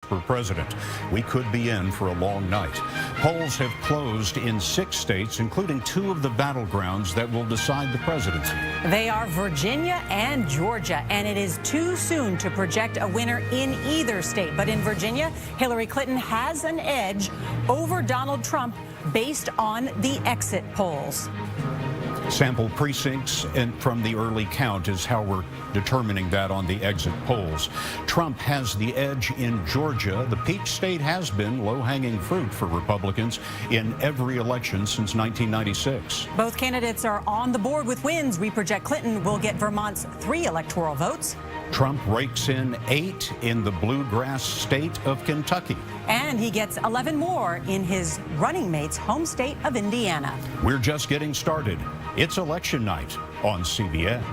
for president. We could be in for a long night. Polls have closed in 6 states, including 2 of the battlegrounds that will decide the presidency. They are Virginia and Georgia, and it is too soon to project a winner in either state. But in Virginia, Hillary Clinton has an edge over Donald Trump based on the exit polls. Sample precincts from the early count is how we're determining that on the exit polls. Trump has the edge in Georgia. The peach state has been low-hanging fruit for Republicans in every election since 1996. Both candidates are on the board with wins. We project Clinton will get Vermont's 3 electoral votes. Trump rakes in 8 in the bluegrass state of Kentucky. And he gets 11 more in his running mate's home state of Indiana. We're just getting started. It's election night on CBS.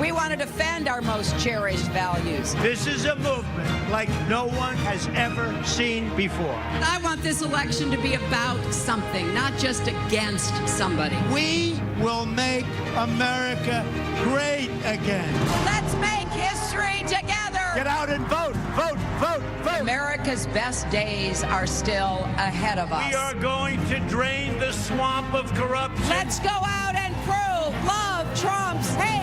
We want to defend our most cherished values. This is a movement like no one has ever seen before. I want this election to be about something, not just against somebody. We will make America great again. Let's make history together. Get out and vote, vote, vote, vote. America's best days are still ahead of us. We are going to drain the swamp of corruption. Let's go out and prove love trumps hate.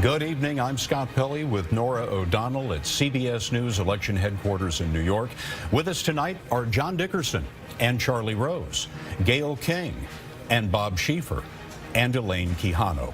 Good evening. I'm Scott Pelley with Nora O'Donnell at CBS News election headquarters in New York. With us tonight are John Dickerson and Charlie Rose, Gayle King and Bob Schieffer, and Elaine Quijano.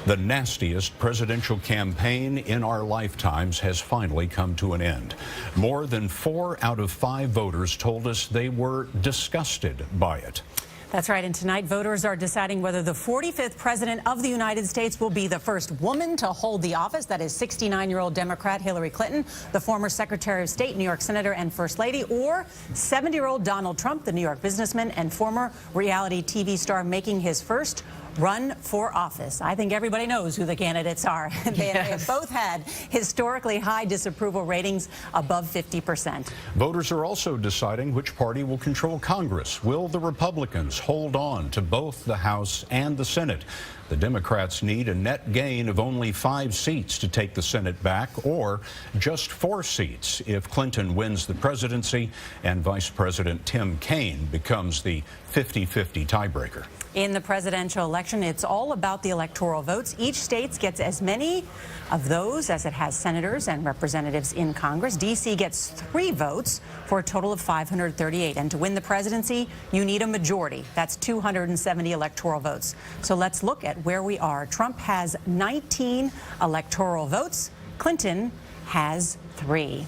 The nastiest presidential campaign in our lifetimes has finally come to an end. More than 4 out of 5 voters told us they were disgusted by it. That's right, and tonight voters are deciding whether the 45th president of the United States will be the first woman to hold the office. That is 69-year-old Democrat Hillary Clinton, the former Secretary of State, New York Senator and First Lady, or 70-year-old Donald Trump, the New York businessman and former reality TV star making his first run for office. I think everybody knows who the candidates are. They have both had historically high disapproval ratings above 50%. Voters are also deciding which party will control Congress. Will the Republicans hold on to both the House and the Senate? The Democrats need a net gain of only 5 seats to take the Senate back, or just 4 seats if Clinton wins the presidency and Vice President Tim Kaine becomes the 50-50 tiebreaker. In the presidential election, it's all about the electoral votes. Each state gets as many of those as it has senators and representatives in Congress. D.C. gets 3 votes for a total of 538. And to win the presidency, you need a majority. That's 270 electoral votes. So let's look at where we are. Trump has 19 electoral votes. Clinton has 3.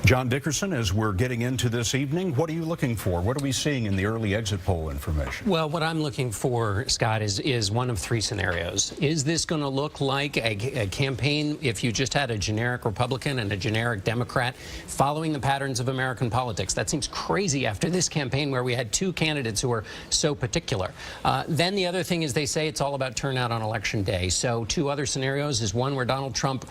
John Dickerson, as we're getting into this evening, what are you looking for? What are we seeing in the early exit poll information? Well, what I'm looking for, Scott, is one of 3 scenarios. Is this going to look like a campaign if you just had a generic Republican and a generic Democrat following the patterns of American politics? That seems crazy after this campaign where we had 2 candidates who were so particular. Then the other thing is they say it's all about turnout on Election Day. So 2 other scenarios is one where Donald Trump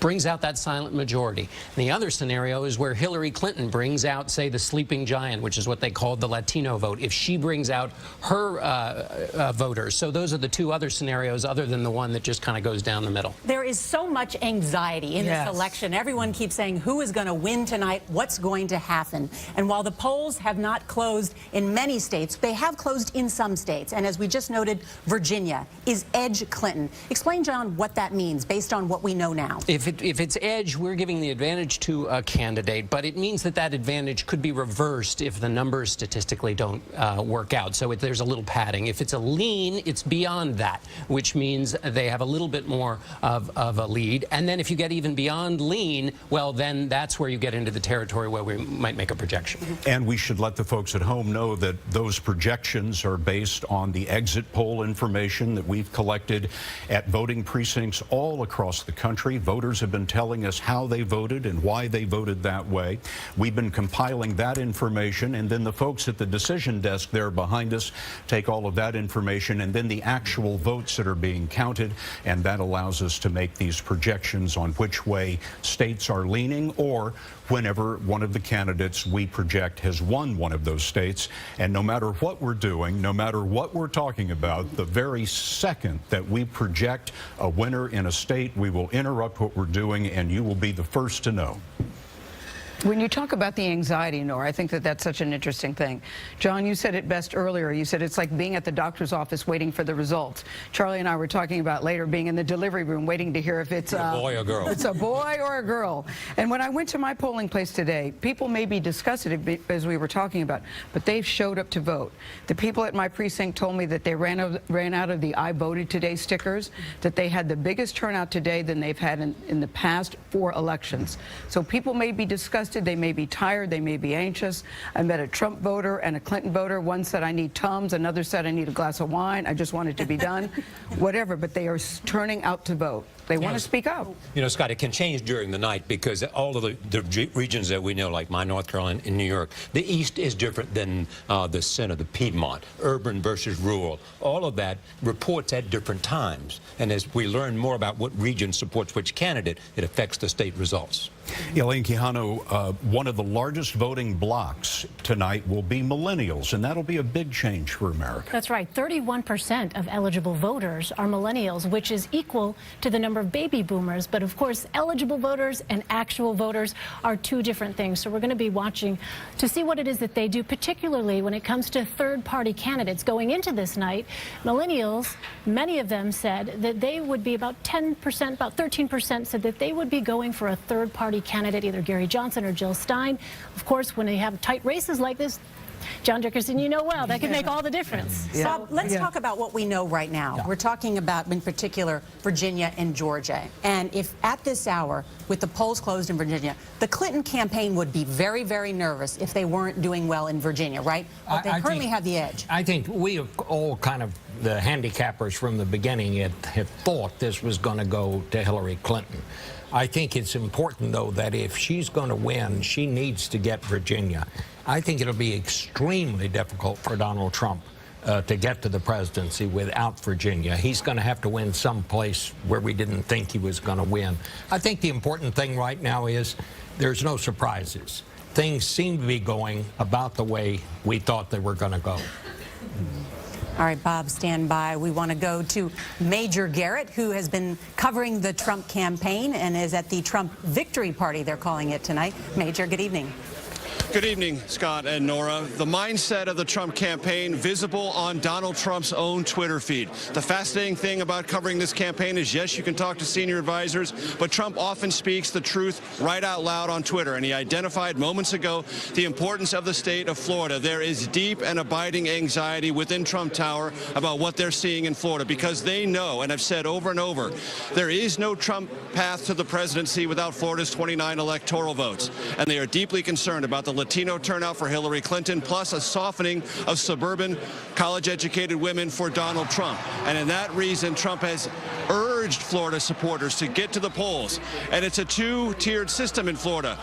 brings out that silent majority. And the other scenario is where Hillary Clinton brings out, say, the sleeping giant, which is what they called the Latino vote, if she brings out her voters. So those are the 2 other scenarios other than the one that just kind of goes down the middle. There is so much anxiety in this election. Everyone keeps saying who is going to win tonight, what's going to happen. And while the polls have not closed in many states, they have closed in some states. And as we just noted, Virginia is edge Clinton. Explain, John, what that means based on what we know now. If it's edge, we're giving the advantage to a candidate, but it means that that advantage could be reversed if the numbers statistically don't work out. So there's a little padding. If it's a lean, it's beyond that, which means they have a little bit more of a lead. And then if you get even beyond lean, well, then that's where you get into the territory where we might make a projection. And we should let the folks at home know that those projections are based on the exit poll information that we've collected at voting precincts all across the country. Voters voters have been telling us how they voted and why they voted that way. We've been compiling that information, and then the folks at the decision desk there behind us take all of that information and then the actual votes that are being counted, and that allows us to make these projections on which way states are leaning, or whenever one of the candidates we project has won one of those states. And no matter what we're doing, no matter what we're talking about, the very second that we project a winner in a state, we will interrupt what we're doing, and you will be the first to know. When you talk about the anxiety, Nora, I think that that's such an interesting thing. John, you said it best earlier. You said it's like being at the doctor's office waiting for the results. Charlie and I were talking about later being in the delivery room waiting to hear if it's a boy or girl. It's a boy or a girl. And when I went to my polling place today, people may be disgusted, as we were talking about, but they've showed up to vote. The people at my precinct told me that they ran out of the I voted today stickers, that they had the biggest turnout today than they've had in the past 4 elections. So people may be disgusted. They may be tired. They may be anxious. I met a Trump voter and a Clinton voter. One said, I need Tums. Another said, I need a glass of wine. I just want it to be done. Whatever. But they are turning out to vote. They want to speak up. You know, Scott, it can change during the night because all of the regions that we know, like my North Carolina and New York, the East is different than the center, the Piedmont, urban versus rural. All of that reports at different times. And as we learn more about what region supports which candidate, it affects the state results. Elaine Quijano, one of the largest voting blocs tonight will be millennials, and that'll be a big change for America. That's right. 31% of eligible voters are millennials, which is equal to the number of baby boomers. But of course, eligible voters and actual voters are 2 different things. So we're going to be watching to see what it is that they do, particularly when it comes to third-party candidates. Going into this night, millennials, many of them said that they would be about 10%, about 13% said that they would be going for a third-party candidate, either Gary Johnson or Jill Stein. Of course, when they have tight races like this, John Dickerson, you know well, that can make all the difference. Yeah. Bob, let's talk about what we know right now. Yeah. We're talking about, in particular, Virginia and Georgia. And if at this hour, with the polls closed in Virginia, the Clinton campaign would be very, very nervous if they weren't doing well in Virginia, right? But they currently have the edge. I think we have all kind of, the handicappers from the beginning had thought this was going to go to Hillary Clinton. I think it's important, though, that if she's going to win, she needs to get Virginia. I think it'll be extremely difficult for Donald Trump to get to the presidency without Virginia. He's going to have to win someplace where we didn't think he was going to win. I think the important thing right now is there's no surprises. Things seem to be going about the way we thought they were going to go. All right, Bob, stand by. We want to go to Major Garrett, who has been covering the Trump campaign and is at the Trump victory party, they're calling it tonight. Major, good evening. Good evening, Scott and Nora. The mindset of the Trump campaign visible on Donald Trump's own Twitter feed. The fascinating thing about covering this campaign is, yes, you can talk to senior advisors, but Trump often speaks the truth right out loud on Twitter. And he identified moments ago the importance of the state of Florida. There is deep and abiding anxiety within Trump Tower about what they're seeing in Florida, because they know, and I've said over and over, there is no Trump path to the presidency without Florida's 29 electoral votes. And they are deeply concerned about the Latino turnout for Hillary Clinton, plus a softening of suburban college-educated women for Donald Trump. And in that reason, Trump has urged Florida supporters to get to the polls. And it's a 2-tiered system in Florida.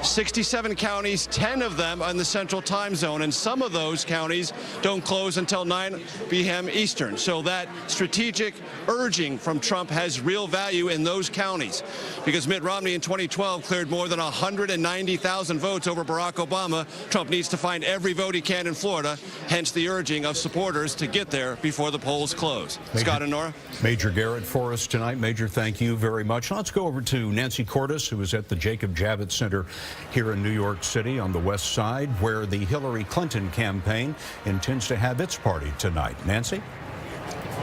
67 counties, 10 of them in the central time zone, and some of those counties don't close until 9 p.m. Eastern. So that strategic urging from Trump has real value in those counties, because Mitt Romney in 2012 cleared more than 190,000 votes over Barack Obama. Trump needs to find every vote he can in Florida, hence the urging of supporters to get there before the polls close. Scott and Nora. Major Garrett for us tonight. Major, thank you very much. Let's go over to Nancy Cordes, who is at the Jacob Javits Center here in New York City on the west side, where the Hillary Clinton campaign intends to have its party tonight. Nancy?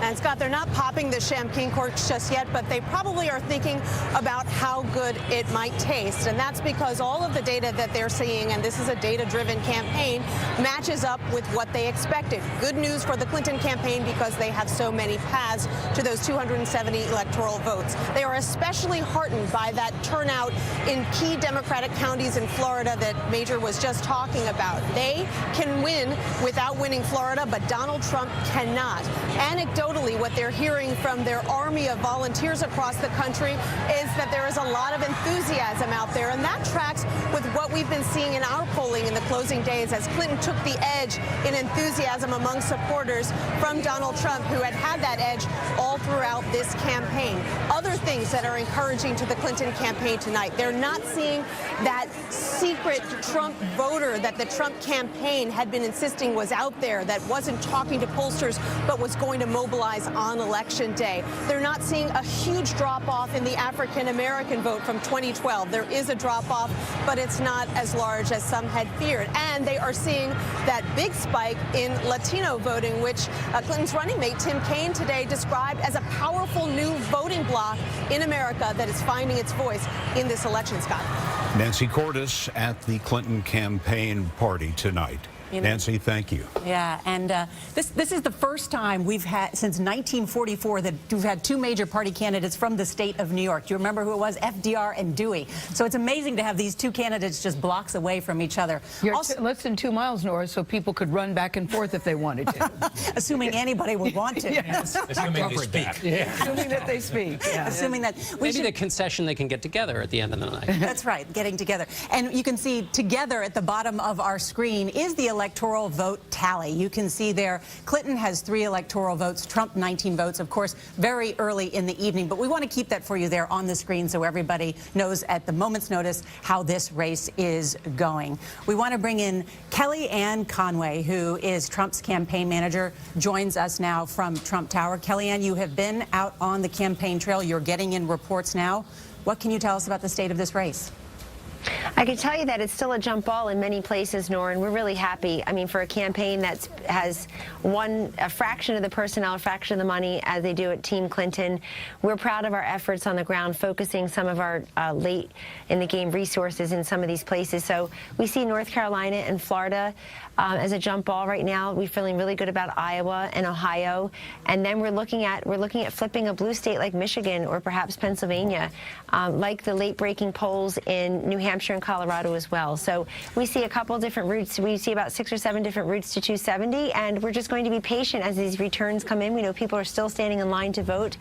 And Scott, they're not popping the champagne corks just yet, but they probably are thinking about how good it might taste. And that's because all of the data that they're seeing, and this is a data-driven campaign, matches up with what they expected. Good news for the Clinton campaign because they have so many paths to those 270 electoral votes. They are especially heartened by that turnout in key Democratic counties in Florida that Major was just talking about. They can win without winning Florida, but Donald Trump cannot. Anecdotally, anecdotally, what they're hearing from their army of volunteers across the country is that there is a lot of enthusiasm out there, and that tracks with what we've been seeing in our polling in the closing days as Clinton took the edge in enthusiasm among supporters from Donald Trump, who had that edge all throughout this campaign. Other things that are encouraging to the Clinton campaign tonight, they're not seeing that secret Trump voter that the Trump campaign had been insisting was out there, that wasn't talking to pollsters but was going to mobilize on Election Day. They're not seeing a huge drop-off in the African-American vote from 2012. There is a drop-off, but it's not as large as some had feared. And they are seeing that big spike in Latino voting, which Clinton's running mate Tim Kaine today described as a powerful new voting bloc in America that is finding its voice in this election, Scott. Nancy Cordes at the Clinton campaign party tonight. Nancy, thank you. Yeah, and this is the first time we've had, since 1944, that we've had two major party candidates from the state of New York. Do you remember who it was? FDR and Dewey. So it's amazing to have these two candidates just blocks away from each other. You're less than 2 miles, Nora, so people could run back and forth if they wanted to. Assuming anybody would want to. Yes. Assuming they speak. Yeah. Assuming that they speak. Yeah. Assuming that maybe the concession they can get together at the end of the night. That's right, getting together. And you can see together at the bottom of our screen is the electoral vote tally. You can see there Clinton has 3 electoral votes, Trump 19 votes, of course, very early in the evening. But we want to keep that for you there on the screen so everybody knows at the moment's notice how this race is going. We want to bring in Kellyanne Conway, who is Trump's campaign manager, joins us now from Trump Tower. Kellyanne, you have been out on the campaign trail. You're getting in reports now. What can you tell us about the state of this race? I can tell you that it's still a jump ball in many places, Nora, and we're really happy. I mean, for a campaign that has a fraction of the personnel, a fraction of the money as they do at Team Clinton, we're proud of our efforts on the ground, focusing some of our late in the game resources in some of these places. So we see North Carolina and Florida as a jump ball right now. We're feeling really good about Iowa and Ohio, and then we're looking at flipping a blue state like Michigan or perhaps Pennsylvania, like the late-breaking polls in New Hampshire and Colorado as well. So we see a couple different routes. We see about 6 or 7 different routes to 270, and we're just going to be patient as these returns come in. We know people are still standing in line to vote,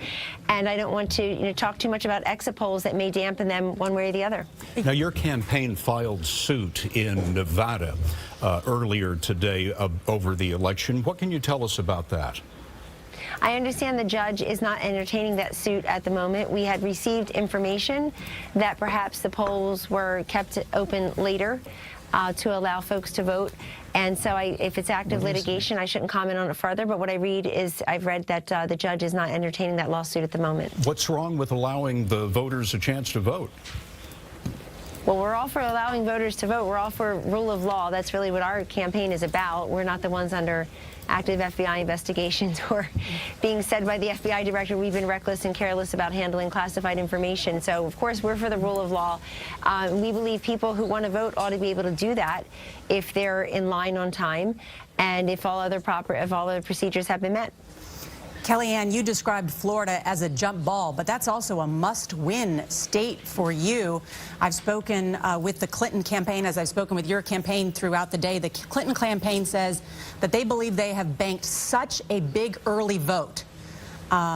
and I don't want to talk too much about exit polls that may dampen them one way or the other. Now, your campaign filed suit in Nevada earlier today over the election. What can you tell us about that? I understand the judge is not entertaining that suit at the moment. We had received information that perhaps the polls were kept open later to allow folks to vote. And so if it's active litigation, I shouldn't comment on it further. But what I read is I've read that the judge is not entertaining that lawsuit at the moment. What's wrong with allowing the voters a chance to vote? Well, we're all for allowing voters to vote. We're all for rule of law. That's really what our campaign is about. We're not the ones under active FBI investigations or being said by the FBI director we've been reckless and careless about handling classified information. So, of course, we're for the rule of law. We believe people who want to vote ought to be able to do that if they're in line on time and if all other procedures have been met. Kellyanne, you described Florida as a jump ball, but that's also a must-win state for you. I've spoken with the Clinton campaign, as I've spoken with your campaign throughout the day. The Clinton campaign says that they believe they have banked such a big early vote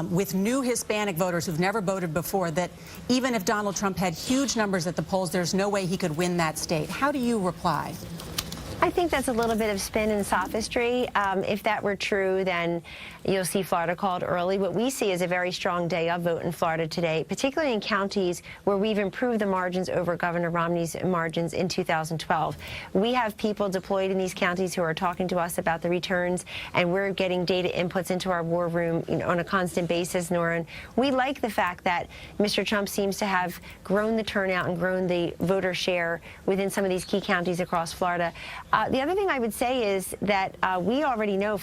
with new Hispanic voters who've never voted before that even if Donald Trump had huge numbers at the polls, there's no way he could win that state. How do you reply? I think that's a little bit of spin and sophistry. If that were true, then you'll see Florida called early. What we see is a very strong day of vote in Florida today, particularly in counties where we've improved the margins over Governor Romney's margins in 2012. We have people deployed in these counties who are talking to us about the returns, and we're getting data inputs into our war room on a constant basis, Nora. And we like the fact that Mr. Trump seems to have grown the turnout and grown the voter share within some of these key counties across Florida. The other thing I would say is that we already know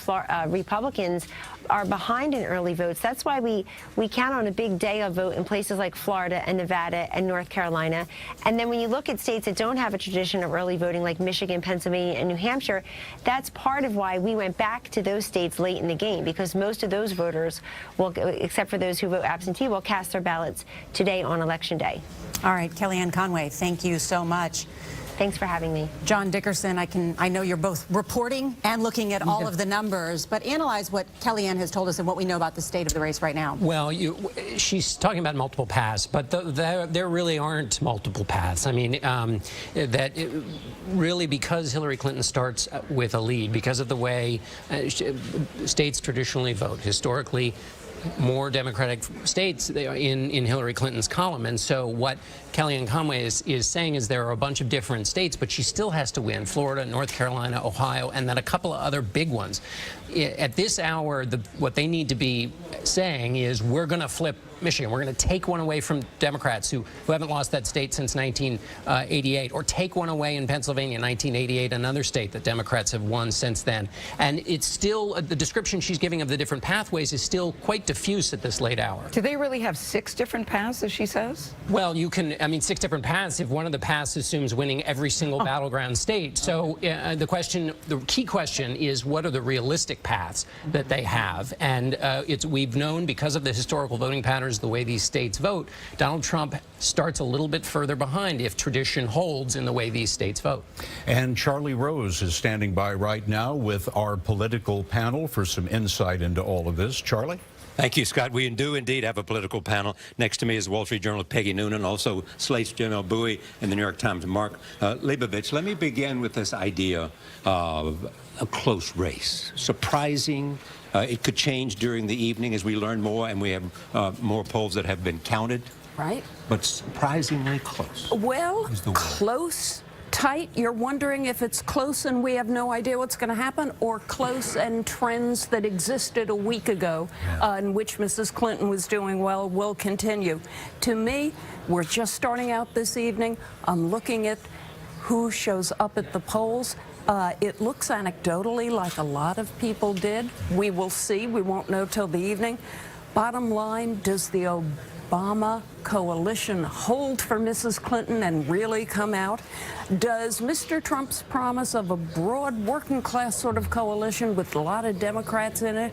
Republicans are behind in early votes. That's why we count on a big day of vote in places like Florida and Nevada and North Carolina. And then when you look at states that don't have a tradition of early voting like Michigan, Pennsylvania, and New Hampshire, that's part of why we went back to those states late in the game, because most of those voters, will, except for those who vote absentee, will cast their ballots today on Election Day. All right, Kellyanne Conway, thank you so much. Thanks for having me. John Dickerson, I know you're both reporting and looking at all of the numbers, but analyze what Kellyanne has told us and what we know about the state of the race right now. Well, she's talking about multiple paths, but there really aren't multiple paths. I mean, really, because Hillary Clinton starts with a lead, because of the way states traditionally vote, historically, more Democratic states in Hillary Clinton's column. And so what Kellyanne Conway is saying is there are a bunch of different states, but she still has to win Florida, North Carolina, Ohio, and then a couple of other big ones. At this hour, what they need to be saying is we're going to flip Michigan. We're going to take one away from Democrats who haven't lost that state since 1988, or take one away in Pennsylvania in 1988, another state that Democrats have won since then. And it's still, the description she's giving of the different pathways is still quite diffuse at this late hour. Do they really have 6 different paths, as she says? Well, you can, I mean, 6 different paths if one of the paths assumes winning every single battleground state. So the key question is, what are the realistic paths that they have? And we've known, because of the historical voting patterns, the way these states vote, Donald Trump starts a little bit further behind if tradition holds in the way these states vote. And Charlie Rose is standing by right now with our political panel for some insight into all of this. Charlie? Thank you, Scott. We do indeed have a political panel. Next to me is Wall Street Journal's Peggy Noonan, also Slate's Jamel Bowie, and the New York Times' Mark Leibovich. Let me begin with this idea of a close race. Surprising. It could change during the evening as we learn more, and we have more polls that have been counted. Right. But surprisingly close. Well, close, tight. You're wondering if it's close and we have no idea what's going to happen, or close and trends that existed a week ago in which Mrs. Clinton was doing well will continue. To me, we're just starting out this evening. I'm looking at who shows up at the polls. It looks anecdotally like a lot of people did. We will see. We won't know till the evening. Bottom line, does the Obama coalition hold for Mrs. Clinton and really come out? Does Mr. Trump's promise of a broad working class sort of coalition with a lot of Democrats in it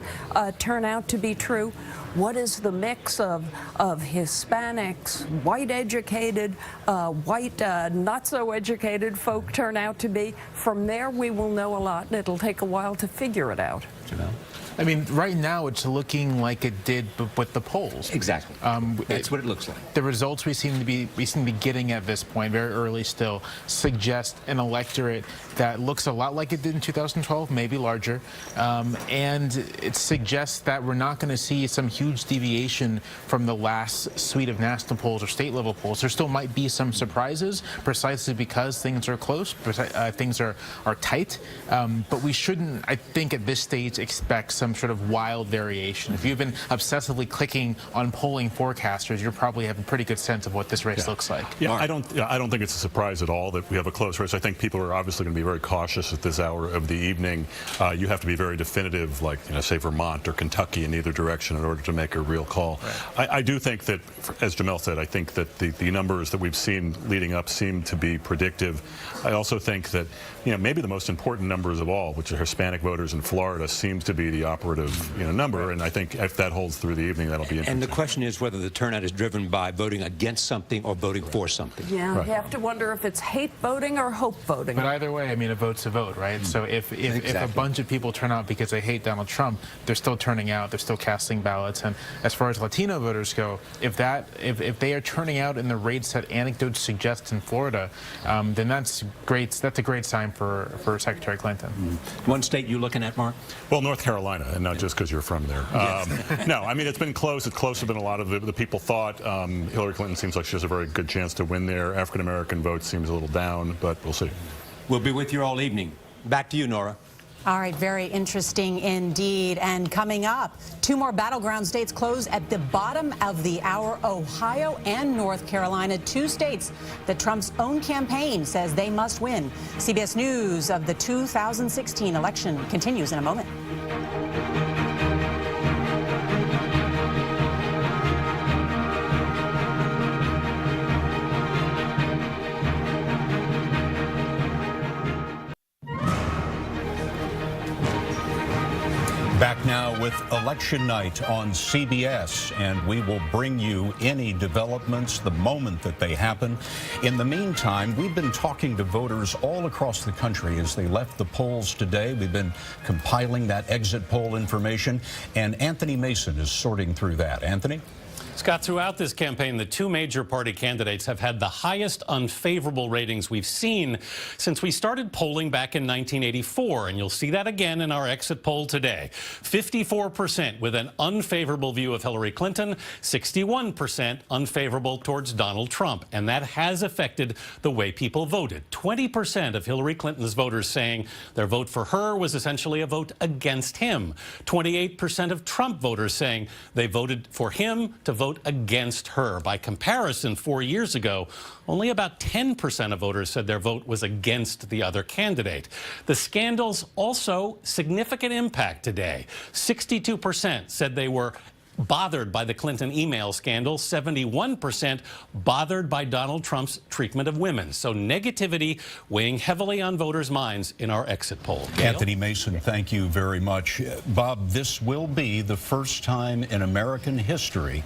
turn out to be true? What is the mix of Hispanics, white educated, white not so educated folk turn out to be? From there, we will know a lot, and it'll take a while to figure it out. I mean, right now it's looking like it did with the polls. Exactly. That's what it looks like. The results we seem to be getting at this point, very early still, suggest an electorate that looks a lot like it did in 2012, maybe larger, and it suggests that we're not going to see some huge deviation from the last suite of national polls or state-level polls. There still might be some surprises, precisely because things are close, things are tight, but we shouldn't, I think, at this stage expect some sort of wild variation. If you've been obsessively clicking on polling forecasters, you probably have a pretty good sense of what this race looks like. Yeah, I don't think it's a surprise at all that we have a close race. I think people are obviously going to be very cautious at this hour of the evening. You have to be very definitive, like, say Vermont or Kentucky in either direction in order to make a real call. Right. I do think that, as Jamel said, I think that the numbers that we've seen leading up seem to be predictive. I also think that, maybe the most important numbers of all, which are Hispanic voters in Florida, seems to be the operative number, and I think if that holds through the evening, that'll be interesting. And the question is whether the turnout is driven by voting against something or voting for something. Yeah, you have to wonder if it's hate voting or hope voting. But either way, I mean, a vote's a vote, right? So if a bunch of people turn out because they hate Donald Trump, they're still turning out, they're still casting ballots. And as far as Latino voters go, if they are turning out in the rates that anecdotes suggest in Florida, then that's great. That's a great sign for Secretary Clinton. One state you looking at, Mark? Well, North Carolina, and not just because you're from there. No, I mean, it's been close. It's closer than a lot of the people thought. Hillary Clinton seems like she has a very good chance to win there. African-American vote seems a little down, but we'll see. We'll be with you all evening. Back to you, Nora. All right, very interesting indeed. And coming up, 2 more battleground states close at the bottom of the hour, Ohio and North Carolina, 2 states that Trump's own campaign says they must win. CBS News of the 2016 election continues in a moment. Back now with election night on CBS, and we will bring you any developments the moment that they happen. In the meantime, we've been talking to voters all across the country as they left the polls today. We've been compiling that exit poll information, and Anthony Mason is sorting through that. Anthony? Scott, throughout this campaign, the two major party candidates have had the highest unfavorable ratings we've seen since we started polling back in 1984. And you'll see that again in our exit poll today. 54% with an unfavorable view of Hillary Clinton, 61% unfavorable towards Donald Trump. And that has affected the way people voted. 20% of Hillary Clinton's voters saying their vote for her was essentially a vote against him. 28% of Trump voters saying they voted for him to vote against her. By comparison, 4 years ago, only about 10% of voters said their vote was against the other candidate. The scandals also significant impact today. 62% said they were bothered by the Clinton email scandal, 71% bothered by Donald Trump's treatment of women. So negativity weighing heavily on voters' minds in our exit poll. Gail? Anthony Mason, thank you very much. Bob, this will be the first time in American history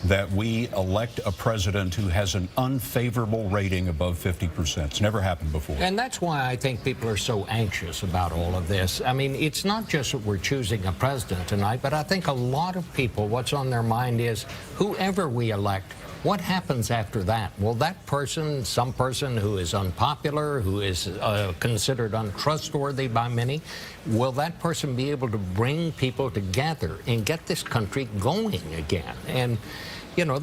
that we elect a president who has an unfavorable rating above 50%. It's never happened before. And that's why I think people are so anxious about all of this. I mean, it's not just that we're choosing a president tonight, but I think a lot of people, what's on their mind is whoever we elect, what happens after that? Will that person, some person who is unpopular, who is considered untrustworthy by many, will that person be able to bring people together and get this country going again? And, you know,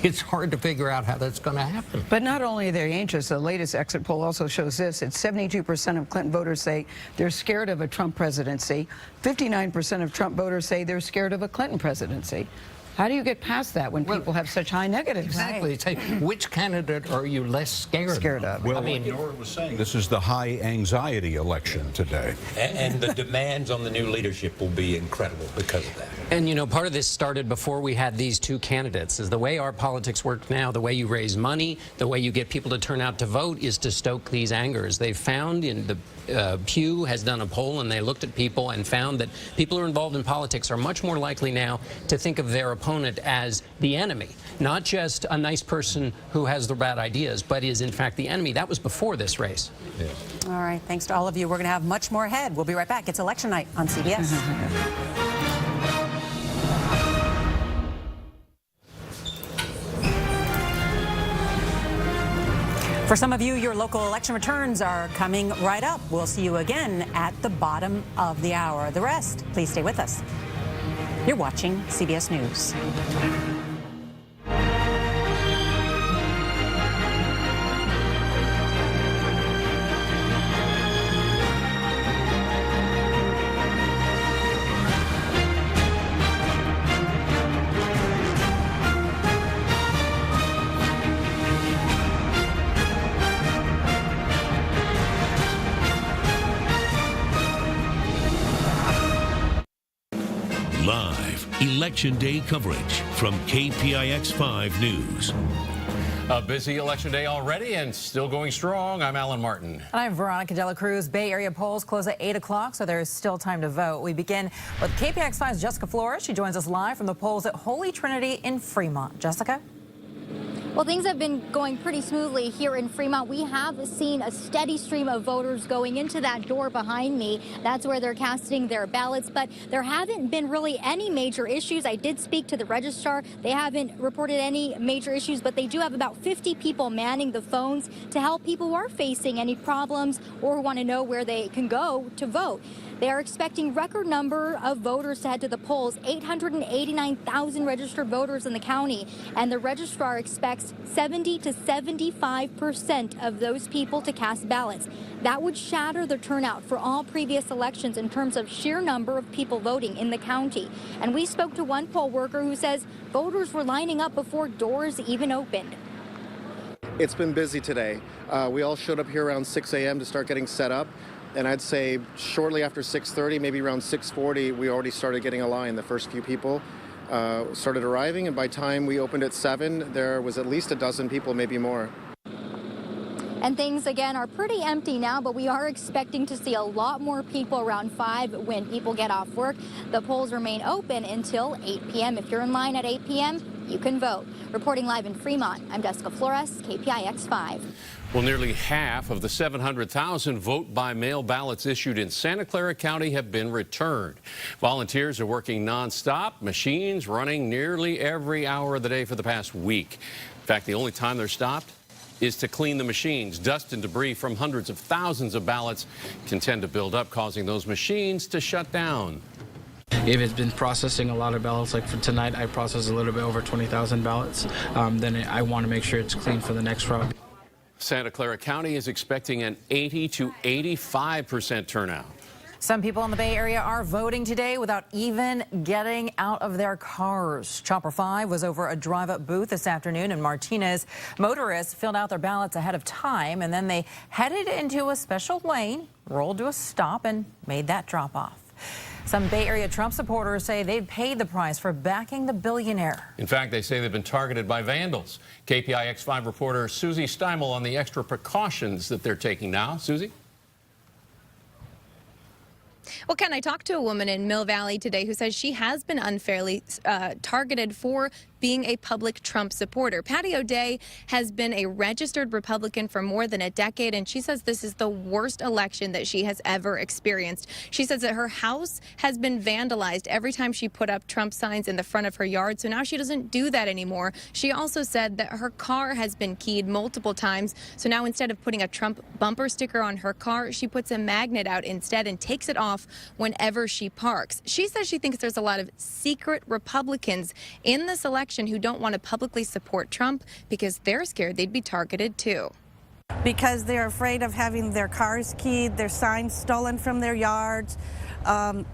it's hard to figure out how that's going to happen. But not only are they anxious, the latest exit poll also shows this. It's 72% of Clinton voters say they're scared of a Trump presidency. 59% of Trump voters say they're scared of a Clinton presidency. How do you get past that when people have such high negatives? Exactly. Right. Which candidate are you less scared of? Well, I mean, Nora was saying this is the high anxiety election today. And the demands on the new leadership will be incredible because of that. And, you know, part of this started before we had these two candidates. Is the way our politics work now, the way you raise money, the way you get people to turn out to vote is to stoke these angers. They've found in the Pew has done a poll, and they looked at people and found that people who are involved in politics are much more likely now to think of their opponent as the enemy, not just a nice person who has the bad ideas, but is in fact the enemy. That was before this race. Yeah. All right, thanks to all of you. We're going to have much more ahead. We'll be right back. It's election night on CBS. For some of you, your local election returns are coming right up. We'll see you again at the bottom of the hour. The rest, please stay with us. You're watching CBS News. Live Election Day coverage from KPIX 5 News. A busy election day already and still going strong. I'm Alan Martin. And I'm Veronica Dela Cruz. Bay Area polls close at 8 o'clock, so there is still time to vote. We begin with KPIX 5's Jessica Flores. She joins us live from the polls at Holy Trinity in Fremont. Jessica? Well, things have been going pretty smoothly here in Fremont. We have seen a steady stream of voters going into that door behind me. That's where they're casting their ballots, but there haven't been really any major issues. I did speak to the registrar. They haven't reported any major issues, but they do have about 50 people manning the phones to help people who are facing any problems or who want to know where they can go to vote. They are expecting record number of voters to head to the polls, 889,000 registered voters in the county, and the registrar expects 70 to 75% of those people to cast ballots. That would shatter the turnout for all previous elections in terms of sheer number of people voting in the county. And we spoke to one poll worker who says voters were lining up before doors even opened. It's been busy today. We all showed up here around 6 a.m. to start getting set up. And I'd say shortly after 6:30, maybe around 6:40, we already started getting a line. The first few people started arriving, and by the time we opened at 7, there was at least a dozen people, maybe more. And things, again, are pretty empty now, but we are expecting to see a lot more people around 5 when people get off work. The polls remain open until 8 p.m. If you're in line at 8 p.m., you can vote. Reporting live in Fremont, I'm Jessica Flores, KPIX 5. Well, nearly half of the 700,000 vote-by-mail ballots issued in Santa Clara County have been returned. Volunteers are working nonstop, machines running nearly every hour of the day for the past week. In fact, the only time they're stopped is to clean the machines. Dust and debris from hundreds of thousands of ballots can tend to build up, causing those machines to shut down. If it's been processing a lot of ballots, like for tonight, I processed a little bit over 20,000 ballots, then I want to make sure it's clean for the next round. Santa Clara County is expecting an 80 to 85% turnout. Some people in the Bay Area are voting today without even getting out of their cars. Chopper 5 was over a drive-up booth this afternoon in Martinez. Motorists filled out their ballots ahead of time, and then they headed into a special lane, rolled to a stop, and made that drop-off. Some Bay Area Trump supporters say they've paid the price for backing the billionaire. In fact, they say they've been targeted by vandals. KPIX 5 reporter Susie Steimel on the extra precautions that they're taking now. Susie? Well, Ken, I talked to a woman in Mill Valley today who says she has been unfairly targeted for being a public Trump supporter. Patty O'Day has been a registered Republican for more than a decade, and she says this is the worst election that she has ever experienced. She says that her house has been vandalized every time she put up Trump signs in the front of her yard, so now she doesn't do that anymore. She also said that her car has been keyed multiple times, so now instead of putting a Trump bumper sticker on her car, she puts a magnet out instead and takes it off whenever she parks. She says she thinks there's a lot of secret Republicans in this election who don't want to publicly support Trump because they're scared they'd be targeted too. Because they're afraid of having their cars keyed, their signs stolen from their yards.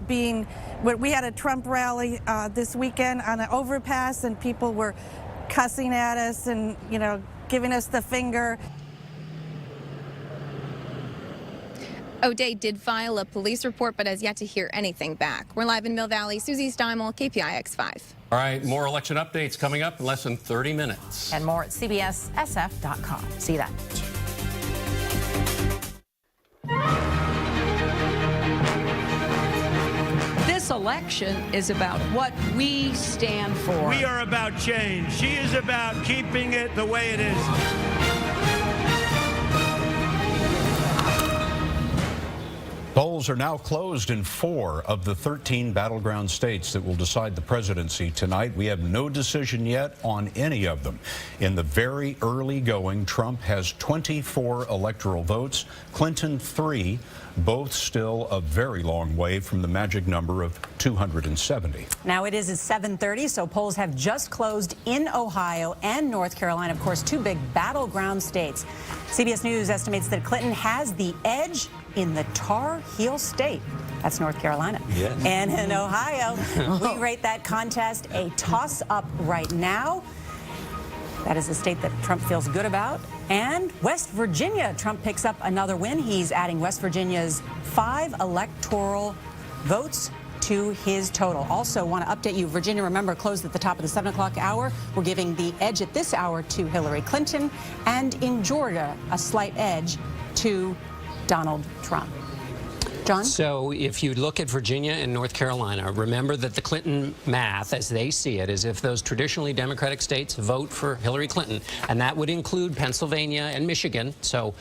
We had a Trump rally this weekend on an overpass, and people were cussing at us and, giving us the finger. O'Day did file a police report, but has yet to hear anything back. We're live in Mill Valley. Susie Steimel, KPIX 5. All right, more election updates coming up in less than 30 minutes. And more at CBSSF.com. See that. This election is about what we stand for. We are about change. She is about keeping it the way it is. Polls are now closed in 4 of the 13 battleground states that will decide the presidency tonight. We have no decision yet on any of them. In the very early going, Trump has 24 electoral votes, Clinton 3, both still a very long way from the magic number of 270. Now it is at 7:30, so polls have just closed in Ohio and North Carolina, of course, 2 big battleground states. CBS News estimates that Clinton has the edge in the Tar Heel State. That's North Carolina. Yes. And in Ohio, we rate that contest a toss-up right now. That is a state that Trump feels good about. And West Virginia, Trump picks up another win. He's adding West Virginia's 5 electoral votes to his total. Also want to update you, Virginia, remember, closed at the top of the 7 o'clock hour. We're giving the edge at this hour to Hillary Clinton. And in Georgia, a slight edge to Donald Trump. John? So if you look at Virginia and North Carolina, remember that the Clinton math, as they see it, is if those traditionally Democratic states vote for Hillary Clinton, and that would include Pennsylvania and Michigan. So,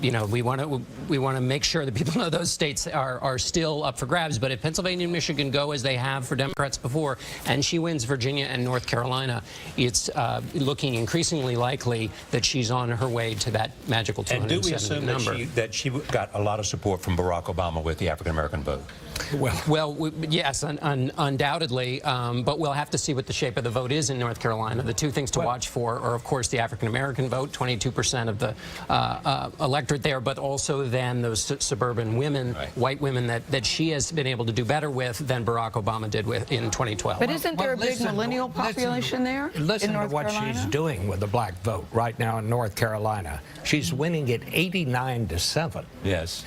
we want to make sure that people know those states are still up for grabs. But if Pennsylvania and Michigan go as they have for Democrats before, and she wins Virginia and North Carolina, it's looking increasingly likely that she's on her way to that magical 270 and do we assume number. that she got a lot of support from Barack Obama with the African-American vote? Well, yes, undoubtedly, but we'll have to see what the shape of the vote is in North Carolina. The 2 things to watch for are, of course, the African-American vote. 22% electorate there, but also then those suburban women, white women that she has been able to do better with than Barack Obama did with in 2012. But isn't there a big millennial population there Listen in North to what Carolina? she's doing with the black vote right now in North Carolina. She's winning it 89-7. Yes.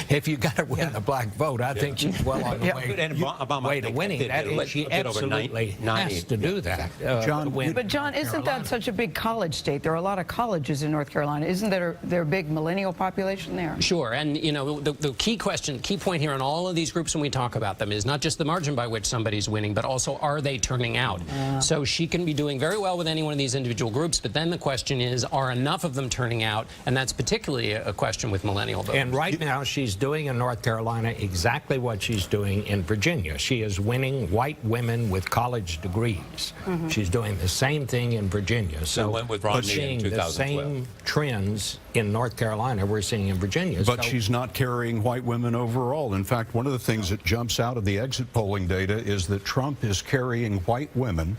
If you got to win the black vote, I think she's well on the way to winning that. And she absolutely has to do that. But John, isn't that such a big college state? There are a lot of colleges in North Carolina. Isn't there a big millennial population there? Sure, and you know the key point here on all of these groups when we talk about them is not just the margin by which somebody's winning, but also are they turning out? So she can be doing very well with any one of these individual groups, but then the question is, are enough of them turning out? And that's particularly a question with millennial voters. And right now she's doing in North Carolina exactly what she's doing in Virginia. She is winning white women with college degrees. She's doing the same thing in Virginia. So we're seeing the same trends in North Carolina we're seeing in Virginia. But she's not carrying white women overall. In fact, one of the things that jumps out of the exit polling data is that Trump is carrying white women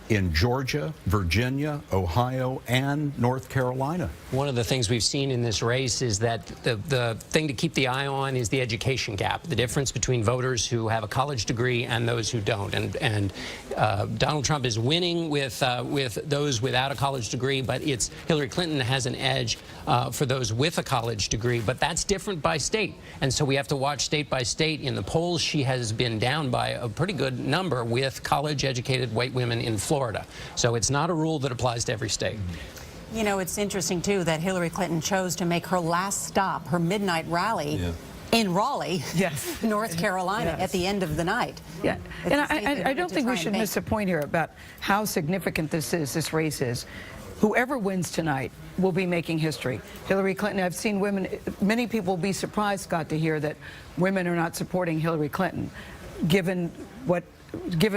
in Georgia, Virginia, Ohio, and North Carolina. One of the things we've seen in this race is that the thing to keep the eye on is the education gap, the difference between voters who have a college degree and those who don't. And Donald Trump is winning with those without a college degree, but it's Hillary Clinton has an edge for those with a college degree. But that's different by state, and so we have to watch state by state. In the polls, she has been down by a pretty good number with college-educated white women in Florida. So it's not a rule that applies to every state. You know, it's interesting, too, that Hillary Clinton chose to make her last stop, her midnight rally, in Raleigh, North Carolina, at the end of the night. Yeah, and I don't think we should miss a point here about how significant this race is. Whoever wins tonight will be making history. Hillary Clinton, I've seen women, many people will be surprised, Scott, to hear that women are not supporting Hillary Clinton, given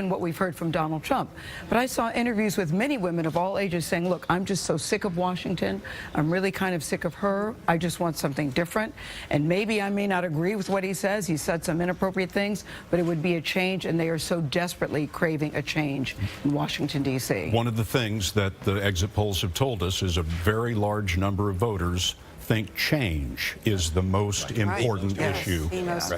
what we've heard from Donald Trump. But I saw interviews with many women of all ages saying, look, I'm just so sick of Washington. I'm really kind of sick of her. I just want something different. And maybe I may not agree with what he says. He said some inappropriate things, but it would be a change, and they are so desperately craving a change in Washington, D.C. One of the things that the exit polls have told us is a very large number of voters think change is the most important issue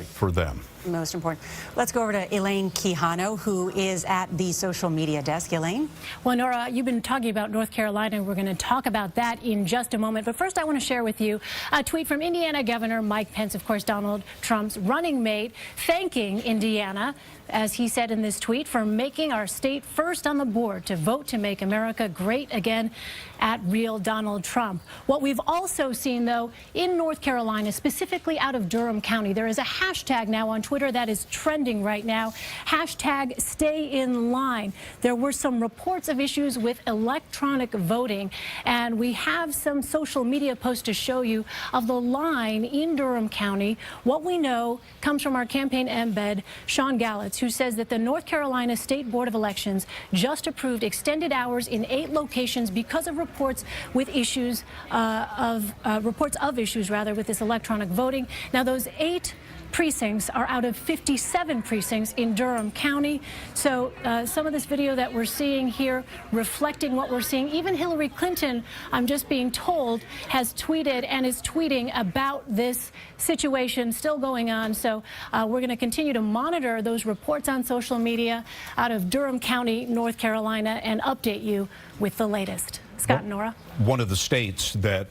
for them. Most important. Let's go over to Elaine Quijano, who is at the social media desk. Elaine? Well, Nora, you've been talking about North Carolina. We're going to talk about that in just a moment. But first, I want to share with you a tweet from Indiana Governor Mike Pence, of course, Donald Trump's running mate, thanking Indiana, as he said in this tweet, for making our state first on the board to vote to make America great again at real Donald Trump. What we've also seen, though, in North Carolina, specifically out of Durham County, there is a hashtag now on Twitter that is trending right now, hashtag stay in line. There were some reports of issues with electronic voting, and we have some social media posts to show you of the line in Durham County. What we know comes from our campaign embed, Sean Gallitz, who says that the North Carolina State Board of Elections just approved extended hours in 8 locations because of reports with issues reports of issues with this electronic voting. Now, those 8 precincts are out of 57 precincts in Durham County. So some of this video that we're seeing here reflecting what we're seeing. Even Hillary Clinton, I'm just being told, has tweeted and is tweeting about this situation still going on. So we're going to continue to monitor those reports on social media out of Durham County, North Carolina, and update you with the latest. Scott and Nora? One of the states that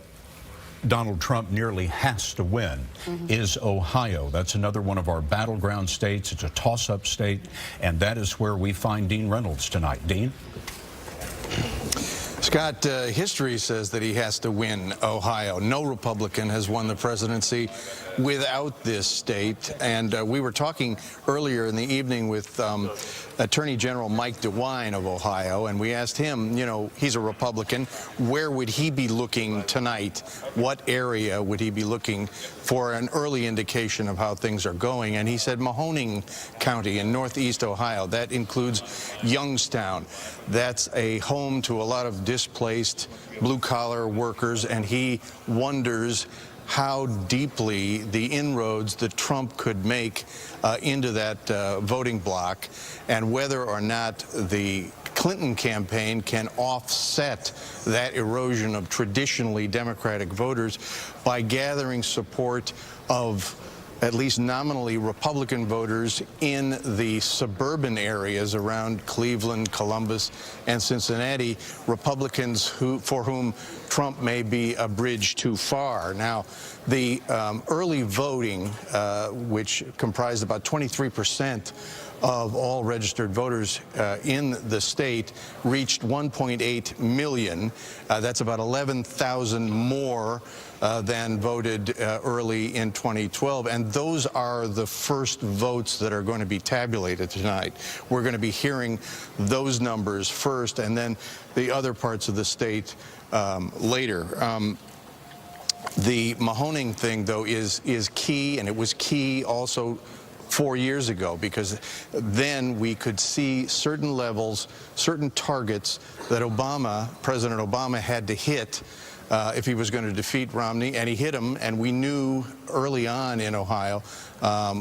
Donald Trump nearly has to win is Ohio. That's another one of our battleground states. It's a toss-up state, and that is where we find Dean Reynolds tonight. Dean? Scott, history says that he has to win Ohio. No Republican has won the presidency without this state. And we were talking earlier in the evening with Attorney General Mike DeWine of Ohio, and we asked him, you know, he's a Republican, where would he be looking tonight? What area would he be looking for an early indication of how things are going? And he said Mahoning County in northeast Ohio. That includes Youngstown. That's a home to a lot of displaced blue-collar workers, and he wonders how deeply the inroads that Trump could make into that voting bloc, and whether or not the Clinton campaign can offset that erosion of traditionally Democratic voters by gathering support of at least nominally Republican voters in the suburban areas around Cleveland, Columbus, and Cincinnati, Republicans for whom Trump may be a bridge too far. Now, the early voting, which comprised about 23% of all registered voters in the state, reached 1.8 million. That's about 11,000 more than voted early in 2012. And those are the first votes that are going to be tabulated tonight. We're going to be hearing those numbers first, and then the other parts of the state later. The Mahoning thing, though, is key, and it was key also 4 years ago, because then we could see certain levels, certain targets that President Obama had to hit if he was going to defeat Romney, and he hit him, and we knew early on in Ohio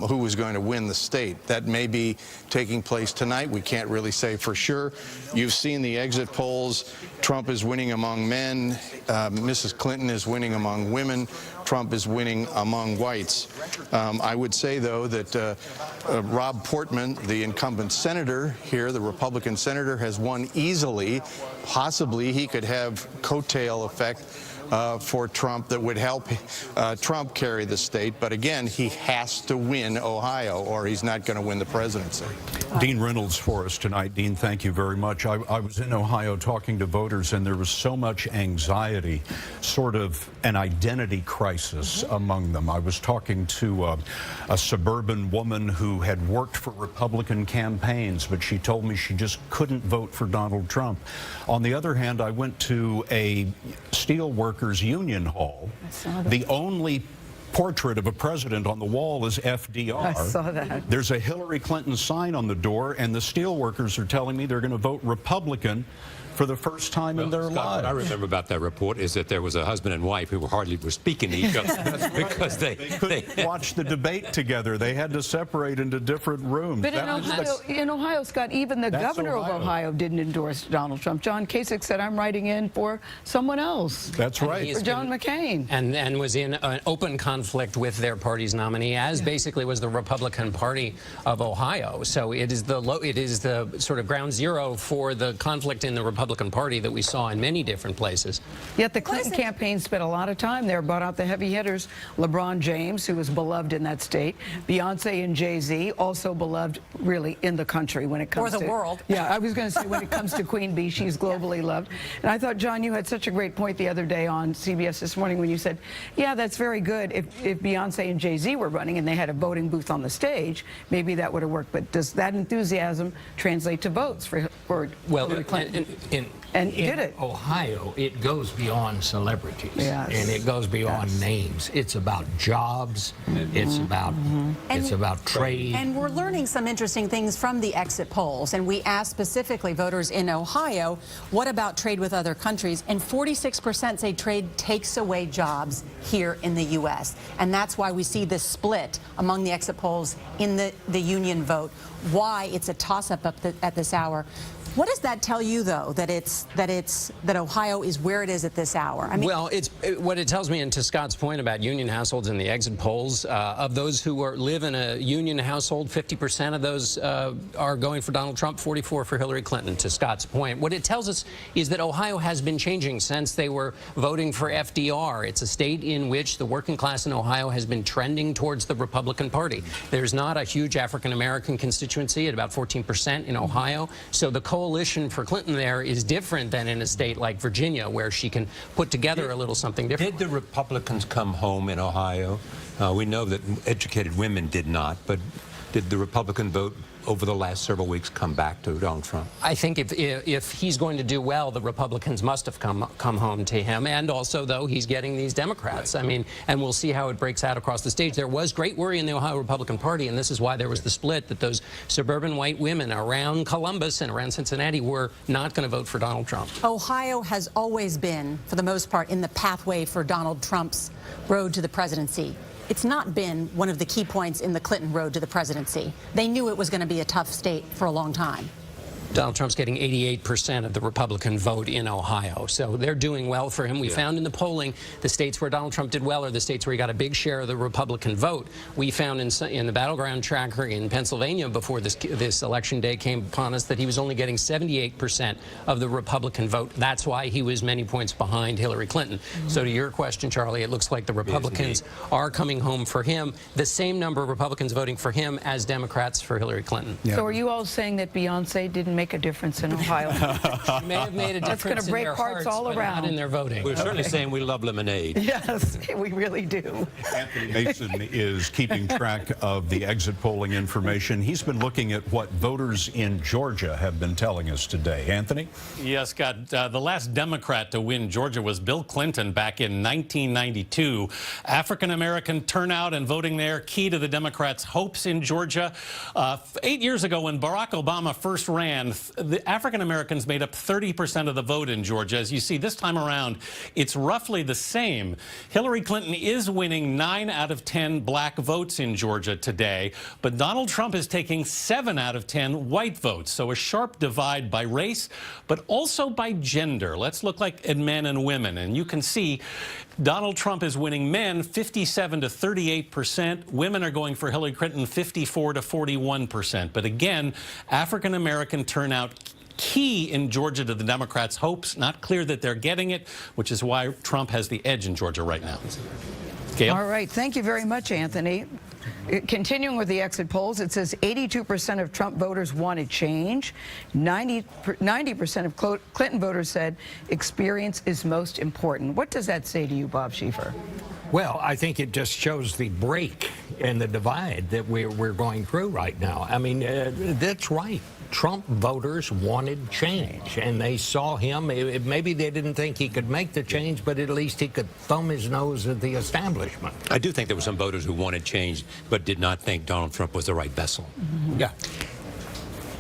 who was going to win the state. That may be taking place tonight. We can't really say for sure. You've seen the exit polls. Trump is winning among men. Mrs. Clinton is winning among women. Trump is winning among whites. I would say, though, that Rob Portman, the incumbent senator here, the Republican senator, has won easily. Possibly he could have coattail effect for Trump that would help Trump carry the state. But again, he has to win Ohio, or he's not going to win the presidency. Dean Reynolds for us tonight. Dean, thank you very much. I was in Ohio talking to voters, and there was so much anxiety, sort of an identity crisis among them. I was talking to a suburban woman who had worked for Republican campaigns, but she told me she just couldn't vote for Donald Trump. On the other hand, I went to a steelworkers union hall. The only portrait of a president on the wall is FDR. I saw that. There's a Hillary Clinton sign on the door, and the steelworkers are telling me they're going to vote Republican for the first time in their lives. What I remember about that report is that there was a husband and wife who were speaking to each other because they couldn't watch the debate together. They had to separate into different rooms. But in Ohio, Scott, even the governor of Ohio didn't endorse Donald Trump. John Kasich said, I'm writing in for someone else. That's right. For John McCain. And was in an open conflict with their party's nominee, as basically was the Republican Party of Ohio. So it is the sort of ground zero for the conflict in the Republican Party that we saw in many different places. Yet the Clinton campaign spent a lot of time there, brought out the heavy hitters. LeBron James, who was beloved in that state. Beyonce and Jay-Z, also beloved really in the country when it comes to... Or the world. Yeah, I was going to say when it comes to Queen Bee, she's globally loved. And I thought, John, you had such a great point the other day on CBS this morning when you said, yeah, that's very good. If Beyonce and Jay-Z were running and they had a voting booth on the stage, maybe that would have worked. But does that enthusiasm translate to votes for Hillary Clinton? And in did it. Ohio, it goes beyond celebrities. Yes. And it goes beyond names. It's about jobs. It's about trade. And we're learning some interesting things from the exit polls. And we asked specifically voters in Ohio, what about trade with other countries? And 46% say trade takes away jobs here in the U.S. And that's why we see this split among the exit polls in the union vote. Why it's a toss-up at this hour. What does that tell you, though, that Ohio is where it is at this hour? I mean, well, what it tells me, and to Scott's point about union households and the exit polls, of those who live in a union household, 50% of those are going for Donald Trump, 44% for Hillary Clinton. To Scott's point, what it tells us is that Ohio has been changing since they were voting for FDR. It's a state in which the working class in Ohio has been trending towards the Republican Party. There's not a huge African-American constituency at about 14% in Ohio, so the coalition for Clinton there is different than in a state like Virginia, where she can put together a little something different. Did the Republicans come home in Ohio? We know that educated women did not, but did the Republican vote over the last several weeks come back to Donald Trump? I think if he's going to do well, the Republicans must have come home to him. And also, though, he's getting these Democrats. Right. I mean, and we'll see how it breaks out across the stage. There was great worry in the Ohio Republican Party, and this is why there was the split, that those suburban white women around Columbus and around Cincinnati were not going to vote for Donald Trump. Ohio has always been, for the most part, in the pathway for Donald Trump's road to the presidency. It's not been one of the key points in the Clinton road to the presidency. They knew it was going to be a tough state for a long time. Donald Trump's getting 88% of the Republican vote in Ohio. So they're doing well for him. We found in the polling the states where Donald Trump did well are the states where he got a big share of the Republican vote. We found in the battleground tracker in Pennsylvania before this election day came upon us that he was only getting 78% of the Republican vote. That's why he was many points behind Hillary Clinton. So to your question, Charlie, it looks like the Republicans are coming home for him. The same number of Republicans voting for him as Democrats for Hillary Clinton. So are you all saying that Beyonce didn't make a difference in Ohio? She may have made a difference. That's going to break hearts all around. Not in their voting. We're certainly saying we love lemonade. Yes, we really do. Anthony Mason is keeping track of the exit polling information. He's been looking at what voters in Georgia have been telling us today. Anthony? Yes, Scott. The last Democrat to win Georgia was Bill Clinton back in 1992. African-American turnout and voting there, key to the Democrats' hopes in Georgia. 8 years ago, when Barack Obama first ran, the African-Americans made up 30% of the vote in Georgia. As you see, this time around, it's roughly the same. Hillary Clinton is winning 9 out of 10 black votes in Georgia today, but Donald Trump is taking 7 out of 10 white votes. So a sharp divide by race, but also by gender. Let's look at men and women, and you can see Donald Trump is winning men 57 to 38%. Women are going for Hillary Clinton 54 to 41%. But again, African-American turnout key in Georgia to the Democrats' hopes. Not clear that they're getting it, which is why Trump has the edge in Georgia right now. Gail? All right. Thank you very much, Anthony. Continuing with the exit polls, it says 82% of Trump voters wanted change. 90% of Clinton voters said experience is most important. What does that say to you, Bob Schieffer? Well, I think it just shows the break and the divide that we're going through right now. I mean, that's right. Trump voters wanted change, and they saw him. Maybe they didn't think he could make the change, but at least he could thumb his nose at the establishment. I do think there were some voters who wanted change, but did not think Donald Trump was the right vessel. Yeah.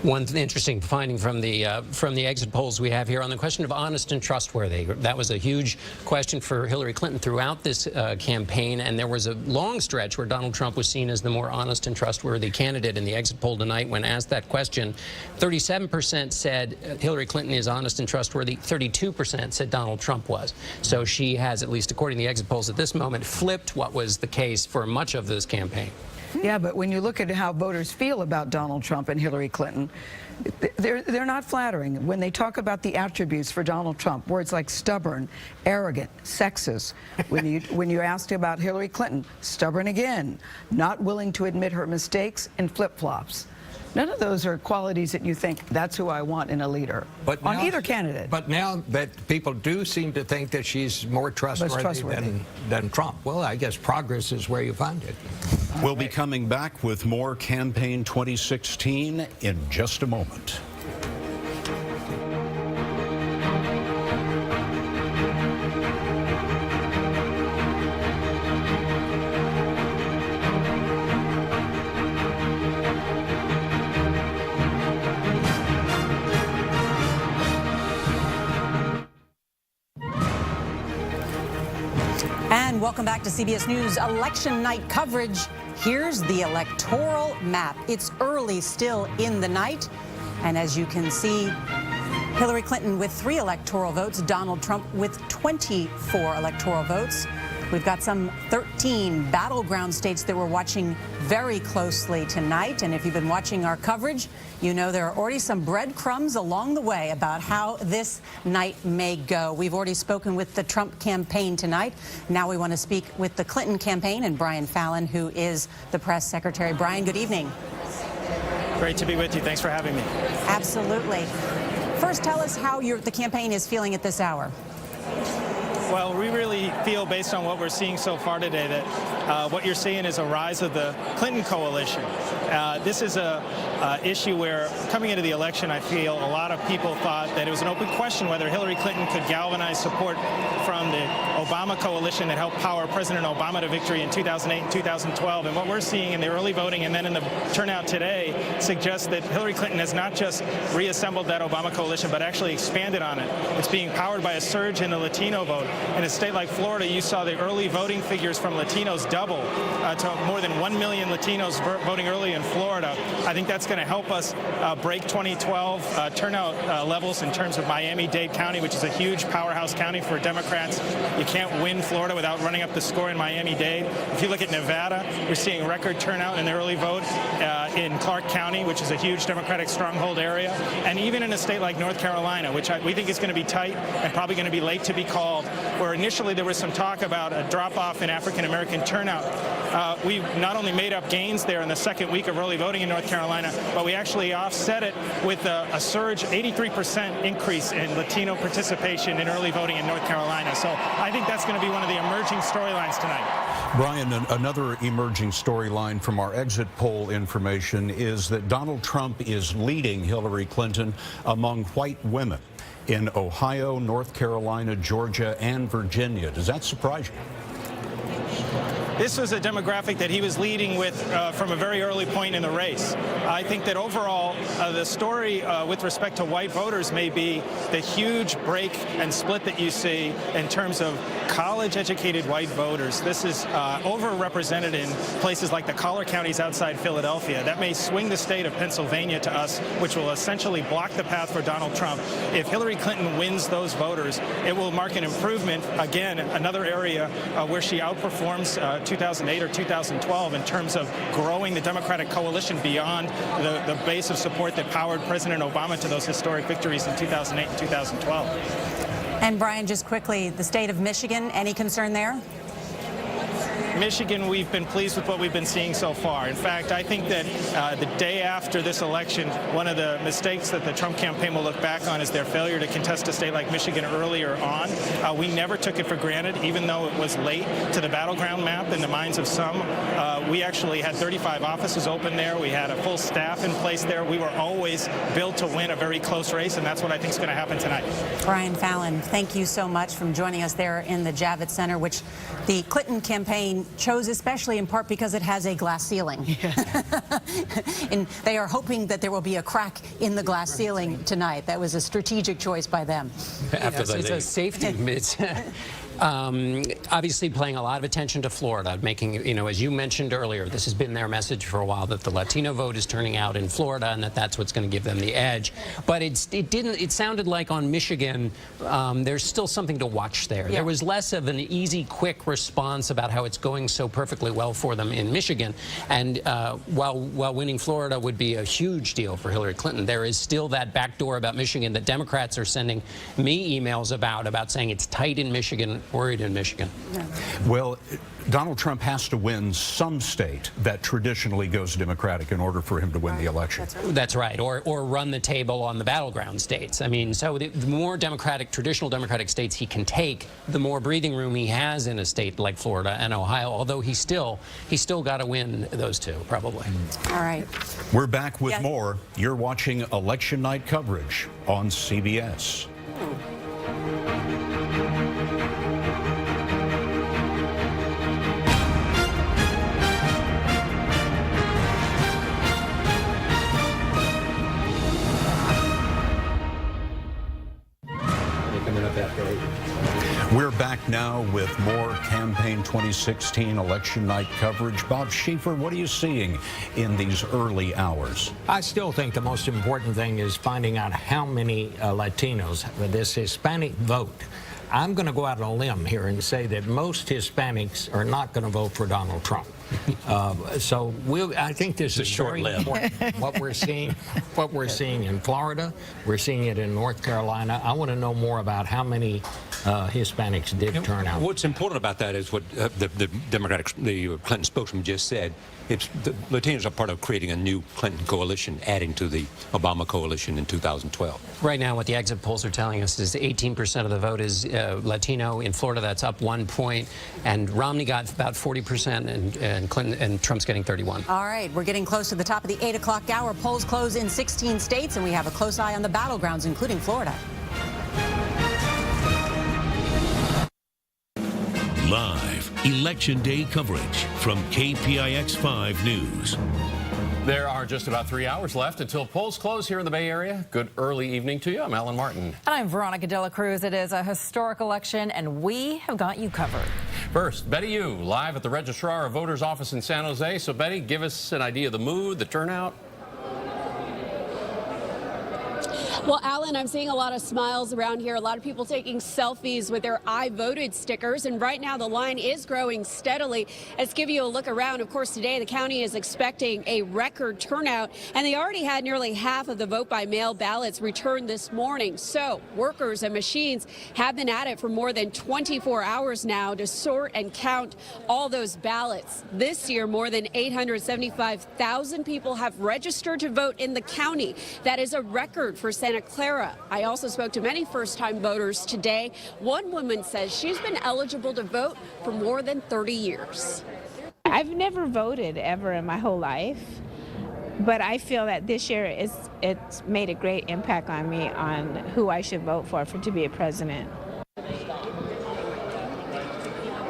One interesting finding from the exit polls we have here on the question of honest and trustworthy. That was a huge question for Hillary Clinton throughout this campaign, and there was a long stretch where Donald Trump was seen as the more honest and trustworthy candidate. In the exit poll tonight, when asked that question, 37% said Hillary Clinton is honest and trustworthy. 32% said Donald Trump was. So she has, at least according to the exit polls at this moment, flipped what was the case for much of this campaign. Yeah, but when you look at how voters feel about Donald Trump and Hillary Clinton, they're not flattering. When they talk about the attributes for Donald Trump, words like stubborn, arrogant, sexist. When you asked about Hillary Clinton, stubborn again, not willing to admit her mistakes, and flip-flops. None of those are qualities that you think, that's who I want in a leader, but on now, either candidate. But now that people do seem to think that she's more trustworthy than Trump, well, I guess progress is where you find it. We'll be coming back with more Campaign 2016 in just a moment. And welcome back to CBS News election night coverage. Here's the electoral map. It's early still in the night. And as you can see, Hillary Clinton with 3 electoral votes, Donald Trump with 24 electoral votes. We've got some 13 battleground states that we're watching very closely tonight. And if you've been watching our coverage, you know there are already some breadcrumbs along the way about how this night may go. We've already spoken with the Trump campaign tonight. Now we want to speak with the Clinton campaign and Brian Fallon, who is the press secretary. Brian, good evening. Great to be with you. Thanks for having me. Absolutely. First, tell us how the campaign is feeling at this hour. Well, we really feel, based on what we're seeing so far today, that what you're seeing is a rise of the Clinton coalition. This is a issue where, coming into the election, I feel a lot of people thought that it was an open question whether Hillary Clinton could galvanize support from the Obama coalition that helped power President Obama to victory in 2008 and 2012. And what we're seeing in the early voting and then in the turnout today suggests that Hillary Clinton has not just reassembled that Obama coalition, but actually expanded on it. It's being powered by a surge in the Latino vote. In a state like Florida, you saw the early voting figures from Latinos double to more than 1 million Latinos voting early in Florida. I think that's going to help us break 2012 turnout levels in terms of Miami-Dade County, which is a huge powerhouse county for Democrats. You can't win Florida without running up the score in Miami-Dade. If you look at Nevada, we're seeing record turnout in the early vote in Clark County, which is a huge Democratic stronghold area. And even in a state like North Carolina, which we think is going to be tight and probably going to be late to be called, where initially there was some talk about a drop-off in African-American turnout. We not only made up gains there in the second week of early voting in North Carolina, but we actually offset it with a surge, 83% increase in Latino participation in early voting in North Carolina. So I think that's going to be one of the emerging storylines tonight. Brian, another emerging storyline from our exit poll information is that Donald Trump is leading Hillary Clinton among white women in Ohio, North Carolina, Georgia, and Virginia. Does that surprise you? This was a demographic that he was leading with from a very early point in the race. I think that overall, the story with respect to white voters may be the huge break and split that you see in terms of college-educated white voters. This is overrepresented in places like the collar counties outside Philadelphia. That may swing the state of Pennsylvania to us, which will essentially block the path for Donald Trump. If Hillary Clinton wins those voters, it will mark an improvement, again, another area where she outperforms 2008 or 2012 in terms of growing the Democratic coalition beyond the base of support that powered President Obama to those historic victories in 2008 and 2012. And Brian, just quickly, the state of Michigan, any concern there? Michigan, we've been pleased with what we've been seeing so far. In fact, I think that the day after this election, one of the mistakes that the Trump campaign will look back on is their failure to contest a state like Michigan earlier on. We never took it for granted, even though it was late to the battleground map in the minds of some. We actually had 35 offices open there. We had a full staff in place there. We were always built to win a very close race, and that's what I think is going to happen tonight. Brian Fallon, thank you so much for joining us there in the Javits Center, which the Clinton campaign chose especially in part because it has a glass ceiling. Yeah. And they are hoping that there will be a crack in the glass ceiling tonight. That was a strategic choice by them. It's a safety. Obviously paying a lot of attention to Florida, making, as you mentioned earlier, this has been their message for a while, that the Latino vote is turning out in Florida and that's what's going to give them the edge. But it sounded like on Michigan, there's still something to watch there. Yeah. There was less of an easy, quick response about how it's going so perfectly well for them in Michigan. And while winning Florida would be a huge deal for Hillary Clinton, there is still that back door about Michigan that Democrats are sending me emails about saying it's tight in Michigan, worried in Michigan. Yeah. Well, Donald Trump has to win some state that traditionally goes Democratic in order for him to win the election. That's right. Or run the table on the battleground states. I mean, so the more traditional Democratic states he can take, the more breathing room he has in a state like Florida and Ohio, although he's still got to win those two, probably. All right. We're back with more. You're watching election night coverage on CBS. We're back now with more campaign 2016 election night coverage. Bob Schieffer, what are you seeing in these early hours? I still think the most important thing is finding out how many Latinos, this Hispanic vote. I'm going to go out on a limb here and say that most Hispanics are not going to vote for Donald Trump. So I think this is very important. What we're seeing in Florida, we're seeing it in North Carolina. I want to know more about how many Hispanics did turn out. What's important about that is what the Clinton spokesman just said. The Latinos are part of creating a new Clinton coalition, adding to the Obama coalition in 2012. Right now, what the exit polls are telling us is 18% of the vote is Latino. In Florida, that's up 1 point, and Romney got about 40%, and Clinton and Trump's getting 31. All right, we're getting close to the top of the 8 o'clock hour. Polls close in 16 states, and we have a close eye on the battlegrounds, including Florida. Live Election Day coverage from KPIX 5 News. There are just about 3 hours left until polls close here in the Bay Area. Good early evening to you. I'm Alan Martin. And I'm Veronica Dela Cruz. It is a historic election, and we have got you covered. First, Betty Yu, live at the Registrar of Voters office in San Jose. So, Betty, give us an idea of the mood, the turnout. Well, Alan, I'm seeing a lot of smiles around here, a lot of people taking selfies with their I voted stickers. And right now the line is growing steadily. Let's give you a look around. Of course, today the county is expecting a record turnout, and they already had nearly half of the vote by mail ballots returned this morning. So workers and machines have been at it for more than 24 hours now to sort and count all those ballots. This year, more than 875,000 people have registered to vote in the county. That is a record for Santa Clara. I also spoke to many first-time voters today. One woman says she's been eligible to vote for more than 30 years. I've never voted ever in my whole life, but I feel that this year it's made a great impact on me on who I should vote for to be a president.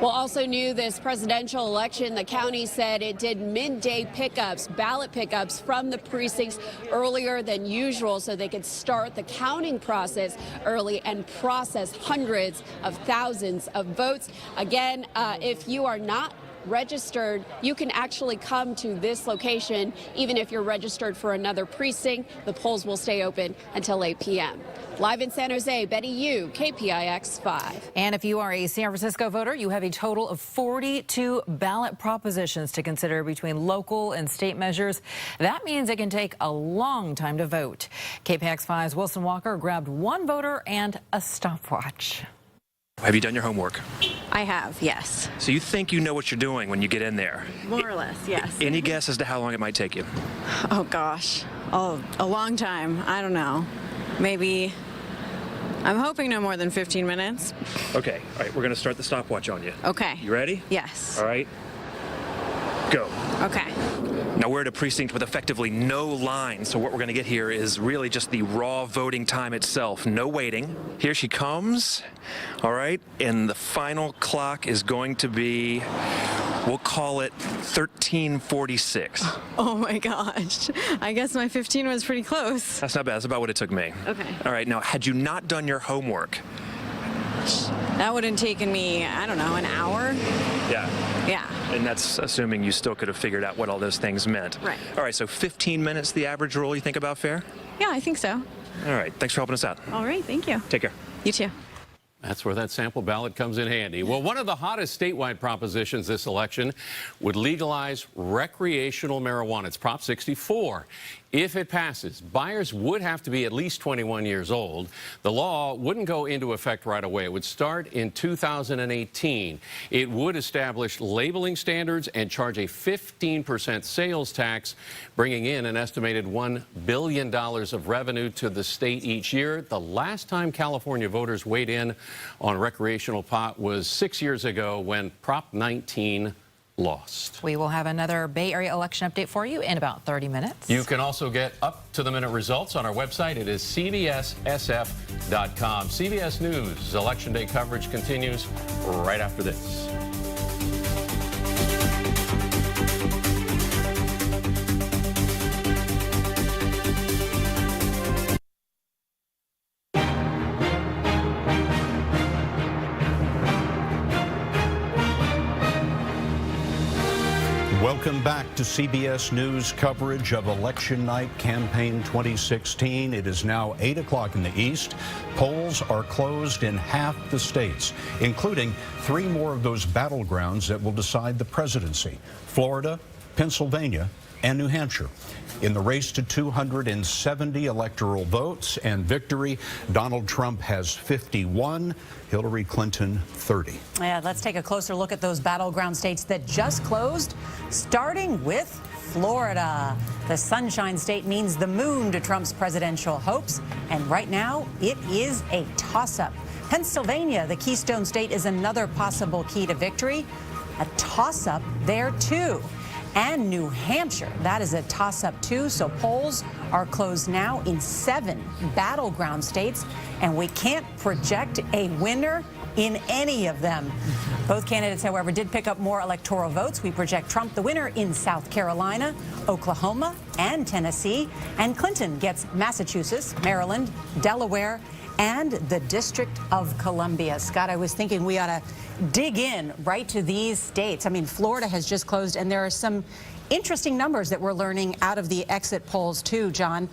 Well, also new this presidential election, the county said it did midday pickups, ballot pickups from the precincts earlier than usual so they could start the counting process early and process hundreds of thousands of votes. Again, if you are not registered, you can actually come to this location even if you're registered for another precinct. The polls will stay open until 8 p.m. Live in San Jose, Betty Yu, KPIX 5. And if you are a San Francisco voter, you have a total of 42 ballot propositions to consider between local and state measures. That means it can take a long time to vote. KPIX 5's Wilson Walker grabbed one voter and a stopwatch. Have you done your homework? I have, yes. So you think you know what you're doing when you get in there? More or less, yes. Any guess as to how long it might take you? Oh, gosh. Oh, a long time. I don't know. Maybe, I'm hoping no more than 15 minutes. Okay, all right, we're going to start the stopwatch on you. Okay. You ready? Yes. All right, go. Okay. Now, we're at a precinct with effectively no line, so what we're going to get here is really just the raw voting time itself. No waiting. Here she comes. All right, and the final clock is going to be, we'll call it 13:46. Oh my gosh. I guess my 15 was pretty close. That's not bad. That's about what it took me. Okay. All right, now, had you not done your homework? That would have taken me, I don't know, an hour? Yeah. Yeah. And that's assuming you still could have figured out what all those things meant. Right. All right, so 15 minutes, the average rule, you think about fair? Yeah, I think so. All right, thanks for helping us out. All right, thank you. Take care. You too. That's where that sample ballot comes in handy. Well, one of the hottest statewide propositions this election would legalize recreational marijuana. It's Prop 64. If it passes, buyers would have to be at least 21 years old. The law wouldn't go into effect right away. It would start in 2018. It would establish labeling standards and charge a 15% sales tax, bringing in an estimated $1 billion of revenue to the state each year. The last time California voters weighed in on recreational pot was 6 years ago when Prop 19 lost. We will have another Bay Area election update for you in about 30 minutes. You can also get up-to-the-minute results on our website. It is cbssf.com. CBS News Election Day coverage continues right after this. Welcome back to CBS News coverage of Election Night Campaign 2016. It is now 8 o'clock in the East. Polls are closed in half the states, including 3 more of those battlegrounds that will decide the presidency: Florida, Pennsylvania, and New Hampshire. In the race to 270 electoral votes and victory, Donald Trump has 51, Hillary Clinton 30. Yeah, let's take a closer look at those battleground states that just closed, starting with Florida. The Sunshine State means the moon to Trump's presidential hopes, and right now it is a toss-up. Pennsylvania, the Keystone State, is another possible key to victory. A toss-up there, too. And New Hampshire, that is a toss-up too. So polls are closed now in 7 battleground states, and we can't project a winner in any of them. Both candidates, however, did pick up more electoral votes. We project Trump the winner in South Carolina, Oklahoma, and Tennessee. And Clinton gets Massachusetts, Maryland, Delaware, and the District of Columbia. Scott, I was thinking we ought to dig in right to these states. I mean, Florida has just closed, and there are some interesting numbers that we're learning out of the exit polls, too, John.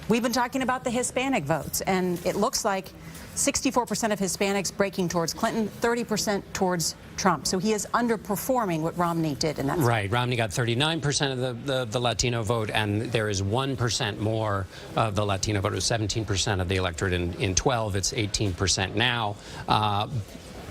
We've been talking about the Hispanic votes, and it looks like 64% of Hispanics breaking towards Clinton, 30% towards Trump. So he is underperforming what Romney did in that state. Right. Romney got 39% of the Latino vote, and there is 1% more of the Latino vote. It was 17% of the electorate in 12. It's 18% now.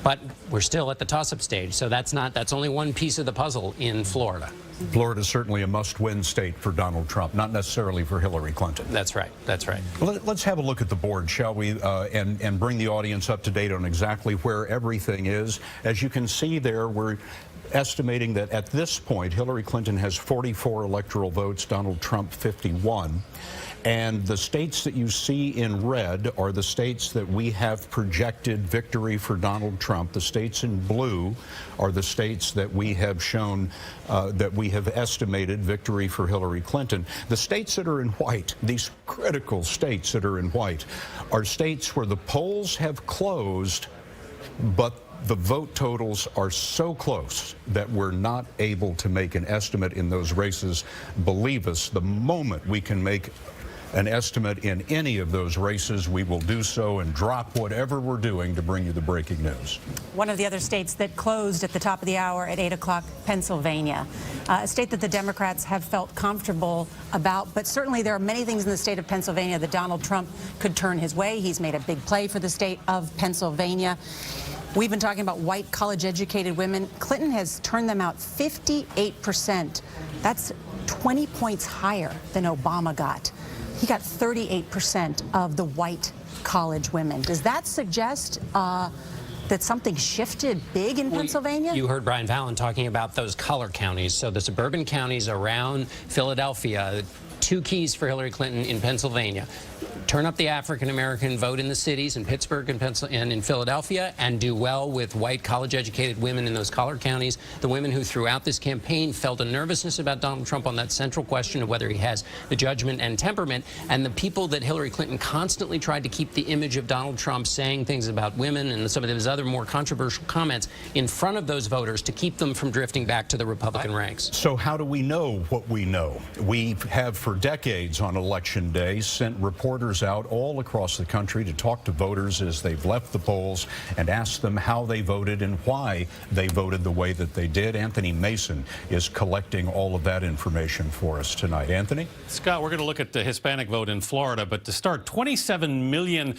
But we're still at the toss-up stage, so that's only one piece of the puzzle in Florida. Florida is certainly a must-win state for Donald Trump, not necessarily for Hillary Clinton. That's right. That's right. Well, let's have a look at the board, shall we, and bring the audience up to date on exactly where everything is. As you can see there, we're estimating that at this point, Hillary Clinton has 44 electoral votes, Donald Trump 51. And the states that you see in red are the states that we have projected victory for Donald Trump. The states in blue are the states that we have shown, that we have estimated victory for Hillary Clinton. The states that are in white, these critical states that are in white, are states where the polls have closed, but the vote totals are so close that we're not able to make an estimate in those races. Believe us, the moment we can make an estimate in any of those races, we will do so and drop whatever we're doing to bring you the breaking news. One of the other states that closed at the top of the hour at 8 o'clock, Pennsylvania, a state that the Democrats have felt comfortable about, but certainly there are many things in the state of Pennsylvania that Donald Trump could turn his way. He's made a big play for the state of Pennsylvania. We've been talking about white college-educated women. Clinton has turned them out 58%. That's 20 points higher than Obama got. He got 38% of the white college women. Does that suggest that something shifted big in Pennsylvania? You heard Brian Fallon talking about those color counties. So the suburban counties around Philadelphia, two keys for Hillary Clinton in Pennsylvania. Turn up the African-American vote in the cities in Pittsburgh and in Philadelphia, and do well with white college-educated women in those collar counties, the women who throughout this campaign felt a nervousness about Donald Trump on that central question of whether he has the judgment and temperament, and the people that Hillary Clinton constantly tried to keep the image of Donald Trump saying things about women and some of his other more controversial comments in front of those voters to keep them from drifting back to the Republican ranks. So how do we know what we know? We have for decades on Election Day sent reporters out all across the country to talk to voters as they've left the polls and ask them how they voted and why they voted the way that they did. Anthony Mason is collecting all of that information for us tonight. Anthony? Scott, we're going to look at the Hispanic vote in Florida, but to start, 27 million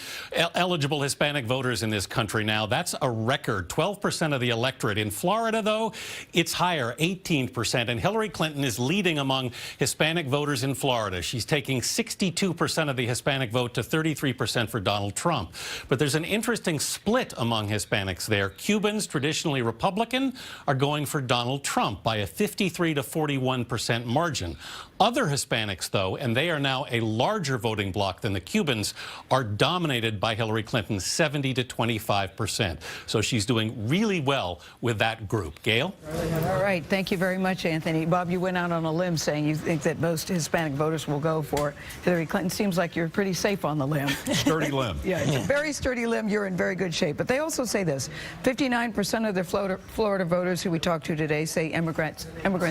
eligible Hispanic voters in this country now. That's a record, 12% of the electorate. In Florida, though, it's higher, 18%, and Hillary Clinton is leading among Hispanic voters in Florida. She's taking 62% of the Hispanic vote to 33% for Donald Trump. But there's an interesting split among Hispanics there. Cubans, traditionally Republican, are going for Donald Trump by a 53 to 41% margin. Other Hispanics, though, and they are now a larger voting bloc than the Cubans, are dominated by Hillary Clinton, 70 to 25%. So she's doing really well with that group. Gail? All right. Thank you very much, Anthony. Bob, you went out on a limb saying you think that most Hispanic voters will go for Hillary Clinton. Seems like you're pretty safe on the limb. Sturdy limb. Yeah, it's a very sturdy limb. You're in very good shape. But they also say this. 59% of the Florida voters who we talked to today say immigrants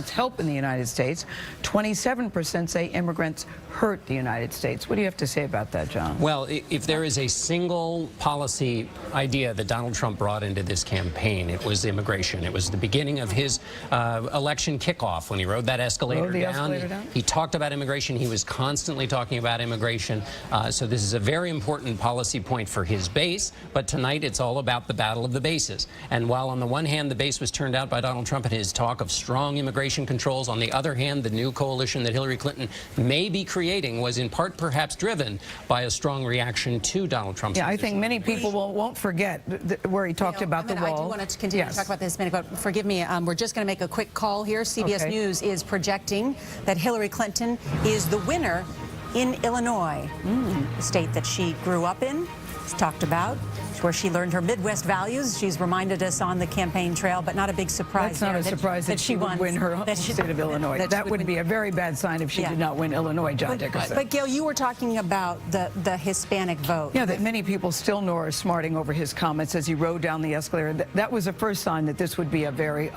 help in the United States. 27% say immigrants hurt the United States. What do you have to say about that, John? Well, if there is a single policy idea that Donald Trump brought into this campaign, it was immigration. It was the beginning of his election kickoff when he rode that escalator down. He talked about immigration. He was constantly talking about immigration. So this is a very important policy point for his base. But tonight it's all about the battle of the bases. And while on the one hand the base was turned out by Donald Trump and his talk of strong immigration controls, on the other hand the new coalition that Hillary Clinton may be creating was in part perhaps driven by a strong reaction to Donald Trump's I think many people won't forget where he talked about the wall. I do want to continue to talk about the Hispanic vote. Forgive me, we're just going to make a quick call here. CBS News is projecting that Hillary Clinton is the winner in Illinois, the state that she grew up in, talked about. where she learned her Midwest values. She's reminded us on the campaign trail, but not a big surprise. That's not a surprise that she would win her home state of Illinois. That would be a very bad sign if she did not win Illinois, John Dickerson. But Gail, you were talking about the Hispanic vote. Yeah, that many people still know are smarting over his comments as he rode down the escalator. That was the first sign that this would be a very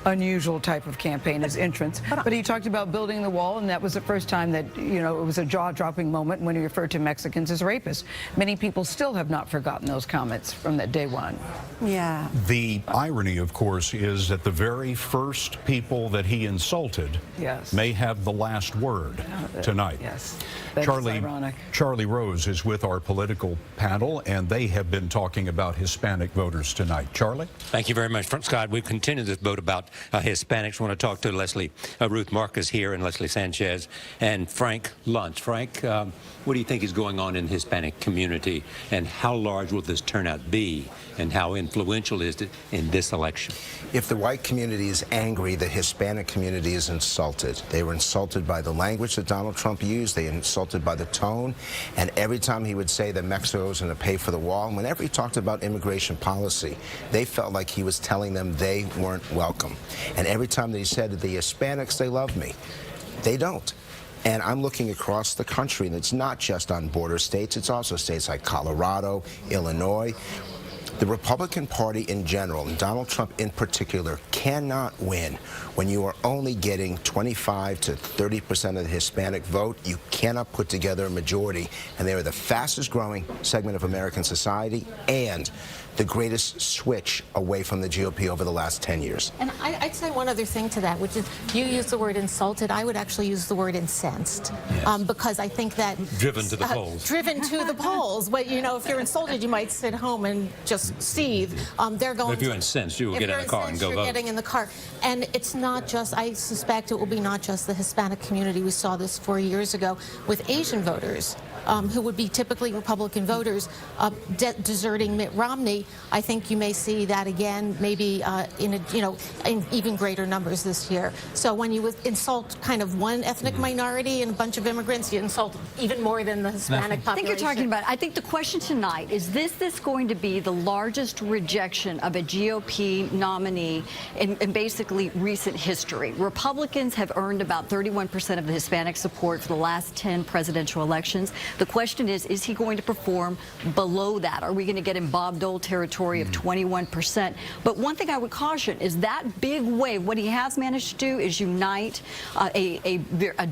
unusual type of campaign, his entrance. But he talked about building the wall, and that was the first time that, it was a jaw-dropping moment when he referred to Mexicans as rapists. Many people still have not forgotten those comments from that day one. Yeah. The irony, of course, is that the very first people that he insulted may have the last word tonight. Yes. That's ironic. Charlie Rose is with our political panel, and they have been talking about Hispanic voters tonight. Charlie? Thank you very much, Scott. We've continued this vote about Hispanics. I want to talk to Leslie Ruth Marcus here and Leslie Sanchez and Frank Luntz. Frank, what do you think is going on in the Hispanic community, and how large will this turnout be, and how influential is it in this election? If the white community is angry, the Hispanic community is insulted. They were insulted by the language that Donald Trump used. They were insulted by the tone. And every time he would say that Mexico was going to pay for the wall, and whenever he talked about immigration policy, they felt like he was telling them they weren't welcome. And every time that he said that the Hispanics, they love me, they don't. And I'm looking across the country, and it's not just on border states. It's also states like Colorado, Illinois. The Republican Party in general, and Donald Trump in particular, cannot win when you are only getting 25 to 30% of the Hispanic vote. You cannot put together a majority, and they are the fastest growing segment of American society and the greatest switch away from the GOP over the last 10 years. And I'd say one other thing to that, which is you use the word insulted. I would actually use the word incensed, because I think that driven to the polls. Driven to the polls. But if you're insulted, you might sit home and just seethe. They're going. But if you're incensed, you will get in the car and go vote. You're getting in the car, and it's not just. I suspect it will be not just the Hispanic community. We saw this 4 years ago with Asian voters. Who would be typically Republican voters deserting Mitt Romney. I think you may see that again, maybe in even greater numbers this year. So when you insult kind of one ethnic minority and a bunch of immigrants, you insult even more than the Hispanic population. I think you're talking about. I think the question tonight is this going to be the largest rejection of a GOP nominee in basically recent history. Republicans have earned about 31% of the Hispanic support for the last 10 presidential elections. The question is he going to perform below that? Are we going to get in Bob Dole territory of 21%? But one thing I would caution is that big wave, what he has managed to do is unite a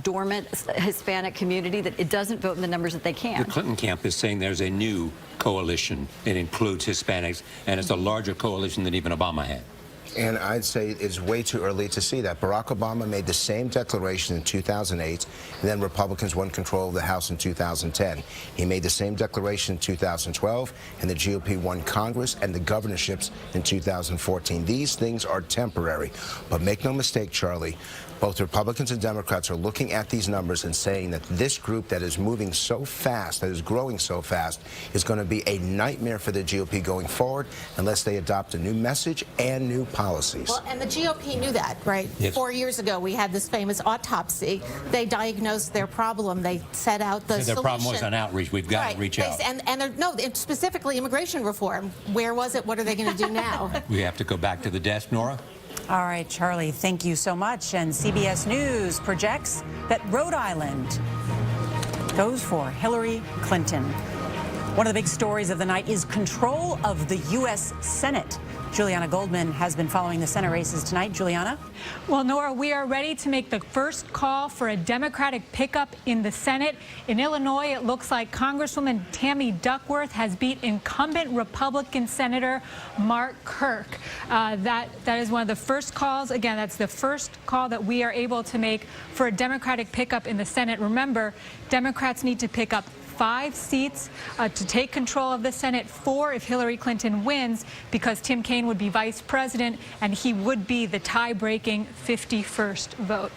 dormant Hispanic community that it doesn't vote in the numbers that they can. The Clinton camp is saying there's a new coalition. It includes Hispanics, and it's a larger coalition than even Obama had. And I'd say it's way too early to see that. Barack Obama made the same declaration in 2008, and then Republicans won control of the House in 2010. He made the same declaration in 2012, and the GOP won Congress and the governorships in 2014. These things are temporary. But make no mistake, Charlie, both Republicans and Democrats are looking at these numbers and saying that this group that is moving so fast, that is growing so fast, is going to be a nightmare for the GOP going forward unless they adopt a new message and new policies. Well, and the GOP knew that, right? Yes. 4 years ago, we had this famous autopsy. They diagnosed their problem. They set out the solution. Their problem was on outreach. We've got to reach out. And specifically immigration reform. Where was it? What are they going to do now? We have to go back to the desk, Nora. All right, Charlie, thank you so much. And CBS News projects that Rhode Island goes for Hillary Clinton. One of the big stories of the night is control of the U.S. Senate. Juliana Goldman has been following the Senate races tonight. Juliana? Well, Nora, we are ready to make the first call for a Democratic pickup in the Senate. In Illinois, it looks like Congresswoman Tammy Duckworth has beat incumbent Republican Senator Mark Kirk. That is one of the first calls. Again, that's the first call that we are able to make for a Democratic pickup in the Senate. Remember, Democrats need to pick up 5 seats to take control of the Senate, 4 if Hillary Clinton wins, because Tim Kaine would be vice president and he would be the tie-breaking 51st vote.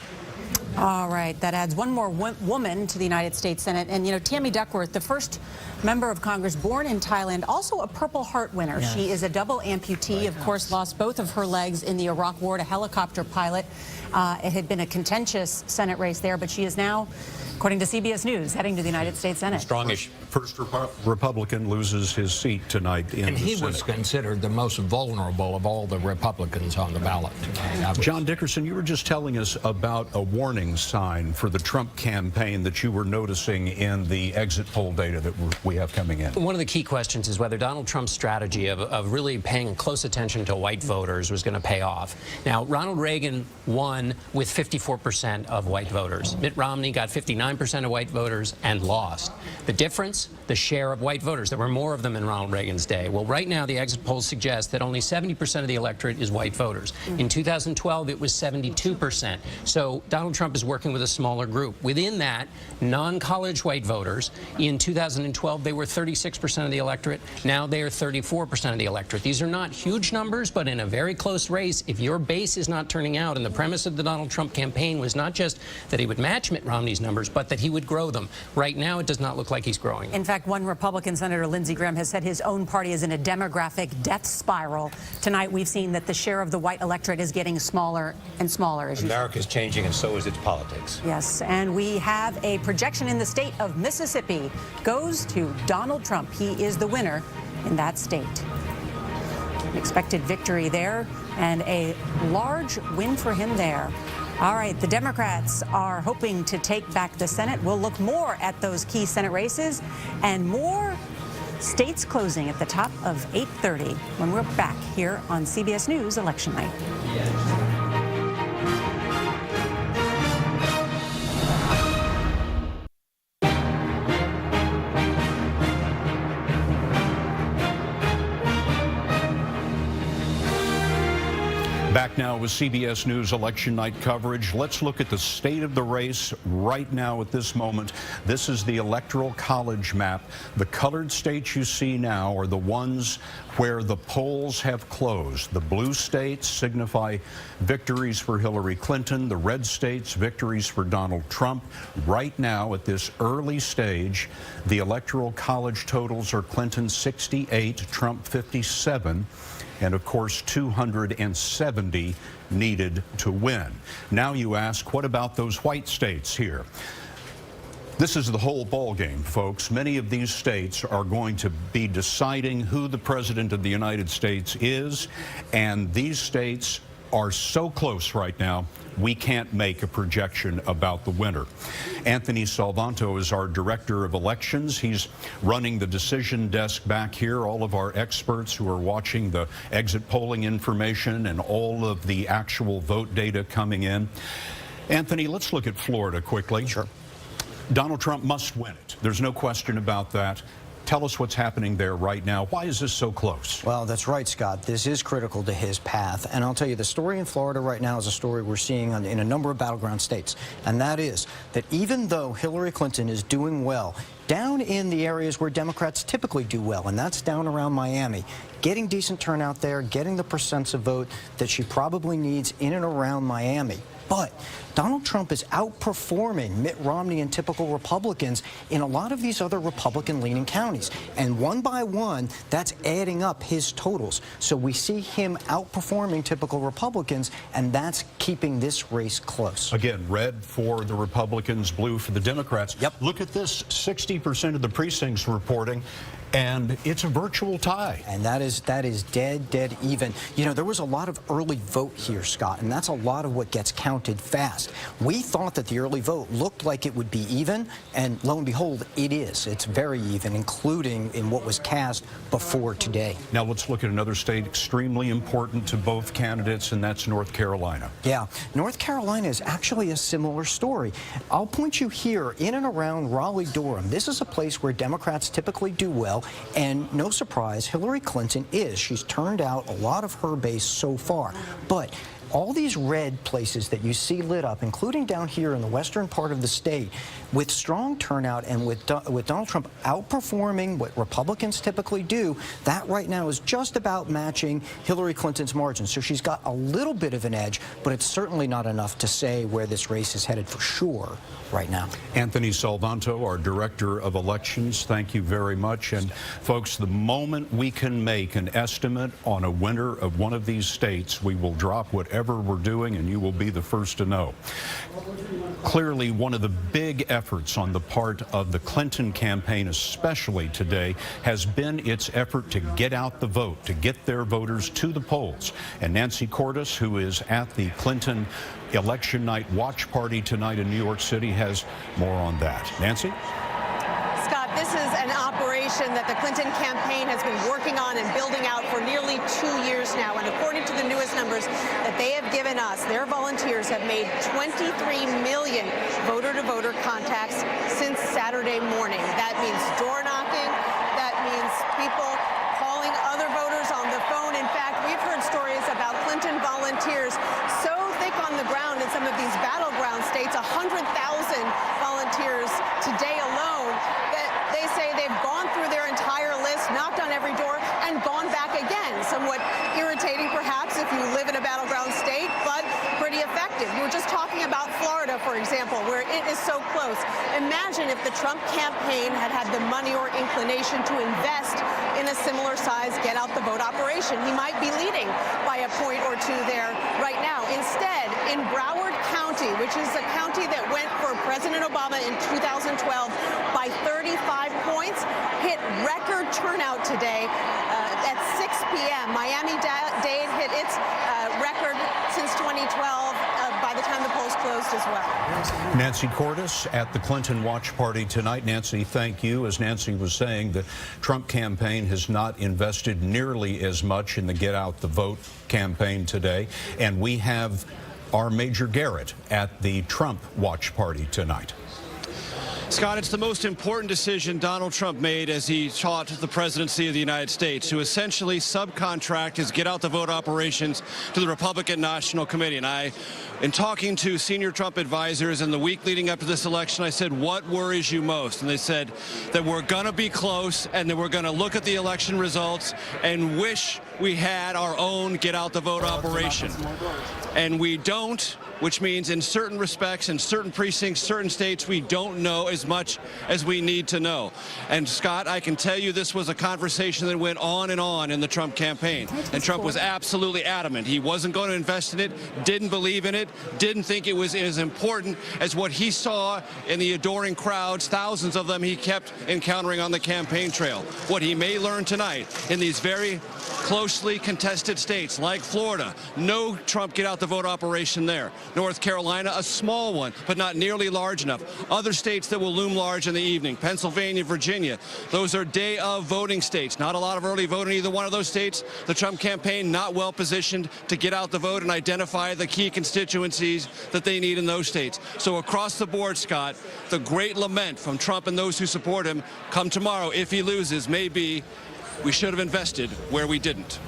All right, that adds one more woman to the United States Senate. And, you know, Tammy Duckworth, the first member of Congress born in Thailand, also a Purple Heart winner. Yes. She is a double amputee, of course, lost both of her legs in the Iraq War to helicopter pilot. It had been a contentious Senate race there, but she is now, according to CBS News, heading to the United States Senate. Strongish. First Republican loses his seat tonight in the Senate. And he was considered the most vulnerable of all the Republicans on the ballot tonight. John Dickerson, you were just telling us about a warning sign for the Trump campaign that you were noticing in the exit poll data that we have coming in. One of the key questions is whether Donald Trump's strategy of really paying close attention to white voters was going to pay off. Now, Ronald Reagan won with 54% of white voters. Mitt Romney got 59% of white voters and lost. The difference? The share of white voters. There were more of them in Ronald Reagan's day. Well, right now, the exit polls suggest that only 70% of the electorate is white voters. In 2012, it was 72%. So Donald Trump is working with a smaller group. Within that, non-college white voters, in 2012, they were 36% of the electorate. Now they are 34% of the electorate. These are not huge numbers, but in a very close race, if your base is not turning out, and the premise of the Donald Trump campaign was not just that he would match Mitt Romney's numbers, but that he would grow them. Right now, it does not look like he's growing. In fact, one Republican Senator, Lindsey Graham, has said his own party is in a demographic death spiral. Tonight, we've seen that the share of the white electorate is getting smaller and smaller. As America's changing, and so is its politics. Yes, and we have a projection in the state of Mississippi goes to Donald Trump. He is the winner in that state. An expected victory there and a large win for him there. All right, the Democrats are hoping to take back the Senate. We'll look more at those key Senate races and more states closing at the top of 8:30 when we're back here on CBS News Election Night. Back now with CBS News Election Night coverage. Let's look at the state of the race right now at this moment. This is the Electoral College map. The colored states you see now are the ones where the polls have closed. The blue states signify victories for Hillary Clinton. The red states, victories for Donald Trump. Right now, at this early stage, the Electoral College totals are Clinton 68, Trump 57. And of course, 270 needed to win. Now you ask, what about those white states here? This is the whole ballgame, folks. Many of these states are going to be deciding who the president of the United States is, and these states are so close right now, we can't make a projection about the winner. Anthony Salvanto is our director of elections. He's running the decision desk back here. All of our experts who are watching the exit polling information and all of the actual vote data coming in. Anthony, let's look at Florida quickly. Sure. Donald Trump must win it. There's no question about that. Tell us what's happening there right now. Why is this so close? Well, that's right, Scott. This is critical to his path. And I'll tell you, the story in Florida right now is a story we're seeing in a number of battleground states. And that is that even though Hillary Clinton is doing well down in the areas where Democrats typically do well, and that's down around Miami, getting decent turnout there, getting the percents of vote that she probably needs in and around Miami. But Donald Trump is outperforming Mitt Romney and typical Republicans in a lot of these other Republican-leaning counties. And one by one, that's adding up his totals. So we see him outperforming typical Republicans, and that's keeping this race close. Again, red for the Republicans, blue for the Democrats. Yep. Look at this, 60% of the precincts reporting, and it's a virtual tie. And that is dead even. You know, there was a lot of early vote here, Scott, and that's a lot of what gets counted fast. We thought that the early vote looked like it would be even, and lo and behold, it is. It's very even, including in what was cast before today. Now let's look at another state extremely important to both candidates, and that's North Carolina. Yeah, North Carolina is actually a similar story. I'll point you here in and around Raleigh-Durham. This is a place where Democrats typically do well, and no surprise, Hillary Clinton is. She's turned out a lot of her base so far. But all these red places that you see lit up, including down here in the western part of the state, with strong turnout and with Donald Trump outperforming what Republicans typically do, that right now is just about matching Hillary Clinton's margin. So she's got a little bit of an edge, but it's certainly not enough to say where this race is headed for sure right now. Anthony Salvanto, our Director of Elections, thank you very much. And folks, the moment we can make an estimate on a winner of one of these states, we will drop whatever we're doing and you will be the first to know. Clearly, one of the big efforts on the part of the Clinton campaign, especially today, has been its effort to get out the vote, to get their voters to the polls. And Nancy Cordes, who is at the Clinton election night watch party tonight in New York City, has more on that. Nancy? Scott, this is an operation that the Clinton campaign has been working on and building out for nearly 2 years now. And according to the newest numbers that they have given us, their volunteers have made 23 million voter-to-voter contacts since Saturday morning. That means door knocking. That means people calling other voters on the phone. In fact, we've heard stories about Clinton volunteers so thick on the ground in some of these battleground states, 100,000 volunteers today alone, that they say they've gone through their entire list, knocked on every door, and gone back again. Somewhat irritating, perhaps, if you live in a battleground state, but pretty effective. You were just talking about Florida, for example, where it is so close. Imagine if the Trump campaign had had the money or inclination to invest in a similar size get-out-the-vote operation. He might be leading by a point or two there right now. Instead, in Broward County, which is a county that went for President Obama in 2012 by 35 points, hit record turnout today at 6 p.m. Miami-Dade hit its record since 2012 by the time the polls closed as well. Nancy Cordes at the Clinton watch party tonight. Nancy, thank you. As Nancy was saying, the Trump campaign has not invested nearly as much in the Get Out the Vote campaign today. And we have our Major Garrett at the Trump watch party tonight. Scott, it's the most important decision Donald Trump made as he sought the presidency of the United States, to essentially subcontract his get-out-the-vote operations to the Republican National Committee. And in talking to senior Trump advisors in the week leading up to this election, I said, what worries you most? And they said that we're going to be close and that we're going to look at the election results and wish we had our own get-out-the-vote operation. And we don't, which means in certain respects, in certain precincts, certain states, we don't know as much as we need to know. And Scott, I can tell you this was a conversation that went on in the Trump campaign. And Trump was absolutely adamant. He wasn't going to invest in it, didn't believe in it, didn't think it was as important as what he saw in the adoring crowds, thousands of them he kept encountering on the campaign trail. What he may learn tonight in these very closely contested states like Florida, no Trump get-out-the-vote operation there. North Carolina, a small one, but not nearly large enough. Other states that will loom large in the evening, Pennsylvania, Virginia, those are day of voting states. Not a lot of early vote in either one of those states. The Trump campaign not well positioned to get out the vote and identify the key constituencies that they need in those states. So across the board, Scott, the great lament from Trump and those who support him come tomorrow, if he loses, may be we should have invested where we didn't.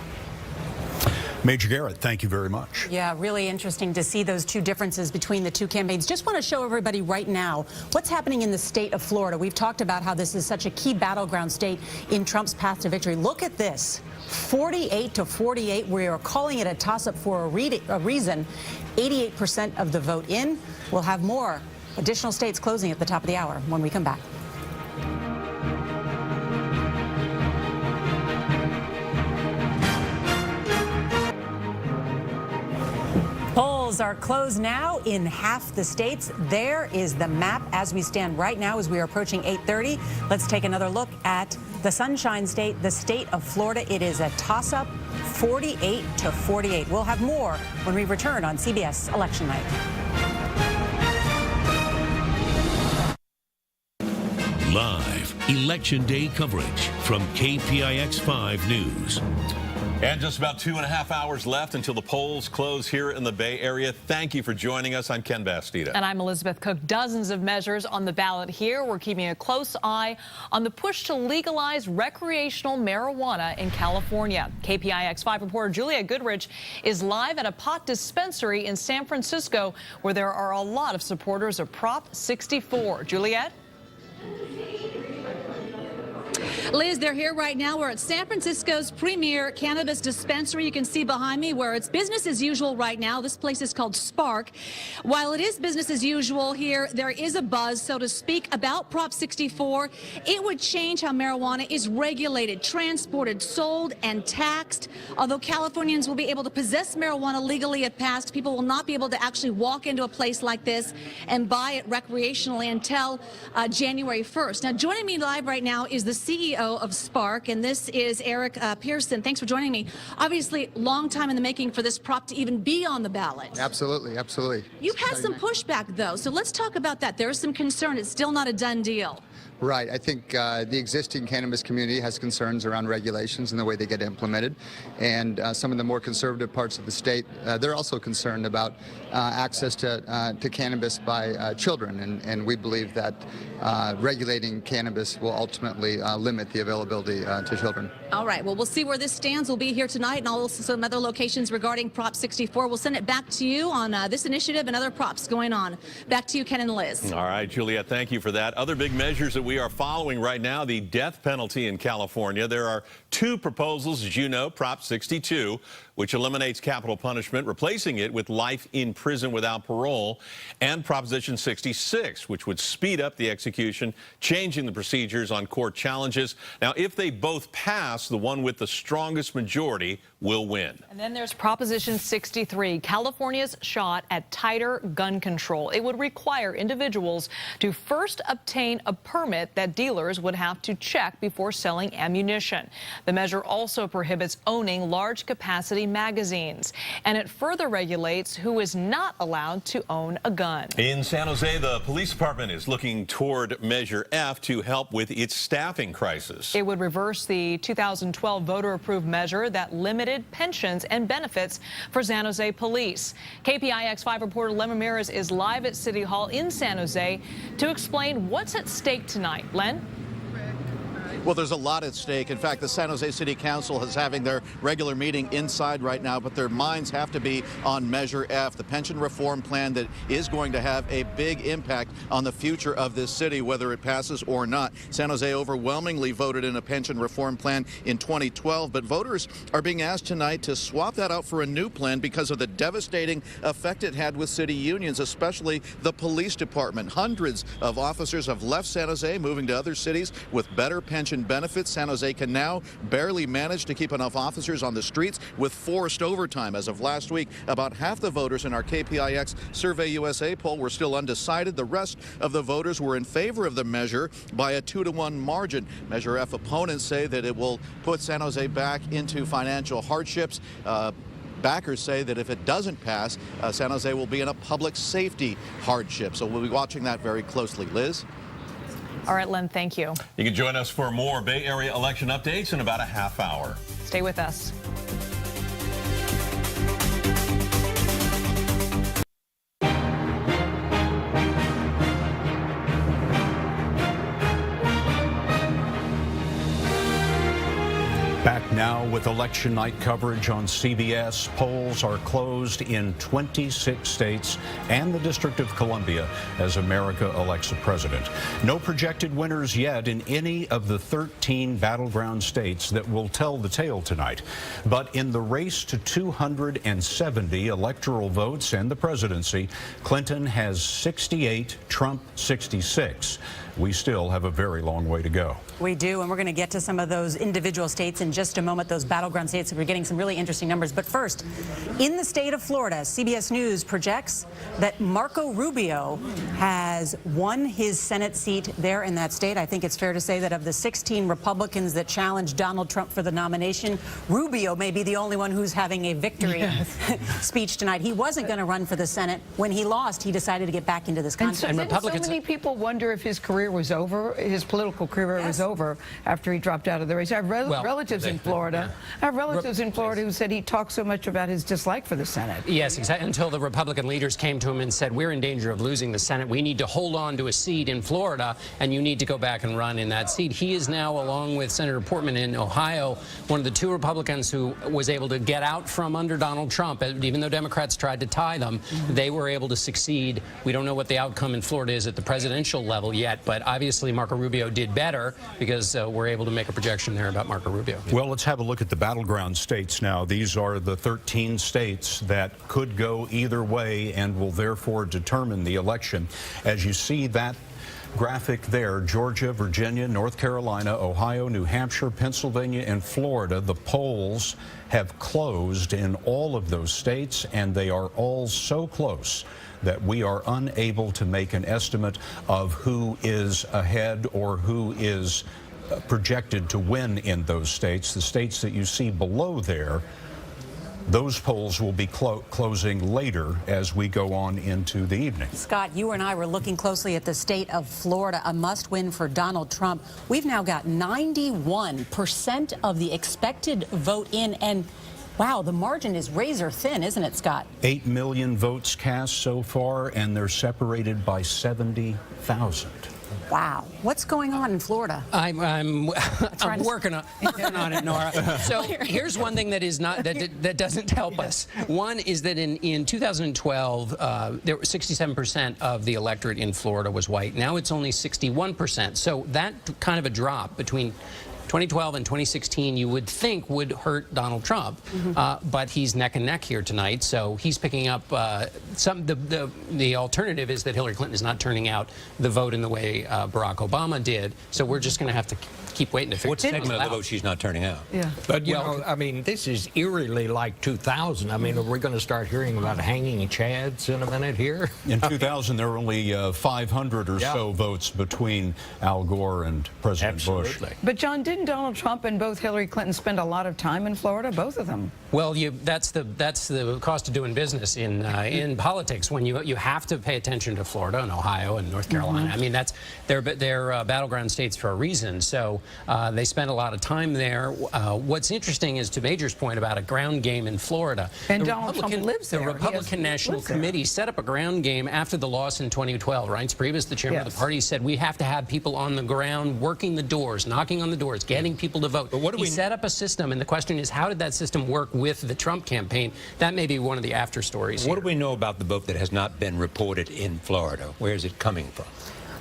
Major Garrett, thank you very much. Yeah, really interesting to see those two differences between the two campaigns. Just want to show everybody right now what's happening in the state of Florida. We've talked about how this is such a key battleground state in Trump's path to victory. Look at this, 48-48. We are calling it a toss-up for a reason. 88% of the vote in. We'll have more additional states closing at the top of the hour when we come back. Polls are closed now in half the states. There is the map as we stand right now as we are approaching 8:30. Let's take another look at the Sunshine State, the state of Florida. It is a toss-up, 48-48. We'll have more when we return on CBS Election Night. Live Election Day coverage from KPIX 5 News. And just about 2.5 hours left until the polls close here in the Bay Area. Thank you for joining us. I'm Ken Bastida. And I'm Elizabeth Cook. Dozens of measures on the ballot here. We're keeping a close eye on the push to legalize recreational marijuana in California. KPIX 5 reporter Juliet Goodrich is live at a pot dispensary in San Francisco, where there are a lot of supporters of Prop 64. Juliet? Liz, they're here right now. We're at San Francisco's premier cannabis dispensary. You can see behind me where it's business as usual right now. This place is called Spark. While it is business as usual here, there is a buzz, so to speak, about Prop 64. It would change how marijuana is regulated, transported, sold, and taxed. Although Californians will be able to possess marijuana legally if passed, people will not be able to actually walk into a place like this and buy it recreationally until January 1st. Now, joining me live right now is the CEO of Spark, and this is Eric Pearson. Thanks for joining me. Obviously, long time in the making for this prop to even be on the ballot. Absolutely, absolutely. You've had some pushback, though, so let's talk about that. There is some concern. It's still not a done deal. Right. I think the existing cannabis community has concerns around regulations and the way they get implemented. And some of the more conservative parts of the state, they're also concerned about access to cannabis by children. And we believe that regulating cannabis will ultimately limit the availability to children. All right. Well, we'll see where this stands. We'll be here tonight and also some other locations regarding Prop 64. We'll send it back to you on this initiative and other props going on. Back to you, Ken and Liz. All right, Juliet, thank you for that. Other big measures that we are following right now, the death penalty in California. There are two proposals, as you know, Prop 62, which eliminates capital punishment, replacing it with life in prison without parole, and Proposition 66, which would speed up the execution, changing the procedures on court challenges. Now, if they both pass, the one with the strongest majority will win. And then there's Proposition 63, California's shot at tighter gun control. It would require individuals to first obtain a permit that dealers would have to check before selling ammunition. The measure also prohibits owning large-capacity magazines, and it further regulates who is not allowed to own a gun. In San Jose, the police department is looking toward Measure F to help with its staffing crisis. It would reverse the 2012 voter-approved measure that limited pensions and benefits for San Jose police. KPIX 5 reporter Len Ramirez is live at City Hall in San Jose to explain what's at stake tonight. Len? Well, there's a lot at stake. In fact, the San Jose City Council is having their regular meeting inside right now, but their minds have to be on Measure F, the pension reform plan that is going to have a big impact on the future of this city, whether it passes or not. San Jose overwhelmingly voted in a pension reform plan in 2012, but voters are being asked tonight to swap that out for a new plan because of the devastating effect it had with city unions, especially the police department. Hundreds of officers have left San Jose, moving to other cities with better pension benefits. San Jose can now barely manage to keep enough officers on the streets with forced overtime. As of last week, about half the voters in our KPIX Survey USA poll were still undecided. The rest of the voters were in favor of the measure by a 2-to-1 margin. Measure F opponents say that it will put San Jose back into financial hardships. Backers say that if it doesn't pass, San Jose will be in a public safety hardship. So we'll be watching that very closely. Liz? All right, Len, thank you. You can join us for more Bay Area election updates in about a half hour. Stay with us. Back now with election night coverage on CBS. Polls are closed in 26 states and the District of Columbia as America elects a president. No projected winners yet in any of the 13 battleground states that will tell the tale tonight. But in the race to 270 electoral votes and the presidency, Clinton has 68, Trump 66. We still have a very long way to go. We do, and we're going to get to some of those individual states in just a moment, those battleground states. We're getting some really interesting numbers. But first, in the state of Florida, CBS News projects that Marco Rubio has won his Senate seat there in that state. I think it's fair to say that of the 16 Republicans that challenged Donald Trump for the nomination, Rubio may be the only one who's having a victory speech tonight. He wasn't going to run for the Senate. When he lost, he decided to get back into this contest. And so many people wonder if his career career was over. His political career was over after he dropped out of the race. I have relatives in Florida. I have relatives in Florida who said he talked so much about his dislike for the Senate. Yes, exactly. Until the Republican leaders came to him and said, we're in danger of losing the Senate. We need to hold on to a seat in Florida, and you need to go back and run in that seat. He is now, along with Senator Portman in Ohio, one of the 2 Republicans who was able to get out from under Donald Trump. Even though Democrats tried to tie them, they were able to succeed. We don't know what the outcome in Florida is at the presidential level yet, but obviously Marco Rubio did better because we're able to make a projection there about Marco Rubio. Well, let's have a look at the battleground states now. These are the 13 states that could go either way and will therefore determine the election. As you see that graphic there, Georgia, Virginia, North Carolina, Ohio, New Hampshire, Pennsylvania, and Florida, the polls have closed in all of those states, and they are all so close that we are unable to make an estimate of who is ahead or who is projected to win in those states. The states that you see below there, those polls will be closing later as we go on into the evening. Scott, you and I were looking closely at the state of Florida, a must-win for Donald Trump. We've now got 91% of the expected vote in, and wow, the margin is razor thin, isn't it, Scott? 8 million votes cast so far, and they're separated by 70,000. Wow. What's going on in Florida? I'm working on it, Nora. So here's one thing that is not that doesn't help us. One is that in 2012, there were 67% of the electorate in Florida was white. Now it's only 61%. So that kind of a drop between 2012 and 2016, you would think would hurt Donald Trump, but he's neck and neck here tonight. So he's picking up some. The alternative is that Hillary Clinton is not turning out the vote in the way Barack Obama did. So we're just going to have to keep waiting to figure what segment of the vote she's not turning out. Yeah. But, you know, I mean, this is eerily like 2000. I mean, are we going to start hearing about hanging chads in a minute here? In 2000, there were only 500 or so votes between Al Gore and President Bush. But, John, didn't Donald Trump and both Hillary Clinton spend a lot of time in Florida? Both of them. Well, that's the cost of doing business in politics. When you have to pay attention to Florida and Ohio and North Carolina. I mean, they're battleground states for a reason. So they spend a lot of time there. What's interesting is, to Major's point about a ground game in Florida, and Donald Trump lives there. The Republican National Committee set up a ground game after the loss in 2012. Reince Priebus, the chairman of the party, said we have to have people on the ground working the doors, knocking on the doors, getting people to vote. But he set up a system, and the question is, how did that system work with the Trump campaign? That may be one of the after stories. What do we know about the vote that has not been reported in Florida? Where is it coming from?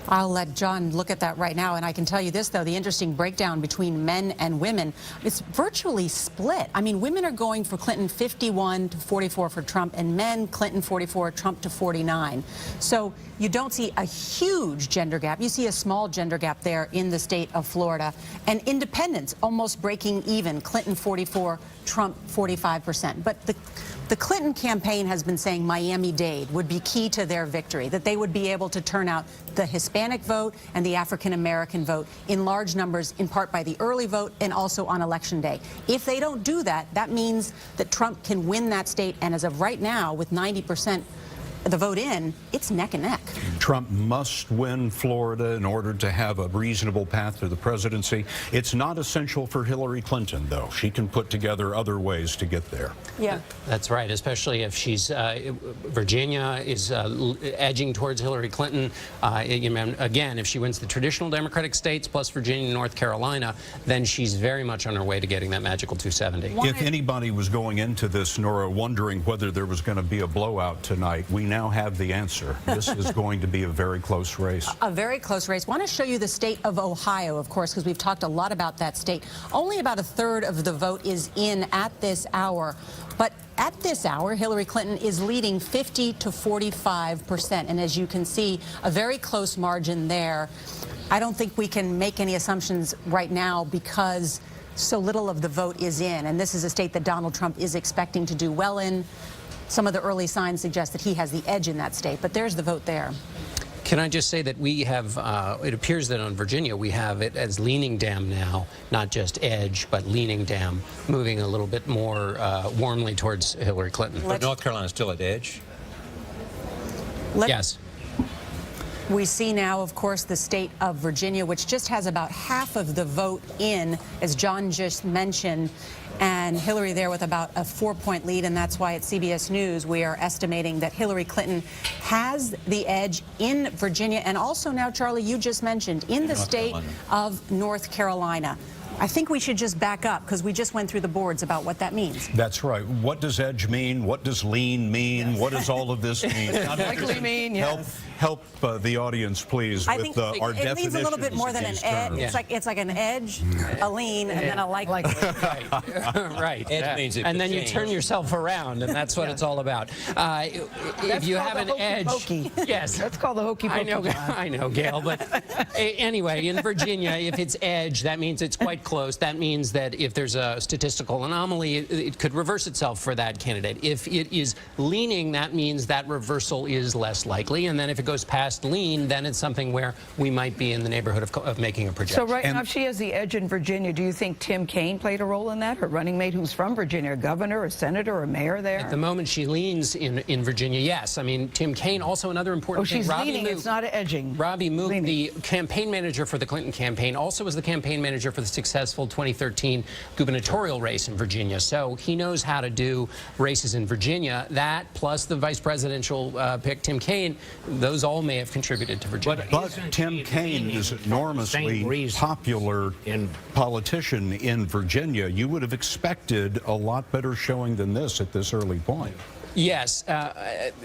I'll let John look at that right now, and I can tell you this, though, the interesting breakdown between men and women, it's virtually split. I mean, women are going for Clinton 51 to 44 for Trump, and men, Clinton 44, Trump to 49. So you don't see a huge gender gap. You see a small gender gap there in the state of Florida. And independents almost breaking even, Clinton 44, Trump 45%. But the Clinton campaign has been saying Miami-Dade would be key to their victory, that they would be able to turn out the Hispanic vote and the African-American vote in large numbers, in part by the early vote and also on Election Day. If they don't do that, that means that Trump can win that state, and as of right now, with 90% the vote in, it's neck and neck. Trump must win Florida in order to have a reasonable path to the presidency. It's not essential for Hillary Clinton, though. She can put together other ways to get there. Yeah. That's right, especially if she's, Virginia is edging towards Hillary Clinton. Again, if she wins the traditional Democratic states plus Virginia and North Carolina, then she's very much on her way to getting that magical 270. If anybody was going into this, Nora, wondering whether there was going to be a blowout tonight, we now have the answer. This is going to be a very close race. A very close race. I want to show you the state of Ohio, of course, because we've talked a lot about that state. Only about a third of the vote is in at this hour. But at this hour, Hillary Clinton is leading 50 to 45%. And as you can see, a very close margin there. I don't think we can make any assumptions right now because so little of the vote is in. And this is a state that Donald Trump is expecting to do well in. Some of the early signs suggest that he has the edge in that state, but there's the vote there. Can I just say that we have, it appears that on Virginia we have it as leaning Dem now, not just edge, but leaning Dem, moving a little bit more warmly towards Hillary Clinton. But North Carolina is still at edge? Yes. We see now, of course, the state of Virginia, which just has about half of the vote in, as John just mentioned, and Hillary there with about a 4-point lead, and that's why at CBS News we are estimating that Hillary Clinton has the edge in Virginia, and also now, Charlie, you just mentioned, in the state of North Carolina. I think we should just back up because we just went through the boards about what that means. That's right. What does edge mean? What does lean mean? Yes. What does all of this mean? Likely mean, yes. Help the audience, please, I with think our it definitions. needs a little bit more than an edge. Yeah. It's like an edge, a lean, and then a likely. Right. Edge means it and then change. You turn yourself around, and that's what it's all about. If you have an edge, yes, that's called the hokey pokey. I know, Gail. But anyway, in Virginia, if it's edge, that means it's quite close. That means that if there's a statistical anomaly, it could reverse itself for that candidate. If it is leaning, that means that reversal is less likely. And then if it goes past lean, then it's something where we might be in the neighborhood of making a projection. So right now, if she has the edge in Virginia, do you think Tim Kaine played a role in that? Her running mate who's from Virginia, a governor, a senator, a mayor there? At the moment, she leans in Virginia, yes. I mean, Tim Kaine, also another important thing. She's leaning, it's not edging. Robbie Mook, the campaign manager for the Clinton campaign, also was the campaign manager for the successful 2013 gubernatorial race in Virginia. So he knows how to do races in Virginia. That, plus the vice presidential pick, Tim Kaine, those all may have contributed to Virginia. But Tim Kaine is an enormously popular politician in Virginia. You would have expected a lot better showing than this at this early point. Yes,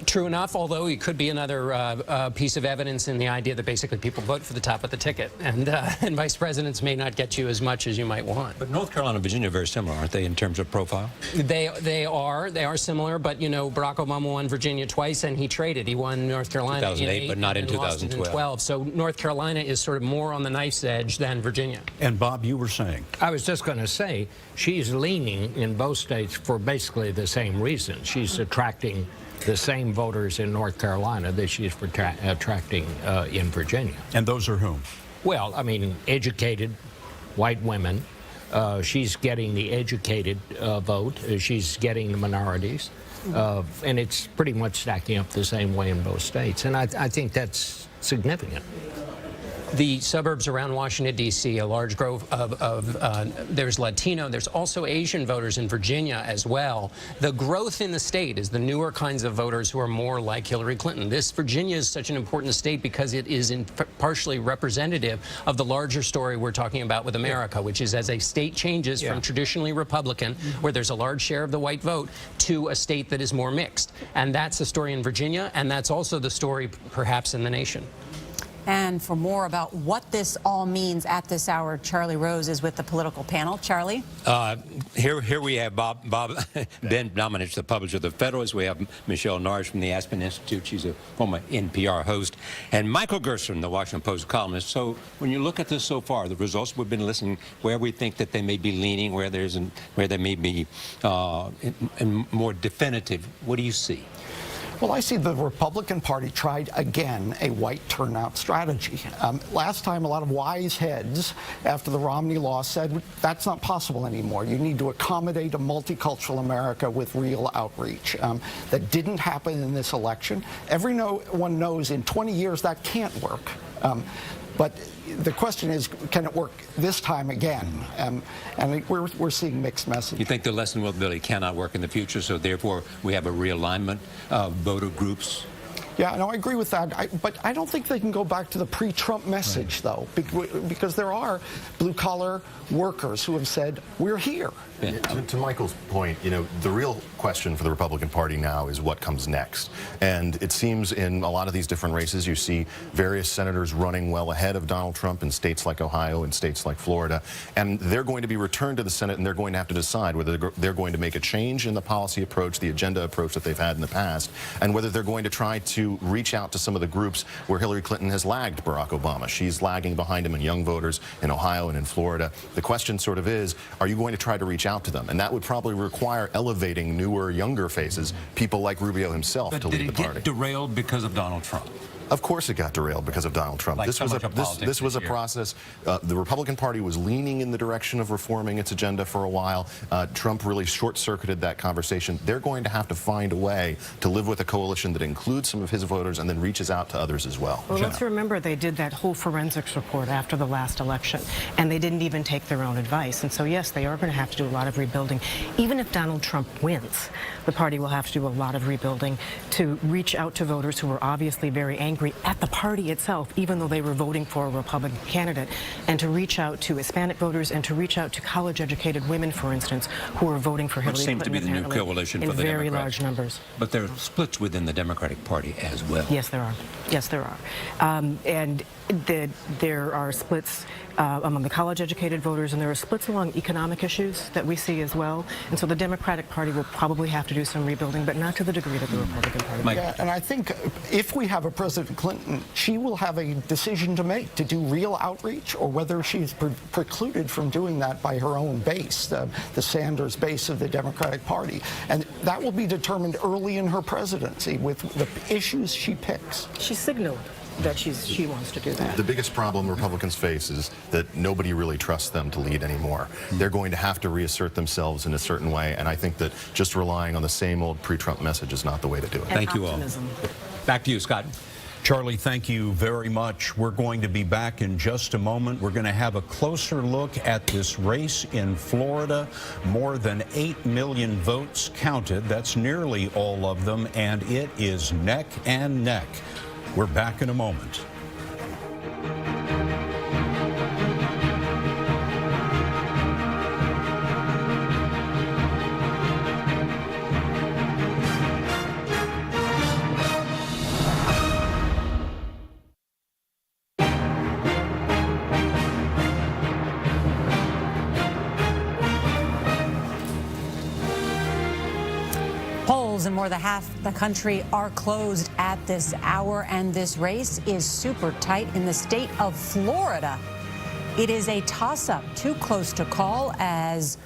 true enough, although it could be another piece of evidence in the idea that basically people vote for the top of the ticket, and vice presidents may not get you as much as you might want. But North Carolina and Virginia are very similar, aren't they, in terms of profile? They are similar, but, you know, Barack Obama won Virginia twice, and he traded. He won North Carolina 2008, but not in 2012. So North Carolina is sort of more on the knife's edge than Virginia. And Bob, you were saying? I was just going to say, she's leaning in both states for basically the same reason. She's attracting the same voters in North Carolina that she's attracting in Virginia. And those are whom? Well, I mean, educated white women. She's getting the educated vote. She's getting the minorities. And it's pretty much stacking up the same way in both states. And I think that's significant. The suburbs around Washington, D.C., a large grove there's Latino, there's also Asian voters in Virginia as well. The growth in the state is the newer kinds of voters who are more like Hillary Clinton. Virginia is such an important state because it is partially representative of the larger story we're talking about with America, which is as a state changes from traditionally Republican, where there's a large share of the white vote, to a state that is more mixed. And that's the story in Virginia, and that's also the story perhaps in the nation. And for more about what this all means at this hour, Charlie Rose is with the political panel. Charlie? Here we have Bob Ben Domenech, the publisher of The Federalist. We have Michelle Norris from the Aspen Institute. She's a former NPR host. And Michael Gershon, the Washington Post columnist. So when you look at this so far, the results we've been listening, where we think that they may be leaning, where they may be more definitive, what do you see? Well, I see the Republican Party tried again a white turnout strategy. Last time, a lot of wise heads, after the Romney loss, said that's not possible anymore. You need to accommodate a multicultural America with real outreach. That didn't happen in this election. Everyone knows in 20 years that can't work. But the question is, can it work this time again? And we're seeing mixed messages. You think the lesson will really cannot work in the future, so therefore we have a realignment of voter groups? Yeah, no, I agree with that. But I don't think they can go back to the pre-Trump message, though, because there are blue-collar workers who have said, we're here. Yeah. To Michael's point, you know, the real question for the Republican Party now is what comes next. And it seems in a lot of these different races, you see various senators running well ahead of Donald Trump in states like Ohio and states like Florida. And they're going to be returned to the Senate, and they're going to have to decide whether they're going to make a change in the policy approach, the agenda approach that they've had in the past, and whether they're going to try to reach out to some of the groups where Hillary Clinton has lagged Barack Obama. She's lagging behind him in young voters in Ohio and in Florida. The question sort of is, are you going to try to reach out to them? And that would probably require elevating newer, younger faces, people like Rubio himself, to lead the party. Did it get derailed because of Donald Trump? Of course it got derailed because of Donald Trump. Like This so was much of politics this was a this year. process. The Republican Party was leaning in the direction of reforming its agenda for a while. Trump really short-circuited that conversation. They're going to have to find a way to live with a coalition that includes some of his voters and then reaches out to others as well. Well, let's remember they did that whole forensics report after the last election, and they didn't even take their own advice. And so, yes, they are going to have to do a lot of rebuilding. Even if Donald Trump wins, the party will have to do a lot of rebuilding to reach out to voters who are obviously very angry at the party itself, even though they were voting for a Republican candidate, and to reach out to Hispanic voters and to reach out to college-educated women, for instance, who are voting for Hillary Which Clinton. seems to be the new apparently, coalition in for the very Democrats. large numbers. But there are splits within the Democratic Party as well. Yes, there are. Yes, there are. And there are splits among the college-educated voters, and there are splits along economic issues that we see as well. And so the Democratic Party will probably have to do some rebuilding, but not to the degree that the Republican Party. Yeah, and I think if we have a President Clinton, she will have a decision to make to do real outreach, or whether she's precluded from doing that by her own base, the Sanders base of the Democratic Party. And that will be determined early in her presidency with the issues she picks. She signaled that she wants to do that. The biggest problem Republicans face is that nobody really trusts them to lead anymore. They're going to have to reassert themselves in a certain way, and I think that just relying on the same old pre-Trump message is not the way to do it. Thank you all. Back to you, Scott. Charlie, thank you very much. We're going to be back in just a moment. We're going to have a closer look at this race in Florida. More than 8 million votes counted. That's nearly all of them, and it is neck and neck. We're back in a moment. Polls in more than half the country are closed at this hour, and this race is super tight in the state of Florida. It is a toss-up, too close to call, as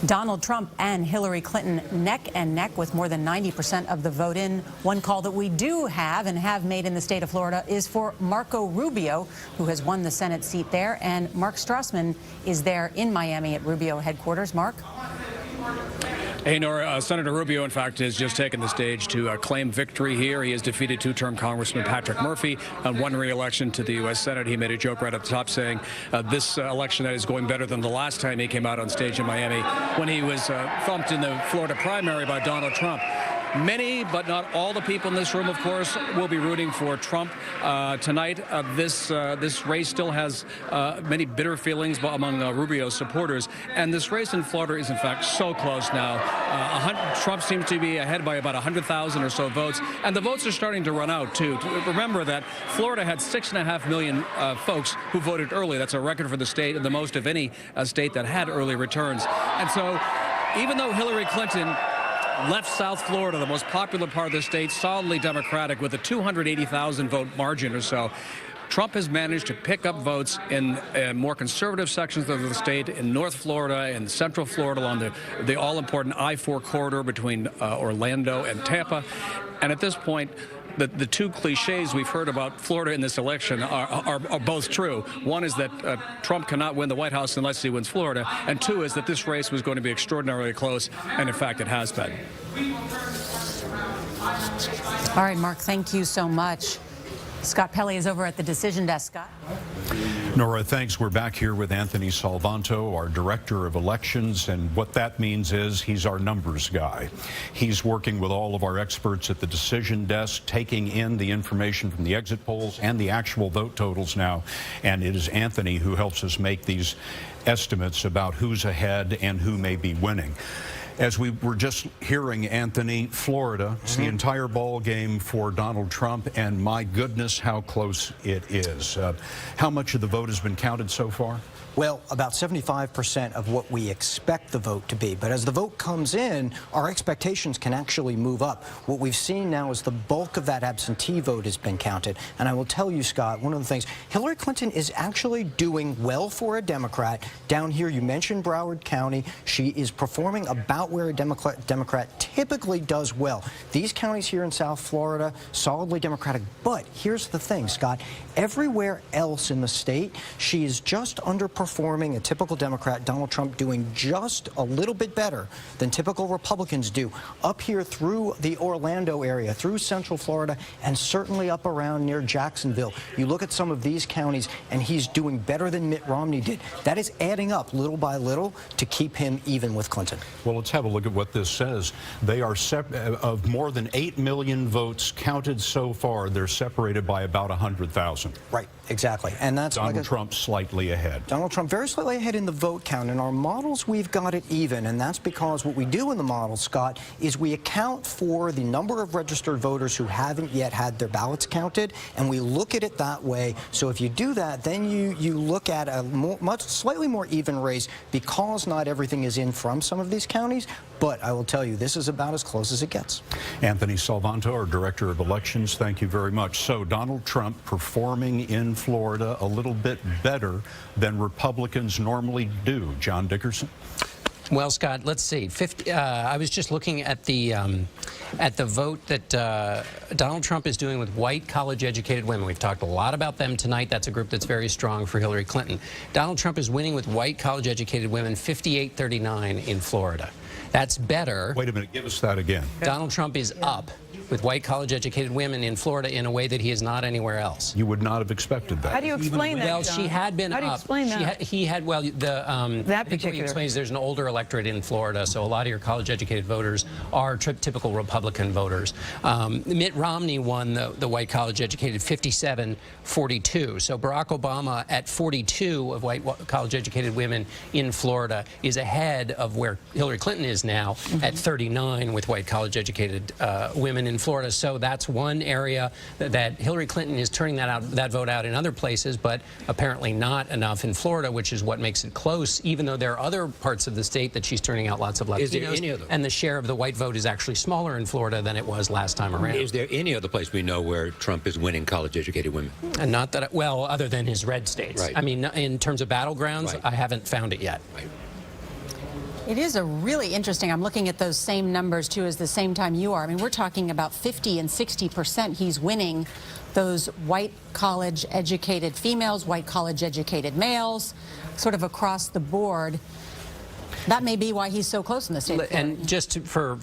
Donald Trump and Hillary Clinton neck and neck with more than 90% of the vote in. One call that we do have and have made in the state of Florida is for Marco Rubio, who has won the Senate seat there, and Mark Strassman is there in Miami at Rubio headquarters. Mark? Hey, Nora, Senator Rubio, in fact, has just taken the stage to claim victory here. He has defeated two-term Congressman Patrick Murphy and won re-election to the U.S. Senate. He made a joke right up the top saying this election that is going better than the last time he came out on stage in Miami when he was thumped in the Florida primary by Donald Trump. Many, but not all the people in this room, of course, will be rooting for Trump tonight. This race still has many bitter feelings among Rubio's supporters. And this race in Florida is, in fact, so close now. Trump seems to be ahead by about 100,000 or so votes. And the votes are starting to run out, too. Remember that Florida had 6.5 million folks who voted early. That's a record for the state and the most of any state that had early returns. And so even though Hillary Clinton left South Florida, the most popular part of the state, solidly Democratic with a 280,000 vote margin or so, Trump has managed to pick up votes in more conservative sections of the state, in North Florida and Central Florida along the all-important I-4 corridor between Orlando and Tampa. And at this point, the two cliches we've heard about Florida in this election are both true. One is that Trump cannot win the White House unless he wins Florida, and two is that this race was going to be extraordinarily close, and in fact it has been. All right, Mark, thank you so much. Scott Pelley is over at the decision desk. Scott? Nora, thanks. We're back here with Anthony Salvanto, our Director of Elections, and what that means is he's our numbers guy. He's working with all of our experts at the decision desk, taking in the information from the exit polls and the actual vote totals now, and it is Anthony who helps us make these estimates about who's ahead and who may be winning. As we were just hearing, Anthony, Florida, it's the entire ball game for Donald Trump, and my goodness, how close it is. How much of the vote has been counted so far? Well, about 75% of what we expect the vote to be. But as the vote comes in, our expectations can actually move up. What we've seen now is the bulk of that absentee vote has been counted. And I will tell you, Scott, one of the things, Hillary Clinton is actually doing well for a Democrat. Down here, you mentioned Broward County. She is performing about not where a Democrat typically does well. These counties here in South Florida, solidly Democratic. But here's the thing, Scott. Everywhere else in the state, she is just underperforming a typical Democrat, Donald Trump doing just a little bit better than typical Republicans do. Up here through the Orlando area, through Central Florida, and certainly up around near Jacksonville. You look at some of these counties, and he's doing better than Mitt Romney did. That is adding up little by little to keep him even with Clinton. Well, let's have a look at what this says. They are of more than 8 million votes counted so far. They're separated by about 100,000. Right, exactly. And that's Donald Trump slightly ahead. Donald Trump very slightly ahead in the vote count. In our models, we've got it even, and that's because what we do in the model, Scott, is we account for the number of registered voters who haven't yet had their ballots counted, and we look at it that way. So if you do that, then you look at a slightly more even race because not everything is in from some of these counties. But I will tell you, this is about as close as it gets. Anthony Salvanto, our Director of Elections, thank you very much. So Donald Trump performing in Florida a little bit better than Republicans normally do. John Dickerson? Well, Scott, let's see. I was just looking at the vote that Donald Trump is doing with white college-educated women. We've talked a lot about them tonight. That's a group that's very strong for Hillary Clinton. Donald Trump is winning with white college-educated women 58-39 in Florida. That's better. Wait a minute, give us that again. Donald Trump is up with white college-educated women in Florida in a way that he is not anywhere else. You would not have expected that. How do you explain that, Well, John? she had been up. How do you explain that? He had, well, that particular. He explains there's an older electorate in Florida, so a lot of your college-educated voters are typical Republican voters. Mitt Romney won the white college-educated 57-42. So Barack Obama at 42 of white college-educated women in Florida is ahead of where Hillary Clinton is now at 39 with white college-educated women in Florida. So that's one area that Hillary Clinton is turning that vote out in other places, but apparently not enough in Florida, which is what makes it close, even though there are other parts of the state that she's turning out lots of Latinos. Is there any other? And the share of the white vote is actually smaller in Florida than it was last time around. Is there any other place we know where Trump is winning college-educated women? And not that, well, other than his red states. Right. I mean, in terms of battlegrounds, Right. I haven't found it yet. Right. It is a really interesting. I'm looking at those same numbers, too, as the same time you are. I mean, we're talking about 50 and 60% he's winning those white college-educated females, white college-educated males, sort of across the board. That may be why he's so close in the state of Florida. And just for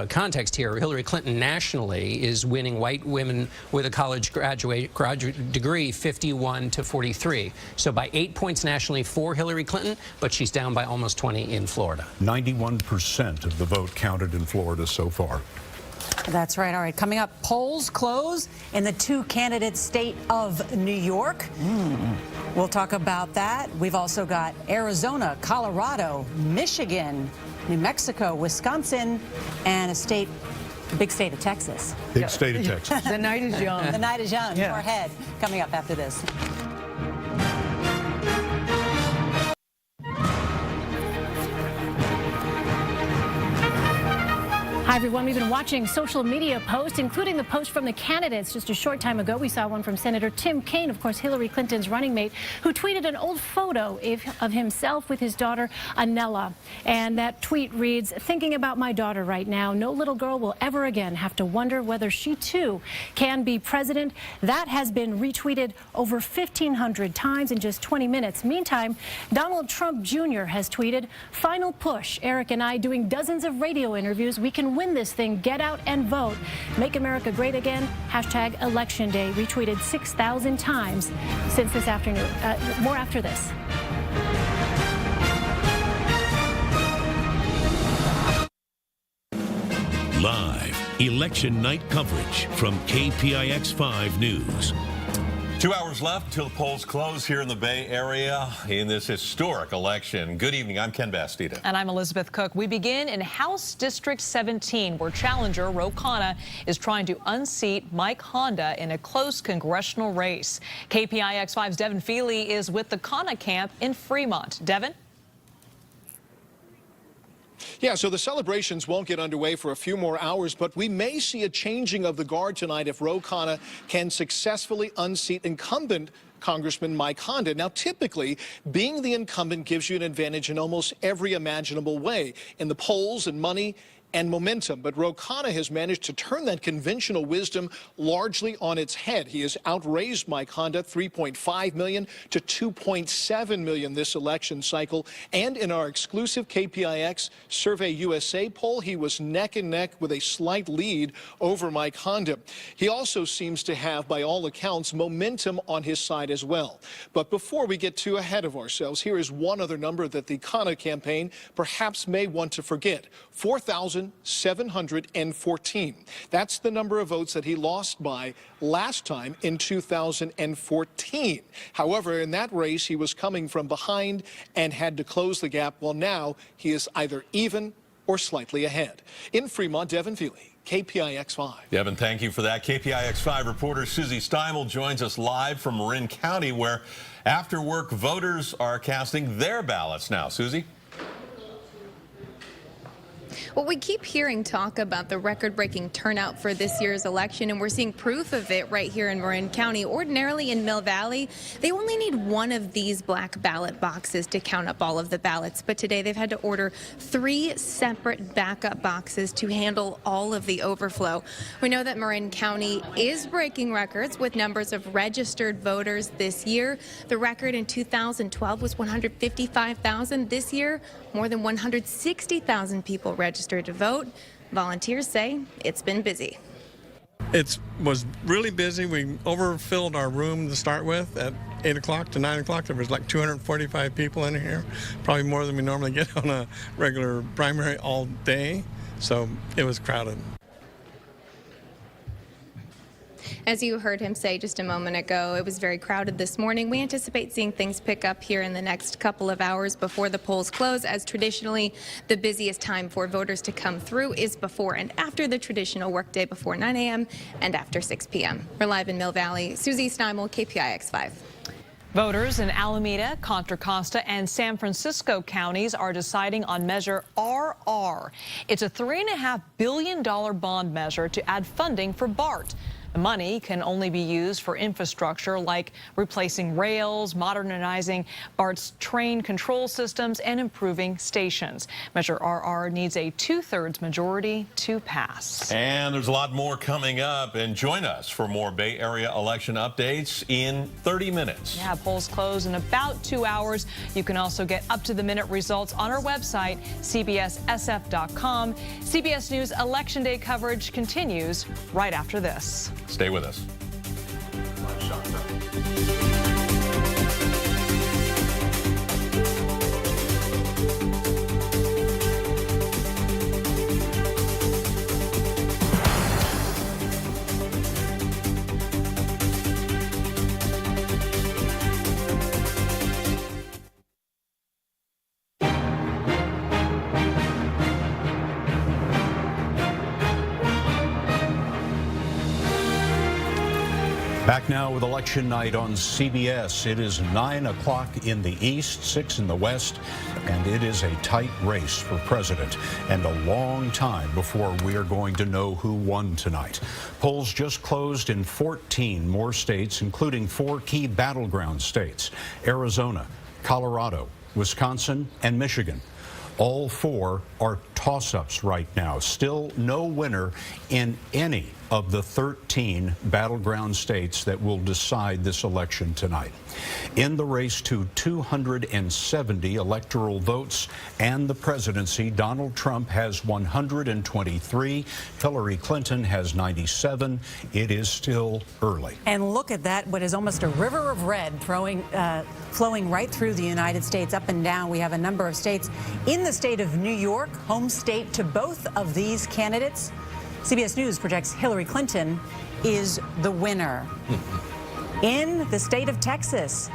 context here, Hillary Clinton nationally is winning white women with a college graduate degree 51-43. So by 8 points nationally for Hillary Clinton, but she's down by almost 20 in Florida. 91% of the vote counted in Florida so far. That's right. All right. Coming up, polls close in the two-candidate state of New York. We'll talk about that. We've also got Arizona, Colorado, Michigan, New Mexico, Wisconsin, and the big state of Texas. Big state of Texas. The night is young. The night is young. Yeah. More ahead coming up after this. Hi, everyone. We've been watching social media posts, including the post from the candidates. Just a short time ago, we saw one from Senator Tim Kaine, of course, Hillary Clinton's running mate, who tweeted an old photo of himself with his daughter, Anella. And that tweet reads, "Thinking about my daughter right now. No little girl will ever again have to wonder whether she, too, can be president." That has been retweeted over 1,500 times in just 20 minutes. Meantime, Donald Trump Jr. has tweeted, "Final push. Eric and I doing dozens of radio interviews. We can win this thing. Get out and vote. Make America great again. Hashtag Election Day." Retweeted 6,000 times since this afternoon. More after this. Live election night coverage from KPIX 5 News. 2 hours left till the polls close here in the Bay Area in this historic election. Good evening. I'm Ken Bastida. And I'm Elizabeth Cook. We begin in House District 17, where challenger Ro Khanna is trying to unseat Mike Honda in a close congressional race. KPIX 5's Devin Feely is with the Khanna camp in Fremont. Devin? Yeah, so the celebrations won't get underway for a few more hours, but we may see a changing of the guard tonight if Ro Khanna can successfully unseat incumbent Congressman Mike Honda. Now, typically, being the incumbent gives you an advantage in almost every imaginable way, in the polls and money and momentum. But Ro Khanna has managed to turn that conventional wisdom largely on its head. He has outraised Mike Honda $3.5 million to $2.7 million this election cycle. And in our exclusive KPIX Survey USA poll, he was neck and neck with a slight lead over Mike Honda. He also seems to have, by all accounts, momentum on his side as well. But before we get too ahead of ourselves, here is one other number that the Khanna campaign perhaps may want to forget: 4,714. That's the number of votes that he lost by last time in 2014. However, in that race, he was coming from behind and had to close the gap. Well, now he is either even or slightly ahead. In Fremont, Devin Feely, KPIX 5. Devin, thank you for that. KPIX 5 reporter Susie Steimel joins us live from Marin County, where after work voters are casting their ballots now. Susie? Well, we keep hearing talk about the record-breaking turnout for this year's election, and we're seeing proof of it right here in Marin County. Ordinarily in Mill Valley, they only need one of these black ballot boxes to count up all of the ballots. But today they've had to order 3 separate backup boxes to handle all of the overflow. We know that Marin County is breaking records with numbers of registered voters this year. The record in 2012 was 155,000. This year, more than 160,000 people registered to vote. Volunteers say it's been busy. It was really busy. We overfilled our room to start with. At 8 o'clock to 9 o'clock, there was like 245 people in here, probably more than we normally get on a regular primary all day. So it was crowded. As you heard him say just a moment ago, it was very crowded this morning. We anticipate seeing things pick up here in the next couple of hours before the polls close, as traditionally the busiest time for voters to come through is before and after the traditional workday, before 9 a.m. and after 6 p.m. We're live in Mill Valley. Susie Steimel, KPIX 5. Voters in Alameda, Contra Costa, and San Francisco counties are deciding on Measure RR. It's a $3.5 billion bond measure to add funding for BART. The money can only be used for infrastructure like replacing rails, modernizing BART's train control systems, and improving stations. Measure RR needs a 2/3 majority to pass. And there's a lot more coming up. And join us for more Bay Area election updates in 30 minutes. Yeah, polls close in about 2 hours. You can also get up-to-the-minute results on our website, cbssf.com. CBS News Election Day coverage continues right after this. Stay with us. Back now with election night on CBS. It is 9 o'clock in the east, 6 in the west, and it is a tight race for president and a long time before we are going to know who won tonight. Polls just closed in 14 more states, including 4 key battleground states: Arizona, Colorado, Wisconsin, and Michigan. All 4 are toss-ups right now. Still no winner in any of the 13 battleground states that will decide this election tonight. In the race to 270 electoral votes and the presidency, Donald Trump has 123. Hillary Clinton has 97. It is still early. And look at that, what is almost a river of red flowing right through the United States, up and down. We have a number of states. In the state of New York, home state to both of these candidates, CBS News projects Hillary Clinton is the winner. In the state of Texas,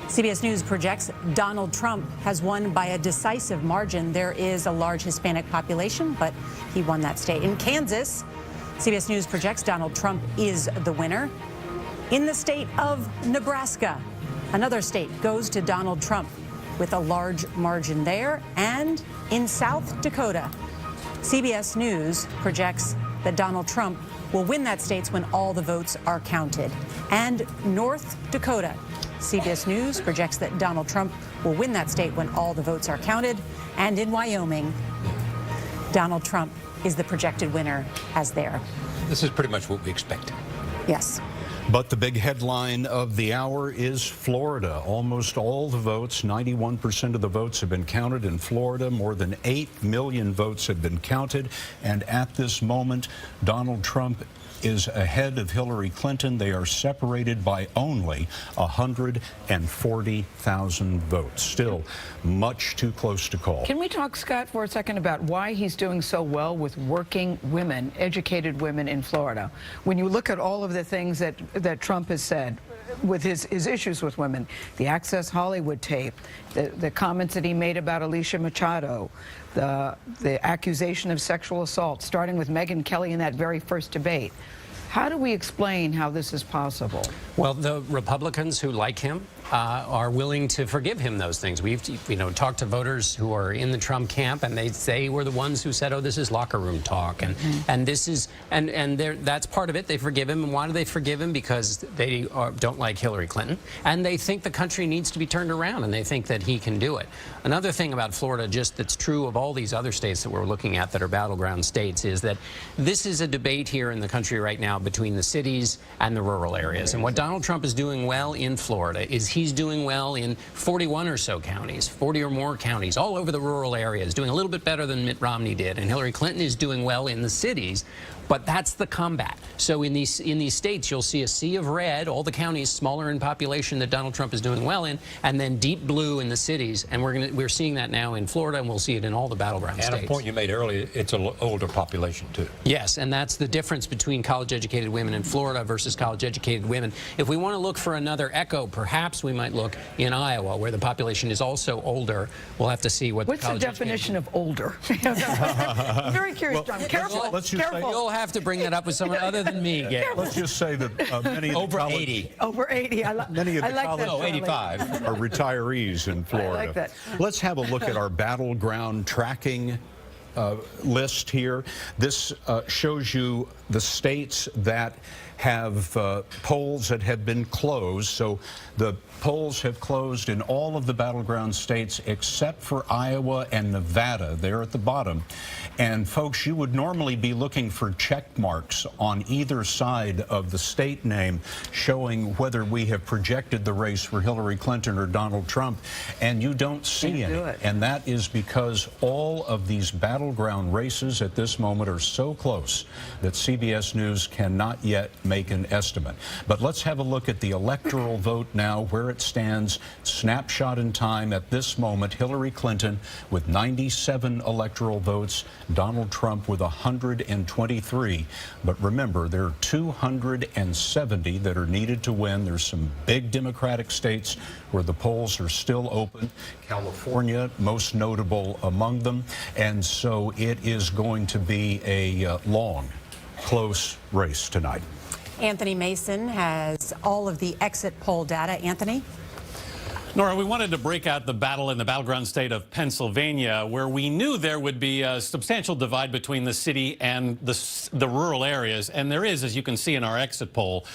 CBS News projects Donald Trump has won by a decisive margin. There is a large Hispanic population, but he won that state. In Kansas, CBS News projects Donald Trump is the winner. In the state of Nebraska, another state goes to Donald Trump with a large margin there. And in South Dakota, CBS News projects that Donald Trump will win that state when all the votes are counted. And North Dakota, CBS News projects that Donald Trump will win that state when all the votes are counted. And in Wyoming, Donald Trump is the projected winner as there. This is pretty much what we expected. Yes. But the big headline of the hour is Florida. Almost all the votes, 91% of the votes have been counted in Florida. More than 8 million votes have been counted. And at this moment, Donald Trump is ahead of Hillary Clinton. They are separated by only 140,000 votes. Still much too close to call. Can we talk, Scott, for a second about why he's doing so well with working women, educated women in Florida? When you look at all of the things that Trump has said with his issues with women, the Access Hollywood tape, the comments that he made about Alicia Machado, the accusation of sexual assault, starting with Megyn Kelly in that very first debate. How do we explain how this is possible? Well, the Republicans who like him are willing to forgive him those things. We've talked to voters who are in the Trump camp, and they were the ones who said, "Oh, this is locker room talk," and this is that's part of it. They forgive him, and why do they forgive him? Because they don't like Hillary Clinton, and they think the country needs to be turned around, and they think that he can do it. Another thing about Florida, just that's true of all these other states that we're looking at that are battleground states, is that this is a debate here in the country right now between the cities and the rural areas. And what Donald Trump is doing well in Florida is he's doing well in 41 or so counties, 40 or more counties, all over the rural areas, doing a little bit better than Mitt Romney did. And Hillary Clinton is doing well in the cities. But that's the combat. So in these states, you'll see a sea of red, all the counties smaller in population that Donald Trump is doing well in, and then deep blue in the cities. And we're seeing that now in Florida, and we'll see it in all the battleground states. And a point you made earlier, it's an older population, too. Yes, and that's the difference between college-educated women in Florida versus college-educated women. If we want to look for another echo, perhaps we might look in Iowa, where the population is also older. We'll have to see what What's the definition of older? I'm very curious, John. Careful. You'll have to bring that up with someone other than me, Gail. Let's just say that many of over the college, 80. Over 80. Many of the like college that, 85 are retirees in Florida. I like that. Let's have a look at our battleground tracking list here. This shows you the states that have polls that have been closed. So the polls have closed in all of the battleground states except for Iowa and Nevada. They're at the bottom. And folks, you would normally be looking for check marks on either side of the state name showing whether we have projected the race for Hillary Clinton or Donald Trump, and you don't see any. And that is because all of these battleground races at this moment are so close that CBS News cannot yet make an estimate. But let's have a look at the electoral vote now, where it stands, snapshot in time at this moment. Hillary Clinton with 97 electoral votes, Donald Trump with 123. But remember, there are 270 that are needed to win. There's some big Democratic states where the polls are still open. California, most notable among them. And so it is going to be a long, close race tonight. Anthony Mason has all of the exit poll data. Anthony? Nora, we wanted to break out the battle in the battleground state of Pennsylvania, where we knew there would be a substantial divide between the city and the rural areas. And there is, as you can see in our exit poll.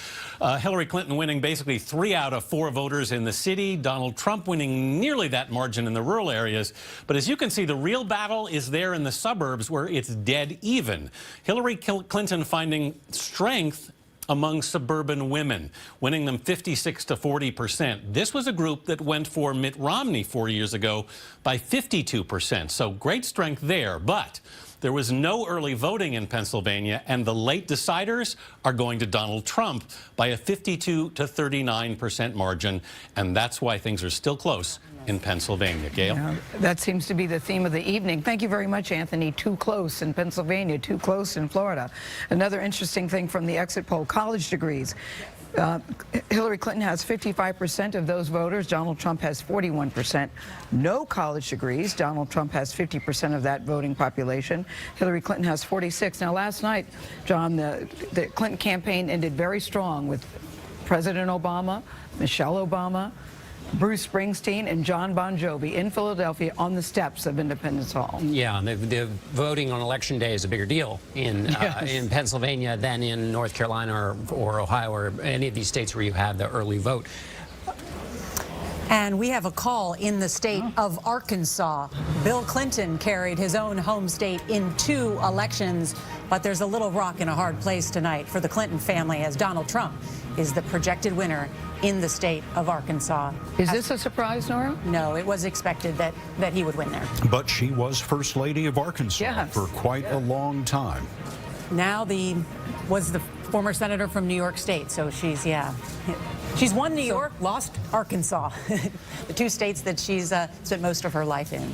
Hillary Clinton winning basically 3 out of 4 voters in the city. Donald Trump winning nearly that margin in the rural areas. But as you can see, the real battle is there in the suburbs, where it's dead even. Hillary Clinton finding strength among suburban women, winning them 56 to 40%. This was a group that went for Mitt Romney 4 years ago by 52%. So great strength there. But there was no early voting in Pennsylvania, and the late deciders are going to Donald Trump by a 52 to 39% margin. And that's why things are still close in Pennsylvania. Gail? Yeah, that seems to be the theme of the evening. Thank you very much, Anthony. Too close in Pennsylvania, too close in Florida. Another interesting thing from the exit poll, college degrees. Hillary Clinton has 55% of those voters. Donald Trump has 41%. No college degrees. Donald Trump has 50% of that voting population. Hillary Clinton has 46%. Now, last night, John, the Clinton campaign ended very strong with President Obama, Michelle Obama, Bruce Springsteen and John Bon Jovi in Philadelphia on the steps of Independence Hall. Yeah, the voting on Election Day is a bigger deal in Pennsylvania than in North Carolina or Ohio or any of these states where you have the early vote. And we have a call in the state of Arkansas. Bill Clinton carried his own home state in 2 elections, but there's a little rock in a hard place tonight for the Clinton family as Donald Trump is the projected winner in the state of Arkansas. Is this a surprise, Nora? No, it was expected that he would win there. But she was First Lady of Arkansas for quite a long time. Now was the former senator from New York State, so she's won New York, lost Arkansas, the 2 states that she's spent most of her life in.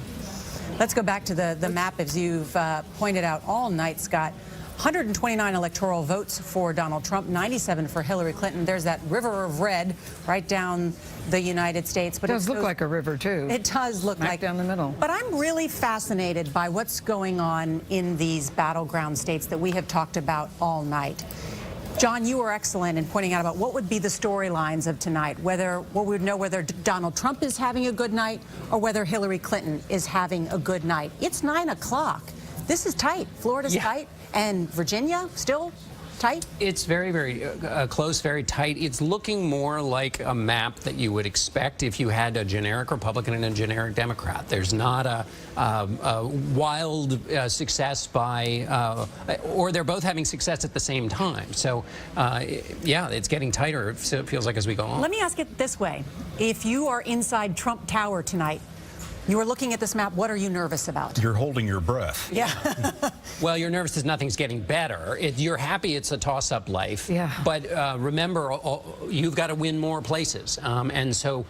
Let's go back to the map as you've pointed out all night, Scott. 129 electoral votes for Donald Trump, 97 for Hillary Clinton. There's that river of red right down the United States. But it does look like a river, too. It does look like down the middle. But I'm really fascinated by what's going on in these battleground states that we have talked about all night. John, you were excellent in pointing out about what would be the storylines of tonight, we would know whether Donald Trump is having a good night or whether Hillary Clinton is having a good night. It's 9 o'clock. This is tight. Florida's tight, and Virginia still tight? It's very, very close, very tight. It's looking more like a map that you would expect if you had a generic Republican and a generic Democrat. There's not a wild success by, or they're both having success at the same time. So, yeah, it's getting tighter, it feels like, as we go on. Let me ask it this way. If you are inside Trump Tower tonight, you are looking at this map, what are you nervous about? You're holding your breath. Yeah. Well, you're nervous because nothing's getting better. You're happy it's a toss-up life. Yeah. But remember, you've got to win more places. And so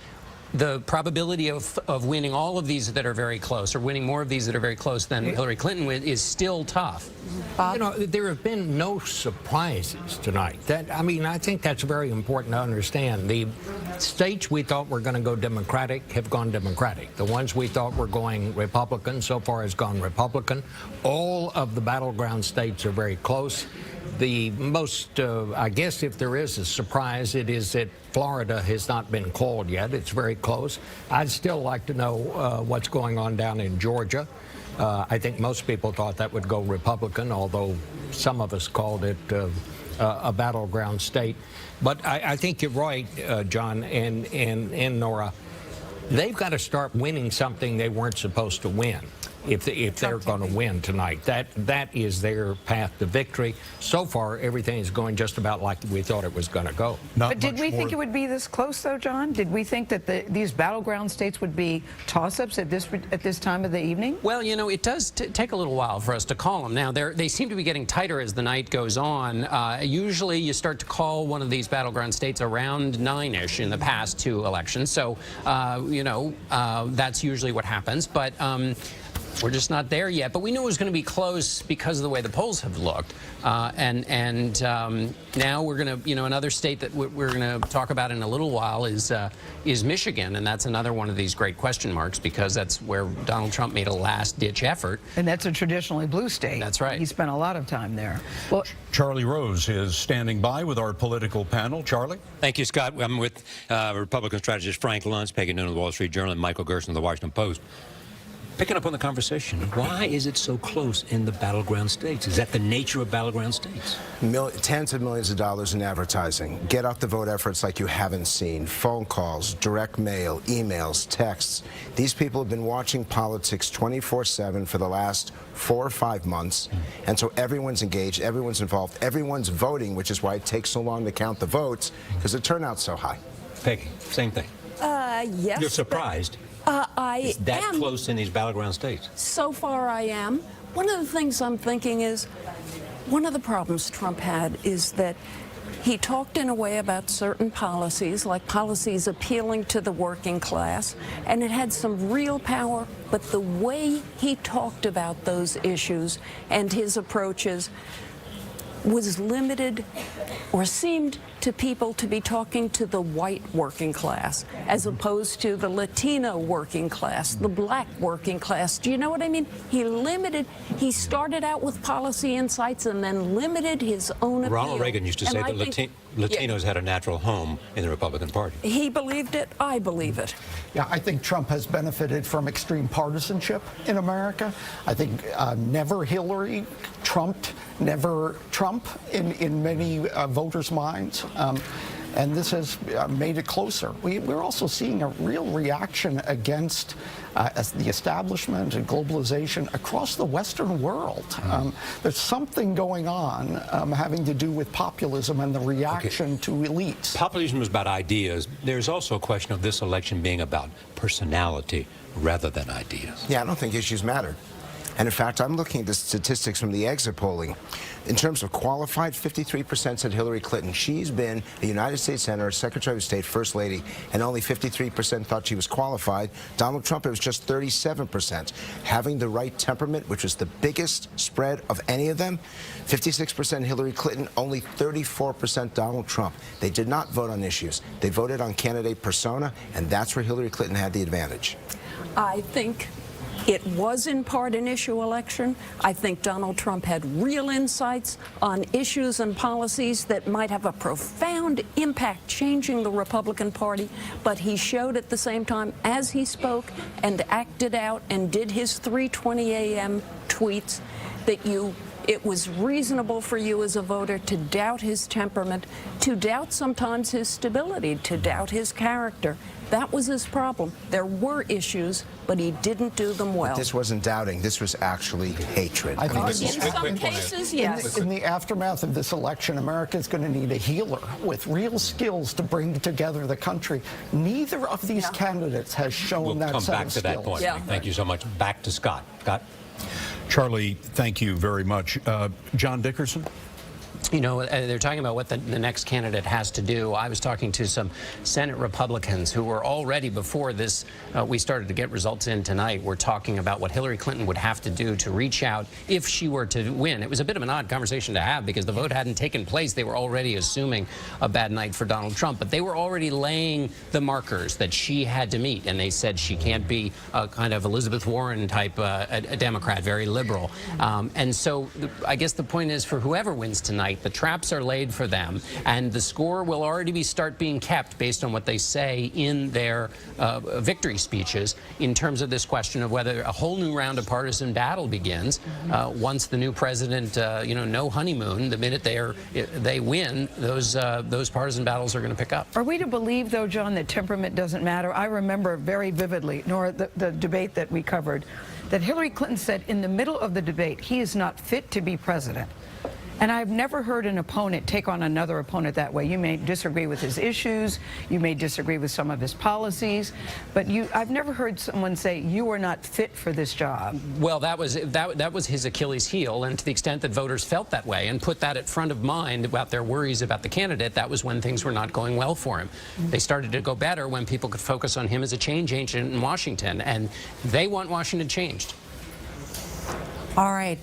the probability of winning all of these that are very close, or winning more of these that are very close than Hillary Clinton is still tough. You know, there have been no surprises tonight. I think that's very important to understand. The states we thought were going to go Democratic have gone Democratic. The ones we thought were going Republican so far has gone Republican. All of the battleground states are very close. The most, I guess, if there is a surprise, it is that Florida has not been called yet. It's very close. I'd still like to know what's going on down in Georgia. I think most people thought that would go Republican, although some of us called it a battleground state. But I think you're right, John and Nora. They've got to start winning something they weren't supposed to win. If they're going to win tonight. That is their path to victory. So far, everything is going just about like we thought it was going to go. But did we think it would be this close, though, John? Did we think that these battleground states would be toss-ups at this time of the evening? Well, you know, it does take a little while for us to call them. Now, they seem to be getting tighter as the night goes on. Usually, you start to call one of these battleground states around 9-ish in the past 2 elections. So, you know, that's usually what happens. But we're just not there yet, but we knew it was going to be close because of the way the polls have looked. And now we're going to, you know, another state that we're going to talk about in a little while is Michigan, and that's another one of these great question marks because that's where Donald Trump made a last-ditch effort. And that's a traditionally blue state. That's right. He spent a lot of time there. Well, Charlie Rose is standing by with our political panel. Charlie? Thank you, Scott. I'm with Republican strategist Frank Luntz, Peggy Noonan of the Wall Street Journal, and Michael Gerson of the Washington Post. Picking up on the conversation, why is it so close in the battleground states? Is that the nature of battleground states? Tens of millions of dollars in advertising, get out the vote efforts like you haven't seen, phone calls, direct mail, emails, texts. These people have been watching politics 24/7 for the last 4 or 5 months, and so everyone's engaged, everyone's involved, everyone's voting, which is why it takes so long to count the votes, because the turnout's so high. Peggy, same thing. Yes. You're surprised. Is that close in these battleground states? So far I am. One of the things I'm thinking is, one of the problems Trump had is that he talked in a way about certain policies, like policies appealing to the working class, and it had some real power, but the way he talked about those issues and his approaches was limited or seemed to people to be talking to the white working class as opposed to the Latino working class, the black working class. Do you know what I mean? He started out with policy insights and then limited his own appeal. Ronald Reagan used to say that Latinos had a natural home in the Republican Party. He believed it. I believe it. Yeah, I think Trump has benefited from extreme partisanship in America. I think never Hillary trumped, never Trump in many voters' minds. And this has made it closer. We're also seeing a real reaction against the establishment and globalization across the Western world. There's something going on having to do with populism and the reaction to elites. Populism is about ideas. There's also a question of this election being about personality rather than ideas. Yeah, I don't think issues matter. And in fact, I'm looking at the statistics from the exit polling. In terms of qualified, 53% said Hillary Clinton. She's been a United States Senator, Secretary of State, First Lady, and only 53% thought she was qualified. Donald Trump, it was just 37%. Having the right temperament, which was the biggest spread of any of them, 56% Hillary Clinton, only 34% Donald Trump. They did not vote on issues. They voted on candidate persona, and that's where Hillary Clinton had the advantage. I think it was in part an issue election. I think Donald Trump had real insights on issues and policies that might have a profound impact changing the Republican Party, but he showed at the same time as he spoke and acted out and did his 3:20 a.m. tweets that it was reasonable for you as a voter to doubt his temperament, to doubt sometimes his stability, to doubt his character. That was his problem. There were issues, but he didn't do them well. But this wasn't doubting. This was actually hatred. I think in some cases, yes. In the aftermath of this election, America is going to need a healer with real skills to bring together the country. Neither of these candidates has shown that set of skills. We'll come back to that point. Yeah. Thank you so much. Back to Scott. Scott? Charlie, thank you very much. John Dickerson? You know, they're talking about what the next candidate has to do. I was talking to some Senate Republicans who were already, before this, we started to get results in tonight, were talking about what Hillary Clinton would have to do to reach out if she were to win. It was a bit of an odd conversation to have because the vote hadn't taken place. They were already assuming a bad night for Donald Trump, but they were already laying the markers that she had to meet, and they said she can't be a kind of Elizabeth Warren type a Democrat, very liberal. And so I guess the point is for whoever wins tonight, the traps are laid for them, and the score will already start being kept based on what they say in their victory speeches in terms of this question of whether a whole new round of partisan battle begins once the new president, no honeymoon. The minute they win, those partisan battles are going to pick up. Are we to believe, though, John, that temperament doesn't matter? I remember very vividly, Nora, the debate that we covered, that Hillary Clinton said in the middle of the debate, he is not fit to be president. And I've never heard an opponent take on another opponent that way. You may disagree with his issues, you may disagree with some of his policies, but I've never heard someone say you are not fit for this job. Well, that was his Achilles heel, and to the extent that voters felt that way and put that at front of mind about their worries about the candidate, that was when things were not going well for him. They started to go better when people could focus on him as a change agent in Washington, and they want Washington changed. All right,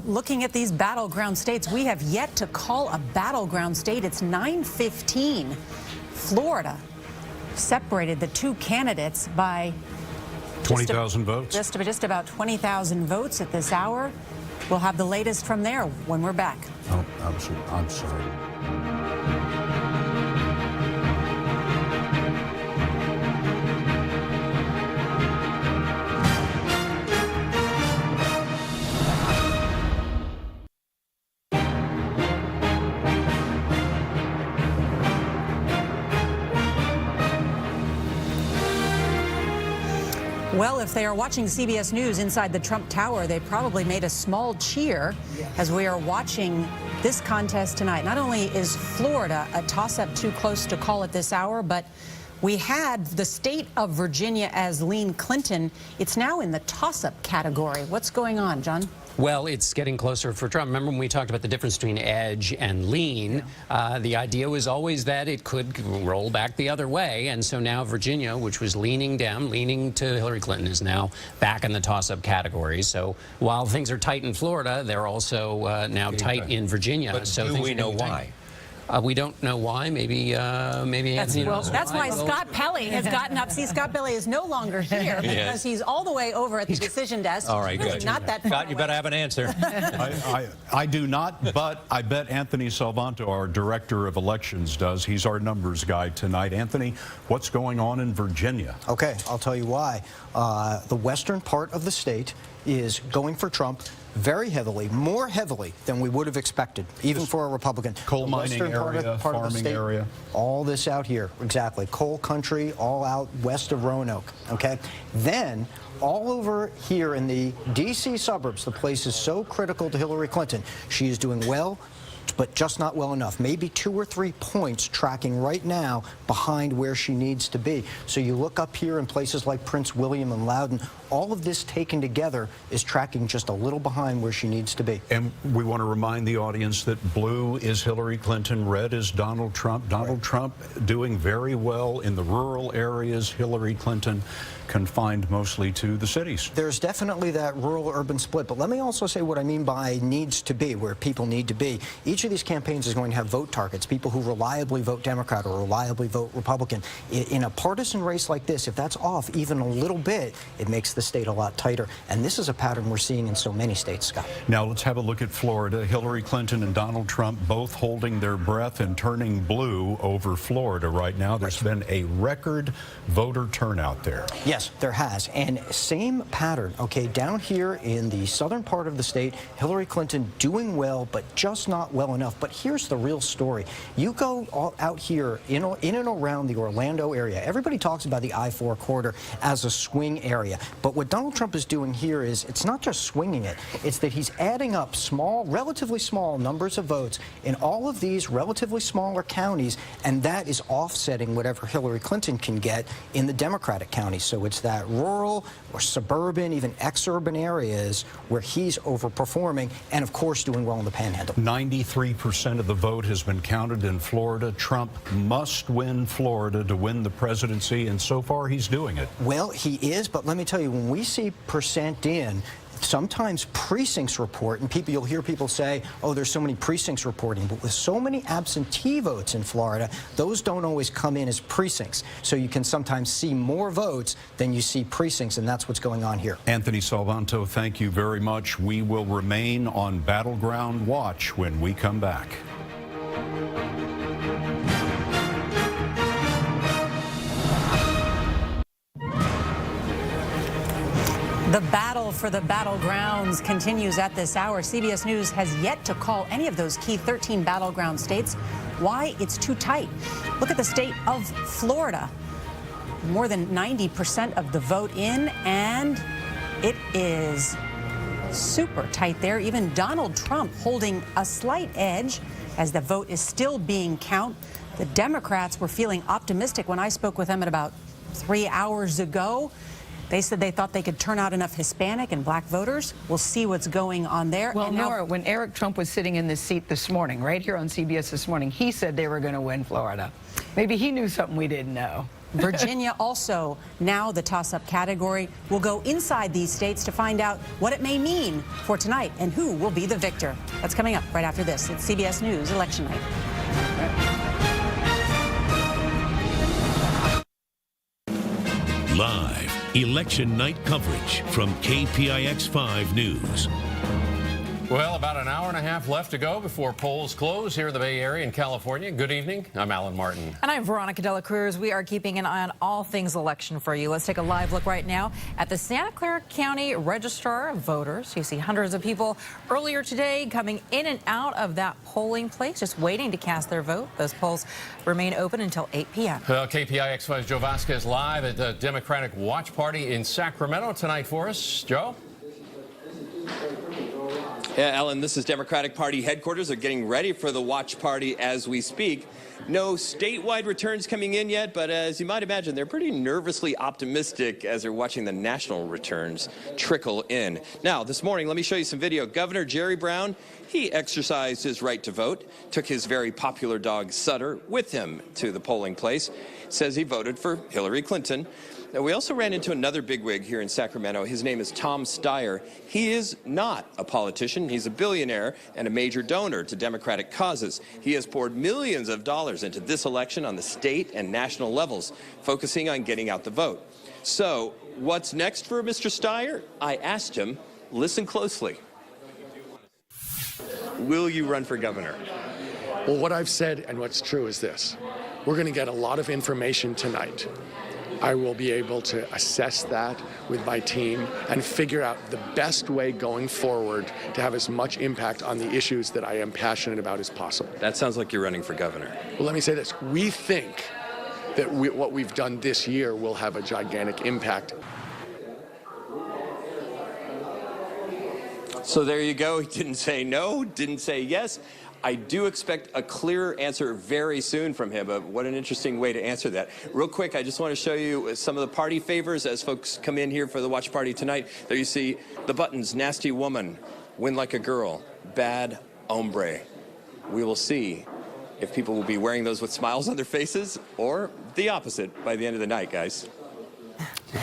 looking at these battleground states, we have yet to call a battleground state. It's 9:15. Florida separated the two candidates by 20,000 votes. Just about 20,000 votes at this hour. We'll have the latest from there when we're back. Oh, I'm sorry. Well, if they are watching CBS News inside the Trump Tower, they probably made a small cheer as we are watching this contest tonight. Not only is Florida a toss-up too close to call at this hour, but we had the state of Virginia as lean Clinton. It's now in the toss-up category. What's going on, John? Well, it's getting closer for Trump. Remember when we talked about the difference between edge and lean? The idea was always that it could roll back the other way. And so now Virginia, which was leaning down, leaning to Hillary Clinton, is now back in the toss-up category. So while things are tight in Florida, they're also now tight in Virginia. But so do we know why? We don't know why. Maybe Anthony knows. That's why Scott Pelley has gotten up. See, Scott Pelley is no longer here because he's all the way over at the decision desk. All right, really good. not that far Scott, you better have an answer. I do not, but I bet Anthony Salvanto, our director of elections, does. He's our numbers guy tonight. Anthony, what's going on in Virginia? Okay, I'll tell you why. The western part of the state is going for Trump very heavily, more heavily than we would have expected, even for a Republican. Coal mining area, farming area. All this out here, exactly. Coal country, all out west of Roanoke, okay? Then, all over here in the D.C. suburbs, the place is so critical to Hillary Clinton. She is doing well, but just not well enough. Maybe 2 or 3 points tracking right now behind where she needs to be. So you look up here in places like Prince William and Loudoun, all of this taken together is tracking just a little behind where she needs to be. And we want to remind the audience that blue is Hillary Clinton, red is Donald Trump. Donald Trump doing very well in the rural areas. Hillary Clinton confined mostly to the cities. There's definitely that rural-urban split, but let me also say what I mean by needs to be, where people need to be. Each of these campaigns is going to have vote targets, people who reliably vote Democrat or reliably vote Republican. In a partisan race like this, if that's off even a little bit, it makes the state a lot tighter. And this is a pattern we're seeing in so many states, Scott. Now let's have a look at Florida. Hillary Clinton and Donald Trump both holding their breath and turning blue over Florida right now. There's been a record voter turnout there. Yes, there has. And same pattern, okay, down here in the southern part of the state, Hillary Clinton doing well, but just not well enough. But here's the real story. You go all out here in and around the Orlando area, everybody talks about the I-4 corridor as a swing area. But what Donald Trump is doing here is, it's not just swinging it, it's that he's adding up small, relatively small numbers of votes in all of these relatively smaller counties, and that is offsetting whatever Hillary Clinton can get in the Democratic counties. So it's that rural or suburban, even ex-urban areas where he's overperforming and, of course, doing well in the Panhandle. 93% of the vote has been counted in Florida. Trump must win Florida to win the presidency, and so far he's doing it. Well, he is, but let me tell you, when we see percent in, sometimes precincts report, and you'll hear people say, oh, there's so many precincts reporting, but with so many absentee votes in Florida, those don't always come in as precincts. So you can sometimes see more votes than you see precincts, and that's what's going on here. Anthony Salvanto, thank you very much. We will remain on Battleground Watch when we come back. The battle for the battlegrounds continues at this hour. CBS News has yet to call any of those key 13 battleground states. Why? It's too tight. Look at the state of Florida. More than 90% of the vote in, and it is super tight there. Even Donald Trump holding a slight edge as the vote is still being counted. The Democrats were feeling optimistic when I spoke with them at about 3 hours ago. They said they thought they could turn out enough Hispanic and black voters. We'll see what's going on there. Well, Nora, when Eric Trump was sitting in this seat this morning, right here on CBS this morning, he said they were going to win Florida. Maybe he knew something we didn't know. Virginia also now the toss-up category. We'll go inside these states to find out what it may mean for tonight and who will be the victor. That's coming up right after this. It's CBS News Election Night. Live election night coverage from KPIX 5 News. Well, about an hour and a half left to go before polls close here in the Bay Area in California. Good evening. I'm Alan Martin. And I'm Veronica Dela Cruz. We are keeping an eye on all things election for you. Let's take a live look right now at the Santa Clara County Registrar of Voters. You see hundreds of people earlier today coming in and out of that polling place, just waiting to cast their vote. Those polls remain open until 8 p.m. Well, KPIX 5's Joe Vasquez live at the Democratic Watch Party in Sacramento tonight for us. Joe? Yeah, Alan, this is Democratic Party headquarters. They're getting ready for the watch party as we speak. No statewide returns coming in yet, but as you might imagine, they're pretty nervously optimistic as they're watching the national returns trickle in. Now, this morning, let me show you some video. Governor Jerry Brown, he exercised his right to vote, took his very popular dog Sutter with him to the polling place, says he voted for Hillary Clinton. Now, we also ran into another bigwig here in Sacramento. His name is Tom Steyer. He is not a politician. He's a billionaire and a major donor to Democratic causes. He has poured millions of dollars into this election on the state and national levels, focusing on getting out the vote. So, what's next for Mr. Steyer? I asked him. Listen closely. Will you run for governor? Well, what I've said and what's true is this. We're going to get a lot of information tonight. I will be able to assess that with my team and figure out the best way going forward to have as much impact on the issues that I am passionate about as possible. That sounds like you're running for governor. Well, let me say this. We think that what we've done this year will have a gigantic impact. So there you go. He didn't say no, didn't say yes. I do expect a clearer answer very soon from him, but what an interesting way to answer that. Real quick, I just want to show you some of the party favors as folks come in here for the watch party tonight. There you see the buttons, Nasty Woman, Win Like a Girl, Bad Hombre. We will see if people will be wearing those with smiles on their faces or the opposite by the end of the night, guys.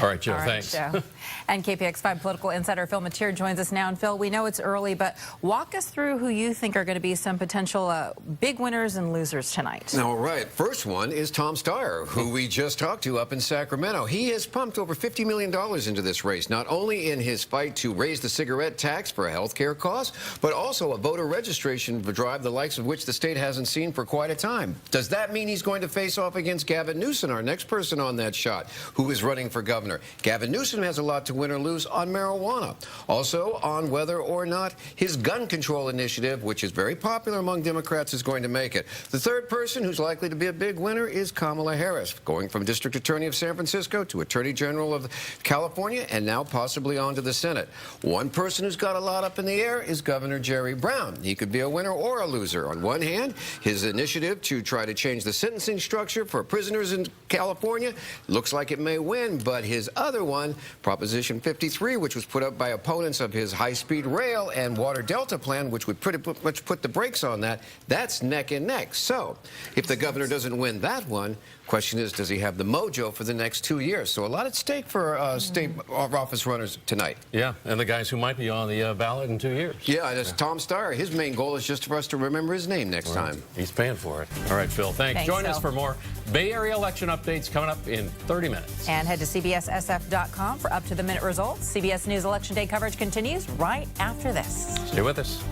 All right, Joe, All right, thanks. Joe. And KPX5 political insider Phil Matier joins us now. And Phil, we know it's early, but walk us through who you think are going to be some potential big winners and losers tonight. All right. First one is Tom Steyer, who we just talked to up in Sacramento. He has pumped over $50 million into this race, not only in his fight to raise the cigarette tax for a health care cause, but also a voter registration drive, the likes of which the state hasn't seen for quite a time. Does that mean he's going to face off against Gavin Newsom, our next person on that shot, who is running for governor? Gavin Newsom has a lot to win or lose on marijuana. Also on whether or not his gun control initiative, which is very popular among Democrats, is going to make it. The third person who's likely to be a big winner is Kamala Harris, going from District Attorney of San Francisco to Attorney General of California and now possibly on to the Senate. One person who's got a lot up in the air is Governor Jerry Brown. He could be a winner or a loser. On one hand, his initiative to try to change the sentencing structure for prisoners in California looks like it may win, but his other one, Proposition 53, which was put up by opponents of his high-speed rail and water delta plan, which would pretty much put the brakes on that, that's neck and neck. So if the governor doesn't win that one, question is, does he have the mojo for the next 2 years? So a lot at stake for state office runners tonight. Yeah, and the guys who might be on the ballot in 2 years. Yeah, and it's Tom Steyer. His main goal is just for us to remember his name next time. He's paying for it. All right, Phil, thanks. Join us for more Bay Area election updates coming up in 30 minutes. And head to CBSSF.com for up-to-the-minute results. CBS News Election Day coverage continues right after this. Stay with us.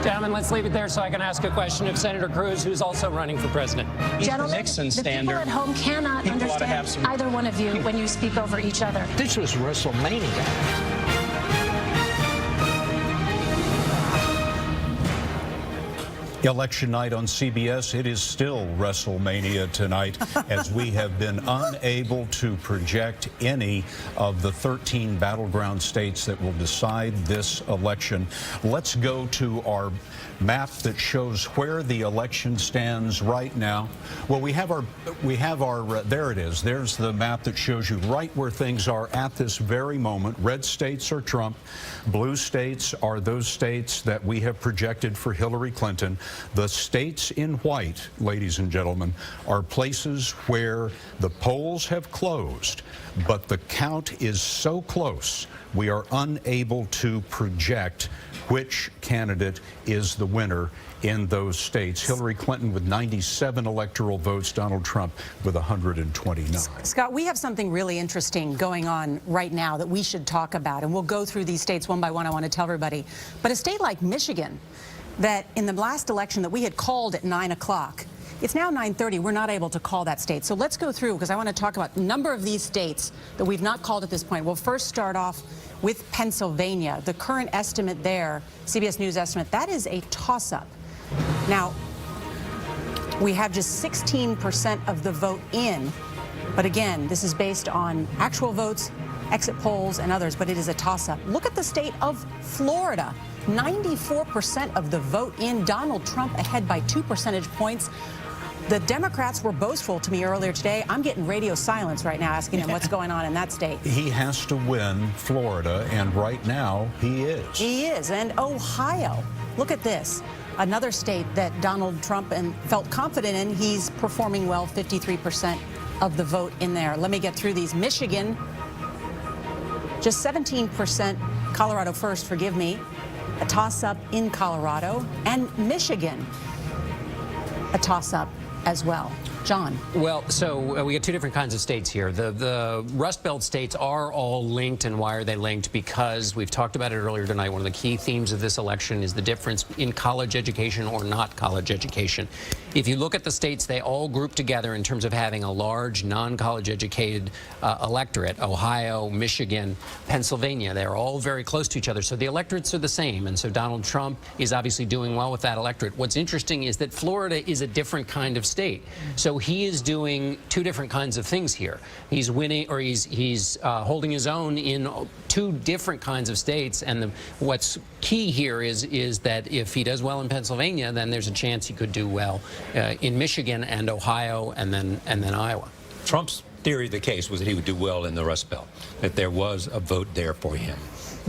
Gentlemen, let's leave it there so I can ask a question of Senator Cruz, who's also running for president. Gentlemen, Nixon the standard. people at home cannot People ought to have understand either one of you when you speak over each other. This was WrestleMania. Election night on CBS, it is still WrestleMania tonight as we have been unable to project any of the 13 battleground states that will decide this election. Let's go to our map that shows where the election stands right now. Well, we have our there it is. There's the map that shows you right where things are at this very moment. Red states are Trump. Blue states are those states that we have projected for Hillary Clinton. The states in white, ladies and gentlemen, are places where the polls have closed, but the count is so close, we are unable to project which candidate is the winner in those states. Hillary Clinton with 97 electoral votes, Donald Trump with 129. Scott, we have something really interesting going on right now that we should talk about, and we'll go through these states one by one. I want to tell everybody. But a state like Michigan, that in the last election that we had called at 9 o'clock, it's now 9:30. We're not able to call that state. So let's go through, because I want to talk about a number of these states that we've not called at this point. We'll first start off with Pennsylvania. The current estimate there, CBS News estimate, that is a toss-up. Now, we have just 16% of the vote in, but again, this is based on actual votes exit polls and others, but it is a toss-up. Look at the state of Florida. 94% of the vote in, Donald Trump ahead by 2 percentage points. The Democrats were boastful to me earlier today. I'm getting radio silence right now asking him what's going on in that state. He has to win Florida, and right now he is. He is. And Ohio, look at this. Another state that Donald Trump felt confident in. He's performing well, 53% of the vote in there. Let me get through these. Michigan, just 17%. Colorado first, forgive me. A toss-up in Colorado. And Michigan, a toss-up as well. John. Well, so we got two different kinds of states here. The Rust Belt states are all linked, and why are they linked? Because we've talked about it earlier tonight. One of the key themes of this election is the difference in college education or not college education. If you look at the states, they all group together in terms of having a large non-college educated electorate. Ohio, Michigan, Pennsylvania, they're all very close to each other. So the electorates are the same. And so Donald Trump is obviously doing well with that electorate. What's interesting is that Florida is a different kind of state. So he is doing two different kinds of things here. He's winning, or he's holding his own in two different kinds of states. And what's key here is that if he does well in Pennsylvania, then there's a chance he could do well in Michigan and Ohio and then Iowa. Trump's theory of the case was that he would do well in the Rust Belt, that there was a vote there for him.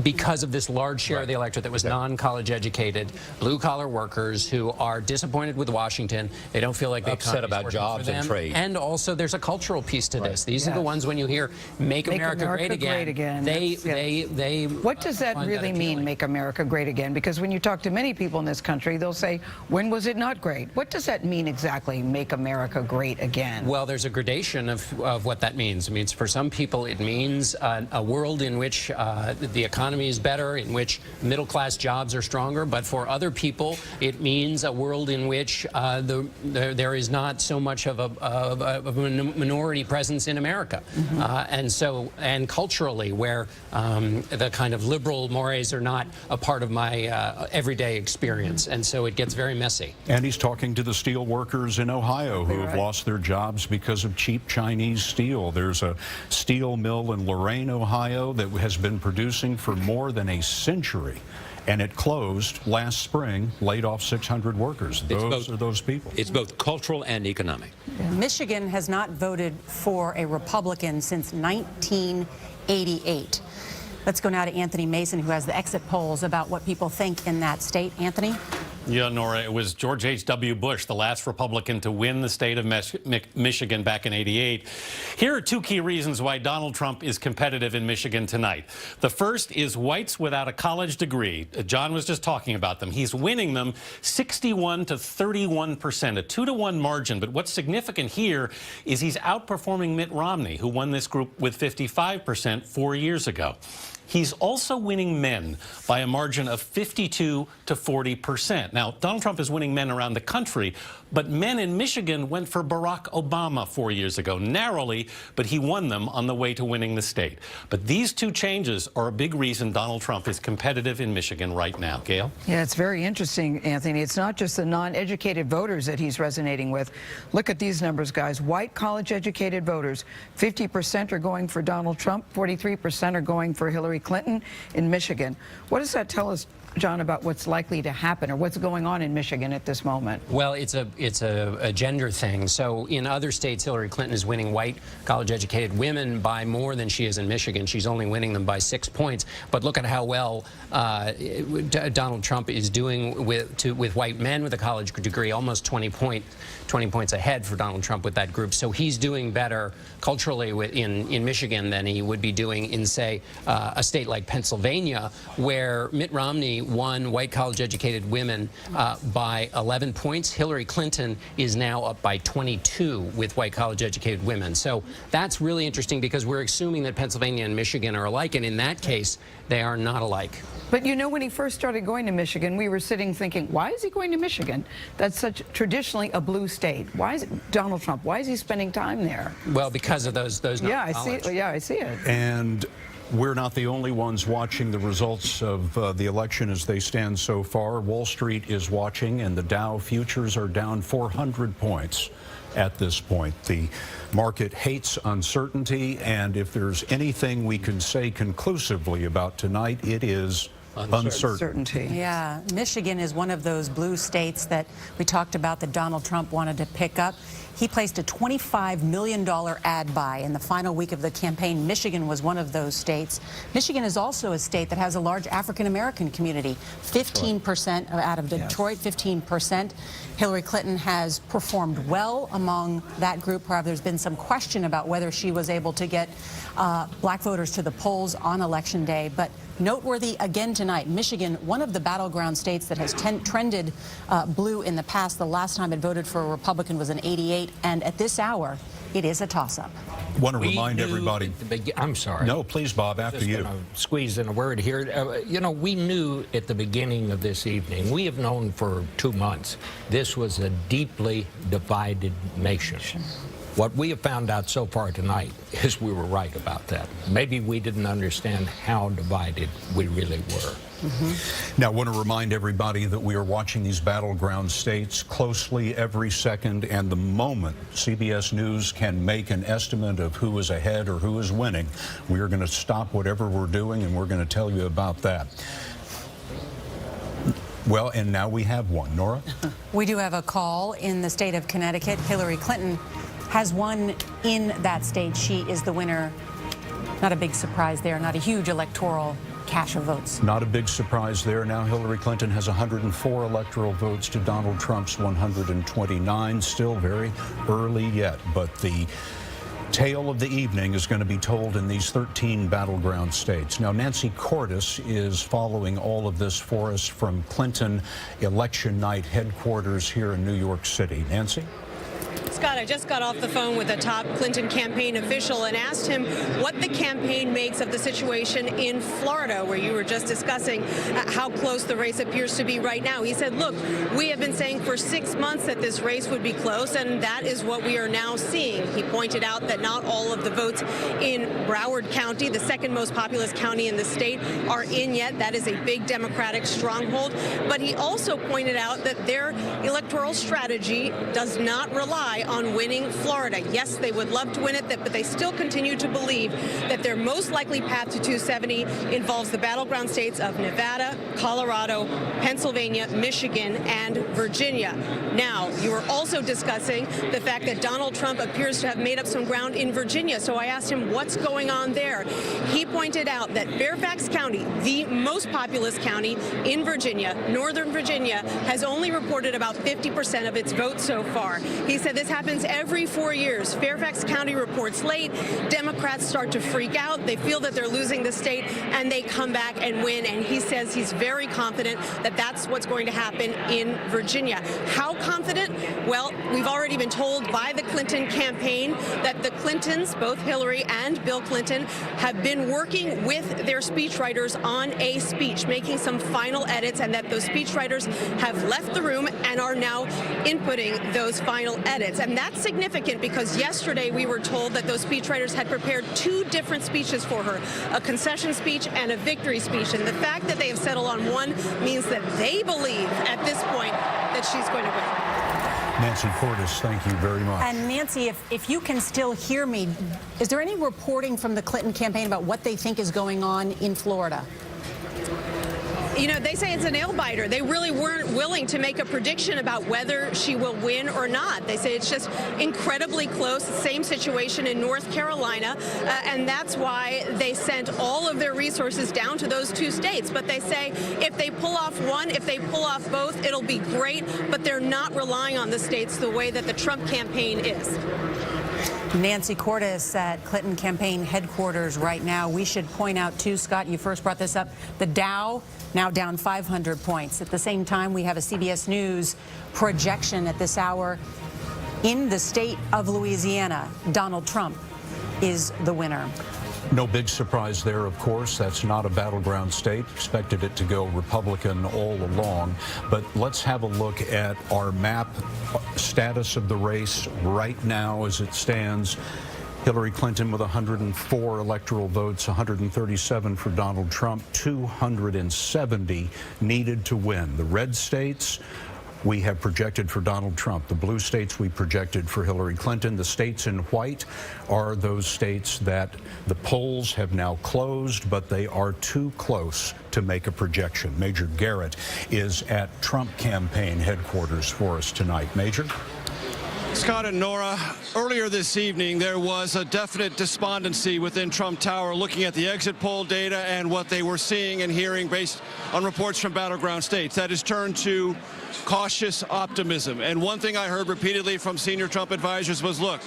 Because of this large share of the electorate that was non-college educated, blue-collar workers who are disappointed with Washington. They don't feel like they upset about jobs and trade. And also, there's a cultural piece to this. These are the ones when you hear "Make America Great Again." They what does that really mean? Make America Great Again? Because when you talk to many people in this country, they'll say, "When was it not great?" What does that mean exactly? Make America Great Again. Well, there's a gradation of what that means. I mean, for some people, it means a world in which the economy is better, in which middle-class jobs are stronger. But for other people, it means a world in which there is not so much of a minority presence in America. And culturally, where the kind of liberal mores are not a part of my everyday experience. And so it gets very messy. And he's talking to the steel workers in Ohio who have lost their jobs because of cheap Chinese steel. There's a steel mill in Lorain, Ohio that has been producing for more than a century, and it closed last spring, laid off 600 workers. Those are those people. It's both cultural and economic. Michigan has not voted for a Republican since 1988. Let's go now to Anthony Mason, who has the exit polls about what people think in that state. Anthony? Yeah, Nora, it was George H.W. Bush, the last Republican to win the state of Michigan back in '88. Here are two key reasons why Donald Trump is competitive in Michigan tonight. The first is whites without a college degree. John was just talking about them. He's winning them 61 to 31%, a 2-to-1 margin. But what's significant here is he's outperforming Mitt Romney, who won this group with 55% 4 years ago. He's also winning men by a margin of 52 to 40%. Now, Donald Trump is winning men around the country, but men in Michigan went for Barack Obama 4 years ago, narrowly, but he won them on the way to winning the state. But these two changes are a big reason Donald Trump is competitive in Michigan right now. Gail? Yeah, it's very interesting, Anthony. It's not just the non-educated voters that he's resonating with. Look at these numbers, guys. White college-educated voters, 50% are going for Donald Trump, 43% are going for Hillary Clinton in Michigan. What does that tell us, John, about what's likely to happen or what's going on in Michigan at this moment? Well, it's a gender thing. So in other states, Hillary Clinton is winning white college-educated women by more than she is in Michigan. She's only winning them by 6 points. But look at how well Donald Trump is doing with white men with a college degree, almost 20 points ahead for Donald Trump with that group. So he's doing better culturally in Michigan than he would be doing in, say, a state like Pennsylvania, where Mitt Romney won white college-educated women by 11 points. Hillary Clinton is now up by 22 with white college-educated women. So that's really interesting because we're assuming that Pennsylvania and Michigan are alike, and in that case, they are not alike. But you know, when he first started going to Michigan, we were sitting thinking, why is he going to Michigan? That's such traditionally a blue state. Why is it Donald Trump? Why is he spending time there? Well, because of those yeah, I see it. Yeah, I see it. And we're not the only ones watching the results of the election as they stand so far. Wall Street is watching, and the Dow futures are down 400 points at this point. The market hates uncertainty, and if there's anything we can say conclusively about tonight, it is uncertainty. Yeah, Michigan is one of those blue states that we talked about that Donald Trump wanted to pick up. He placed a $25 million ad buy in the final week of the campaign. Michigan was one of those states. Michigan is also a state that has a large African-American community, 15% out of Detroit, 15%. Hillary Clinton has performed well among that group. However, there's been some question about whether she was able to get black voters to the polls on Election Day. But noteworthy again tonight, Michigan, one of the battleground states that has trended blue in the past. The last time it voted for a Republican was in '88, and at this hour, it is a toss-up. I want to remind everybody. I'm sorry. No, please, Bob, after Just you. gonna squeeze in a word here. You know, we knew at the beginning of this evening, we have known for 2 months, this was a deeply divided nation. What we have found out so far tonight is we were right about that. Maybe we didn't understand how divided we really were. Now, I want to remind everybody that we are watching these battleground states closely every second, and the moment CBS News can make an estimate of who is ahead or who is winning, we are going to stop whatever we're doing, and we're going to tell you about that. Well, and now we have one. Nora? We do have a call in the state of Connecticut. Hillary Clinton has won in that state. She is the winner. Not a big surprise there, not a huge electoral cache of votes. Not a big surprise there. Now Hillary Clinton has 104 electoral votes to Donald Trump's 129. Still very early yet, but the tale of the evening is going to be told in these 13 battleground states. Now, Nancy Cordes is following all of this for us from Clinton election night headquarters here in New York City. Nancy? Scott, I just got off the phone with a top Clinton campaign official and asked him what the campaign makes of the situation in Florida, where you were just discussing how close the race appears to be right now. He said, look, we have been saying for 6 months that this race would be close, and that is what we are now seeing. He pointed out that not all of the votes in Broward County, the second most populous county in the state, are in yet. That is a big Democratic stronghold. But he also pointed out that their electoral strategy does not rely on winning Florida. Yes, they would love to win it, but they still continue to believe that their most likely path to 270 involves the battleground states of Nevada, Colorado, Pennsylvania, Michigan, and Virginia. Now, you were also discussing the fact that Donald Trump appears to have made up some ground in Virginia. So I asked him what's going on there. He pointed out that Fairfax County, the most populous county in Virginia, Northern Virginia, has only reported about 50% of its votes so far. He said this happens every 4 years. Fairfax County reports late. Democrats start to freak out. They feel that they're losing the state, and they come back and win. And he says he's very confident that that's what's going to happen in Virginia. How confident? Well, we've already been told by the Clinton campaign that the Clintons, both Hillary and Bill Clinton, have been working with their speechwriters on a speech, making some final edits, and that those speechwriters have left the room and are now inputting those final edits. And that's significant because yesterday we were told that those speechwriters had prepared 2 different speeches for her, a concession speech and a victory speech. And the fact that they have settled on one means that they believe at this point that she's going to win. Nancy Cordes, thank you very much. And Nancy, if you can still hear me, is there any reporting from the Clinton campaign about what they think is going on in Florida? You know, they say it's a nail-biter. They really weren't willing to make a prediction about whether she will win or not. They say it's just incredibly close. Same situation in North Carolina, and that's why they sent all of their resources down to those 2 states. But they say if they pull off one, if they pull off both, it'll be great, but they're not relying on the states the way that the Trump campaign is. Nancy Cordes at Clinton campaign headquarters right now. We should point out, too, Scott, you first brought this up, the Dow now down 500 points. At the same time, we have a CBS News projection at this hour. In the state of Louisiana, Donald Trump is the winner. No big surprise there, of course. That's not a battleground state. Expected it to go Republican all along. But let's have a look at our map status of the race right now as it stands. Hillary Clinton with 104 electoral votes, 137 for Donald Trump, 270 needed to win. The red states we have projected for Donald Trump. The blue states we projected for Hillary Clinton. The states in white are those states that the polls have now closed, but they are too close to make a projection. Major Garrett is at Trump campaign headquarters for us tonight. Major? Scott and Nora, earlier this evening, there was a definite despondency within Trump Tower looking at the exit poll data and what they were seeing and hearing based on reports from battleground states. That has turned to cautious optimism. And one thing I heard repeatedly from senior Trump advisors was, look,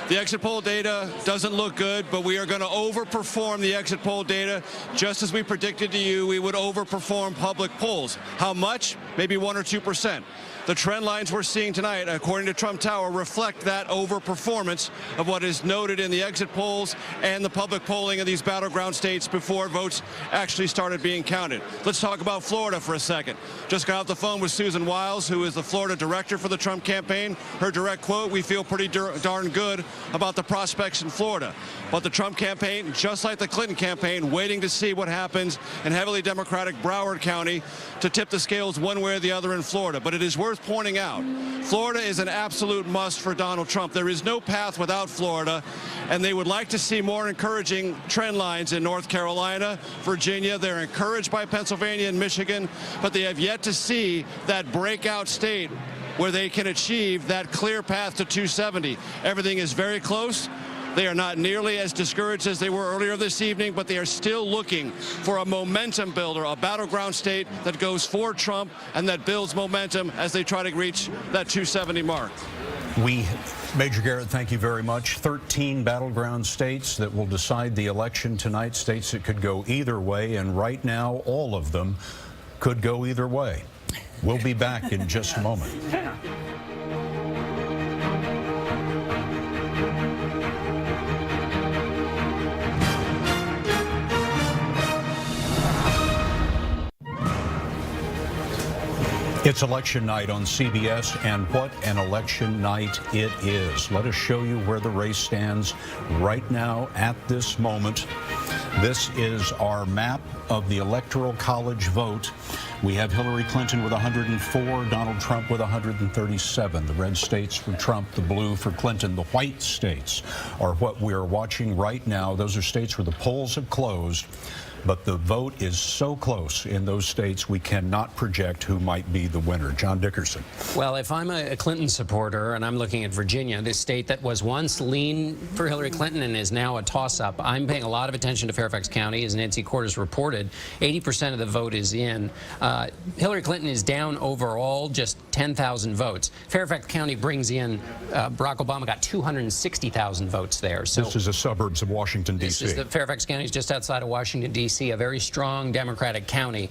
the exit poll data doesn't look good, but we are going to overperform the exit poll data. Just as we predicted to you, we would overperform public polls. How much? Maybe 1 or 2%. The trend lines we're seeing tonight, according to Trump Tower, reflect that overperformance of what is noted in the exit polls and the public polling of these battleground states before votes actually started being counted. Let's talk about Florida for a second. Just got off the phone with Susan Wiles, who is the Florida director for the Trump campaign. Her direct quote, "We feel pretty darn good about the prospects in Florida." But the Trump campaign, just like the Clinton campaign, waiting to see what happens in heavily Democratic Broward County to tip the scales one way or the other in Florida. But it is worth pointing out, Florida is an absolute must for Donald Trump. There is no path without Florida, and they would like to see more encouraging trend lines in North Carolina, Virginia. They're encouraged by Pennsylvania and Michigan, but they have yet to see that breakout state where they can achieve that clear path to 270. Everything is very close. They are not nearly as discouraged as they were earlier this evening, but they are still looking for a momentum builder, a battleground state that goes for Trump and that builds momentum as they try to reach that 270 mark. Major Garrett, thank you very much. 13 battleground states that will decide the election tonight, states that could go either way, and right now all of them could go either way. We'll be back in just a moment. It's election night on CBS, and what an election night it is. Let us show you where the race stands right now at this moment. This is our map of the Electoral College vote. We have Hillary Clinton with 104, Donald Trump with 137. The red states for Trump, the blue for Clinton. The white states are what we are watching right now. Those are states where the polls have closed. But the vote is so close in those states, we cannot project who might be the winner. John Dickerson. Well, if I'm a Clinton supporter and I'm looking at Virginia, this state that was once lean for Hillary Clinton and is now a toss-up, I'm paying a lot of attention to Fairfax County. As Nancy Cordes reported, 80% of the vote is in. Hillary Clinton is down overall just 10,000 votes. Fairfax County brings in, Barack Obama got 260,000 votes there. So this is the suburbs of Washington, D.C. Fairfax County is just outside of Washington, D.C., a very strong Democratic county.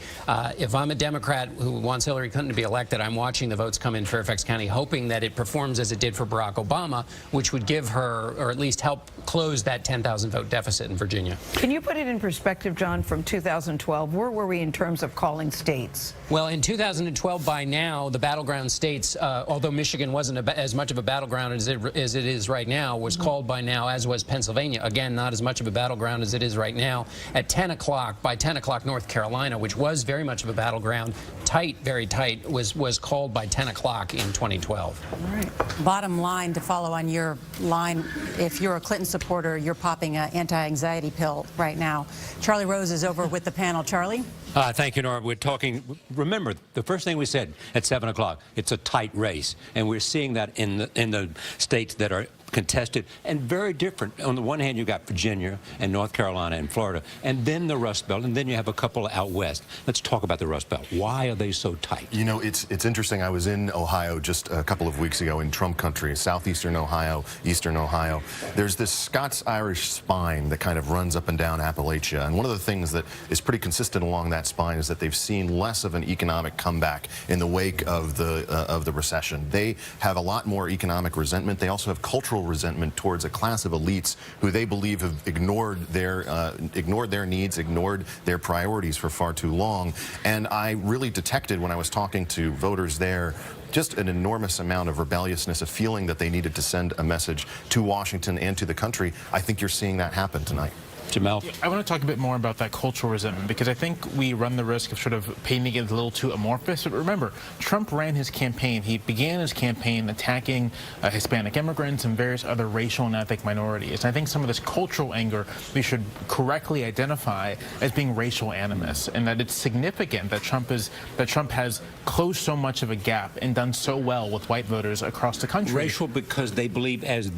If I'm a Democrat who wants Hillary Clinton to be elected, I'm watching the votes come in Fairfax County, hoping that it performs as it did for Barack Obama, which would give her, or at least help close that 10,000 vote deficit in Virginia. Can you put it in perspective, John, from 2012? Where were we in terms of calling states? Well, in 2012, by now, the battleground states, although Michigan wasn't as much of a battleground as it is right now, was called by now, as was Pennsylvania. Again, not as much of a battleground as it is right now. At 10 o'clock, by 10 o'clock, North Carolina, which was very much of a battleground, tight, very tight, was called by 10 o'clock in 2012. All right. Bottom line, to follow on your line, if you're a Clinton supporter, you're popping an anti-anxiety pill right now. Charlie Rose is over with the panel. Charlie? Thank you, Nora. We're talking, remember, the first thing we said at 7 o'clock, it's a tight race. And we're seeing that in the states that are contested and very different. On the one hand, you got Virginia and North Carolina and Florida, and then the Rust Belt, and then you have a couple out west. Let's talk about the Rust Belt. Why are they so tight? You know, it's interesting. I was in Ohio just a couple of weeks ago in Trump country, southeastern Ohio, eastern Ohio. There's this Scots-Irish spine that kind of runs up and down Appalachia, and one of the things that is pretty consistent along that spine is that they've seen less of an economic comeback in the wake of the recession. They have a lot more economic resentment. They also have cultural resentment towards a class of elites who they believe have ignored their needs, ignored their priorities for far too long. And I really detected when I was talking to voters there just an enormous amount of rebelliousness, a feeling that they needed to send a message to Washington and to the country. I think you're seeing that happen tonight. Jamal? I want to talk a bit more about that cultural resentment, because I think we run the risk of sort of painting it a little too amorphous. But remember, Trump ran his campaign. He began his campaign attacking Hispanic immigrants and various other racial and ethnic minorities. And I think some of this cultural anger we should correctly identify as being racial animus, and that it's significant that Trump has closed so much of a gap and done so well with white voters across the country. Racial because they believe as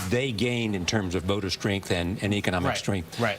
they gained in terms of voter strength and economic strength. Right.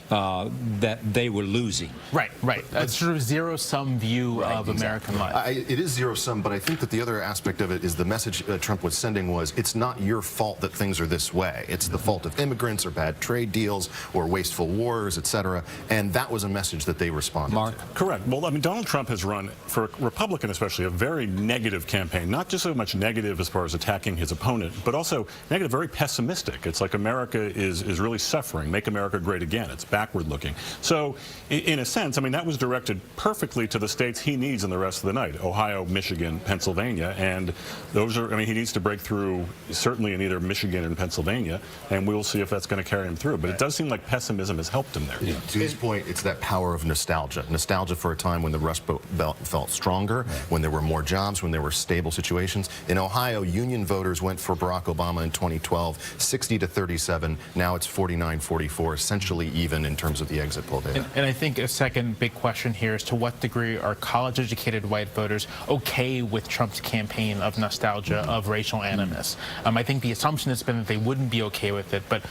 That they were losing. Right. That's sort of zero-sum view of American life. It is zero-sum, but I think that the other aspect of it is the message Trump was sending was, it's not your fault that things are this way. It's the fault of immigrants or bad trade deals or wasteful wars, etc. And that was a message that they responded to. Correct. Well, I mean, Donald Trump has run, for a Republican especially, a very negative campaign. Not just so much negative as far as attacking his opponent, but also negative, very pessimistic. It's like America is really suffering. Make America great again. It's backward looking. So in a sense, I mean, that was directed perfectly to the states he needs in the rest of the night: Ohio, Michigan, Pennsylvania. And those are, I mean, he needs to break through certainly in either Michigan and Pennsylvania, and we'll see if that's going to carry him through. But it does seem like pessimism has helped him there. Yeah. To his point, it's that power of nostalgia. Nostalgia for a time when the Rust Belt felt stronger, when there were more jobs, when there were stable situations. In Ohio, union voters went for Barack Obama in 2012, 60-37. Now it's 49-44, essentially even in terms of the exit poll data. And I think a second big question here is, to what degree are college-educated white voters okay with Trump's campaign of nostalgia, of racial animus? I think the assumption has been that they wouldn't be okay with it, but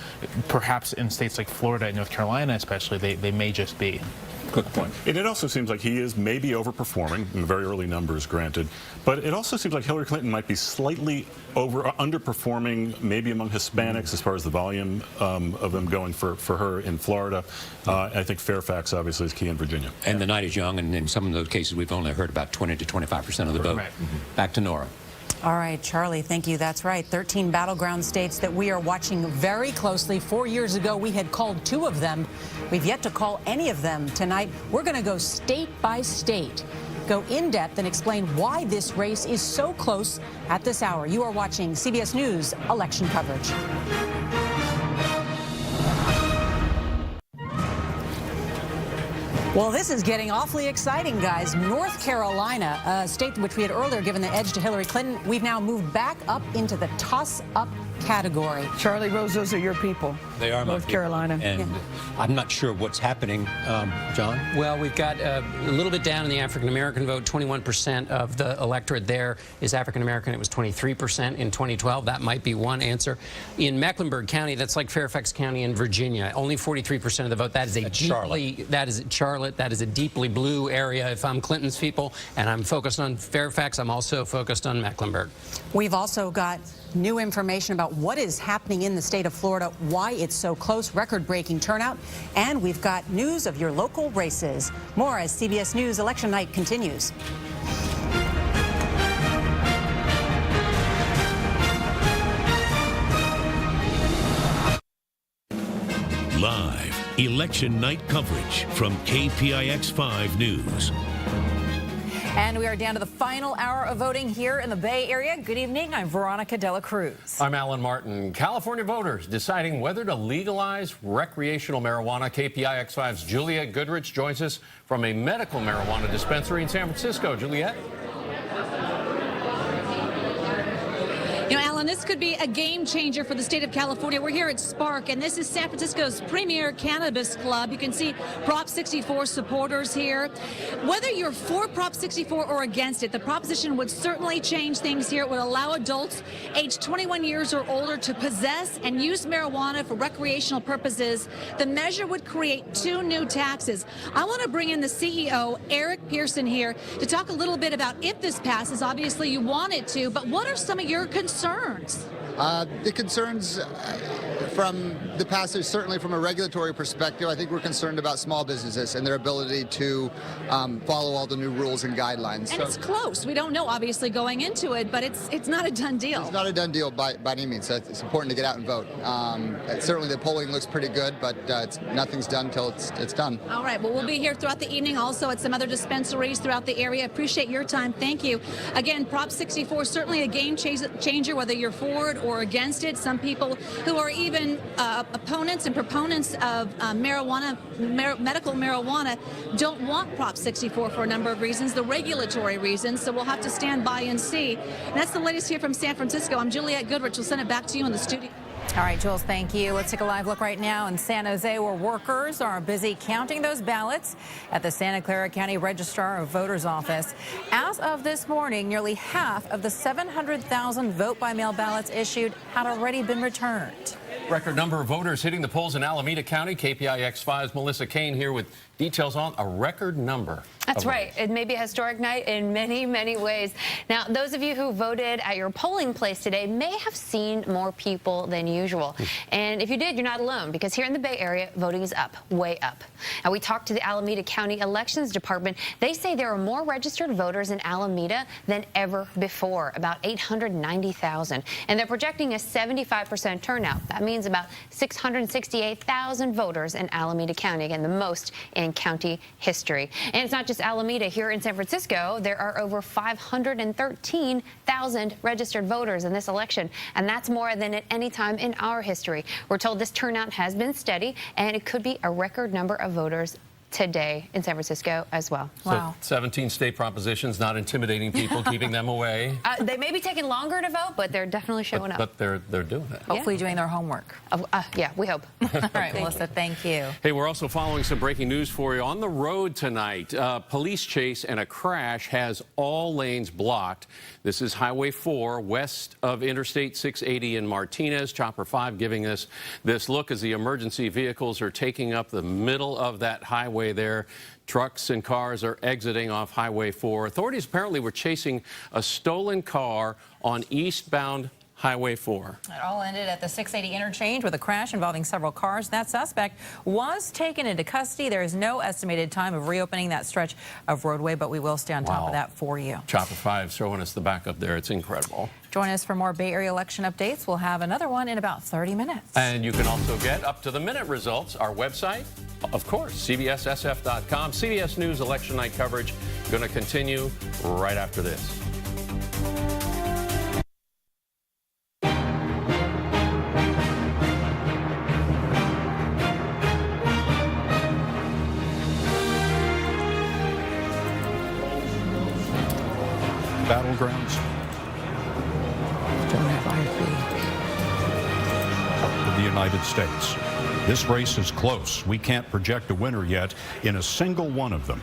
perhaps in states like Florida and North Carolina especially, they may just be. Good point. And it also seems like he is maybe overperforming in very early numbers, granted, but it also seems like Hillary Clinton might be slightly underperforming, maybe among Hispanics as far as the volume of them going for her in Florida. I think Fairfax obviously is key in Virginia. And the night is young, and in some of those cases we've only heard about 20 to 25% of the vote. Back to Nora. All right, Charlie, thank you. That's right. 13 battleground states that we are watching very closely. 4 years ago, we had called 2 of them. We've yet to call any of them tonight. We're going to go state by state, go in depth and explain why this race is so close at this hour. You are watching CBS News election coverage. Well, this is getting awfully exciting, guys. North Carolina, a state which we had earlier given the edge to Hillary Clinton, we've now moved back up into the toss-up category. Charlie Rose, those are your people. They are North Carolina. And I'm not sure what's happening, John. Well, we've got a little bit down in the African-American vote. 21% of the electorate there is African-American. It was 23% in 2012. That might be one answer. In Mecklenburg County, that's like Fairfax County in Virginia, only 43% of the vote. That is a Charlotte. That is a deeply blue area. If I'm Clinton's people and I'm focused on Fairfax, I'm also focused on Mecklenburg. We've also got new information about what is happening in the state of Florida, why it's so close, record-breaking turnout, and we've got news of your local races. More as CBS News Election Night continues. Live election night coverage from KPIX 5 News. And we are down to the final hour of voting here in the Bay Area. Good evening. I'm Veronica Dela Cruz. I'm Alan Martin. California voters deciding whether to legalize recreational marijuana. KPIX 5's Juliet Goodrich joins us from a medical marijuana dispensary in San Francisco. Juliet? You know, Alan, this could be a game changer for the state of California. We're here at Spark, and this is San Francisco's premier cannabis club. You can see Prop 64 supporters here. Whether you're for Prop 64 or against it, the proposition would certainly change things here. It would allow adults aged 21 years or older to possess and use marijuana for recreational purposes. The measure would create 2 new taxes. I want to bring in the CEO, Eric Pearson, here to talk a little bit about if this passes. Obviously, you want it to, but what are some of your concerns? The concerns, from the passage, certainly from a regulatory perspective, I think we're concerned about small businesses and their ability to follow all the new rules and guidelines. And it's close. We don't know, obviously, going into it, but it's not a done deal. It's not a done deal by any means. So it's important to get out and vote. Certainly the polling looks pretty good, but nothing's done until it's done. All right. Well, we'll be here throughout the evening, also at some other dispensaries throughout the area. Appreciate your time. Thank you. Again, Prop 64, certainly a game changer, whether you're for it or against it. Some people who are even opponents and proponents of medical marijuana don't want Prop 64 for a number of reasons, the regulatory reasons, so we'll have to stand by and see. And that's the latest here from San Francisco. I'm Juliette Goodrich. We'll send it back to you in the studio. All right, Jules, thank you. Let's take a live look right now in San Jose, where workers are busy counting those ballots at the Santa Clara County Registrar of Voters office. As of this morning, nearly half of the 700,000 vote-by-mail ballots issued had already been returned. Record number of voters hitting the polls in Alameda County. KPIX5's Melissa Kane here with details on a record number. That's right. It may be a historic night in many, many ways. Now, those of you who voted at your polling place today may have seen more people than usual. And if you did, you're not alone, because here in the Bay Area, voting is up, way up. Now, we talked to the Alameda County Elections Department. They say there are more registered voters in Alameda than ever before, about 890,000. And they're projecting a 75% turnout. That means about 668,000 voters in Alameda County, again, the most in county history. And it's not just Alameda. Here in San Francisco, there are over 513,000 registered voters in this election, and that's more than at any time in our history. We're told this turnout has been steady, and it could be a record number of voters today in San Francisco as well. Wow. So 17 state propositions, not intimidating people, keeping them away. They may be taking longer to vote, but they're definitely showing up. But they're doing it. Hopefully doing their homework. Yeah, we hope. All right, Melissa, thank you. Hey, we're also following some breaking news for you. On the road tonight, police chase and a crash has all lanes blocked. This is Highway 4 west of Interstate 680 in Martinez. Chopper 5 giving us this look as the emergency vehicles are taking up the middle of that highway there. Trucks and cars are exiting off Highway 4. Authorities apparently were chasing a stolen car on eastbound Highway 4. It all ended at the 680 interchange with a crash involving several cars. That suspect was taken into custody. There is no estimated time of reopening that stretch of roadway, but we will stay on top of that for you. Chopper 5 showing us the backup there. It's incredible. Join us for more Bay Area election updates. We'll have another one in about 30 minutes. And you can also get up-to-the-minute results. Our website, of course, CBSSF.com. CBS News election night coverage going to continue right after this. Battlegrounds. Don't have Of the United States. This race is close. We can't project a winner yet in a single one of them.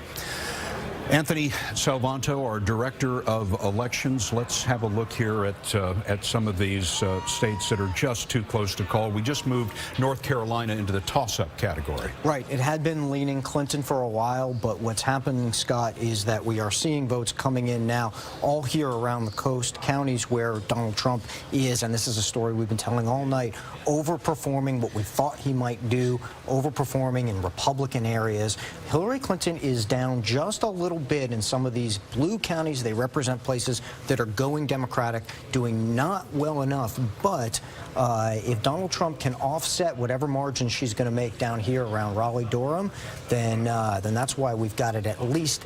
Anthony Salvanto, our Director of Elections, let's have a look here at some of these states that are just too close to call. We just moved North Carolina into the toss-up category. Right. It had been leaning Clinton for a while, but what's happening, Scott, is that we are seeing votes coming in now all here around the coast, counties where Donald Trump is, and this is a story we've been telling all night, overperforming what we thought he might do, overperforming in Republican areas. Hillary Clinton is down just a little bit in some of these blue counties. They represent places that are going Democratic, doing not well enough. But if Donald Trump can offset whatever margin she's going to make down here around Raleigh-Durham, then that's why we've got it at least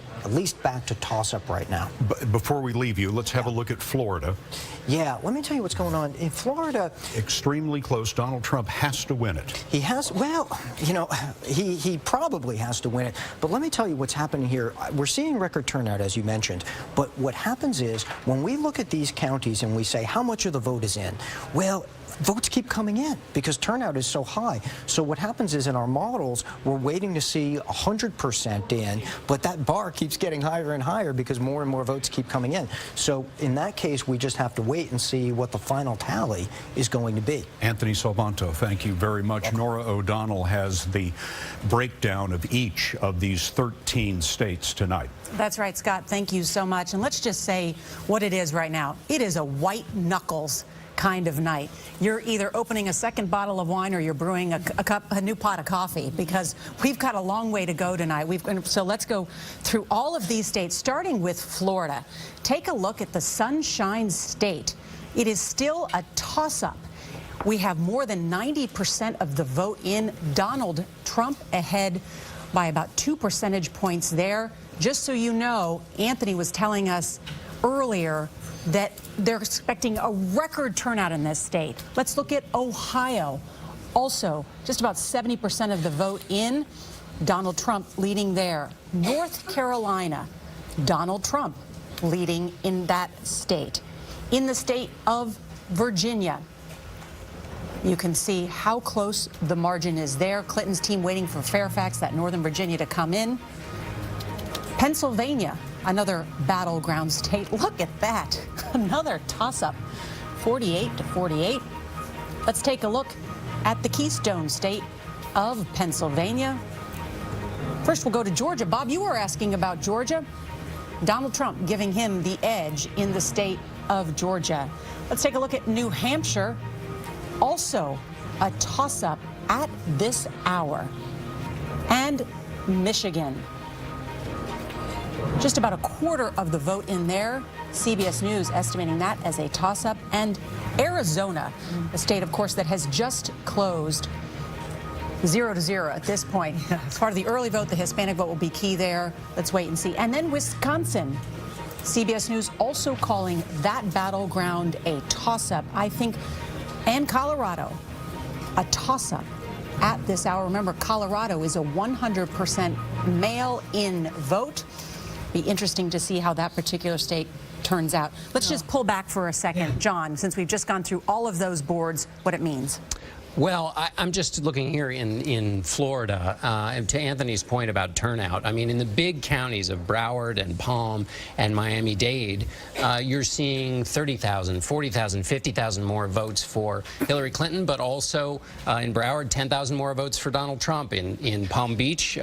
back to toss-up right now. Before we leave you, let's have a look at Florida. Yeah, let me tell you what's going on. In Florida, extremely close. Donald Trump has to win it. He has, well, you know, he probably has to win it. But let me tell you what's happening here. We're seeing record turnout, as you mentioned. But what happens is, when we look at these counties and we say, how much of the vote is in? Well, votes keep coming in because turnout is so high. So what happens is, in our models, we're waiting to see 100% in, but that bar keeps getting higher and higher because more and more votes keep coming in. So in that case, we just have to wait and see what the final tally is going to be. Anthony Salvanto, thank you very much. Nora O'Donnell has the breakdown of each of these 13 states tonight. That's right, Scott. Thank you so much. And let's just say what it is right now. It is a white knuckles kind of night. You're either opening a second bottle of wine or you're brewing a new pot of coffee, because we've got a long way to go tonight. So let's go through all of these states, starting with Florida. Take a look at the Sunshine State. It is still a toss-up. We have more than 90% of the vote in. Donald Trump ahead by about 2 percentage points there. Just so you know, Anthony was telling us earlier that they're expecting a record turnout in this state. Let's look at Ohio. Also, just about 70% of the vote in. Donald Trump leading there. North Carolina, Donald Trump leading in that state. In the state of Virginia, you can see how close the margin is there. Clinton's team waiting for Fairfax, that Northern Virginia, to come in. Pennsylvania, another battleground state. Look at that. Another toss-up, 48-48. Let's take a look at the Keystone State of Pennsylvania. First, we'll go to Georgia. Bob, you were asking about Georgia. Donald Trump giving him the edge in the state of Georgia. Let's take a look at New Hampshire. Also a toss-up at this hour. And Michigan. Just about a quarter of the vote in there. CBS News estimating that as a toss-up. And Arizona, a state, of course, that has just closed 0-0 at this point. As part of the early vote, the Hispanic vote will be key there. Let's wait and see. And then Wisconsin. CBS News also calling that battleground a toss-up, I think. And Colorado, a toss-up at this hour. Remember, Colorado is a 100% mail-in vote. Be interesting to see how that particular state turns out. Let's just pull back for a second, John, since we've just gone through all of those boards, what it means. Well, I'm just looking here in Florida, and to Anthony's point about turnout. I mean, in the big counties of Broward and Palm and Miami-Dade, you're seeing 30,000, 40,000, 50,000 more votes for Hillary Clinton, but also in Broward, 10,000 more votes for Donald Trump. In Palm Beach,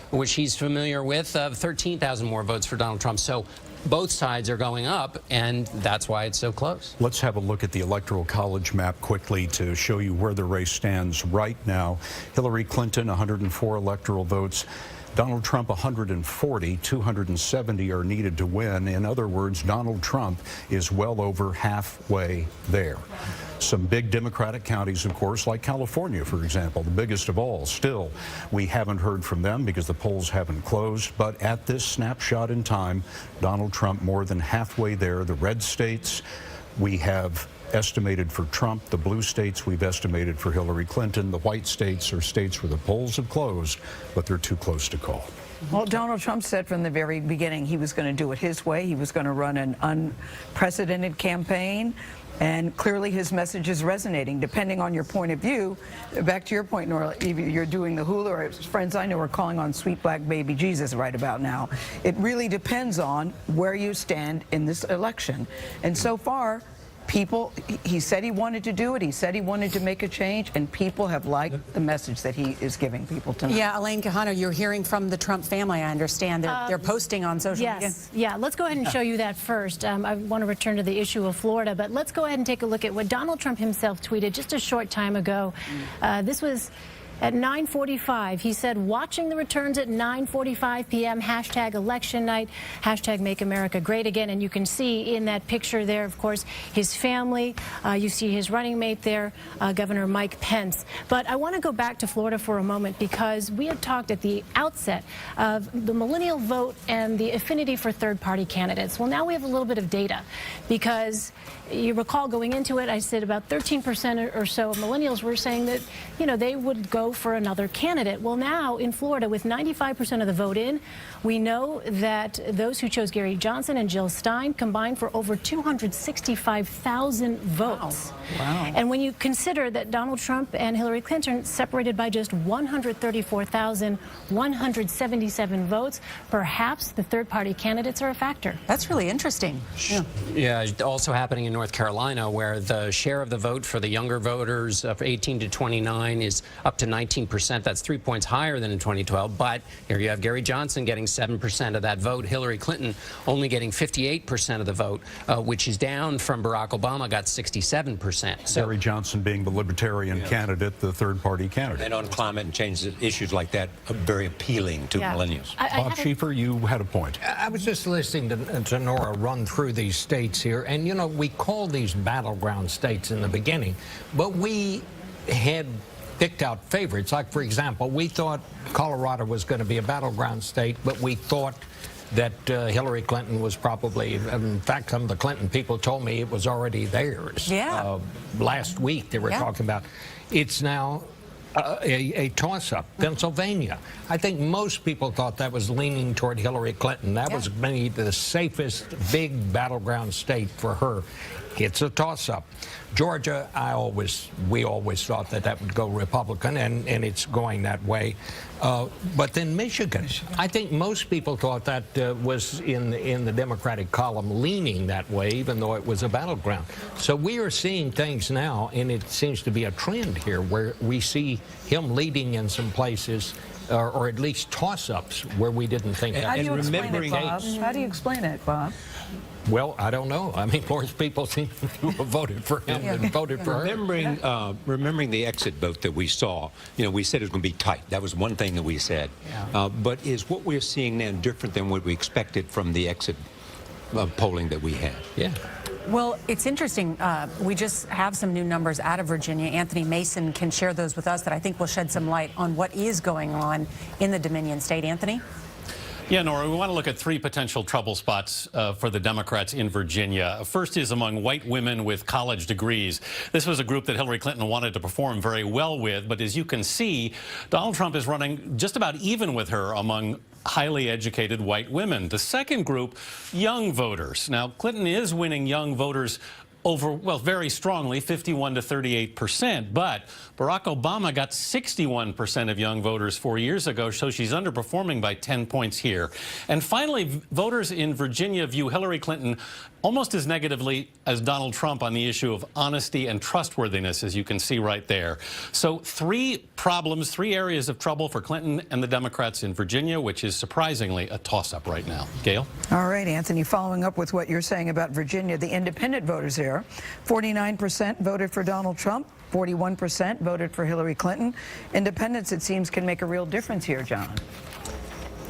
which he's familiar with, 13,000 more votes for Donald Trump. So both sides are going up, and that's why it's so close. Let's have a look at the Electoral College map quickly to show you where the race stands right now. Hillary Clinton, 104 electoral votes. Donald Trump, 140. 270 are needed to win. In other words, Donald Trump is well over halfway there. Some big Democratic counties, of course, like California, for example, the biggest of all. Still, we haven't heard from them because the polls haven't closed. But at this snapshot in time, Donald Trump more than halfway there. The red states we have estimated for Trump. The blue states we've estimated for Hillary Clinton. The white states are states where the polls have closed, but they're too close to call. Well, Donald Trump said from the very beginning he was going to do it his way. He was going to run an unprecedented campaign. And clearly his message is resonating, depending on your point of view. Back to your point, Nora, you're doing the hula, or friends I know are calling on sweet black baby Jesus right about now. It really depends on where you stand in this election. And so far, people, he said he wanted to do it. He said he wanted to make a change, and people have liked the message that he is giving people tonight. Yeah, Elaine Quijano, you're hearing from the Trump family, I understand. They're posting on social media. Yes, yeah, let's go ahead and show you that first. I want to return to the issue of Florida, but let's go ahead and take a look at what Donald Trump himself tweeted just a short time ago. This was at 9:45. He said, watching the returns at 9:45 p.m., hashtag election night, hashtag make America great again. And you can see in that picture there, of course, his family. You see his running mate there, Governor Mike Pence. But I want to go back to Florida for a moment, because we had talked at the outset of the millennial vote and the affinity for third-party candidates. Well, now we have a little bit of data, because you recall going into it, I said about 13% or so of millennials were saying that, you know, they would go for another candidate. Well, now in Florida, with 95% of the vote in, we know that those who chose Gary Johnson and Jill Stein combined for over 265,000 votes. Wow. And when you consider that Donald Trump and Hillary Clinton separated by just 134,177 votes, perhaps the third-party candidates are a factor. That's really interesting. Yeah, also happening in North Carolina, where the share of the vote for the younger voters of 18 to 29 is up to 19%. That's 3 points higher than in 2012. But here you have Gary Johnson getting 7% of that vote. Hillary Clinton only getting 58% of the vote, which is down from Barack Obama, got 67%. So Gary Johnson being the Libertarian candidate, the third-party candidate. And on climate and change, issues like that are very appealing to millennials. Bob Schieffer, you had a point. I was just listening to Nora run through these states here, and you know, we called these battleground states in the beginning, but we had picked out favorites. Like, for example, we thought Colorado was going to be a battleground state, but we thought that Hillary Clinton was probably, in fact, some of the Clinton people told me it was already theirs. Yeah. Last week they were talking about it's now a toss-up. Pennsylvania. I think most people thought that was leaning toward Hillary Clinton. That was maybe the safest big battleground state for her. It's a toss-up. Georgia, we always thought that would go Republican, and it's going that way. But then Michigan, I think most people thought that was in the Democratic column leaning that way, even though it was a battleground. So we are seeing things now, and it seems to be a trend here where we see him leading in some places, or at least toss-ups where we didn't think that. How do you explain it, Bob? How do you explain it, Bob? Well, I don't know. I mean, most people seem to have voted for him and voted for her. Remembering the exit vote that we saw, you know, we said it was going to be tight. That was one thing that we said. But is what we're seeing now different than what we expected from the exit polling that we had? Yeah. Well, it's interesting. We just have some new numbers out of Virginia. Anthony Mason can share those with us that I think will shed some light on what is going on in the Dominion state. Anthony? Yeah, Nora, we want to look at three potential trouble spots for the Democrats in Virginia. First is among white women with college degrees. This was a group that Hillary Clinton wanted to perform very well with, but as you can see, Donald Trump is running just about even with her among highly educated white women. The second group, young voters. Now, Clinton is winning young voters over, well, very strongly, 51 to 38%. But Barack Obama got 61% of young voters 4 years ago, so she's underperforming by 10 points here. And finally, voters in Virginia view Hillary Clinton almost as negatively as Donald Trump on the issue of honesty and trustworthiness, as you can see right there. So three problems, three areas of trouble for Clinton and the Democrats in Virginia, which is surprisingly a toss-up right now. Gail? All right, Anthony, following up with what you're saying about Virginia, the independent voters there, 49% voted for Donald Trump, 41% voted for Hillary Clinton. Independents, it seems, can make a real difference here, John.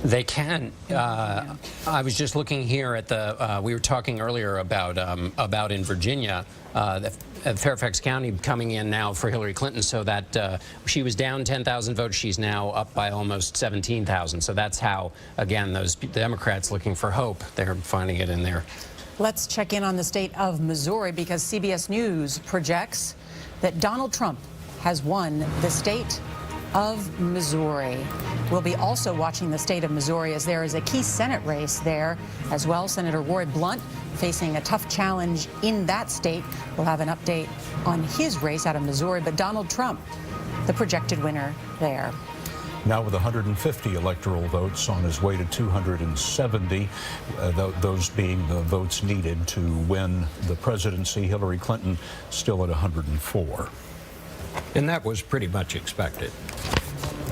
They can. I was just looking here at the, we were talking earlier about in Virginia, Fairfax County coming in now for Hillary Clinton, so that she was down 10,000 votes. She's now up by almost 17,000. So that's how, again, those Democrats looking for hope, they're finding it in there. Let's check in on the state of Missouri, because CBS News projects that Donald Trump has won the state of Missouri. We'll be also watching the state of Missouri as there is a key Senate race there as well. Senator Roy Blunt facing a tough challenge in that state. We'll have an update on his race out of Missouri, but Donald Trump, the projected winner there. Now with 150 electoral votes on his way to 270, those being the votes needed to win the presidency. Hillary Clinton still at 104. And that was pretty much expected.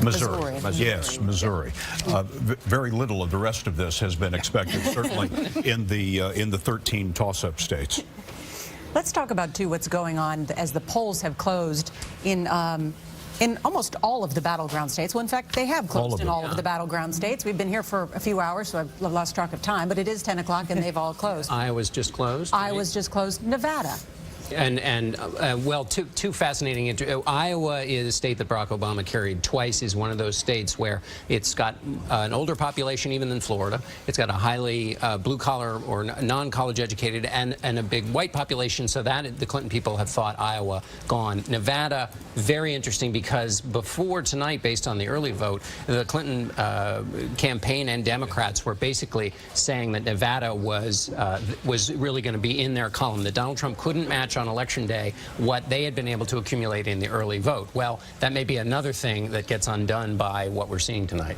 Missouri. Yes, Missouri. Very little of the rest of this has been expected, certainly in the 13 toss-up states. Let's talk about, too, what's going on as the polls have closed in almost all of the battleground states. Well, in fact, they have closed in all of the battleground states. We've been here for a few hours, so I've lost track of time, but it is 10 o'clock and they've all closed. Iowa's just closed. Iowa's just closed. Nevada. Well, two fascinating. Iowa is a state that Barack Obama carried twice. Is one of those states where it's got an older population even than Florida. It's got a highly blue-collar or non-college educated and a big white population. So that the Clinton people have thought Iowa gone. Nevada, very interesting, because before tonight, based on the early vote, the Clinton campaign and Democrats were basically saying that Nevada was really going to be in their column. That Donald Trump couldn't match on Election Day what they had been able to accumulate in the early vote. Well, that may be another thing that gets undone by what we're seeing tonight.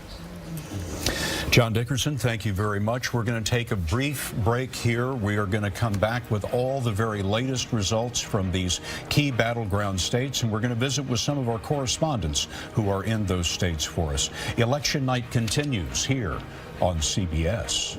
John Dickerson, thank you very much. We're going to take a brief break here. We are going to come back with all the very latest results from these key battleground states, and we're going to visit with some of our correspondents who are in those states for us. Election night continues here on CBS.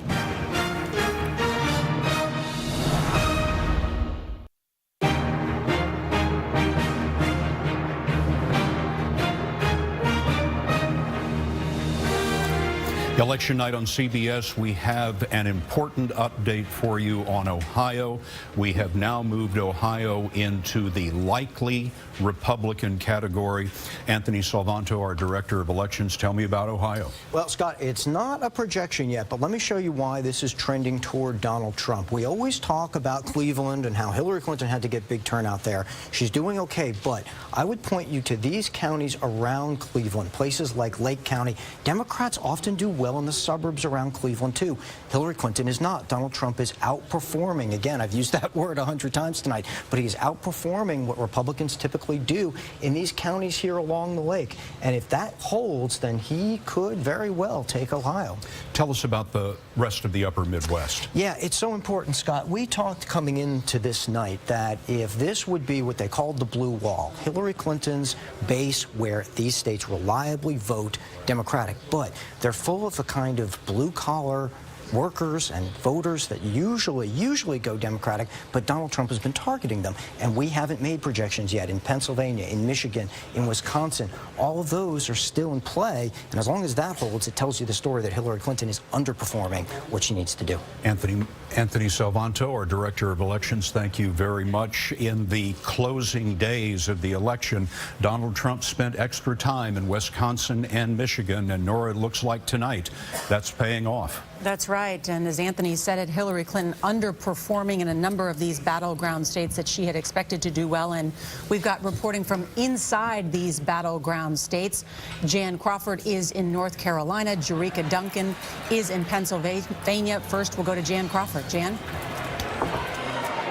Election night on CBS, we have an important update for you on Ohio. We have now moved Ohio into the likely Republican category. Anthony Salvanto, our Director of Elections, tell me about Ohio. Well, Scott, it's not a projection yet, but let me show you why this is trending toward Donald Trump. We always talk about Cleveland and how Hillary Clinton had to get big turnout there. She's doing okay, but I would point you to these counties around Cleveland, places like Lake County. Democrats often do well in the suburbs around Cleveland, too. Hillary Clinton is not. Donald Trump is outperforming. Again, I've used that word 100 times tonight, but he is outperforming what Republicans typically do in these counties here along the lake. And if that holds, then he could very well take Ohio. Tell us about the rest of the upper Midwest. Yeah, it's so important, Scott. We talked coming into this night that if this would be what they called the blue wall, Hillary Clinton's base where these states reliably vote Democratic, but they're full of a kind of blue-collar workers and voters that usually go Democratic, but Donald Trump has been targeting them. And we haven't made projections yet in Pennsylvania, in Michigan, in Wisconsin. All of those are still in play. And as long as that holds, it tells you the story that Hillary Clinton is underperforming what she needs to do. Anthony Salvanto, our Director of Elections, thank you very much. In the closing days of the election, Donald Trump spent extra time in Wisconsin and Michigan, and Nora, it looks like tonight that's paying off. That's right. And as Anthony said it, Hillary Clinton underperforming in a number of these battleground states that she had expected to do well in. We've got reporting from inside these battleground states. Jan Crawford is in North Carolina. Jerika Duncan is in Pennsylvania. First, we'll go to Jan Crawford. Jan?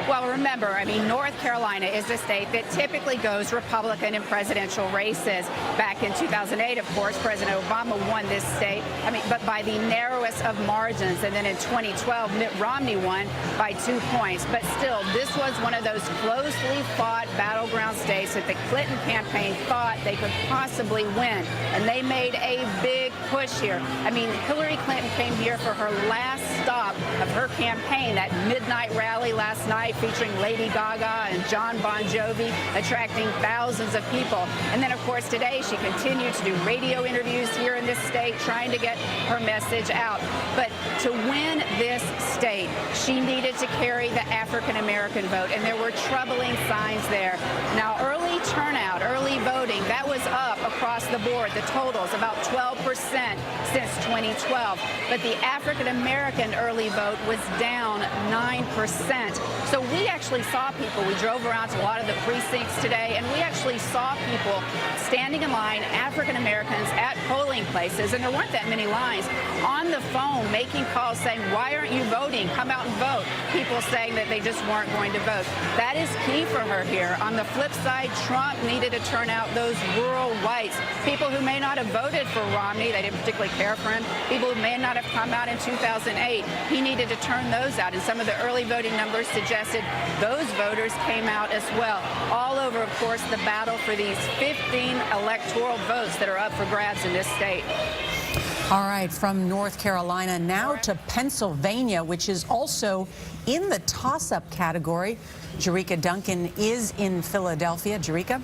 Well, remember, I mean, North Carolina is the state that typically goes Republican in presidential races. Back in 2008, of course, President Obama won this state, but by the narrowest of margins. And then in 2012, Mitt Romney won by 2 points. But still, this was one of those closely fought battleground states that the Clinton campaign thought they could possibly win. And they made a big push here. I mean, Hillary Clinton came here for her last stop of her campaign, that midnight rally last night, featuring Lady Gaga and John Bon Jovi, attracting thousands of people. And then, of course, today she continued to do radio interviews here in this state, trying to get her message out. But to win this state, she needed to carry the African-American vote, and there were troubling signs there. Now, early turnout, early voting, that was up across the board. The totals, about 12% since 2012. But the African-American early vote was down 9%. So we actually saw people, we drove around to a lot of the precincts today, and we actually saw people standing in line, African Americans at polling places, and there weren't that many lines, on the phone making calls saying, why aren't you voting? Come out and vote. People saying that they just weren't going to vote. That is key for her here. On the flip side, Trump needed to turn out those rural whites, people who may not have voted for Romney, they didn't particularly care for him, people who may not have come out in 2008. He needed to turn those out, and some of the early voting numbers suggested those voters came out as well. All over, of course, the battle for these 15 electoral votes that are up for grabs in this state. All right, from North Carolina now to Pennsylvania, which is also in the toss-up category. Jerika Duncan is in Philadelphia. Jerika?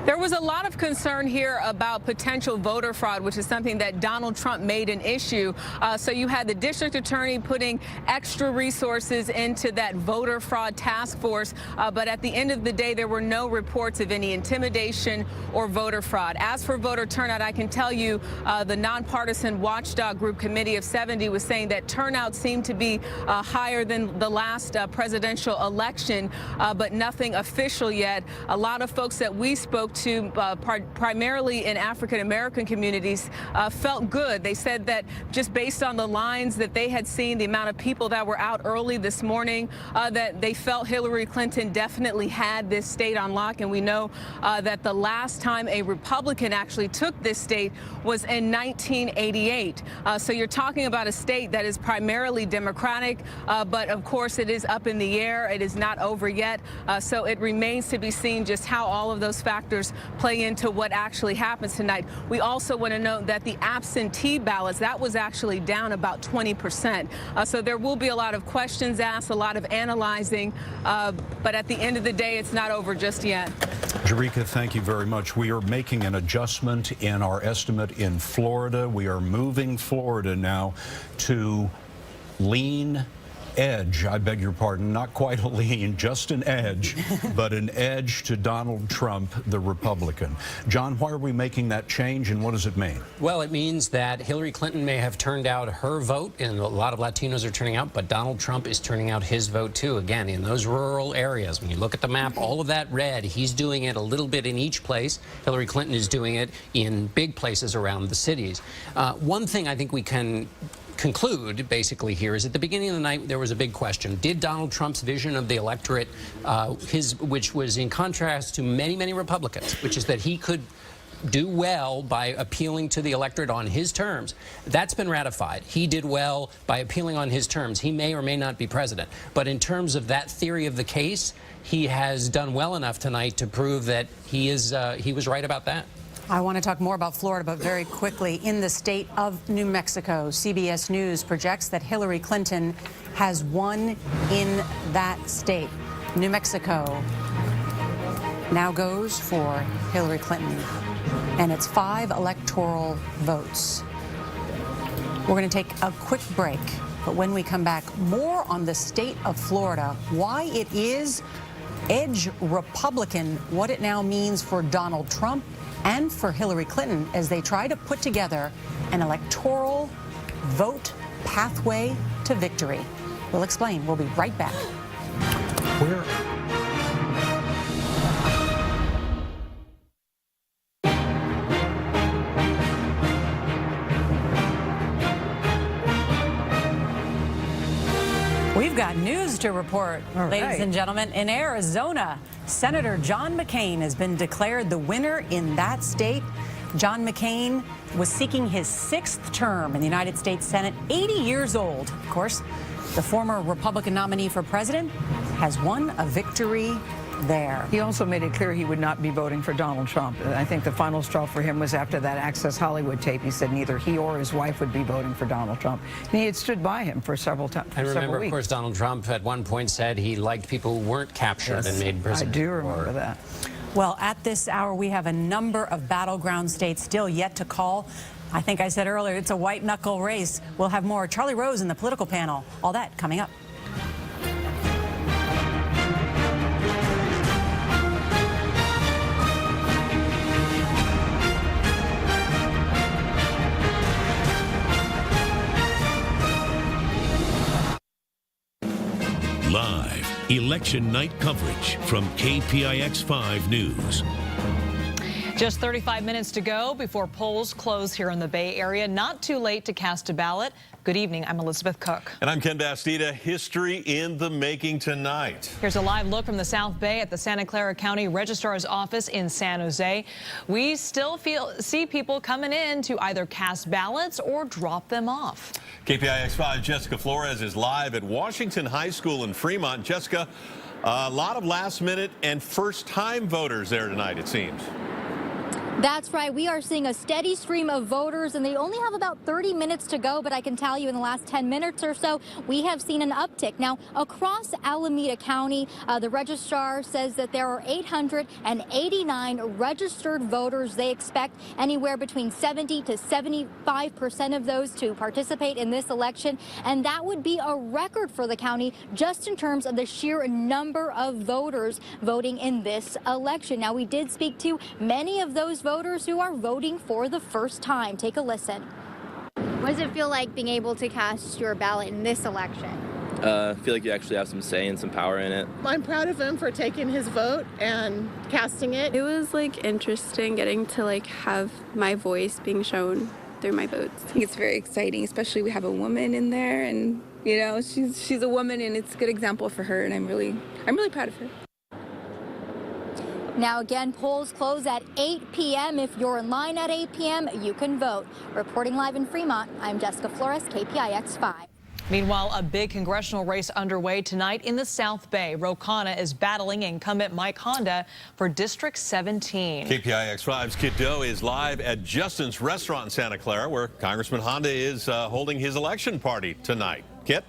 There was a lot of concern here about potential voter fraud, which is something that Donald Trump made an issue. So you had the district attorney putting extra resources into that voter fraud task force. But at the end of the day, there were no reports of any intimidation or voter fraud. As for voter turnout, I can tell you the nonpartisan watchdog group Committee of 70 was saying that turnout seemed to be higher than the last presidential election, but nothing official yet. A lot of folks that we spoke spoke to primarily in African-American communities felt good. They said that just based on the lines that they had seen, the amount of people that were out early this morning, that they felt Hillary Clinton definitely had this state on lock. And we know that the last time a Republican actually took this state was in 1988. So you're talking about a state that is primarily Democratic, but of course it is up in the air. It is not over yet. So it remains to be seen just how all of those factors play into what actually happens tonight. We also want to note that the absentee ballots, that was actually down about 20%. So there will be a lot of questions asked, a lot of analyzing, but at the end of the day, it's not over just yet. Jerika, thank you very much. We are making an adjustment in our estimate in Florida. We are moving Florida now to lean edge, I beg your pardon, not quite a lean, just an edge, but an edge to Donald Trump, the Republican. John, why are we making that change, and what does it mean? Well, it means that Hillary Clinton may have turned out her vote, and a lot of Latinos are turning out, but Donald Trump is turning out his vote too. Again, in those rural areas, when you look at the map, all of that red, he's doing it a little bit in each place. Hillary Clinton is doing it in big places around the cities. One thing I think we can conclude basically here is at the beginning of the night there was a big question. Did Donald Trump's vision of the electorate, which was in contrast to many Republicans, which is that he could do well by appealing to the electorate on his terms, that's been ratified. He did well by appealing on his terms. He may or may not be president. But in terms of that theory of the case, he has done well enough tonight to prove that he was right about that. I want to talk more about Florida, but very quickly, in the state of New Mexico, CBS News projects that Hillary Clinton has won in that state. New Mexico now goes for Hillary Clinton, and it's 5 electoral votes. We're going to take a quick break, but when we come back, more on the state of Florida, why it is edge Republican, what it now means for Donald Trump and for Hillary Clinton as they try to put together an electoral vote pathway to victory. We'll explain. We'll be right back. We've got news to report, ladies and gentlemen. In Arizona, Senator John McCain has been declared the winner in that state. John McCain was seeking his 6th term in the United States Senate, 80 years old. Of course, the former Republican nominee for president has won a victory there. He also made it clear he would not be voting for Donald Trump. I think the final straw for him was after that Access Hollywood tape. He said neither he or his wife would be voting for Donald Trump. And he had stood by him for several times. I remember, of course, Donald Trump at one point said he liked people who weren't captured and made prisoner. I do remember that. Well, at this hour, we have a number of battleground states still yet to call. I think I said earlier, it's a white-knuckle race. We'll have more. Charlie Rose in the political panel. All that coming up. Live election night coverage from KPIX 5 News. Just 35 minutes to go before polls close here in the Bay Area. Not too late to cast a ballot. Good evening. I'm Elizabeth Cook. And I'm Ken Bastida. History in the making tonight. Here's a live look from the South Bay at the Santa Clara County Registrar's office in San Jose. We still see people coming in to either cast ballots or drop them off. KPIX 5 Jessica Flores is live at Washington High School in Fremont. Jessica, a lot of last-minute and first-time voters there tonight, it seems. That's right. We are seeing a steady stream of voters, and they only have about 30 minutes to go. But I can tell you in the last 10 minutes or so, we have seen an uptick. Now, across Alameda County, the registrar says that there are 889 registered voters. They expect anywhere between 70 to 75% of those to participate in this election. And that would be a record for the county just in terms of the sheer number of voters voting in this election. Now, we did speak to many of those voters who are voting for the first time. Take a listen. What does it feel like being able to cast your ballot in this election? feel like you actually have some say and some power in it. I'm proud of him for taking his vote and casting it. It was like interesting getting to like have my voice being shown through my votes. I think it's very exciting, especially we have a woman in there, and you know she's a woman, and it's a good example for her, and I'm really proud of her. Now again, polls close at 8 p.m. If you're in line at 8 p.m., you can vote. Reporting live in Fremont, I'm Jessica Flores, KPIX 5. Meanwhile, a big congressional race underway tonight in the South Bay. Ro Khanna is battling incumbent Mike Honda for District 17. KPIX 5's Kit Doe is live at Justin's Restaurant in Santa Clara, where Congressman Honda is holding his election party tonight. Kit?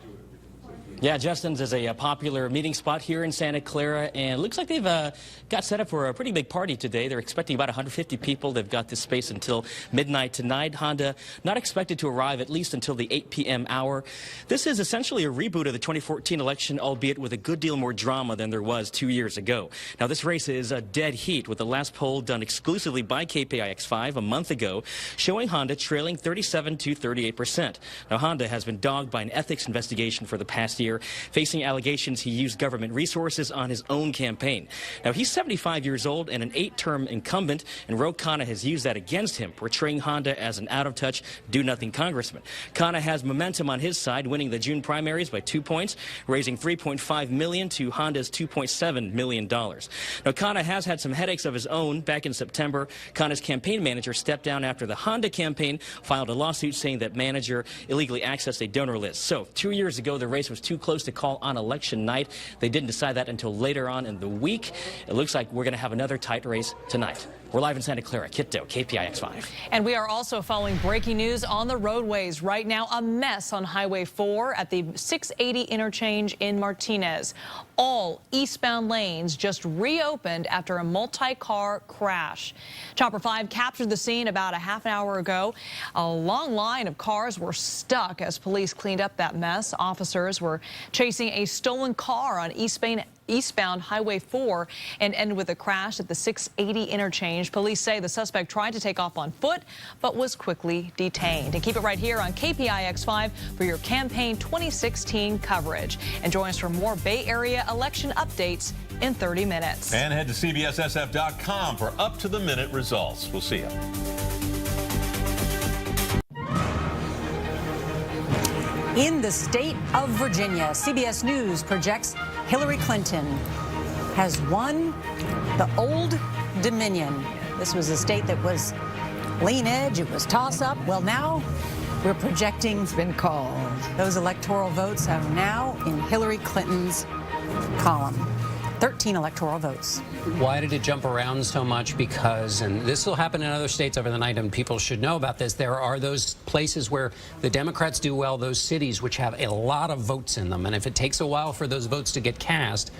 Yeah, Justin's is a popular meeting spot here in Santa Clara, and it looks like they've got set up for a pretty big party today. They're expecting about 150 people. They've got this space until midnight tonight. Honda not expected to arrive at least until the 8 p.m. hour. This is essentially a reboot of the 2014 election, albeit with a good deal more drama than there was 2 years ago. Now, this race is a dead heat, with the last poll done exclusively by KPIX5 a month ago, showing Honda trailing 37 to 38%. Now, Honda has been dogged by an ethics investigation for the past year, facing allegations he used government resources on his own campaign. Now, he's 75 years old and an 8-term incumbent, and Ro Khanna has used that against him, portraying Honda as an out-of-touch, do-nothing congressman. Khanna has momentum on his side, winning the June primaries by 2 points, raising $3.5 million to Honda's $2.7 million. Now, Khanna has had some headaches of his own. Back in September, Khanna's campaign manager stepped down after the Honda campaign filed a lawsuit saying that manager illegally accessed a donor list. So 2 years ago, the race was too close to call on election night. They didn't decide that until later on in the week. It looks like we're going to have another tight race tonight. We're live in Santa Clara. Kit Doe, KPIX 5. And we are also following breaking news on the roadways right now. A mess on Highway 4 at the 680 interchange in Martinez. All eastbound lanes just reopened after a multi-car crash. Chopper 5 captured the scene about a half an hour ago. A long line of cars were stuck as police cleaned up that mess. Officers were chasing a stolen car on eastbound Highway 4 and ended with a crash at the 680 interchange. Police say the suspect tried to take off on foot but was quickly detained. And keep it right here on KPIX 5 for your campaign 2016 coverage. And join us for more Bay Area election updates in 30 minutes. And head to CBSSF.com for up-to-the-minute results. We'll see you. In the state of Virginia, CBS News projects Hillary Clinton has won the Old Dominion. This was a state that was lean edge, it was toss-up. Well, now we're projecting it's been called. Those electoral votes are now in Hillary Clinton's column. 13 electoral votes. Why did it jump around so much? Because, and this will happen in other states over the night, and people should know about this, there are those places where the Democrats do well, those cities which have a lot of votes in them. And if it takes a while for those votes to get cast,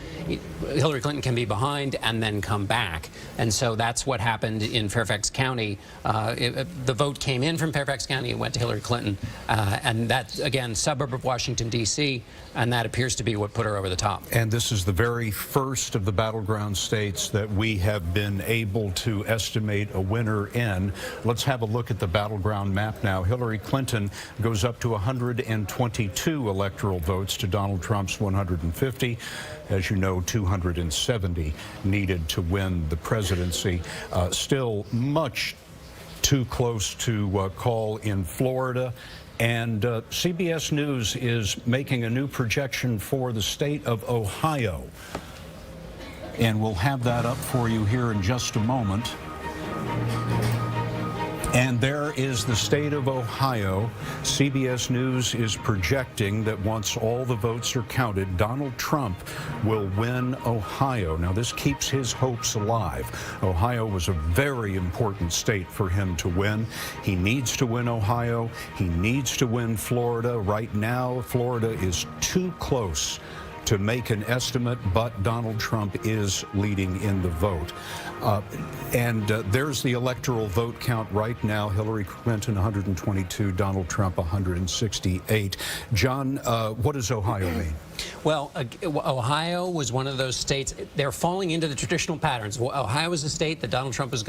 Hillary Clinton can be behind and then come back. And so that's what happened in Fairfax County. The vote came in from Fairfax County, it went to Hillary Clinton. And that, again, suburb of Washington, D.C., and that appears to be what put her over the top. And this is the very first of the battleground states that we have been able to estimate a winner in. Let's have a look at the battleground map now. Hillary Clinton goes up to 122 electoral votes to Donald Trump's 150. As you know, 270 needed to win the presidency. Still much too close to call in Florida. And CBS News is making a new projection for the state of Ohio. And we'll have that up for you here in just a moment. And there is the state of Ohio. CBS News is projecting that once all the votes are counted, Donald Trump will win Ohio. Now, this keeps his hopes alive. Ohio was a very important state for him to win. He needs to win Ohio. He needs to win Florida. Right now, Florida is too close to make an estimate, but Donald Trump is leading in the vote. There's the electoral vote count right now. Hillary Clinton, 122, Donald Trump, 168. John, what does Ohio mean? Well, Ohio was one of those states. They're falling into the traditional patterns. Ohio was a state that Donald Trump was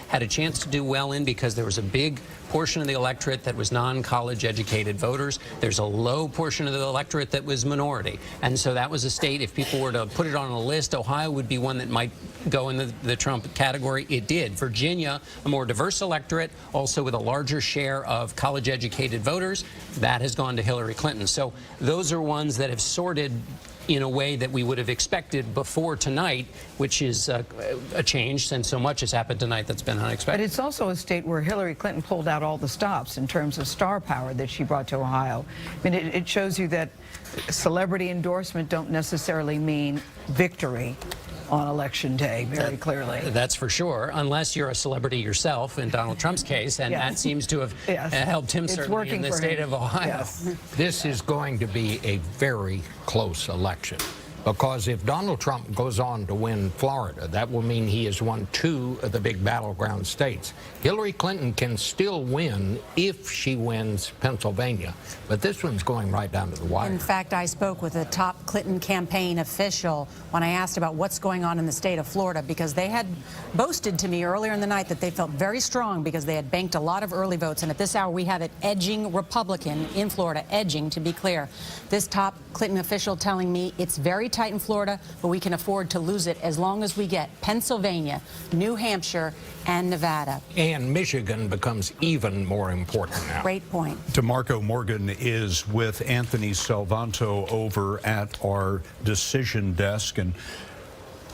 had a chance to do well in because there was a big portion of the electorate that was non-college educated voters. There's a low portion of the electorate that was minority. And so that was a state, if people were to put it on a list, Ohio would be one that might go in the Trump category. It did. Virginia, a more diverse electorate, also with a larger share of college educated voters, that has gone to Hillary Clinton. So those are ones that have sorted in a way that we would have expected before tonight, which is a change since so much has happened tonight that's been unexpected. But it's also a state where Hillary Clinton pulled out all the stops in terms of star power that she brought to Ohio. I mean, it shows you that celebrity endorsement don't necessarily mean victory on Election Day, very clearly. That's for sure, unless you're a celebrity yourself, in Donald Trump's case, and that seems to have helped him certainly in the state of Ohio. Yes. This is going to be a very close election, because if Donald Trump goes on to win Florida, that will mean he has won 2 of the big battleground states. Hillary Clinton can still win if she wins Pennsylvania, but this one's going right down to the wire. In fact, I spoke with a top Clinton campaign official when I asked about what's going on in the state of Florida, because they had boasted to me earlier in the night that they felt very strong because they had banked a lot of early votes, and at this hour we have it edging Republican in Florida, edging, to be clear. This top Clinton official telling me it's very tight in Florida, but we can afford to lose it as long as we get Pennsylvania, New Hampshire, and Nevada. And Michigan becomes even more important now. Great point. DeMarco Morgan is with Anthony Salvanto over at our decision desk, and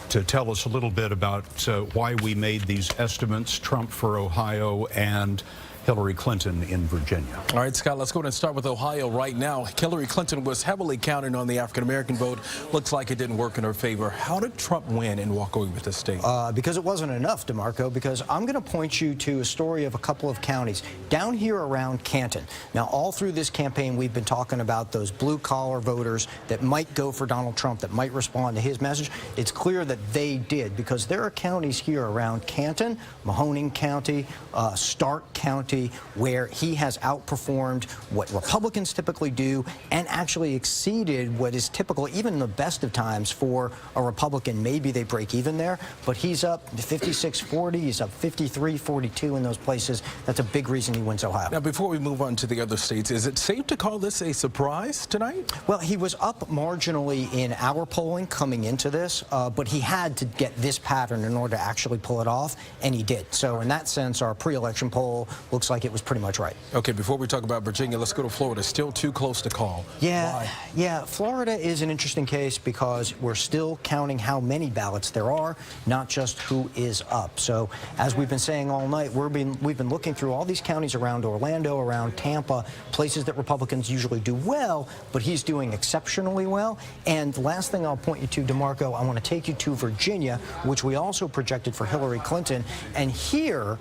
to tell us a little bit about why we made these estimates, Trump for Ohio and Hillary Clinton in Virginia. All right, Scott, let's go ahead and start with Ohio right now. Hillary Clinton was heavily counting on the African-American vote. Looks like it didn't work in her favor. How did Trump win and walk away with the state? Because it wasn't enough, DeMarco, because I'm going to point you to a story of a couple of counties down here around Canton. Now, all through this campaign, we've been talking about those blue-collar voters that might go for Donald Trump, that might respond to his message. It's clear that they did, because there are counties here around Canton, Mahoning County, Stark County, where he has outperformed what Republicans typically do and actually exceeded what is typical, even in the best of times, for a Republican. Maybe they break even there, but he's up 56-40, he's up 53-42 in those places. That's a big reason he wins Ohio. Now, before we move on to the other states, is it safe to call this a surprise tonight? Well, he was up marginally in our polling coming into this, but he had to get this pattern in order to actually pull it off, and he did. So in that sense, our pre-election poll looks like it was pretty much right. Okay, before we talk about Virginia, let's go to Florida. Still too close to call. Yeah, Florida is an interesting case because we're still counting how many ballots there are, not just who is up. So as we've been saying all night, we've been looking through all these counties around Orlando, around Tampa, places that Republicans usually do well, but he's doing exceptionally well. And the last thing I'll point you to, DeMarco, I want to take you to Virginia, which we also projected for Hillary Clinton. And here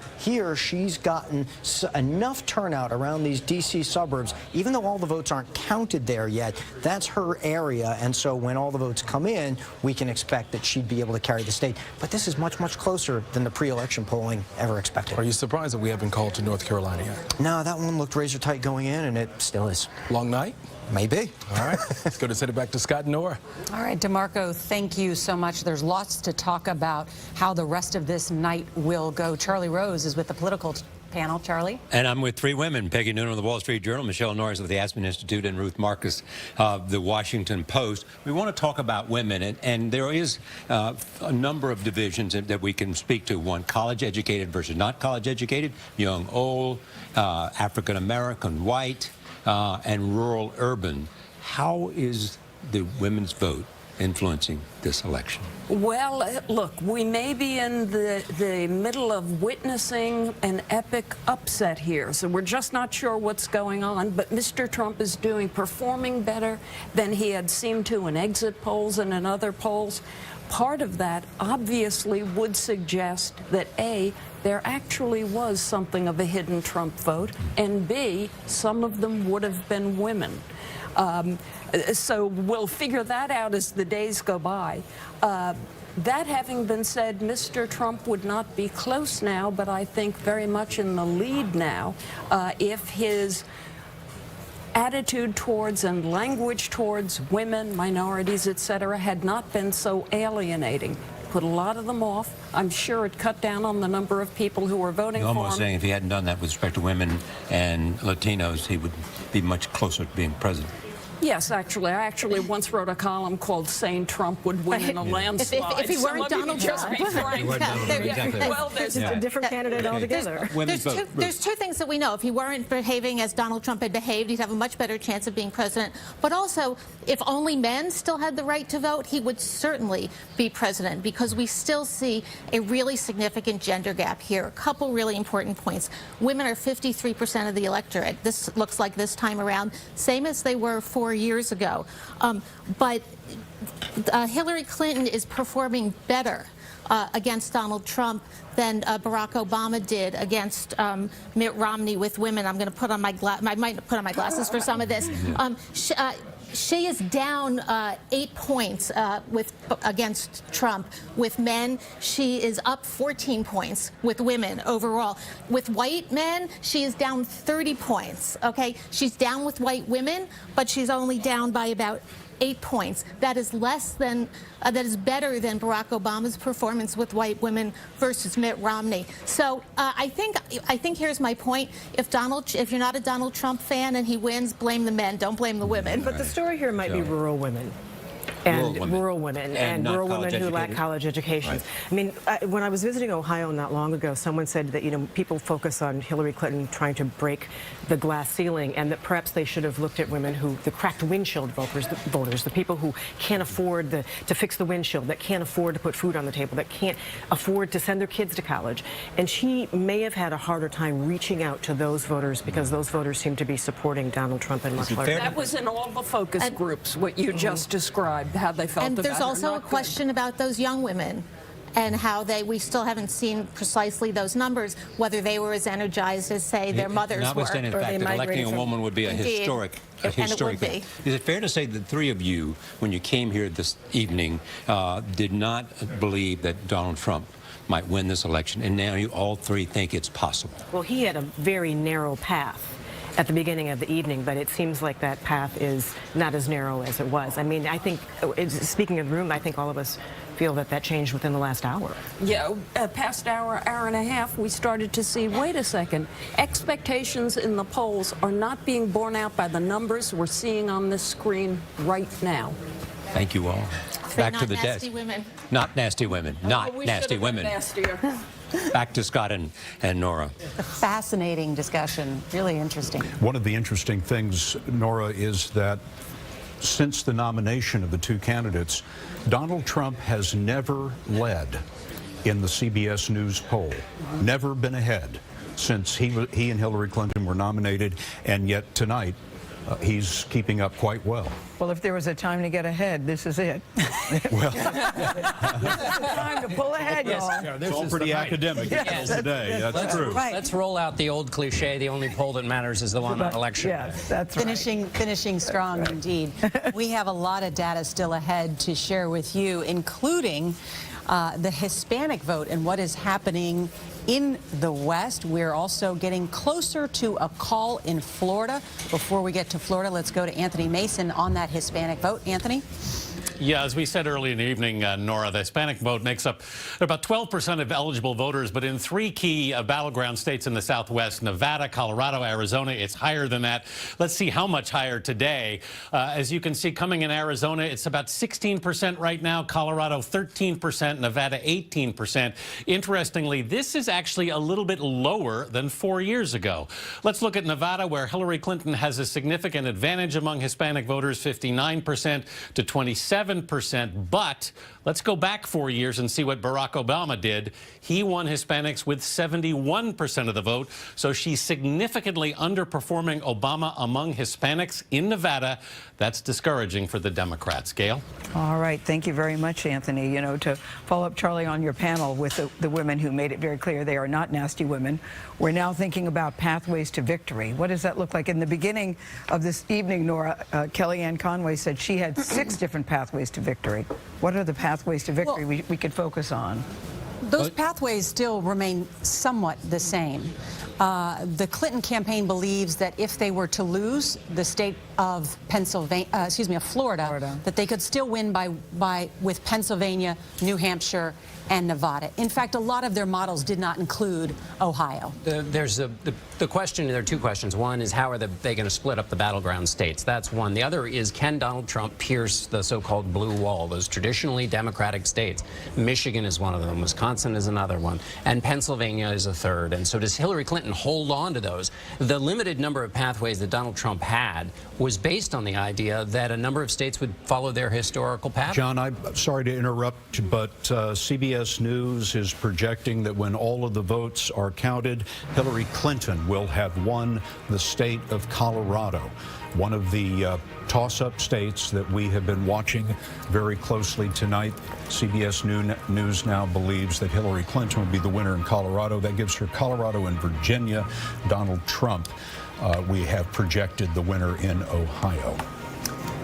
she's gotten enough turnout around these D.C. suburbs, even though all the votes aren't counted there yet. That's her area, and so when all the votes come in, we can expect that she'd be able to carry the state. But this is much, much closer than the pre-election polling ever expected. Are you surprised that we haven't called to North Carolina yet? No, that one looked razor tight going in, and it still is. Long night? Maybe. All right. Let's go to send it back to Scott and Nora. All right, DeMarco, thank you so much. There's lots to talk about how the rest of this night will go. Charlie Rose is with the political panel. Charlie? And I'm with 3 women, Peggy Noonan of the Wall Street Journal, Michelle Norris of the Aspen Institute, and Ruth Marcus of the Washington Post. We want to talk about women, and there is a number of divisions that we can speak to. One, college-educated versus not college-educated, young, old, African-American, white, and rural, urban. How is the women's vote influencing this election? Well, look, we may be in the middle of witnessing an epic upset here, so we're just not sure what's going on, but Mr. Trump is performing better than he had seemed to in exit polls and in other polls. Part of that obviously would suggest that A, there actually was something of a hidden Trump vote, and B, some of them would have been women. So we'll figure that out as the days go by. That having been said, Mr. Trump would not be close now, but I think very much in the lead now if his attitude towards and language towards women, minorities, etc., had not been so alienating. Put a lot of them off. I'm sure it cut down on the number of people who were voting for him. You're almost saying if he hadn't done that with respect to women and Latinos, he would be much closer to being president. Yes, actually. I actually once wrote a column called Saying Trump Would Win in a Landslide. If he weren't Donald Trump. Well, there's a different candidate altogether. There's two things that we know. If he weren't behaving as Donald Trump had behaved, he'd have a much better chance of being president. But also, if only men still had the right to vote, he would certainly be president, because we still see a really significant gender gap here. A couple really important points. Women are 53% of the electorate. This looks like this time around, same as they were 4 years ago. But Hillary Clinton is performing better against Donald Trump than Barack Obama did against Mitt Romney with women. I'm going to put on my I might put on my glasses for some of this. She is down 8 points against Trump. With men, she is up 14 points with women overall. With white men, she is down 30 points, okay? She's down with white women, but she's only down by about 8 points. That is less than, that is better than Barack Obama's performance with white women versus Mitt Romney. So I think here's my point. If you're not a Donald Trump fan and he wins, blame the men, don't blame the women. But the story here might be rural women. Rural women who lack college educations. Right. I mean, when I was visiting Ohio not long ago, someone said that, you know, people focus on Hillary Clinton trying to break the glass ceiling, and that perhaps they should have looked at women who, the cracked windshield voters, the people who can't afford to fix the windshield, that can't afford to put food on the table, that can't afford to send their kids to college. And she may have had a harder time reaching out to those voters, because those voters seem to be supporting Donald Trump and much larger. That was in all the focus groups, what you just described, how they felt about it. And there's also a question about those young women and how we still haven't seen precisely those numbers, whether they were as energized as, say, their mothers were. Notwithstanding the fact that electing a woman would be a historic thing. Is it fair to say that the three of you, when you came here this evening, did not believe that Donald Trump might win this election, and now you all three think it's possible? Well, he had a very narrow path at the beginning of the evening, but it seems like that path is not as narrow as it was. I mean, I think, speaking of the room, I think all of us feel that that changed within the last hour. Yeah, past hour and a half, we started to see, wait a second, expectations in the polls are not being borne out by the numbers we're seeing on this screen right now. Thank you all. Back to the desk. Not nasty women. Not nasty women. Nastier. Back to Scott and Nora. A fascinating discussion, really interesting. One of the interesting things, Nora, is that since the nomination of the two candidates, Donald Trump has never led in the CBS News poll, never been ahead since he and Hillary Clinton were nominated, and yet tonight he's keeping up quite well. Well, if there was a time to get ahead, this is it. Well, this is the time to pull ahead, y'all. It's all pretty academic today. That's true. Let's roll out the old cliche, the only poll that matters is the one on election day. Yes, that's right. Finishing strong indeed. We have a lot of data still ahead to share with you, including the Hispanic vote and what is happening in the West. We're also getting closer to a call in Florida. Before we get to Florida, let's go to Anthony Mason on that Hispanic vote. Anthony? Yeah, as we said early in the evening, Nora, the Hispanic vote makes up about 12% of eligible voters, but in three key battleground states in the Southwest, Nevada, Colorado, Arizona, it's higher than that. Let's see how much higher today. As you can see, coming in Arizona, it's about 16% right now, Colorado 13%, Nevada 18%. Interestingly, this is actually a little bit lower than 4 years ago. Let's look at Nevada, where Hillary Clinton has a significant advantage among Hispanic voters, 59% to 27%. But let's go back 4 years and see what Barack Obama did. He won Hispanics with 71% of the vote. So she's significantly underperforming Obama among Hispanics in Nevada. That's discouraging for the Democrats. Gail? All right. Thank you very much, Anthony. You know, to follow up, Charlie, on your panel with the women who made it very clear they are not nasty women. We're now thinking about pathways to victory. What does that look like? In the beginning of this evening, Nora, Kellyanne Conway said she had 6 different pathways to victory. What are the pathways to victory we could focus on? Those pathways still remain somewhat the same. The Clinton campaign believes that if they were to lose the state of Florida, that they could still win with Pennsylvania, New Hampshire, and Nevada. In fact, a lot of their models did not include Ohio. There's the question. There are two questions. One is how are they going to split up the battleground states? That's one. The other is can Donald Trump pierce the so-called blue wall, those traditionally Democratic states? Michigan is one of them. Wisconsin is another one. And Pennsylvania is a third. And so does Hillary Clinton hold on to those? The limited number of pathways that Donald Trump had was based on the idea that a number of states would follow their historical path. John, I'm sorry to interrupt, but CBS News is projecting that when all of the votes are counted, Hillary Clinton will have won the state of Colorado, one of the toss-up states that we have been watching very closely tonight. CBS News now believes that Hillary Clinton will be the winner in Colorado. That gives her Colorado and Virginia. Donald Trump, we have projected the winner in Ohio.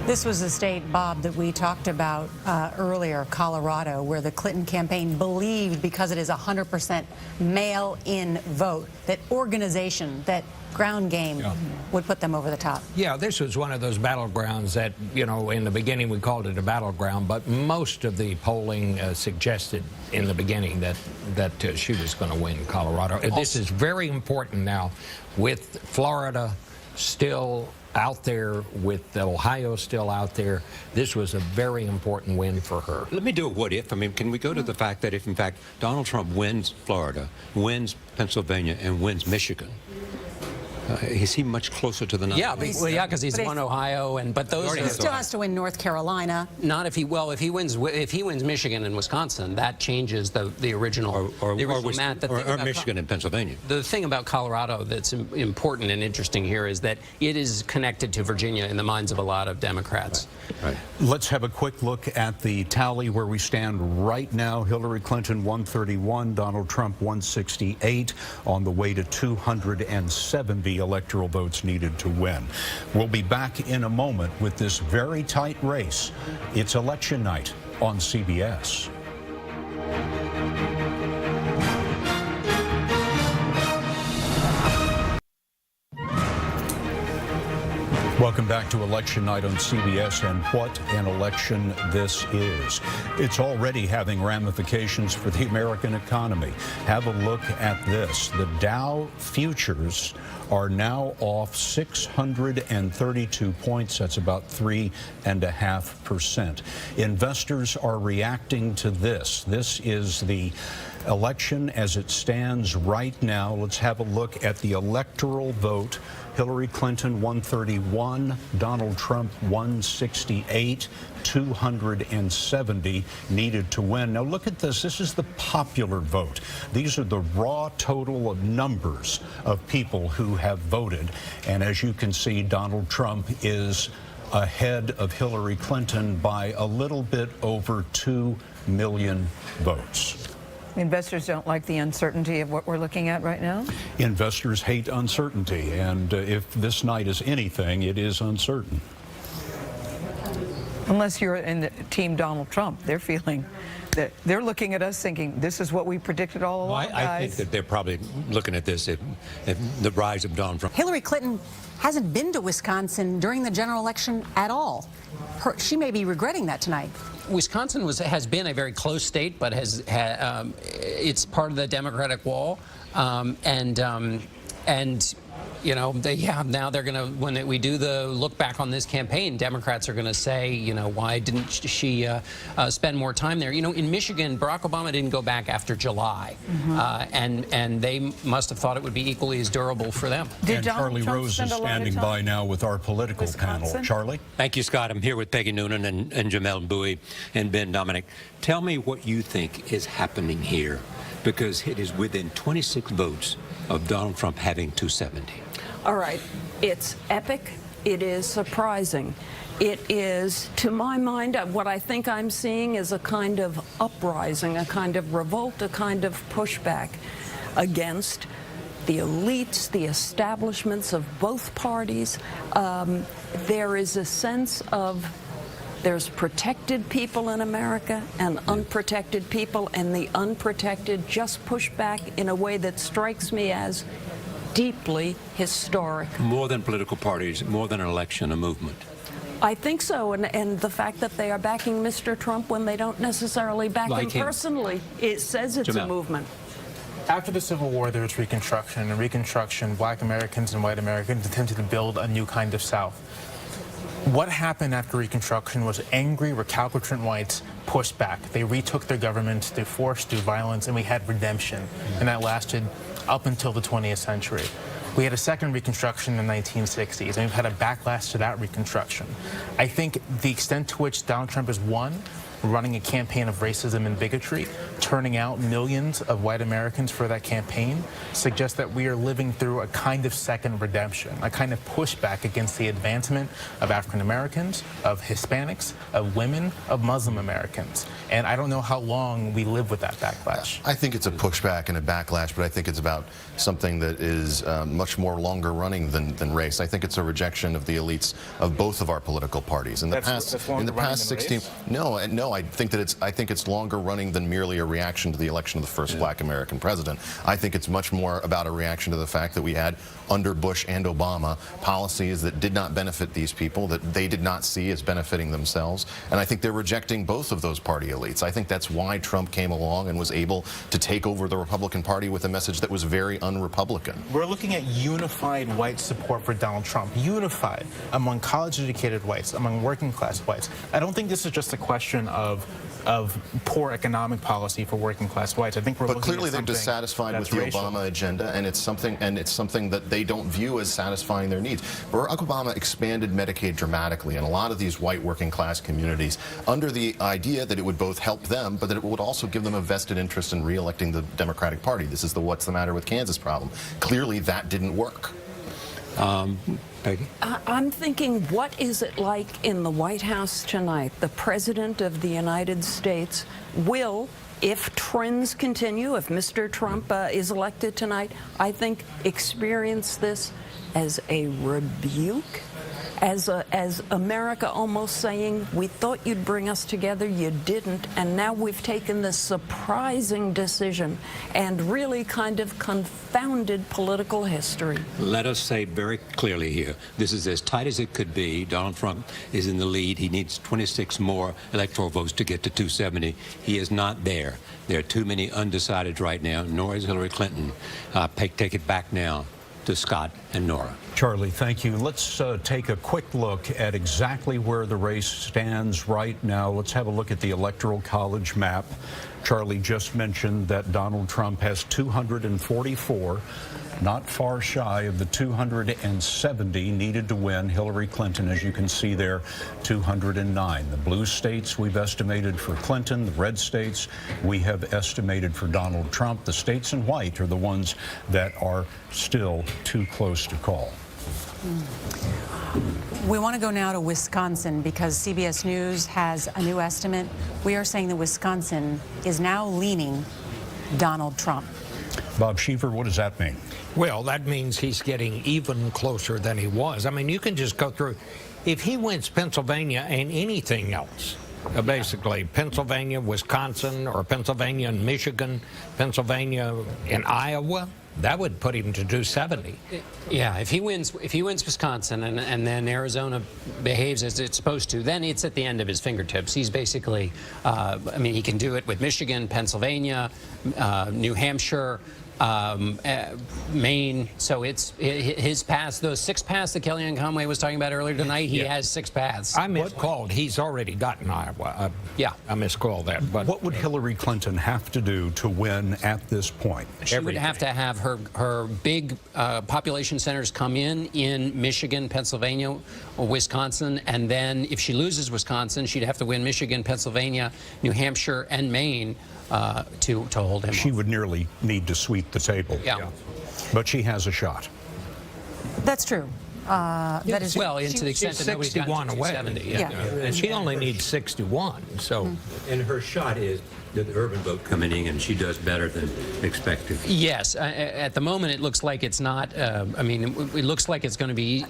This was the state, Bob, that we talked about earlier, Colorado, where the Clinton campaign believed, because it is 100% mail-in vote, that organization, that ground game would put them over the top. Yeah, this was one of those battlegrounds that, you know, in the beginning we called it a battleground, but most of the polling suggested in the beginning that she was going to win Colorado. This is very important now with Florida still out there, with Ohio still out there. This was a very important win for her. Let me do a what if. I mean, can we go to the fact that if, in fact, Donald Trump wins Florida, wins Pennsylvania, and wins Michigan, is he much closer to the numbers? Yeah, because he's won Ohio, but those he still has to win North Carolina. Not if he wins Michigan and Wisconsin, that changes the original map. Or Michigan and Pennsylvania. The thing about Colorado that's important and interesting here is that it is connected to Virginia in the minds of a lot of Democrats. Right. Let's have a quick look at the tally where we stand right now. Hillary Clinton 131, Donald Trump 168, on the way to 270 electoral votes needed to win. We'll be back in a moment with this very tight race. It's election night on CBS. Welcome back to Election Night on CBS, and what an election this is. It's already having ramifications for the American economy. Have a look at this. The Dow futures are now off 632 points. That's about 3.5%. Investors are reacting to this. This is the election as it stands right now. Let's have a look at the electoral vote. Hillary Clinton 131, Donald Trump 168, 270 needed to win. Now look at this. This is the popular vote. These are the raw total of numbers of people who have voted. And as you can see, Donald Trump is ahead of Hillary Clinton by a little bit over 2 million votes. Investors don't like the uncertainty of what we're looking at right now? Investors hate uncertainty, and if this night is anything, it is uncertain. Unless you're in the team Donald Trump, they're feeling that they're looking at us thinking, this is what we predicted all along, I think that they're probably looking at this, at the rise of Donald Trump. Hillary Clinton hasn't been to Wisconsin during the general election at all. She may be regretting that tonight. Wisconsin has been a very close state, but it's part of the Democratic wall, and you know, now they're going to, when we do the look back on this campaign, Democrats are going to say, you know, why didn't she spend more time there? You know, in Michigan, Barack Obama didn't go back after July, and they must have thought it would be equally as durable for them. And Charlie Rose is standing by now with our political panel. Charlie? Thank you, Scott. I'm here with Peggy Noonan and Jamel Bowie and Ben Dominic. Tell me what you think is happening here, because it is within 26 votes of Donald Trump having 270. All right, it's epic, it is surprising. It is, to my mind, what I think I'm seeing is a kind of uprising, a kind of revolt, a kind of pushback against the elites, the establishments of both parties. There is a sense of there's protected people in America and unprotected people, and the unprotected just push back in a way that strikes me as deeply historic. More than political parties, more than an election, a movement. I think so, and the fact that they are backing Mr. Trump when they don't necessarily back him personally, it says it's a movement. After the Civil War, there was Reconstruction, and in Reconstruction, black Americans and white Americans attempted to build a new kind of South. What happened after Reconstruction was angry, recalcitrant whites pushed back. They retook their government, they forced through violence, and we had redemption, and that lasted up until the 20th century. We had a second Reconstruction in the 1960s, and we've had a backlash to that Reconstruction. I think the extent to which Donald Trump has won, running a campaign of racism and bigotry, turning out millions of white Americans for that campaign, suggests that we are living through a kind of second redemption, a kind of pushback against the advancement of African Americans, of Hispanics, of women, of Muslim Americans. And I don't know how long we live with that backlash. I think it's a pushback and a backlash, but I think it's about something that is much more longer running than race. I think it's a rejection of the elites of both of our political parties. In the past 16, no, I think it's longer running than merely a reaction to the election of the first black American president. I think it's much more about a reaction to the fact that we had, under Bush and Obama, policies that did not benefit these people, that they did not see as benefiting themselves. And I think they're rejecting both of those party elites. I think that's why Trump came along and was able to take over the Republican Party with a message that was very un-Republican. We're looking at unified white support for Donald Trump, unified among college-educated whites, among working-class whites. I don't think this is just a question of poor economic policy for working-class whites. I think we're but looking clearly at they're dissatisfied with the Obama agenda, and it's something that they don't view as satisfying their needs. Barack Obama expanded Medicaid dramatically in a lot of these white working-class communities under the idea that it would both help them, but that it would also give them a vested interest in re-electing the Democratic Party. This is the what's the matter with Kansas problem. Clearly that didn't work. Peggy? I'm thinking, what is it like in the White House tonight? The President of the United States will, if trends continue, if Mr. Trump is elected tonight, I think experience this as a rebuke, as America almost saying, we thought you'd bring us together, you didn't, and now we've taken this surprising decision and really kind of confounded political history. Let us say very clearly here, this is as tight as it could be. Donald Trump is in the lead. He needs 26 more electoral votes to get to 270. He is not there. There are too many undecided right now, nor is Hillary Clinton. Take it back now to Scott and Nora. Charlie, thank you. Let's take a quick look at exactly where the race stands right now. Let's have a look at the Electoral College map. Charlie just mentioned that Donald Trump has 244, not far shy of the 270 needed to win. Hillary Clinton, as you can see there, 209. The blue states we've estimated for Clinton. The red states we have estimated for Donald Trump. The states in white are the ones that are still too close to call. We want to go now to Wisconsin because CBS News has a new estimate. We are saying that Wisconsin is now leaning Donald Trump. Bob Schieffer, what does that mean? Well, that means he's getting even closer than he was. I mean, you can just go through. If he wins Pennsylvania and anything else, basically Pennsylvania, Wisconsin, or Pennsylvania and Michigan, Pennsylvania and Iowa, that would put him to 270. Yeah, if he wins Wisconsin and then Arizona behaves as it's supposed to, then it's at the end of his fingertips. He's basically, I mean, he can do it with Michigan, Pennsylvania, New Hampshire, Maine. So it's his paths, those 6 paths that Kellyanne Conway was talking about earlier tonight. He has 6 paths. I miscalled. He's already gotten Iowa. I miscalled that. But what would Hillary Clinton have to do to win at this point? She would have to have her big population centers come in Michigan, Pennsylvania, or Wisconsin, and then if she loses Wisconsin, she'd have to win Michigan, Pennsylvania, New Hampshire, and Maine to hold him. She would nearly need to sweep the table. Yeah. But she has a shot. That's true. That is well, to the extent that nobody's got 61 away. 270. And she only needs 61. So, and her shot is the urban vote coming in, and she does better than expected. Yes, at the moment it looks like it's not. I mean, it looks like it's going to be.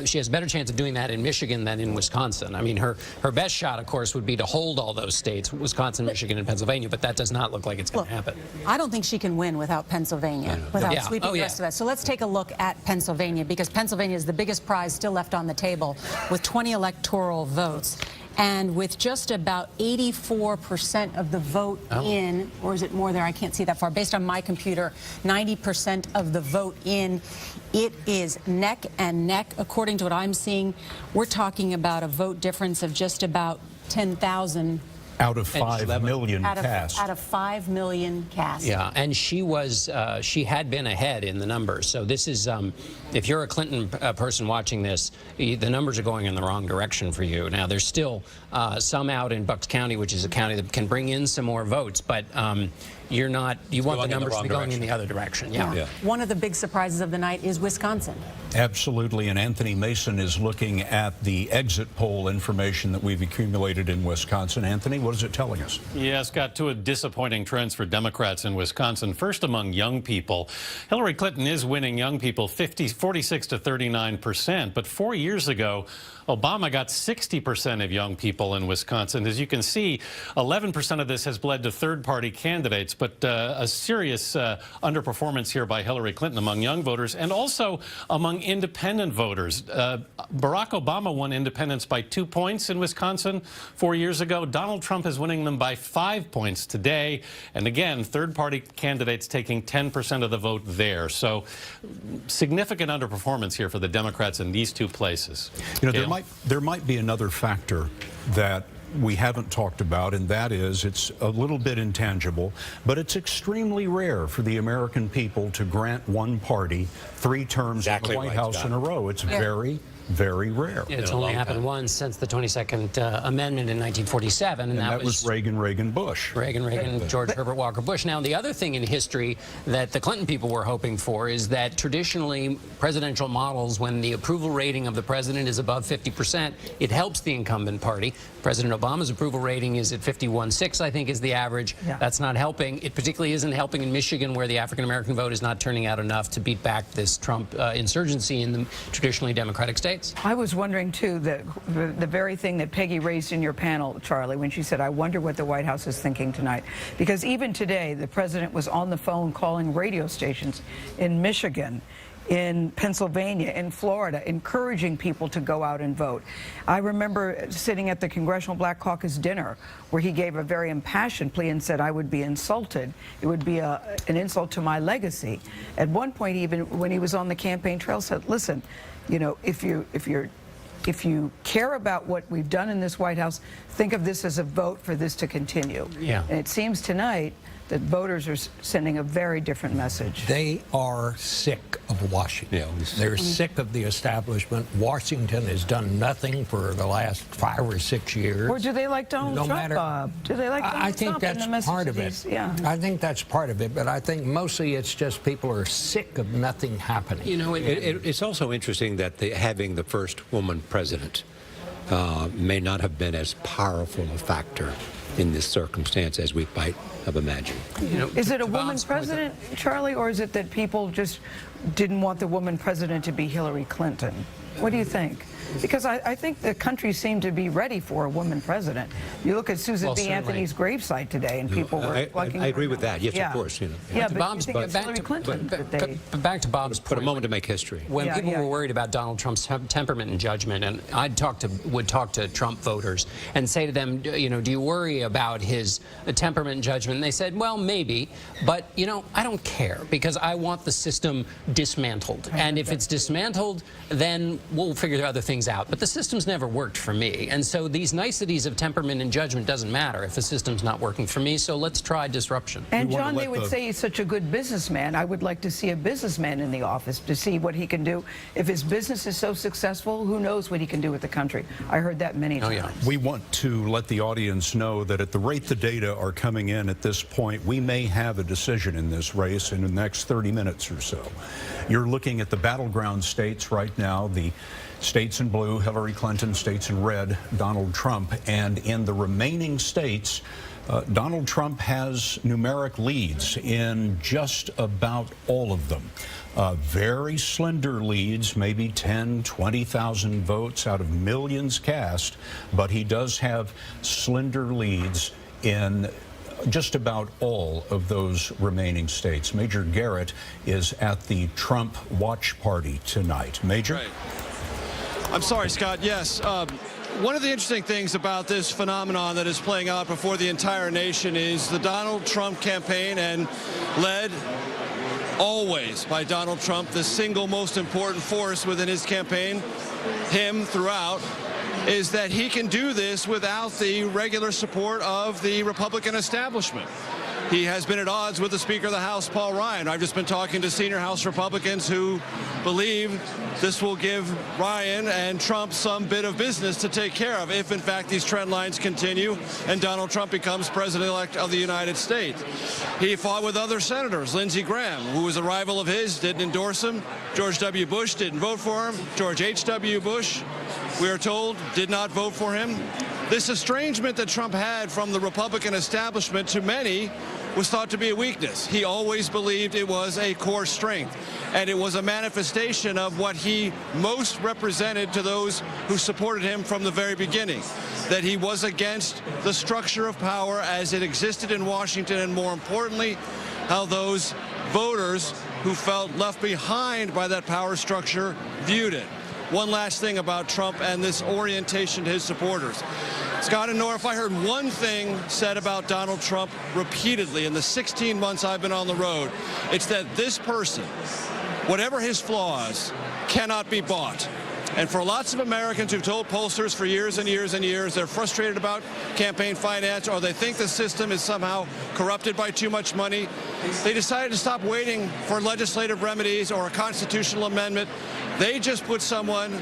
She has a better chance of doing that in Michigan than in Wisconsin. I mean, her best shot, of course, would be to hold all those states, Wisconsin, Michigan, and Pennsylvania, but that does not look like it's going to happen. I don't think she can win without Pennsylvania, without sweeping the rest of that. So let's take a look at Pennsylvania, because Pennsylvania is the biggest prize still left on the table with 20 electoral votes. And with just about 84% of the vote in, or is it more there? I can't see that far. Based on my computer, 90% of the vote in. It is neck and neck. According to what I'm seeing, we're talking about a vote difference of just about 10,000. Out of 5 million cast. Out of 5 million cast. Yeah, and she had been ahead in the numbers. So this is, if you're a Clinton person watching this, the numbers are going in the wrong direction for you. Now, there's still some out in Bucks County, which is a county that can bring in some more votes, but you want the numbers to be going in the other direction. Yeah. One of the big surprises of the night is Wisconsin. Absolutely, and Anthony Mason is looking at the exit poll information that we've accumulated in Wisconsin. Anthony, what is it telling us? Yeah, Scott, two disappointing trends for Democrats in Wisconsin. First, among young people, Hillary Clinton is winning young people 46 to 39%, but 4 years ago, Obama got 60% of young people in Wisconsin. As you can see, 11% of this has bled to third-party candidates, but a serious underperformance here by Hillary Clinton among young voters and also among independent voters. Barack Obama won independents by 2 points in Wisconsin 4 years ago. Donald Trump is winning them by 5 points today. And again, third-party candidates taking 10% of the vote there. So significant underperformance here for the Democrats in these two places. You know, there might be another factor that we haven't talked about, and that is it's a little bit intangible, but it's extremely rare for the American people to grant one party 3 terms in the White House in a row. It's very, very rare. It's only happened once since the 22nd Amendment in 1947, and that was Reagan, Bush. Reagan, George Herbert Walker Bush. Now, the other thing in history that the Clinton people were hoping for is that traditionally presidential models, when the approval rating of the president is above 50%, it helps the incumbent party. President Obama's approval rating is at 51.6, I think, is the average. Yeah. That's not helping. It particularly isn't helping in Michigan, where the African-American vote is not turning out enough to beat back this Trump insurgency in the traditionally Democratic states. I was wondering, too, that the very thing that Peggy raised in your panel, Charlie, when she said, I wonder what the White House is thinking tonight. Because even today, the president was on the phone calling radio stations in Michigan, in Pennsylvania, in Florida, encouraging people to go out and vote. I remember sitting at the Congressional Black Caucus dinner where he gave a very impassioned plea and said, I would be insulted. It would be an insult to my legacy. At one point, even when he was on the campaign trail, said, listen, you know, if you care about what we've done in this White House, think of this as a vote for this to continue. Yeah. And it seems tonight that voters are sending a very different message. They are sick of Washington. Yeah, they're sick of the establishment. Washington has done nothing for the last 5 or 6 years. Or do they like Donald Trump, Bob? Do they like Donald Trump? I think that's part of it. Yeah. I think that's part of it, but I think mostly it's just people are sick of nothing happening. You know, it's also interesting that having the first woman president may not have been as powerful a factor in this circumstance as we might have imagined. You know, is it a woman president, Charlie, or is it that people just didn't want the woman president to be Hillary Clinton? What do you think? Because I think the country seemed to be ready for a woman president. You look at Susan B. Anthony's gravesite today, and people were plugging. I agree with that. Yes, of course. You know. Yeah, but Hillary Clinton. Back to Bob's point. For a moment to make history. When people were worried about Donald Trump's temperament and judgment, and would talk to Trump voters and say to them, you know, do you worry about his temperament and judgment? And they said, well, maybe, but you know, I don't care because I want the system dismantled. And if it's dismantled, then we'll figure other things out. But the system's never worked for me. And so these niceties of temperament and judgment doesn't matter if the system's not working for me. So let's try disruption. And John, they would say he's such a good businessman. I would like to see a businessman in the office to see what he can do. If his business is so successful, who knows what he can do with the country. I heard that many times. Yeah. We want to let the audience know that at the rate the data are coming in at this point, we may have a decision in this race in the next 30 minutes or so. You're looking at the battleground states right now, the states in blue, Hillary Clinton, states in red, Donald Trump, and in the remaining states, Donald Trump has numeric leads in just about all of them. Very slender leads, maybe 10, 20,000 votes out of millions cast, but he does have slender leads in just about all of those remaining states. Major Garrett is at the Trump watch party tonight. Major? Right. I'm sorry, Scott. Yes. One of the interesting things about this phenomenon that is playing out before the entire nation is the Donald Trump campaign, and led always by Donald Trump, the single most important force within his campaign, him throughout, is that he can do this without the regular support of the Republican establishment. He has been at odds with the Speaker of the House, Paul Ryan. I've just been talking to senior House Republicans who believe this will give Ryan and Trump some bit of business to take care of if, in fact, these trend lines continue and Donald Trump becomes president-elect of the United States. He fought with other senators. Lindsey Graham, who was a rival of his, didn't endorse him. George W. Bush didn't vote for him. George H.W. Bush, we are told, did not vote for him. This estrangement that Trump had from the Republican establishment, to many, was thought to be a weakness. He always believed it was a core strength, and it was a manifestation of what he most represented to those who supported him from the very beginning, that he was against the structure of power as it existed in Washington, and more importantly, how those voters who felt left behind by that power structure viewed it. One last thing about Trump and this orientation to his supporters. Scott and Nora, if I heard one thing said about Donald Trump repeatedly in the 16 months I've been on the road, it's that this person, whatever his flaws, cannot be bought. And for lots of Americans who've told pollsters for years and years and years they're frustrated about campaign finance, or they think the system is somehow corrupted by too much money, they decided to stop waiting for legislative remedies or a constitutional amendment. They just put someone,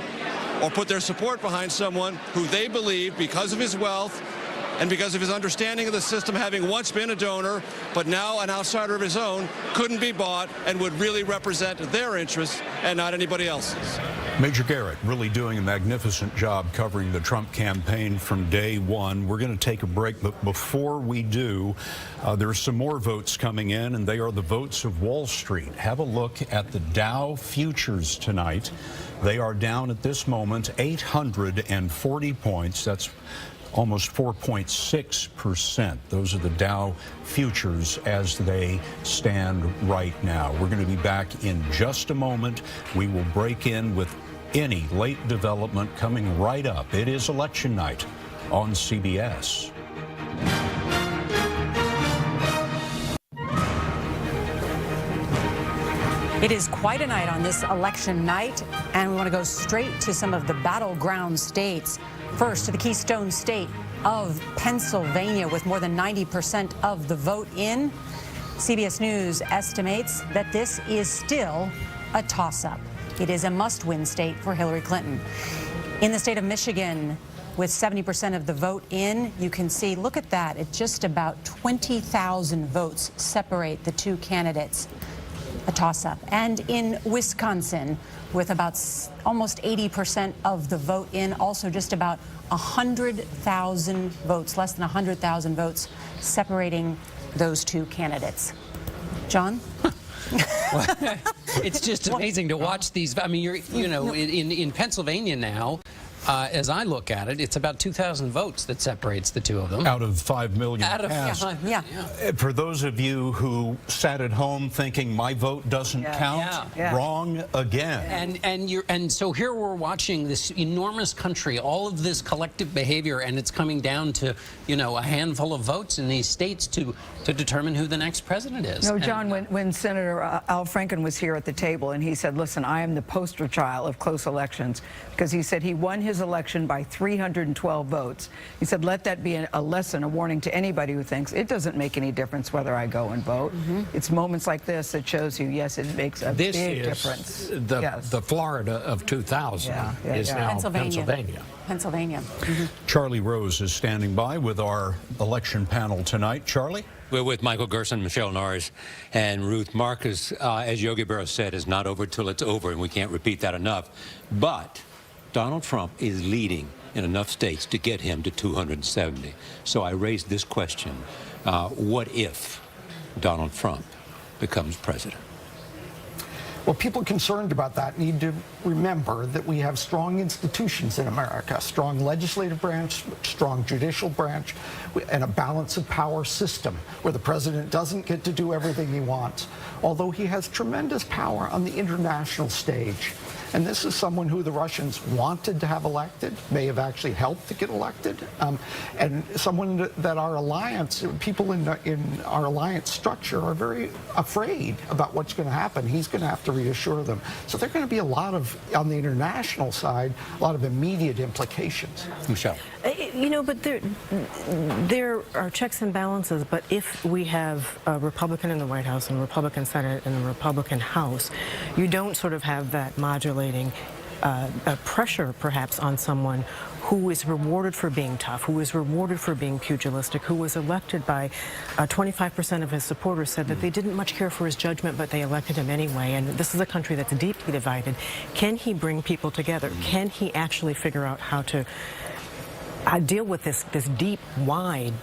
or put their support behind someone who they believe, because of his wealth and because of his understanding of the system, having once been a donor but now an outsider of his own, couldn't be bought and would really represent their interests and not anybody else's. Major Garrett really doing a magnificent job covering the Trump campaign from day one. We're going to take a break, but before we do, there are some more votes coming in, and they are the votes of Wall Street. Have a look at the Dow futures tonight. They are down at this moment 840 points. That's almost 4.6%. Those are the Dow futures as they stand right now. We're going to be back in just a moment. We will break in with any late development coming right up. It is election night on CBS. It is quite a night on this election night, and we want to go straight to some of the battleground states. First, to the Keystone State of Pennsylvania, with more than 90% of the vote in. CBS News estimates that this is still a toss-up. It is a must-win state for Hillary Clinton. In the state of Michigan, with 70% of the vote in, you can see, look at that, at just about 20,000 votes separate the two candidates. A toss-up. And in Wisconsin, with about almost 80% of the vote in, also just about 100,000 votes, less than 100,000 votes separating those two candidates. John? It's just amazing to watch these. I mean, in Pennsylvania now, as I look at it, it's about 2,000 votes that separates the two of them. Out of 5 million cast. Yeah. For those of you who sat at home thinking my vote doesn't count, wrong again. And so here we're watching this enormous country, all of this collective behavior, and it's coming down to, a handful of votes in these states to determine who the next president is. No, John, when Senator Al Franken was here at the table and he said, listen, I am the poster child of close elections, because he said he won his election by 312 votes. He said, let that be a lesson, a warning to anybody who thinks it doesn't make any difference whether I go and vote. It's moments like this that shows you, yes, it makes a big difference. The Florida of 2000 is now Pennsylvania. Charlie Rose is standing by with our election panel tonight. Charlie? We're with Michael Gerson, Michelle Norris, and Ruth Marcus. As Yogi Berra said, is not over till it's over, and we can't repeat that enough. But Donald Trump is leading in enough states to get him to 270. So I raised this question, what if Donald Trump becomes president? Well, people concerned about that need to remember that we have strong institutions in America, strong legislative branch, strong judicial branch, and a balance of power system where the president doesn't get to do everything he wants, although he has tremendous power on the international stage. And this is someone who the Russians wanted to have elected, may have actually helped to get elected, and someone that our alliance, people in our alliance structure are very afraid about what's going to happen. He's going to have to reassure them. So there are going to be a lot of, on the international side, a lot of immediate implications. Michelle. You know, but there are checks and balances, but if we have a Republican in the White House and a Republican Senate and a Republican House, you don't sort of have that modulating pressure, perhaps, on someone who is rewarded for being tough, who is rewarded for being pugilistic, who was elected by 25% of his supporters said that they didn't much care for his judgment, but they elected him anyway. And this is a country that's deeply divided. Can he bring people together? Can he actually figure out how to deal with this deep, wide,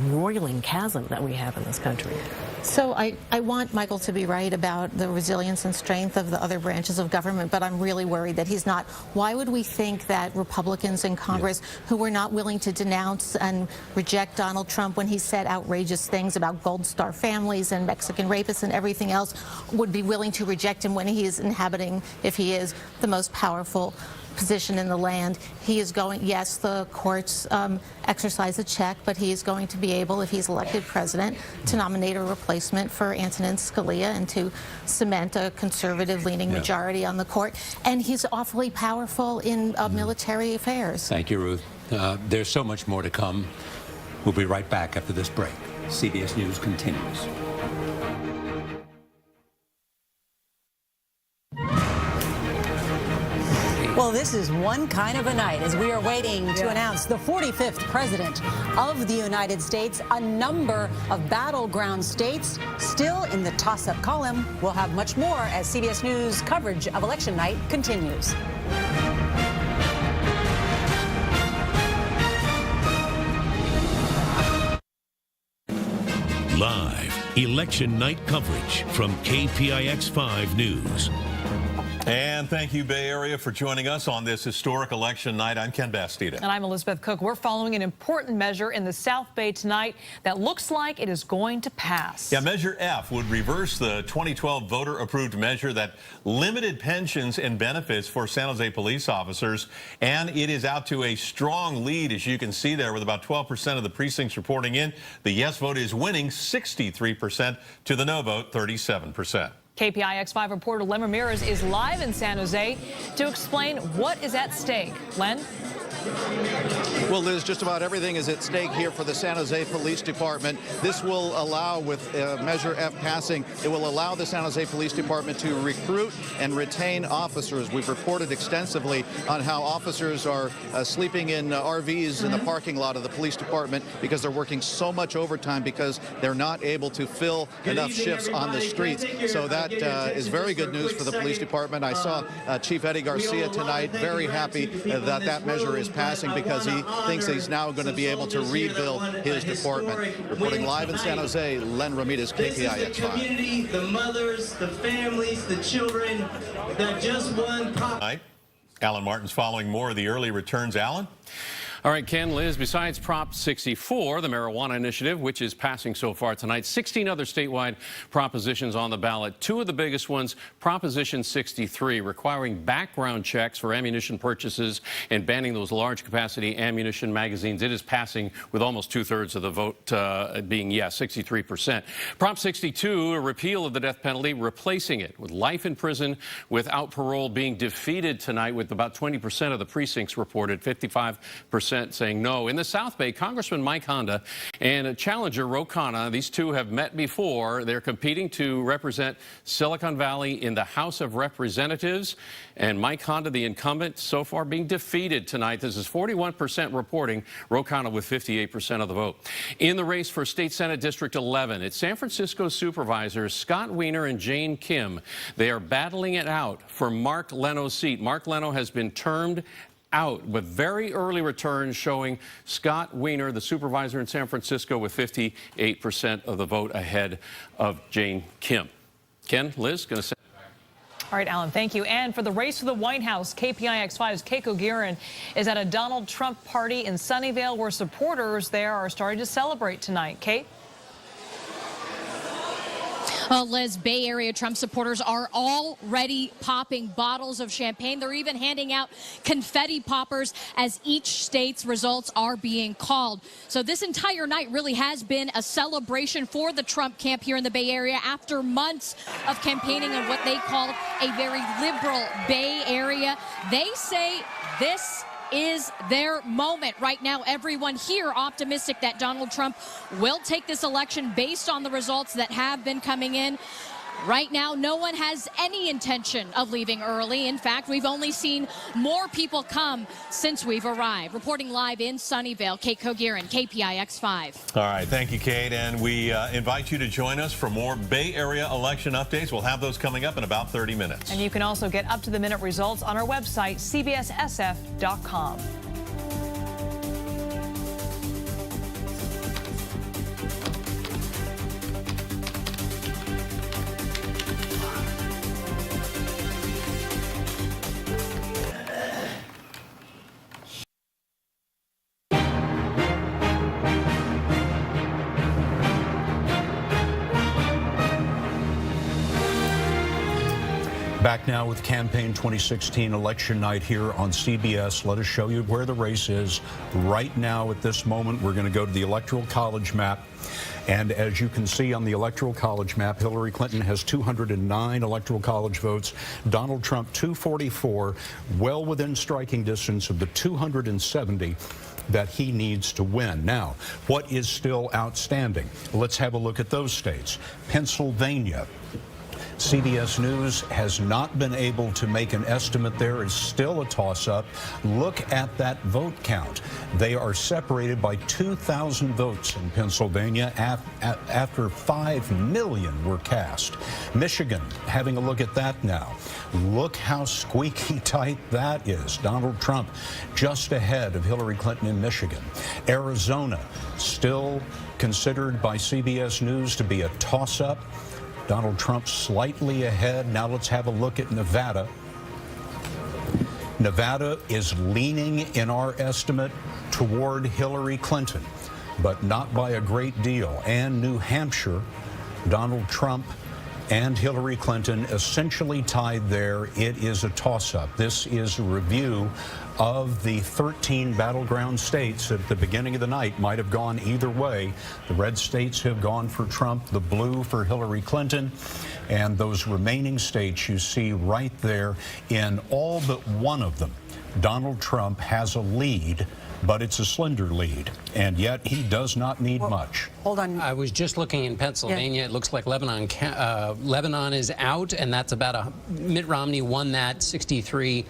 roiling chasm that we have in this country? So I want Michael to be right about the resilience and strength of the other branches of government, but I'm really worried that he's not. Why would we think that Republicans in Congress who were not willing to denounce and reject Donald Trump when he said outrageous things about Gold Star families and Mexican rapists and everything else would be willing to reject him when he is inhabiting, if he is the most powerful position in the land? He is going, yes, the courts exercise a check, but he is going to be able, if he's elected president, to nominate a replacement for Antonin Scalia and to cement a conservative-leaning majority on the court. And he's awfully powerful in military affairs. Thank you, Ruth. There's so much more to come. We'll be right back after this break. CBS News continues. Well, this is one kind of a night as we are waiting to announce the 45th president of the United States. A number of battleground states still in the toss-up column. We'll have much more as CBS News coverage of election night continues. Live election night coverage from KPIX 5 News. And thank you, Bay Area, for joining us on this historic election night. I'm Ken Bastida. And I'm Elizabeth Cook. We're following an important measure in the South Bay tonight that looks like it is going to pass. Yeah, Measure F would reverse the 2012 voter-approved measure that limited pensions and benefits for San Jose police officers. And it is out to a strong lead, as you can see there, with about 12% of the precincts reporting in. The yes vote is winning 63% to the no vote, 37%. KPIX 5 reporter Len Ramirez is live in San Jose to explain what is at stake. Len? Well, Liz, just about everything is at stake here for the San Jose Police Department. This will allow, with Measure F passing, it will allow the San Jose Police Department to recruit and retain officers. We've reported extensively on how officers are sleeping in RVs in the parking lot of the police department because they're working so much overtime because they're not able to fill enough shifts on the streets. So that is very good news for the police department. I saw Chief Eddie Garcia tonight, very happy that that measure is passing because he thinks he's now going to be able to rebuild his department. Reporting live in San Jose, Len Ramirez, KPIX 5. The community, the mothers, the families, the children that just won. Alan Martin's following more of the early returns. Alan? All right, Ken, Liz, besides Prop 64, the marijuana initiative, which is passing so far tonight, 16 other statewide propositions on the ballot. Two of the biggest ones, Proposition 63, requiring background checks for ammunition purchases and banning those large-capacity ammunition magazines. It is passing with almost two-thirds of the vote being yes, 63%. Prop 62, a repeal of the death penalty, replacing it with life in prison without parole, being defeated tonight with about 20% of the precincts reported, 55% saying no. In the South Bay, Congressman Mike Honda and challenger Ro Khanna, these two have met before. They're competing to represent Silicon Valley in the House of Representatives. And Mike Honda, the incumbent, so far being defeated tonight. This is 41% reporting, Ro Khanna with 58% of the vote. In the race for State Senate District 11, it's San Francisco supervisors Scott Wiener and Jane Kim. They are battling it out for Mark Leno's seat. Mark Leno has been termed out, with very early returns showing Scott Wiener, the supervisor in San Francisco, with 58% of the vote ahead of Jane Kim. Ken, Liz, going to say. All right, Alan, thank you. And for the race to the White House, KPIX5's Keiko Guerin is at a Donald Trump party in Sunnyvale where supporters there are starting to celebrate tonight. Kate? Liz, Bay Area Trump supporters are already popping bottles of champagne. They're even handing out confetti poppers as each state's results are being called. So this entire night really has been a celebration for the Trump camp here in the Bay Area after months of campaigning in what they call a very liberal Bay Area. They say this is their moment right now. Everyone here optimistic that Donald Trump will take this election based on the results that have been coming in. Right now, no one has any intention of leaving early. In fact, we've only seen more people come since we've arrived. Reporting live in Sunnyvale, Keiko Guerin, KPIX5. All right, thank you, Kate. And we invite you to join us for more Bay Area election updates. We'll have those coming up in about 30 minutes. And you can also get up-to-the-minute results on our website, cbssf.com. Back now with campaign 2016 election night here on CBS. Let us show you where the race is right now at this moment. We're going to go to the Electoral College map. And as you can see on the Electoral College map, Hillary Clinton has 209 Electoral College votes. Donald Trump, 244, well within striking distance of the 270 that he needs to win. Now, what is still outstanding? Let's have a look at those states. Pennsylvania. CBS News has not been able to make an estimate there. It's still a toss-up. Look at that vote count. They are separated by 2,000 votes in Pennsylvania after 5 million were cast. Michigan, having a look at that now. Look how squeaky tight that is. Donald Trump just ahead of Hillary Clinton in Michigan. Arizona, still considered by CBS News to be a toss-up. Donald Trump slightly ahead. Now let's have a look at Nevada. Nevada is leaning, in our estimate, toward Hillary Clinton, but not by a great deal. And New Hampshire, Donald Trump and Hillary Clinton essentially tied there. It is a toss-up. This is a review of the 13 battleground states that at the beginning of the night might have gone either way. The red states have gone for Trump, the blue for Hillary Clinton, and those remaining states you see right there, in all but one of them, Donald Trump has a lead, but it's a slender lead, and yet he does not need much. Hold on. I was just looking in Pennsylvania. Yeah. It looks like Lebanon is out, and that's about Mitt Romney won that 63%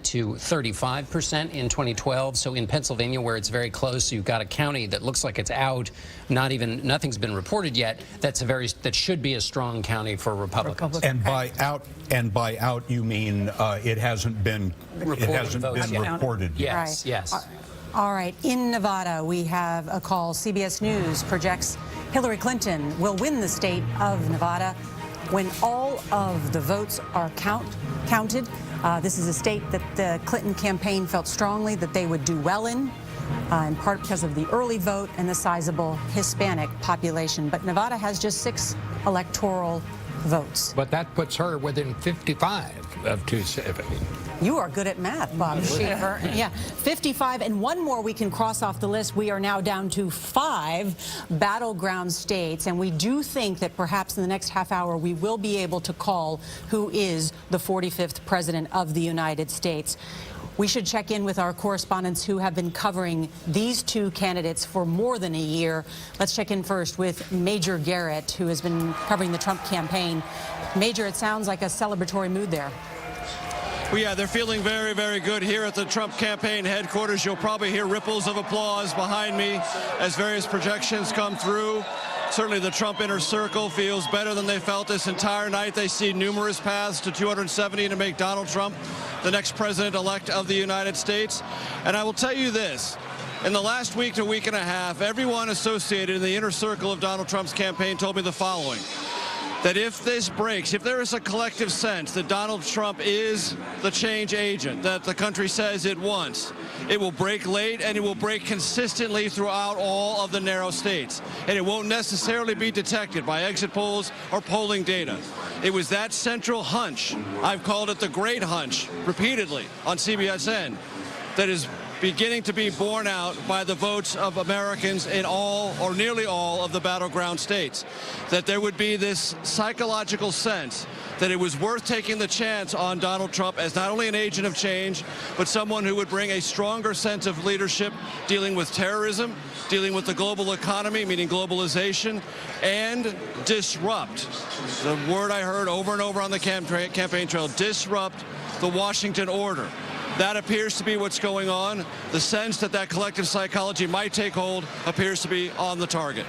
to 35% in 2012. So in Pennsylvania, where it's very close, you've got a county that looks like it's out. Nothing's been reported yet. That should be a strong county for Republicans. And by out you mean it hasn't been reported yet. Yes, yes. All right, in Nevada, we have a call. CBS News projects Hillary Clinton will win the state of Nevada when all of the votes are counted. This is a state that the Clinton campaign felt strongly that they would do well in part because of the early vote and the sizable Hispanic population. But Nevada has just 6 electoral votes. But that puts her within 55 of 270. You are good at math, Bob Schaefer. Yeah, 55, and one more we can cross off the list. We are now down to 5 battleground states, and we do think that perhaps in the next half hour we will be able to call who is the 45th president of the United States. We should check in with our correspondents who have been covering these 2 candidates for more than a year. Let's check in first with Major Garrett, who has been covering the Trump campaign. Major, it sounds like a celebratory mood there. Well, yeah, they're feeling very, very good here at the Trump campaign headquarters. You'll probably hear ripples of applause behind me as various projections come through. Certainly the Trump inner circle feels better than they felt this entire night. They see numerous paths to 270 to make Donald Trump the next president-elect of the United States. And I will tell you this. In the last week to week and a half, everyone associated in the inner circle of Donald Trump's campaign told me the following: that if this breaks, if there is a collective sense that Donald Trump is the change agent that the country says it wants, it will break late and it will break consistently throughout all of the narrow states. And it won't necessarily be detected by exit polls or polling data. It was that central hunch, I've called it the great hunch repeatedly on CBSN, that is beginning to be borne out by the votes of Americans in all or nearly all of the battleground states. That there would be this psychological sense that it was worth taking the chance on Donald Trump as not only an agent of change, but someone who would bring a stronger sense of leadership dealing with terrorism, dealing with the global economy, meaning globalization, and disrupt. The word I heard over and over on the campaign trail, disrupt the Washington order. That appears to be what's going on. The sense that that collective psychology might take hold appears to be on the target.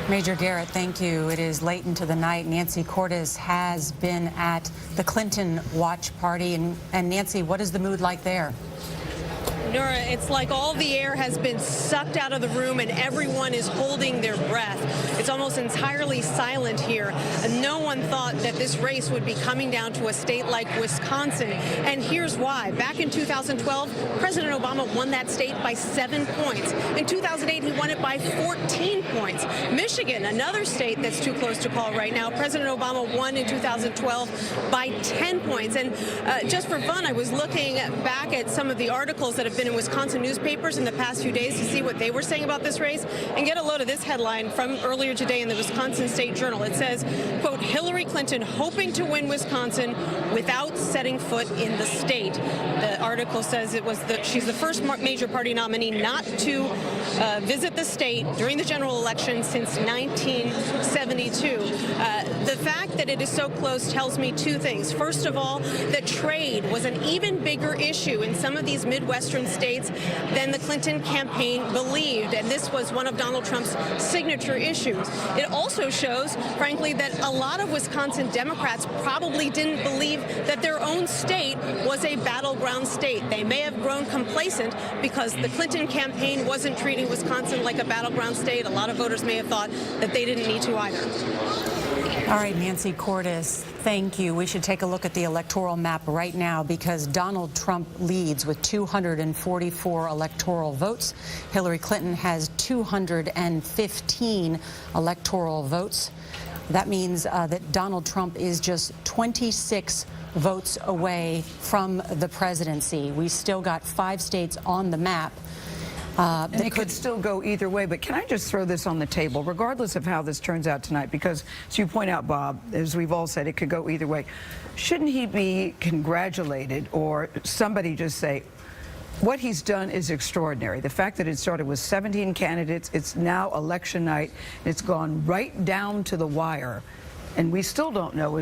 Major Garrett, thank you. It is late into the night. Nancy Cordes has been at the Clinton watch party. And Nancy, what is the mood like there? Nora, it's like all the air has been sucked out of the room and everyone is holding their breath. It's almost entirely silent here. No one thought that this race would be coming down to a state like Wisconsin. And here's why. Back in 2012, President Obama won that state by 7 points. In 2008, he won it by 14 points. Michigan, another state that's too close to call right now, President Obama won in 2012 by 10 points. And just for fun, I was looking back at some of the articles that have been in Wisconsin newspapers in the past few days to see what they were saying about this race, and get a load of this headline from earlier today in the Wisconsin State Journal. It says, quote, Hillary Clinton hoping to win Wisconsin without setting foot in the state. The article says she's the first major party nominee not to visit the state during the general election since 1972. The fact that it is so close tells me two things. First of all, that trade was an even bigger issue in some of these Midwestern states than the Clinton campaign believed, and this was one of Donald Trump's signature issues. It also shows, frankly, that a lot of Wisconsin Democrats probably didn't believe that their own state was a battleground state. They may have grown complacent because the Clinton campaign wasn't treating Wisconsin like a battleground state. A lot of voters may have thought that they didn't need to either. All right, Nancy Cordes, thank you. We should take a look at the electoral map right now because Donald Trump leads with 244 electoral votes. Hillary Clinton has 215 electoral votes. That means that Donald Trump is just 26 votes away from the presidency. We still got 5 states on the map. And it could still go either way, but can I just throw this on the table, regardless of how this turns out tonight, because, as you point out, Bob, as we've all said, it could go either way. Shouldn't he be congratulated, or somebody just say, what he's done is extraordinary. The fact that it started with 17 candidates, it's now election night, it's gone right down to the wire, and we still don't know,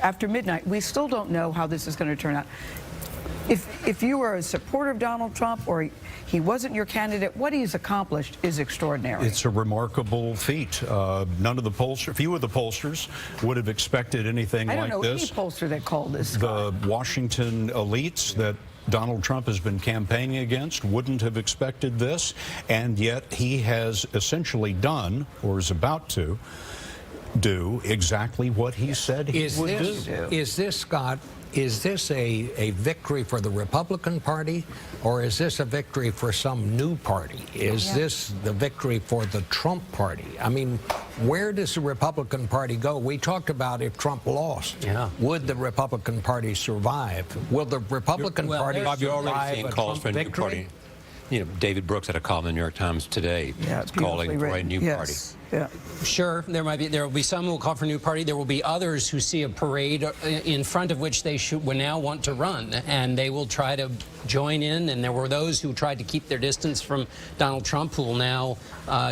after midnight, we still don't know how this is going to turn out. If you are a supporter of Donald Trump or he wasn't your candidate, what he's accomplished is extraordinary. It's a remarkable feat. Few of the pollsters would have expected anything like this. I don't know any pollster that called this. The Washington elites that Donald Trump has been campaigning against wouldn't have expected this, and yet he has essentially done, or is about to do, exactly what he said he would do. Is this, Scott, is this a victory for the Republican Party, or is this a victory for some new party? Is this the victory for the Trump Party? I mean, where does the Republican Party go? We talked about if Trump lost, would the Republican Party survive? Will the Republican Party survive? You're already seeing calls for a new party. You know, David Brooks had a column in the New York Times today calling for a new party. Yeah. Sure, there will be some who will call for a new party. There will be others who see a parade in front of which they would now want to run, and they will try to join in. And there were those who tried to keep their distance from Donald Trump who will now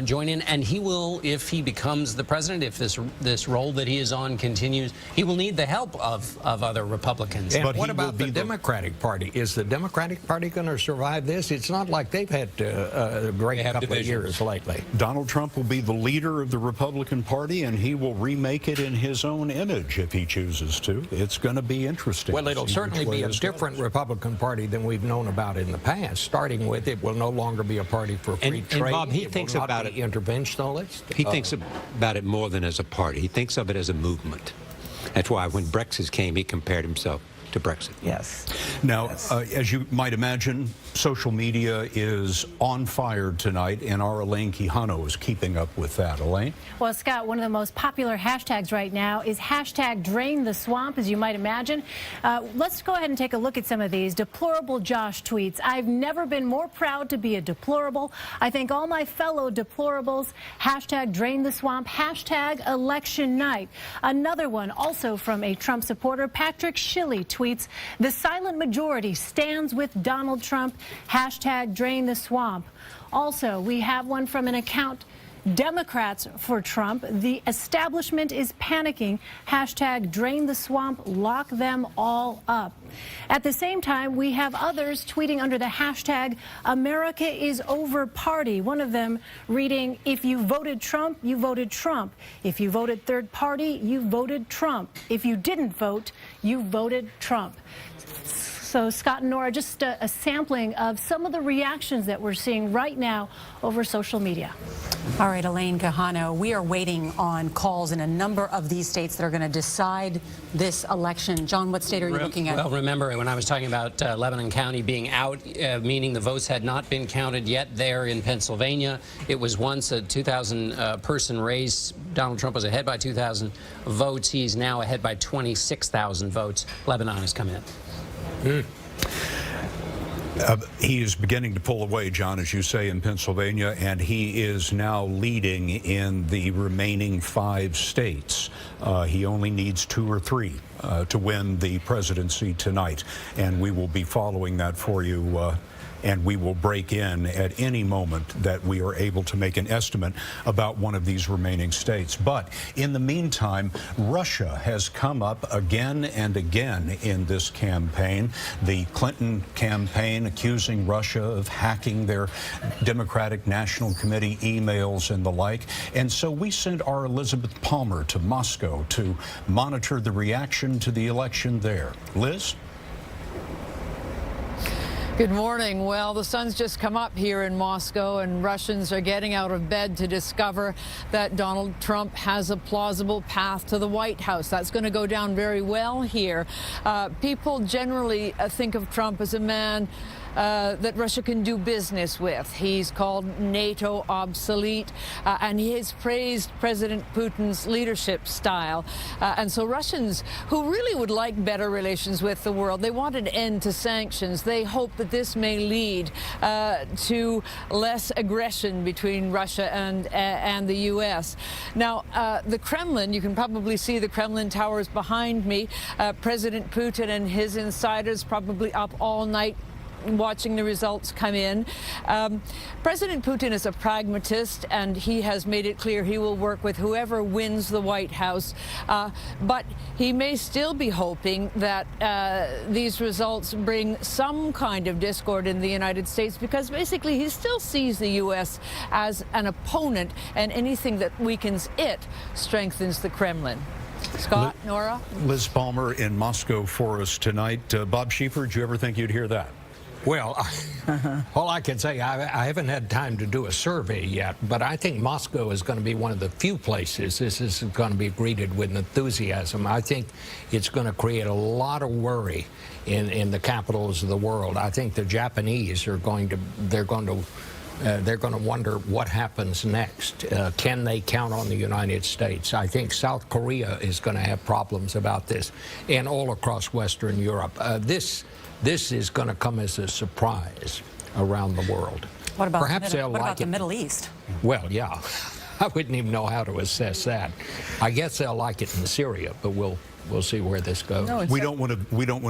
join in. And he will, if he becomes the president, if this role that he is on continues, he will need the help of other Republicans. And what about the Democratic Party? Is the Democratic Party going to survive this? It's not like they've had a great couple of years lately. Donald Trump will be the leader leader of the Republican Party, and he will remake it in his own image if he chooses to. It's going to be interesting. Well, it'll certainly be a different Republican Party than we've known about in the past. Starting with, it will no longer be a party for free trade. And Bob, he thinks about it interventionalist. He thinks about it more than as a party. He thinks of it as a movement. That's why when Brexit came, he compared himself to Brexit. Yes. Now, as you might imagine, social media is on fire tonight, and our Elaine Quijano is keeping up with that. Elaine? Well, Scott, one of the most popular hashtags right now is hashtag Drain the Swamp, as you might imagine. Let's go ahead and take a look at some of these. Deplorable Josh tweets, "I've never been more proud to be a deplorable. I thank all my fellow deplorables. Hashtag Drain the Swamp. Hashtag Election Night." Another one, also from a Trump supporter, Patrick Shilley tweets, "The silent majority stands with Donald Trump. Hashtag Drain the Swamp." Also, we have one from an account, Democrats for Trump. "The establishment is panicking. Hashtag Drain the Swamp. Lock them all up." At the same time, we have others tweeting under the hashtag America is over party. One of them reading, "If you voted Trump, you voted Trump. If you voted third party, you voted Trump. If you didn't vote, you voted Trump." So, Scott and Nora, just a sampling of some of the reactions that we're seeing right now over social media. All right, Elaine Quijano, we are waiting on calls in a number of these states that are going to decide this election. John, what state are you looking at? Well, remember when I was talking about Lebanon County being out, meaning the votes had not been counted yet there in Pennsylvania. It was once a 2,000 person race. Donald Trump was ahead by 2,000 votes. He's now ahead by 26,000 votes. Lebanon has come in. He is beginning to pull away, John, as you say, in Pennsylvania, and he is now leading in the remaining 5 states. He only needs 2 or 3 to win the presidency tonight, and we will be following that for you. And we will break in at any moment that we are able to make an estimate about one of these remaining states. But in the meantime, Russia has come up again and again in this campaign. The Clinton campaign accusing Russia of hacking their Democratic National Committee emails and the like. And so we sent our Elizabeth Palmer to Moscow to monitor the reaction to the election there. Liz? Good morning. Well, the sun's just come up here in Moscow, and Russians are getting out of bed to discover that Donald Trump has a plausible path to the White House. That's going to go down very well here. People generally think of Trump as a man that Russia can do business with. He's called NATO obsolete, and he has praised President Putin's leadership style. And so Russians, who really would like better relations with the world, they want an end to sanctions. They hope that this may lead to less aggression between Russia and the U.S. Now, the Kremlin, you can probably see the Kremlin towers behind me. President Putin and his insiders probably up all night watching the results come in. President Putin is a pragmatist, and he has made it clear he will work with whoever wins the White House. But he may still be hoping that these results bring some kind of discord in the United States, because basically he still sees the U.S. as an opponent, and anything that weakens it strengthens the Kremlin. Scott, Nora? Liz Palmer in Moscow for us tonight. Bob Schieffer, did you ever think you'd hear that? Well, all I can say, I haven't had time to do a survey yet, but I think Moscow is going to be one of the few places this is going to be greeted with enthusiasm. I think it's going to create a lot of worry in the capitals of the world. I think the Japanese are going to wonder what happens next. Can they count on the United States? I think South Korea is going to have problems about this, and all across Western Europe. This is going to come as a surprise around the world. What about, Perhaps they'll what like about the it. Middle East? Well, yeah. I wouldn't even know how to assess that. I guess they'll like it in Syria, but we'll see where this goes. No, we don't want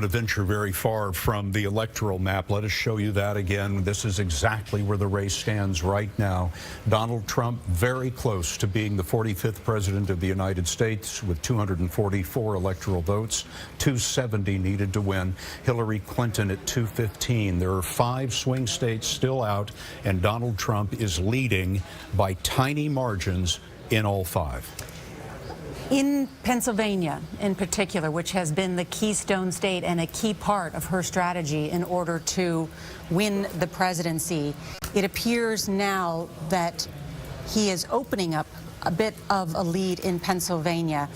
to venture very far from the electoral map. Let us show you that again. This is exactly where the race stands right now. Donald Trump very close to being the 45th president of the United States with 244 electoral votes, 270 needed to win. Hillary Clinton at 215. There are 5 swing states still out, and Donald Trump is leading by tiny margins in all 5? In Pennsylvania, in particular, which has been the keystone state and a key part of her strategy in order to win the presidency, it appears now that he is opening up a bit of a lead in Pennsylvania.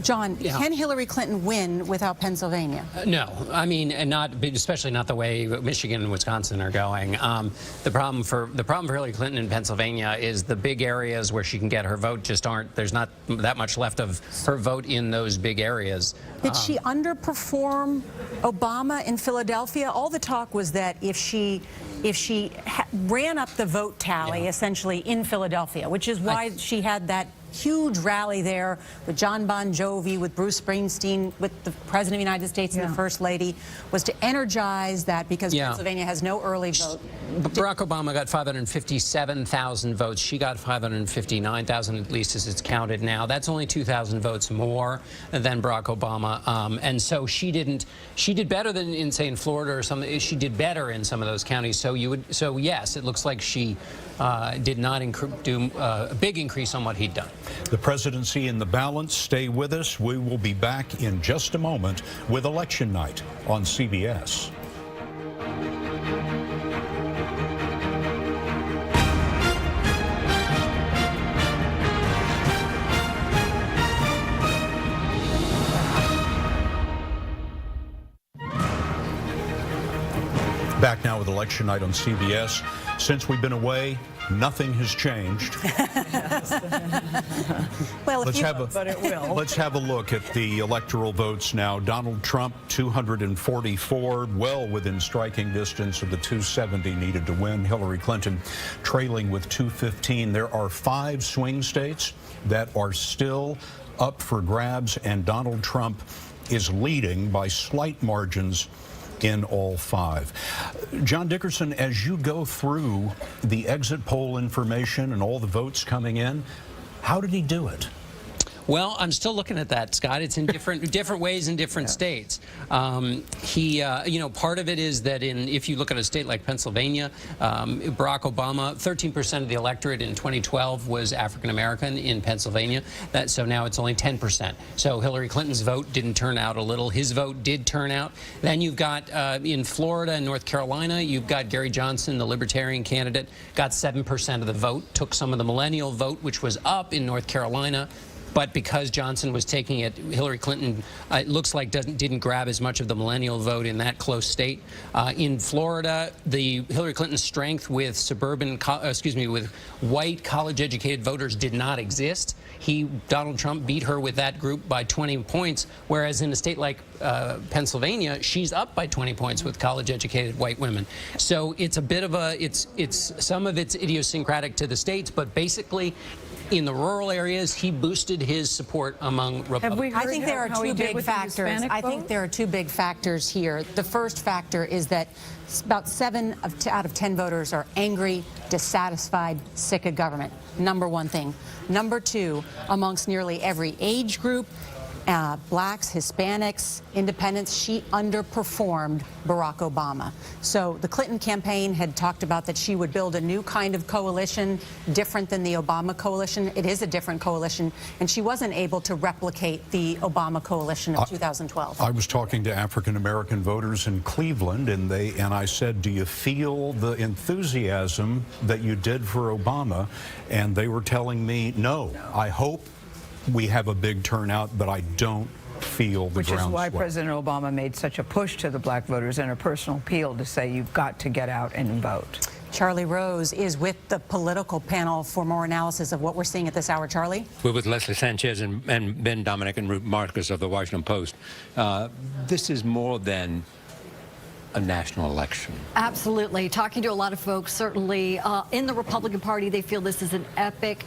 John, can Hillary Clinton win without Pennsylvania? No, I mean, and not, especially not the way Michigan and Wisconsin are going. The problem for Hillary Clinton in Pennsylvania is the big areas where she can get her vote just aren't. There's not that much left of her vote in those big areas. Did she underperform Obama in Philadelphia? All the talk was that if she ran up the vote tally essentially in Philadelphia, which is why she had that huge rally there with John Bon Jovi, with Bruce Springsteen, with the President of the United States and the First Lady, was to energize that because Pennsylvania has no early vote. Barack Obama got 557,000 votes. She got 559,000, at least as it's counted now. That's only 2,000 votes more than Barack Obama. And so she did better than in, say, in Florida or something. She did better in some of those counties. So yes, it looks like she did not do a big increase on what he'd done. The presidency in the balance. Stay with us. We will be back in just a moment with Election Night on CBS. Back now with Election Night on CBS. Since we've been away, nothing has changed. Well, let's have a look at the electoral votes now. Donald Trump, 244, well within striking distance of the 270 needed to win. Hillary Clinton trailing with 215. There are 5 swing states that are still up for grabs, and Donald Trump is leading by slight margins in all 5. John Dickerson, as you go through the exit poll information and all the votes coming in, how did he do it? Well, I'm still looking at that, Scott. It's in different ways in different states. You know, part of it is that if you look at a state like Pennsylvania, Barack Obama, 13% of the electorate in 2012 was African American in Pennsylvania. So now it's only 10%. So Hillary Clinton's vote didn't turn out a little. His vote did turn out. Then you've got in Florida and North Carolina, you've got Gary Johnson, the Libertarian candidate, got 7% of the vote, took some of the millennial vote, which was up in North Carolina. But because Johnson was taking it, Hillary Clinton, it looks like didn't grab as much of the millennial vote in that close state. In Florida, the Hillary Clinton strength with with white college-educated voters did not exist. Donald Trump beat her with that group by 20 points, whereas in a state like Pennsylvania, she's up by 20 points with college-educated white women. So it's a bit of some of it's idiosyncratic to the states, but basically, in the rural areas, he boosted his support among Republicans. I think there are 2 big factors. I think there are 2 big factors here. The first factor is that about 7 out of 10 voters are angry, dissatisfied, sick of government. Number 1 thing. Number 2, amongst nearly every age group, blacks, Hispanics, independents, she underperformed Barack Obama. So the Clinton campaign had talked about that she would build a new kind of coalition, different than the Obama coalition. It is a different coalition, and she wasn't able to replicate the Obama coalition of 2012. I was talking to African American voters in Cleveland, and I said, do you feel the enthusiasm that you did for Obama? And they were telling me, no. I hope we have a big turnout, but I don't feel the groundswell. Which is why President Obama made such a push to the black voters and a personal appeal to say you've got to get out and vote. Charlie Rose is with the political panel for more analysis of what we're seeing at this hour. Charlie? We're with Leslie Sanchez and Ben Dominic and Ruth Marcus of the Washington Post. This is more than a national election. Absolutely. Talking to a lot of folks, certainly in the Republican Party, they feel this is an epic,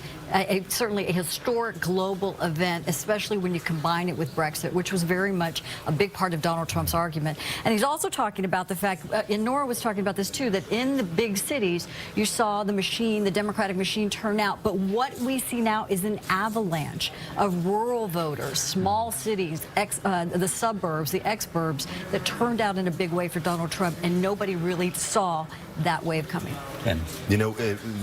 certainly a historic global event, especially when you combine it with Brexit, which was very much a big part of Donald Trump's argument. And he's also talking about the fact, and Nora was talking about this too, that in the big cities, you saw the machine, the Democratic machine turn out. But what we see now is an avalanche of rural voters, small cities, the suburbs, the exurbs that turned out in a big way for Donald Donald Trump, and nobody really saw that wave coming. And you know,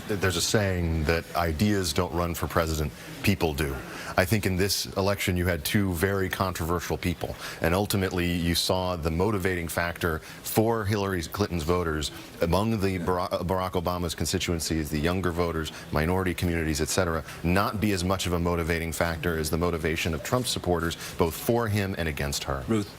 there's a saying that ideas don't run for president, people do. I think in this election you had two very controversial people, and ultimately you saw the motivating factor for Hillary Clinton's voters among the Barack Obama's constituencies, the younger voters, minority communities, etc., not be as much of a motivating factor as the motivation of Trump's supporters, both for him and against her. Ruth.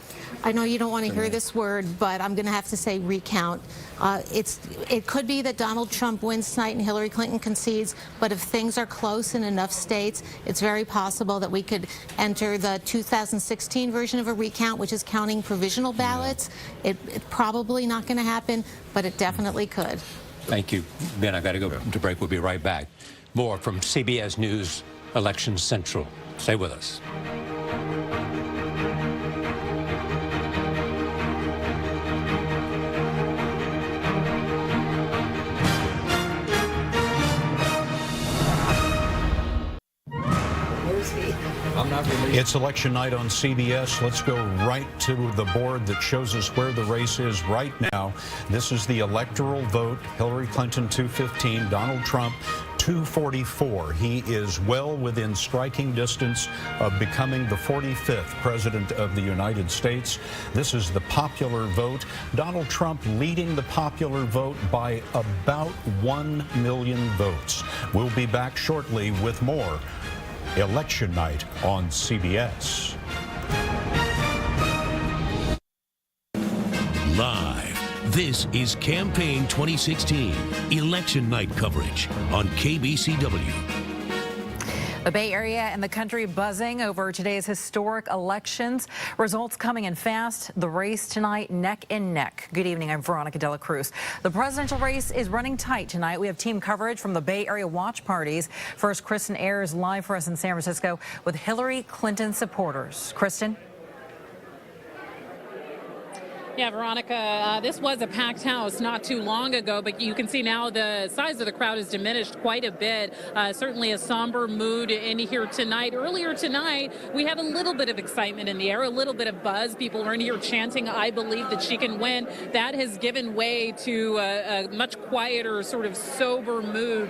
I know you don't want to hear this word, but I'm going to have to say recount. It could be that Donald Trump wins tonight and Hillary Clinton concedes, but if things are close in enough states, it's very possible that we could enter the 2016 version of a recount, which is counting provisional ballots. It's probably not going to happen, but it definitely could. Thank you. Ben, I've got to go to break. We'll be right back. More from CBS News Election Central. Stay with us. It's election night on CBS. Let's go right to the board that shows us where the race is right now. This is the electoral vote. Hillary Clinton 215, Donald Trump 244. He is well within striking distance of becoming the 45th president of the United States. This is the popular vote. Donald Trump leading the popular vote by about 1 million votes. We'll be back shortly with more Election Night on CBS. Live, this is Campaign 2016 Election Night coverage on KBCW. The Bay Area and the country buzzing over today's historic elections. Results coming in fast. The race tonight, neck and neck. Good evening. I'm Veronica Dela Cruz. The presidential race is running tight tonight. We have team coverage from the Bay Area watch parties. First, Kristen Ayers live for us in San Francisco with Hillary Clinton supporters. Kristen? Yeah, Veronica, this was a packed house not too long ago, but you can see now the size of the crowd has diminished quite a bit. Certainly a somber mood in here tonight. Earlier tonight, we had a little bit of excitement in the air, a little bit of buzz. People were in here chanting, "I believe that she can win." That has given way to a much quieter, sort of sober mood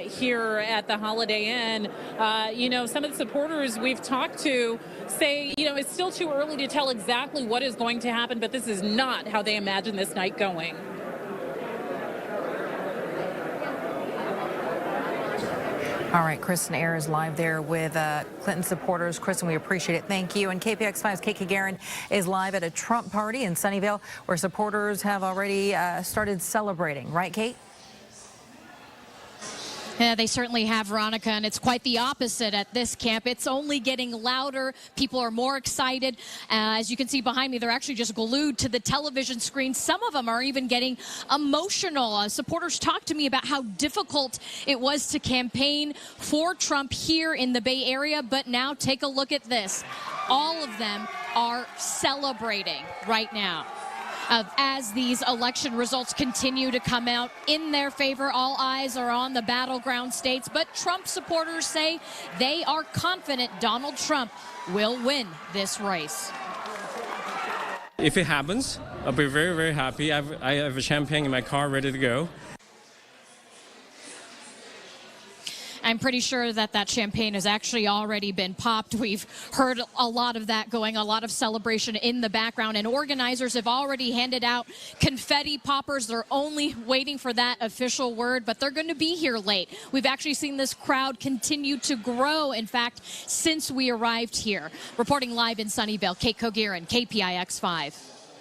here at the Holiday Inn. You know, some of the supporters we've talked to say, you know, it's still too early to tell exactly what is going to happen, but this is not how they imagine this night going. All right, Kristen Ayers live there with Clinton supporters. Kristen, we appreciate it. Thank you. And KPX5's Kate Gagarin is live at a Trump party in Sunnyvale where supporters have already started celebrating. Right, Kate? Yeah, they certainly have, Veronica, and it's quite the opposite at this camp. It's only getting louder. People are more excited. As you can see behind me, they're actually just glued to the television screen. Some of them are even getting emotional. Supporters talked to me about how difficult it was to campaign for Trump here in the Bay Area, but now take a look at this. All of them are celebrating right now. As these election results continue to come out in their favor, all eyes are on the battleground states. But Trump supporters say they are confident Donald Trump will win this race. If it happens, I'll be very, very happy. I have a champagne in my car ready to go. I'm pretty sure that champagne has actually already been popped. We've heard a lot of that going, a lot of celebration in the background, and organizers have already handed out confetti poppers. They're only waiting for that official word, but they're going to be here late. We've actually seen this crowd continue to grow, in fact, since we arrived here. Reporting live in Sunnyvale, Kate Kogirin, KPIX5.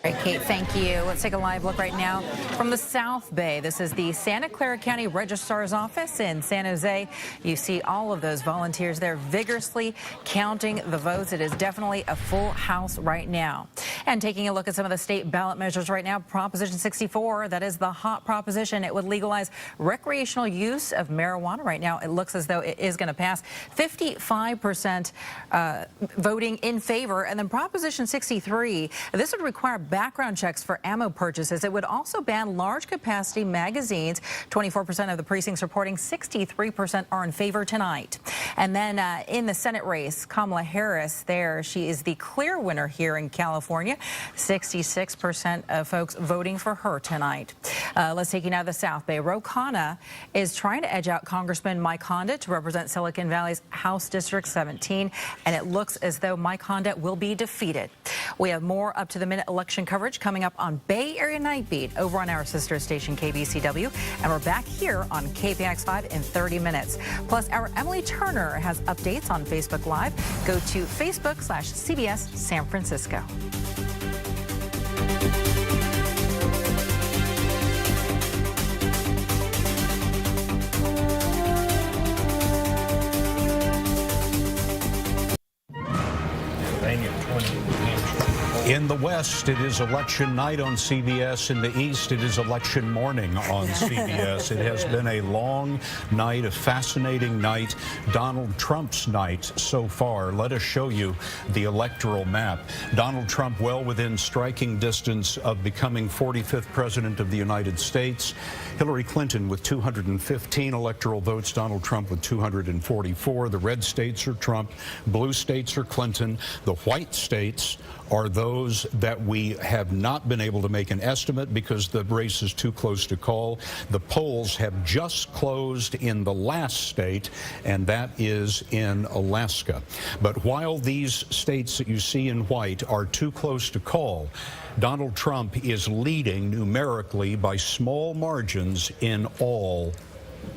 All right, Kate, thank you. Let's take a live look right now from the South Bay. This is the Santa Clara County Registrar's Office in San Jose. You see all of those volunteers there vigorously counting the votes. It is definitely a full house right now. And taking a look at some of the state ballot measures right now, Proposition 64, that is the hot proposition. It would legalize recreational use of marijuana. Right now, it looks as though it is going to pass. 55% voting in favor. And then Proposition 63, this would require background checks for ammo purchases. It would also ban large capacity magazines. 24% of the precincts reporting 63% are in favor tonight. And then in the Senate race, Kamala Harris there, she is the clear winner here in California. 66% of folks voting for her tonight. Let's take you now to the South Bay. Ro Khanna is trying to edge out Congressman Mike Honda to represent Silicon Valley's House District 17, and it looks as though Mike Honda will be defeated. We have more up-to-the-minute election coverage coming up on Bay Area Night Beat over on our sister station KBCW, and we're back here on KPIX5 in 30 minutes. Plus, our Emily Turner has updates on Facebook Live. Go to Facebook/CBS San Francisco. In the West, it is election night on CBS. In the East, it is election morning on CBS. It has been a long night, a fascinating night, Donald Trump's night so far. Let us show you the electoral map. Donald Trump well within striking distance of becoming 45th president of the United States. Hillary Clinton with 215 electoral votes, Donald Trump with 244. The red states are Trump, blue states are Clinton. The white states are those that we have not been able to make an estimate because the race is too close to call. The polls have just closed in the last state, and that is in Alaska. But while these states that you see in white are too close to call, Donald Trump is leading numerically by small margins in all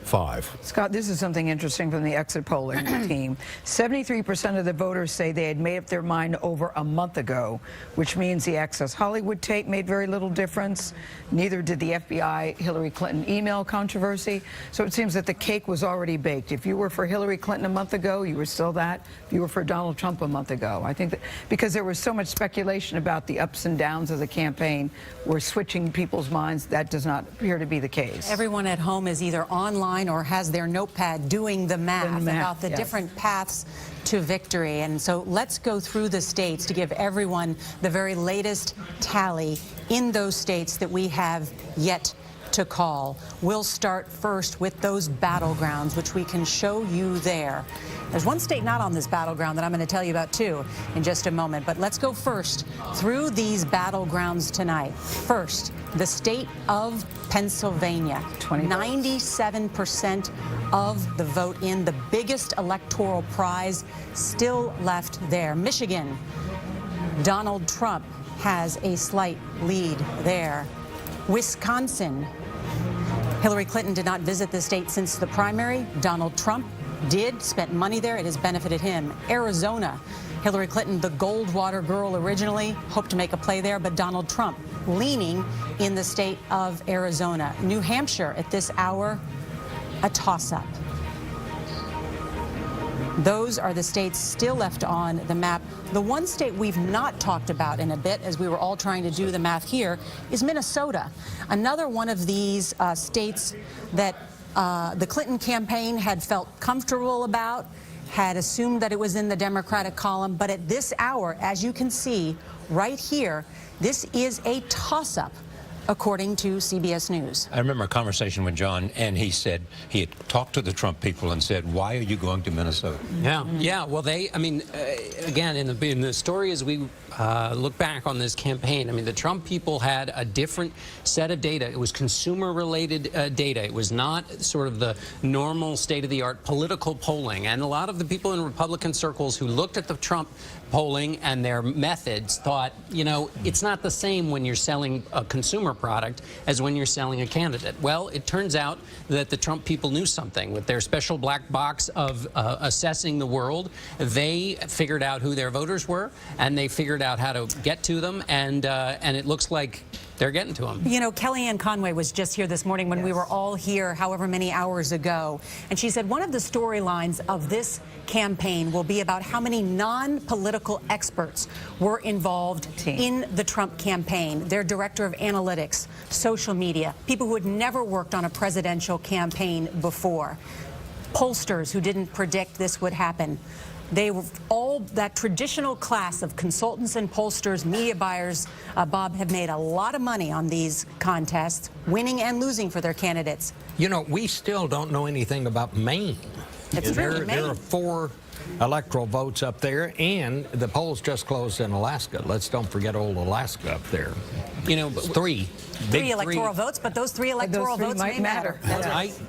5. Scott, this is something interesting from the exit polling team. 73% of the voters say they had made up their mind over a month ago, which means the Access Hollywood tape made very little difference. Neither did the FBI Hillary Clinton email controversy. So it seems that the cake was already baked. If you were for Hillary Clinton a month ago, you were still that. If you were for Donald Trump a month ago, I think that because there was so much speculation about the ups and downs of the campaign, we're switching people's minds. That does not appear to be the case. Everyone at home is either online or has their notepad doing the math about the different paths to victory. And so let's go through the states to give everyone the very latest tally in those states that we have yet to call. We'll start first with those battlegrounds, which we can show you there. There's one state not on this battleground that I'm going to tell you about too in just a moment, but let's go first through these battlegrounds tonight. First, the state of Pennsylvania. 97% of the vote in the biggest electoral prize still left there. Michigan, Donald Trump has a slight lead there. Wisconsin, Hillary Clinton did not visit the state since the primary. Donald Trump did, spent money there. It has benefited him. Arizona, Hillary Clinton, the Goldwater girl originally, hoped to make a play there, but Donald Trump leaning in the state of Arizona. New Hampshire at this hour, a toss-up. Those are the states still left on the map. The one state we've not talked about in a bit, as we were all trying to do the math here, is Minnesota. Another one of these states that the Clinton campaign had felt comfortable about, had assumed that it was in the Democratic column, but at this hour, as you can see right here, this is a toss-up, according to CBS News. I remember a conversation with John, and he said he had talked to the Trump people and said, "Why are you going to Minnesota?" Yeah. Well, again, in the story as we look back on this campaign, I mean, the Trump people had a different set of data. It was consumer-related data. It was not sort of the normal state-of-the-art political polling. And a lot of the people in Republican circles who looked at the Trump polling and their methods thought, you know, it's not the same when you're selling a consumer product as when you're selling a candidate. Well, it turns out that the Trump people knew something. With their special black box of assessing the world, they figured out who their voters were, and they figured out how to get to them, and it looks like they're getting to them. You know, Kellyanne Conway was just here this morning when we were all here however many hours ago, and she said one of the storylines of this campaign will be about how many non-political experts were involved in the Trump campaign. Their director of analytics, social media, people who had never worked on a presidential campaign before, pollsters who didn't predict this would happen. They were all that traditional class of consultants and pollsters, media buyers, Bob, have made a lot of money on these contests, winning and losing for their candidates. You know, we still don't know anything about Maine. It's true, Maine. There are 4 electoral votes up there, and the polls just closed in Alaska. Let's don't forget old Alaska up there. You know, three electoral votes, but those three electoral votes may matter.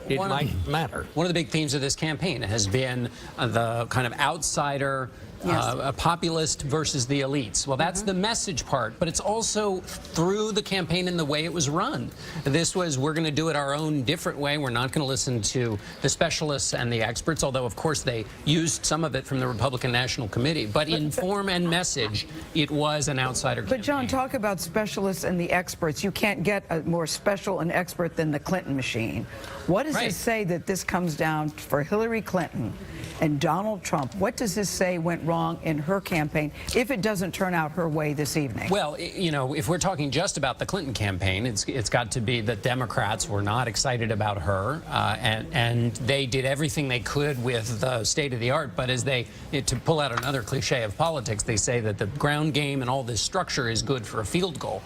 It might matter. One of the big themes of this campaign has been the kind of outsider, a populist versus the elites. Well, that's the message part, but it's also through the campaign and the way it was run. This was, we're going to do it our own different way. We're not going to listen to the specialists and the experts, although, of course, they used some of it from the Republican National Committee. But in form and message, it was an outsider campaign. But, John, talk about specialists and the experts. You can't get a more special and expert than the Clinton machine. What does this say that this comes down for Hillary Clinton and Donald Trump? What does this say went wrong in her campaign if it doesn't turn out her way this evening? Well, you know, if we're talking just about the Clinton campaign, it's got to be that Democrats were not excited about her, and they did everything they could with the state of the art. But as to pull out another cliche of politics, they say that the ground game and all this structure is good for a field goal,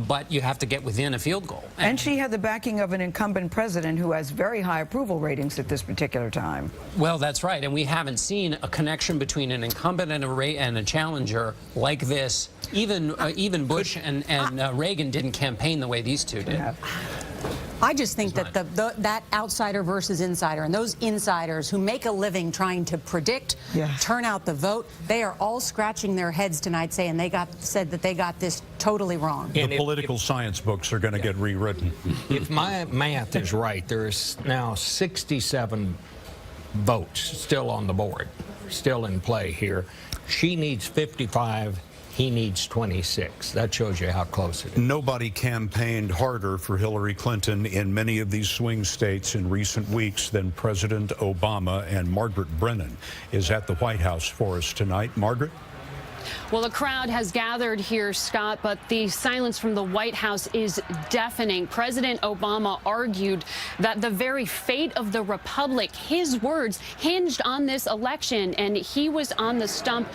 but you have to get within a field goal. And she had the backing of an incumbent president who has very high approval ratings at this particular time. Well, that's right, and we haven't seen a connection between an incumbent and a challenger like this. Even Bush and Reagan didn't campaign the way these two did. I just think that that outsider versus insider, and those insiders who make a living trying to predict, turn out the vote, they are all scratching their heads tonight saying said that they got this totally wrong. The political science books are going to get rewritten. If my math is right, there's now 67 votes still on the board, still in play here. She needs 55. He needs 26. That shows you how close it is. Nobody campaigned harder for Hillary Clinton in many of these swing states in recent weeks than President Obama, and Margaret Brennan is at the White House for us tonight. Margaret? Well, a crowd has gathered here, Scott, but the silence from the White House is deafening. President Obama argued that the very fate of the republic, his words, hinged on this election, and he was on the stump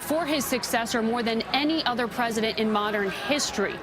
for his successor more than any other president in modern history.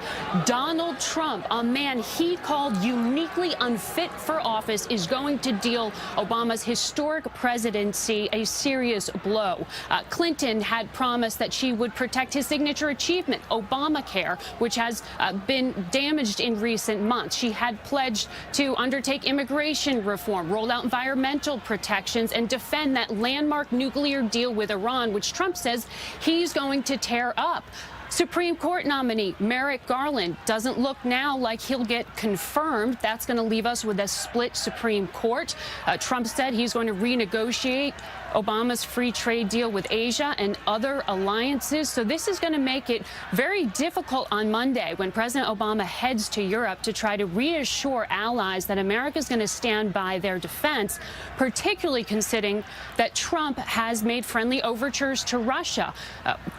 Donald Trump, a man he called uniquely unfit for office, is going to deal Obama's historic presidency a serious blow. Clinton had promised that she would protect his signature achievement, Obamacare, which has been damaged in recent months. She had pledged to undertake immigration reform, roll out environmental protections, and defend that landmark nuclear deal with Iran, which Trump says he's going to tear up. Supreme Court nominee Merrick Garland doesn't look now like he'll get confirmed. That's going to leave us with a split Supreme Court. Trump said he's going to renegotiate Obama's free trade deal with Asia and other alliances. So this is going to make it very difficult on Monday when President Obama heads to Europe to try to reassure allies that America is going to stand by their defense, particularly considering that Trump has made friendly overtures to Russia.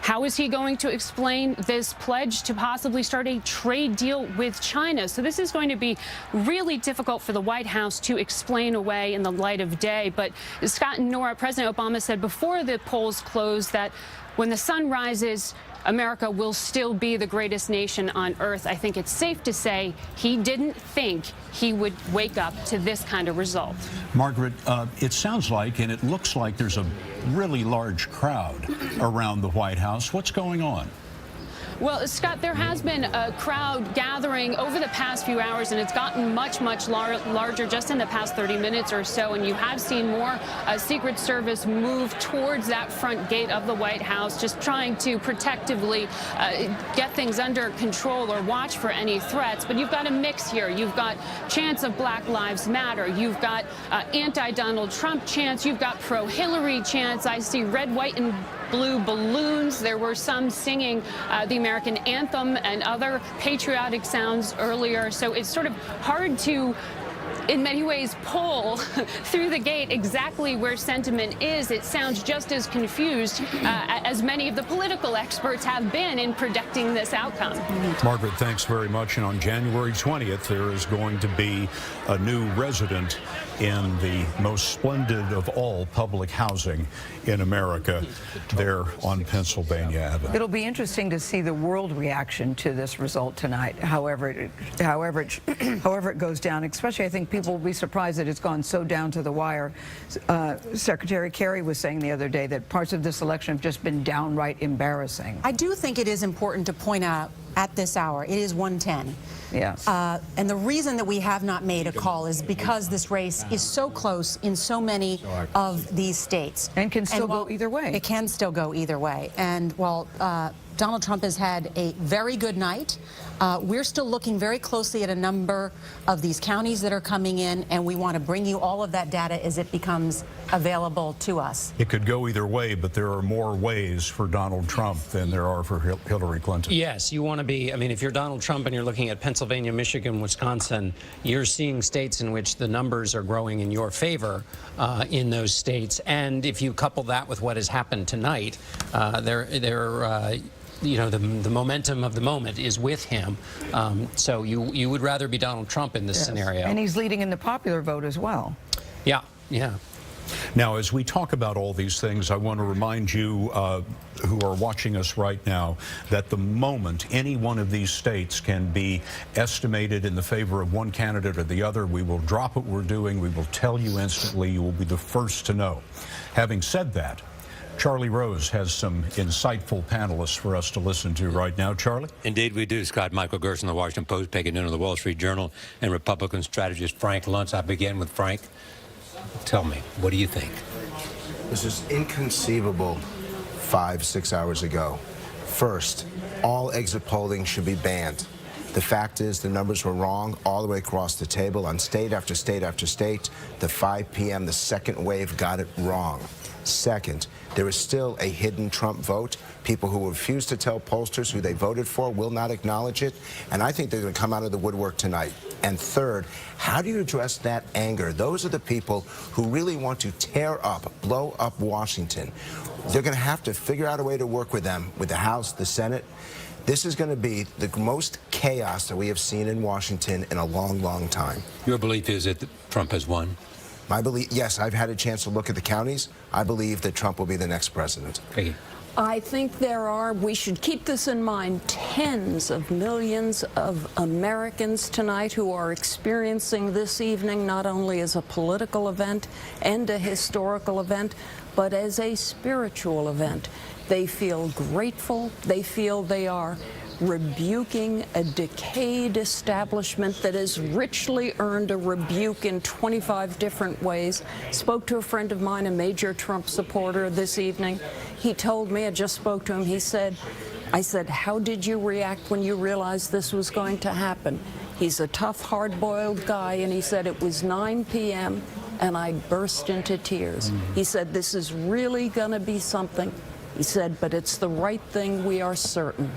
How is he going to explain this pledge to possibly start a trade deal with China? So this is going to be really difficult for the White House to explain away in the light of day. But Scott and Nora, President Obama said before the polls closed that when the sun rises, America will still be the greatest nation on earth. I think it's safe to say he didn't think he would wake up to this kind of result. Margaret, it sounds like, and it looks like, there's a really large crowd around the White House. What's going on? Well, Scott, there has been a crowd gathering over the past few hours, and it's gotten much larger just in the past 30 minutes or so. And you have seen more Secret Service move towards that front gate of the White House, just trying to protectively get things under control or watch for any threats. But you've got a mix here. You've got chants of Black Lives Matter. You've got anti-Donald Trump chants. You've got pro-Hillary chants. I see red, white, and blue balloons. There were some singing the American anthem and other patriotic sounds earlier. So it's sort of hard to, in many ways, pull through the gate exactly where sentiment is. It sounds just as confused as many of the political experts have been in predicting this outcome. Margaret, thanks very much. And on January 20th, there is going to be a new resident in the most splendid of all public housing in America there on Pennsylvania Avenue. It'll be interesting to see the world reaction to this result tonight, however it goes down. Especially, I think people will be surprised that it's gone so down to the wire. Secretary Kerry was saying the other day that parts of this election have just been downright embarrassing. I do think it is important to point out at this hour, it is 1:10. Yes. And the reason that we have not made a call is because this race is so close in so many of these states. And can still go either way. It can still go either way. And while Donald Trump has had a very good night, we're still looking very closely at a number of these counties that are coming in, and we want to bring you all of that data as it becomes available to us. It could go either way, but there are more ways for Donald Trump than there are for Hillary Clinton. Yes, you want to be, I mean, if you're Donald Trump and you're looking at Pennsylvania, Michigan, Wisconsin, you're seeing states in which the numbers are growing in your favor in those states. And if you couple that with what has happened tonight, you know, the momentum of the moment is with him. So you would rather be Donald Trump in this scenario. And he's leading in the popular vote as well. Yeah, yeah. Now, as we talk about all these things, I want to remind you who are watching us right now that the moment any one of these states can be estimated in the favor of one candidate or the other, we will drop what we're doing. We will tell you instantly. You will be the first to know. Having said that, Charlie Rose has some insightful panelists for us to listen to right now. Charlie? Indeed we do, Scott. Michael Gerson, the Washington Post, pegging into the Wall Street Journal, and Republican strategist Frank Luntz. I begin with Frank. Tell me, what do you think? This is inconceivable 5-6 hours ago. First, all exit polling should be banned. The fact is the numbers were wrong all the way across the table on state after state after state. The 5 p.m., the second wave got it wrong. Second, there is still a hidden Trump vote. People who refuse to tell pollsters who they voted for will not acknowledge it, and I think they're going to come out of the woodwork tonight. And third, how do you address that anger? Those are the people who really want to tear up, blow up Washington. They're going to have to figure out a way to work with them, with the House, the Senate. This is going to be the most chaos that we have seen in Washington in a long, long time. Your belief is that Trump has won? My belief, yes, I've had a chance to look at the counties. I believe that Trump will be the next president. Peggy. I think we should keep this in mind, tens of millions of Americans tonight who are experiencing this evening not only as a political event and a historical event, but as a spiritual event. They feel grateful. They feel they are rebuking a decayed establishment that has richly earned a rebuke in 25 different ways. Spoke to a friend of mine, a major Trump supporter, this evening. He told me, I just spoke to him, he said, I said, how did you react when you realized this was going to happen? He's a tough, hard-boiled guy, and he said it was 9 p.m. and I burst into tears. He said, this is really going to be something. He said, but it's the right thing, we are certain.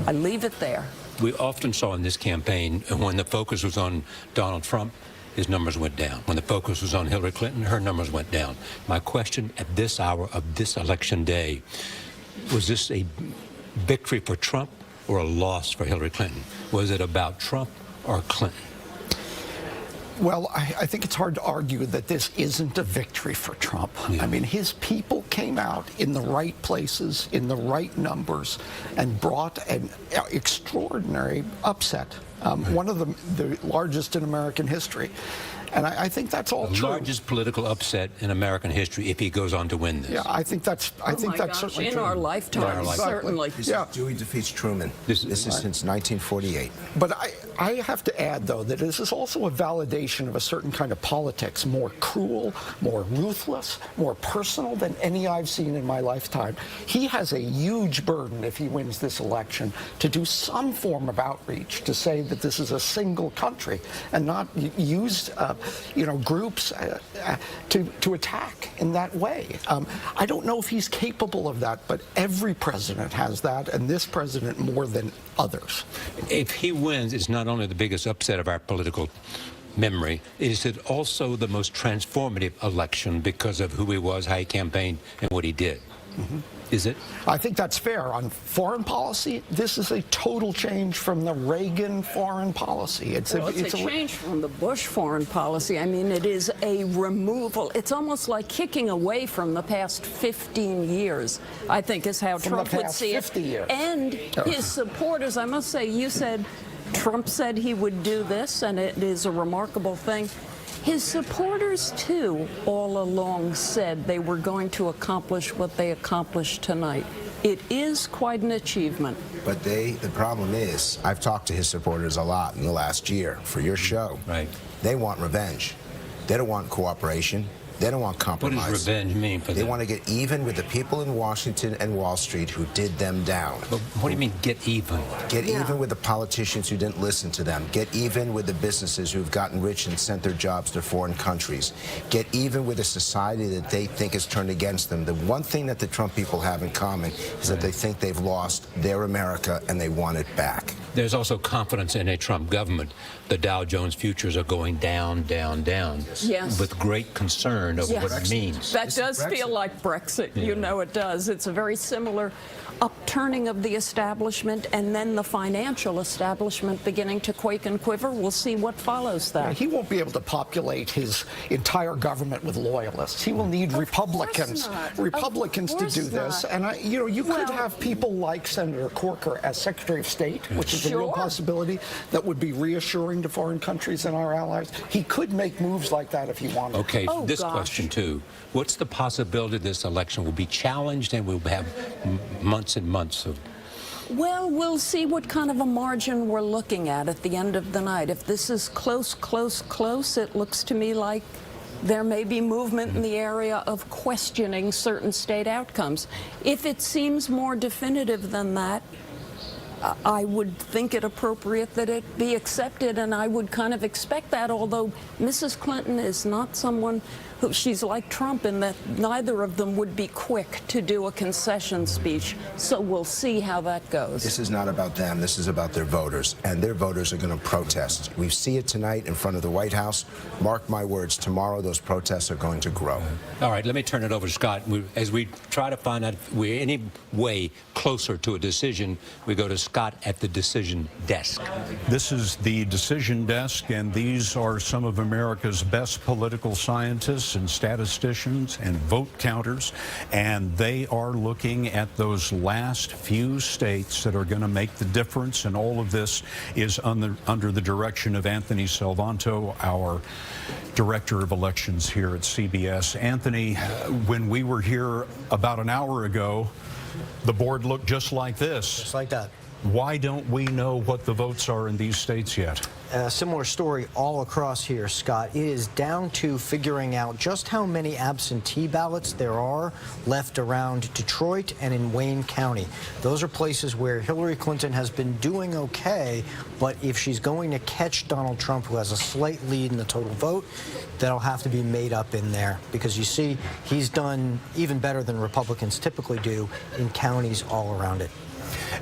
I leave it there. We often saw in this campaign, when the focus was on Donald Trump, his numbers went down. When the focus was on Hillary Clinton, her numbers went down. My question at this hour of this election day, was this a victory for Trump or a loss for Hillary Clinton? Was it about Trump or Clinton? Well, I think it's hard to argue that this isn't a victory for Trump. Yeah. I mean, his people came out in the right places, in the right numbers, and brought an extraordinary upset, one of the largest in American history. And I think that's all true. The largest political upset in American history if he goes on to win this. Yeah, I think that's certainly in true. Our lifetime, certainly. This is Dewey defeats Truman. This is since 1948. But I have to add, though, that this is also a validation of a certain kind of politics, more cruel, more ruthless, more personal than any I've seen in my lifetime. He has a huge burden, if he wins this election, to do some form of outreach, to say that this is a single country and not use groups to attack in that way. I don't know if he's capable of that, but every president has that, and this president more than others. If he wins, it's not only the biggest upset of our political memory, is it also the most transformative election because of who he was, how he campaigned, and what he did? Is it? I think that's fair. On foreign policy, this is a total change from the Reagan foreign policy. It's a change from the Bush foreign policy. I mean, it is a removal. It's almost like kicking away from the past 15 years, I think, is how Trump would see it. 50 years. And his supporters, I must say, you said Trump said he would do this, and it is a remarkable thing. His supporters, too, all along said they were going to accomplish what they accomplished tonight. It is quite an achievement. But the problem is, I've talked to his supporters a lot in the last year for your show. Right. They want revenge. They don't want cooperation. They don't want compromise. What does revenge mean for them? They want to get even with the people in Washington and Wall Street who did them down. But what do you mean, get even? Get even with the politicians who didn't listen to them. Get even with the businesses who've gotten rich and sent their jobs to foreign countries. Get even with a society that they think has turned against them. The one thing that the Trump people have in common is that they think they've lost their America and they want it back. There's also confidence in a Trump government. The Dow Jones futures are going down, down, down. Yes. With great concern over what it means. That does feel like Brexit. Yeah. You know it does. It's a very similar upturning of the establishment and then the financial establishment beginning to quake and quiver. We'll see what follows that. Yeah, he won't be able to populate his entire government with loyalists. He will need Republicans to do this. And you could have people like Senator Corker as Secretary of State, which is a real possibility that would be reassuring to foreign countries and our allies. He could make moves like that if he wanted. Okay, this question too. What's the possibility this election will be challenged and we'll have months and months of... Well, we'll see what kind of a margin we're looking at the end of the night. If this is close, it looks to me like there may be movement in the area of questioning certain state outcomes. If it seems more definitive than that, I would think it appropriate that it be accepted, and I would kind of expect that, although Mrs. Clinton is not someone who, she's like Trump in that neither of them would be quick to do a concession speech. So we'll see how that goes. This is not about them. This is about their voters, and their voters are going to protest. We see it tonight in front of the White House. Mark my words, tomorrow those protests are going to grow. All right, let me turn it over to Scott. As we try to find out if we're any way closer to a decision, we go to Scott at the decision desk. This is the decision desk, and these are some of America's best political scientists and statisticians and vote counters, and they are looking at those last few states that are going to make the difference, and all of this is under the direction of Anthony Salvanto, our Director of Elections here at CBS. Anthony, when we were here about an hour ago, the board looked just like this. Just like that. Why don't we know what the votes are in these states yet? A similar story all across here, Scott. It is down to figuring out just how many absentee ballots there are left around Detroit and in Wayne County. Those are places where Hillary Clinton has been doing okay, but if she's going to catch Donald Trump, who has a slight lead in the total vote, that'll have to be made up in there, because you see, he's done even better than Republicans typically do in counties all around it.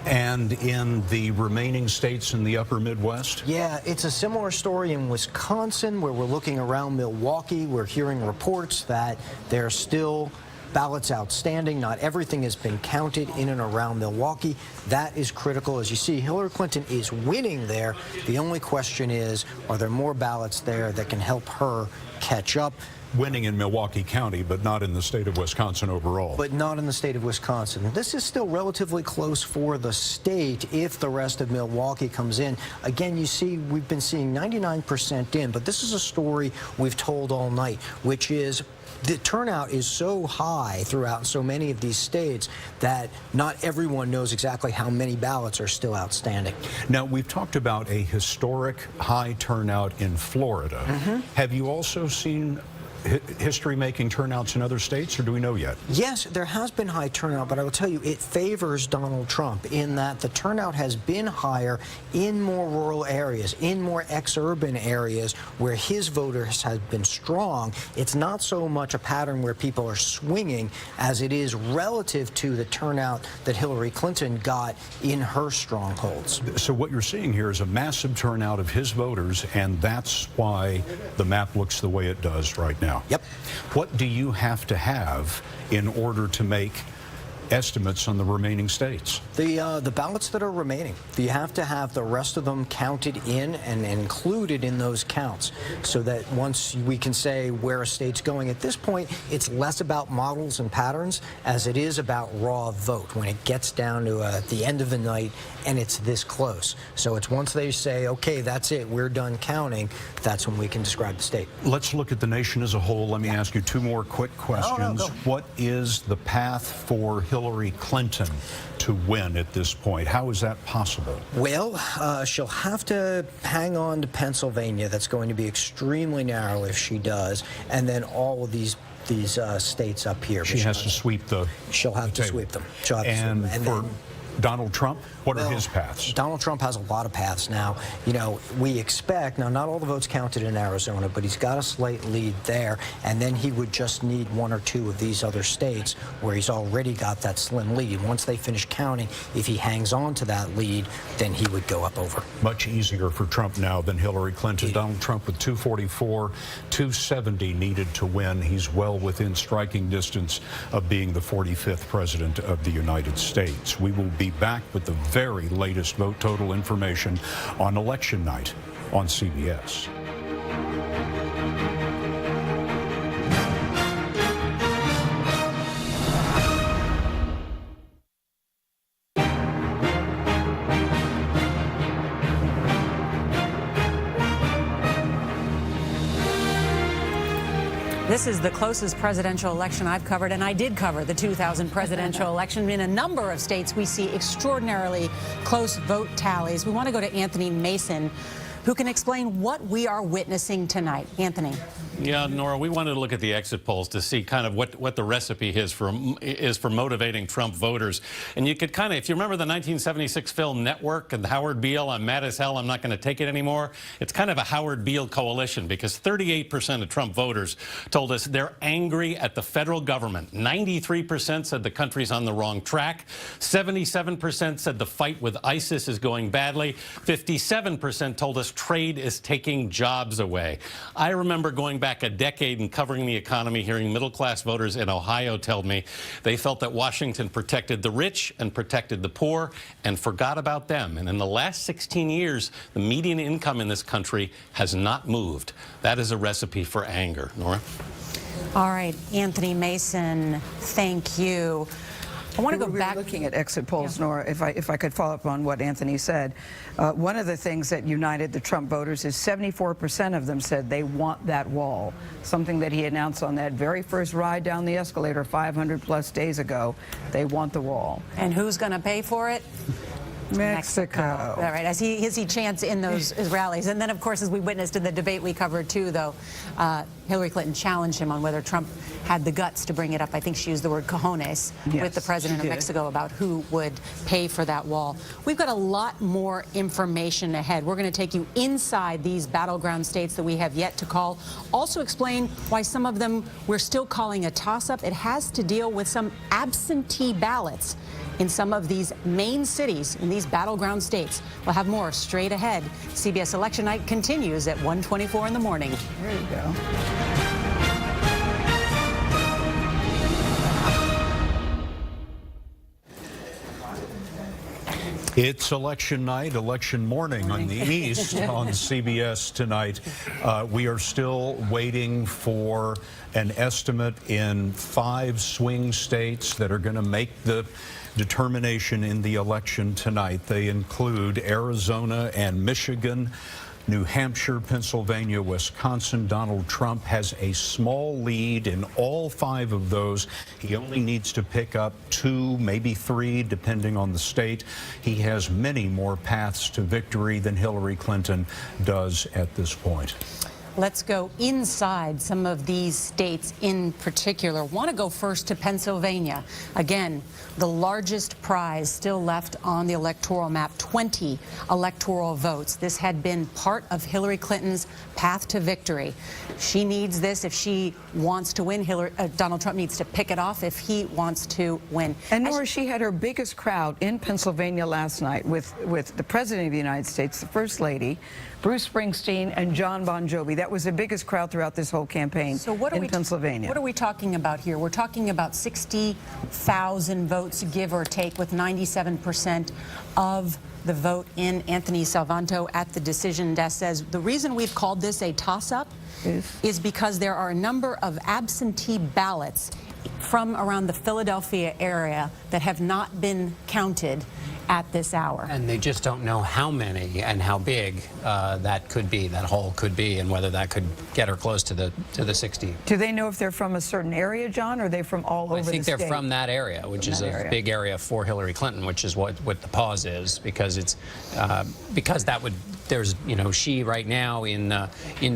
And in the remaining states in the upper Midwest? Yeah, it's a similar story in Wisconsin, where we're looking around Milwaukee. We're hearing reports that there are still ballots outstanding. Not everything has been counted in and around Milwaukee. That is critical. As you see, Hillary Clinton is winning there. The only question is, are there more ballots there that can help her catch up? Winning in Milwaukee County, but not in the state of Wisconsin overall. But not in the state of Wisconsin. This is still relatively close for the state if the rest of Milwaukee comes in. Again, you see, we've been seeing 99% in, but this is a story we've told all night, which is the turnout is so high throughout so many of these states that not everyone knows exactly how many ballots are still outstanding. Now, we've talked about a historic high turnout in Florida. Have you also seen history-making turnouts in other states, or do we know yet? Yes, there has been high turnout, but I will tell you, it favors Donald Trump in that the turnout has been higher in more rural areas, in more ex-urban areas where his voters have been strong. It's not so much a pattern where people are swinging as it is relative to the turnout that Hillary Clinton got in her strongholds. So what you're seeing here is a massive turnout of his voters, and that's why the map looks the way it does right now. Yep. What do you have to have in order to make estimates on the remaining states? The ballots that are remaining, you have to have the rest of them counted in and included in those counts, so that once we can say where a state's going. At this point, it's less about models and patterns as it is about raw vote when it gets down to the end of the night and it's this close. So it's once they say, okay, that's it, we're done counting, that's when we can describe the state. Let's look at the nation as a whole. Let me ask you two more quick questions. go. What is the path for Hillary Clinton to win at this point? How is that possible? Well, she'll have to hang on to Pennsylvania. That's going to be extremely narrow if she does, and then all of these states up here. She has to sweep the She'll have to sweep them. She'll have to And sweep them. for then, Donald Trump, what are his paths? Donald Trump has a lot of paths now. You know, we expect, now not all the votes counted in Arizona, but he's got a slight lead there, and then he would just need one or two of these other states where he's already got that slim lead. Once they finish counting, if he hangs on to that lead, then he would go up over. Much easier for Trump now than Hillary Clinton. Donald Trump with 244, 270 needed to win. He's well within striking distance of being the 45th president of the United States. We will be back with the very latest vote total information on election night on CBS. This is the closest presidential election I've covered, and I did cover the 2000 presidential election. In a number of states, we see extraordinarily close vote tallies. We want to go to Anthony Mason, who can explain what we are witnessing tonight. Anthony. Yeah, Nora, we wanted to look at the exit polls to see kind of what the recipe is for motivating Trump voters. And you could kind of, if you remember the 1976 film Network and Howard Beale, I'm mad as hell, I'm not going to take it anymore. It's kind of a Howard Beale coalition, because 38% of Trump voters told us they're angry at the federal government. 93% said the country's on the wrong track. 77% said the fight with ISIS is going badly. 57% told us trade is taking jobs away. I remember going back a decade and covering the economy, hearing middle-class voters in Ohio tell me they felt that Washington protected the rich and protected the poor and forgot about them. And in the last 16 years, the median income in this country has not moved. That is a recipe for anger. Nora? All right, Anthony Mason, thank you. I want to go back. Looking at exit polls, Nora, if I could follow up on what Anthony said. One of the things that united the Trump voters is 74% of them said they want that wall, something that he announced on that very first ride down the escalator 500+ days ago. They want the wall. And who's going to pay for it? Mexico. All right, as he chants in those rallies. And then, of course, as we witnessed in the debate we covered, too, though, Hillary Clinton challenged him on whether Trump had the guts to bring it up. I think she used the word cojones with the president of Mexico about who would pay for that wall. We've got a lot more information ahead. We're going to take you inside these battleground states that we have yet to call. Also explain why some of them we're still calling a toss-up. It has to deal with some absentee ballots in some of these main cities in these battleground states. We'll have more straight ahead. CBS Election Night continues at 1:24 in the morning. There you go. It's election night, election morning on the East on CBS tonight. We are still waiting for an estimate in 5 swing states that are going to make the determination in the election tonight. They include Arizona and Michigan, New Hampshire, Pennsylvania, Wisconsin. Donald Trump has a small lead in all 5 of those. He only needs to pick up 2, maybe 3, depending on the state. He has many more paths to victory than Hillary Clinton does at this point. Let's go inside some of these states in particular. Want to go first to Pennsylvania. Again, the largest prize still left on the electoral map, 20 electoral votes. This had been part of Hillary Clinton's path to victory. She needs this if she wants to win. Donald Trump needs to pick it off if he wants to win. And Nora, she had her biggest crowd in Pennsylvania last night with the President of the United States, the First Lady, Bruce Springsteen, and John Bon Jovi. That was the biggest crowd throughout this whole campaign in Pennsylvania. What are we talking about here? We're talking about 60,000 votes, give or take, with 97% of the vote in. Anthony Salvanto at the decision desk says the reason we've called this a toss-up is because there are a number of absentee ballots from around the Philadelphia area that have not been counted at this hour. And they just don't know how many and how big that could be, that hole could be, and whether that could get her close to the 60. Do they know if they're from a certain area, John, or are they from all over the state? I think they're from that area, which is a big area for Hillary Clinton, which is what the pause is, because it's because that would. There's, you know, she right now in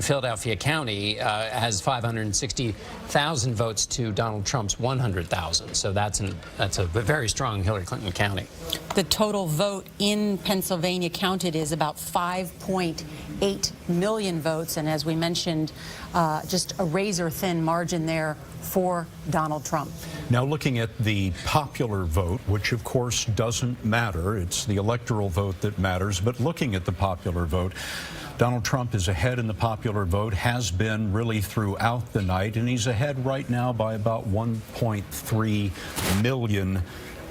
Philadelphia County has 560,000 votes to Donald Trump's 100,000. So that's a very strong Hillary Clinton county. The total vote in Pennsylvania counted is about 5.8 million votes, and as we mentioned, just a razor-thin margin there for Donald Trump. Now looking at the popular vote, which of course doesn't matter, it's the electoral vote that matters, but looking at the popular vote, Donald Trump is ahead in the popular vote, has been really throughout the night, and he's ahead right now by about 1.3 million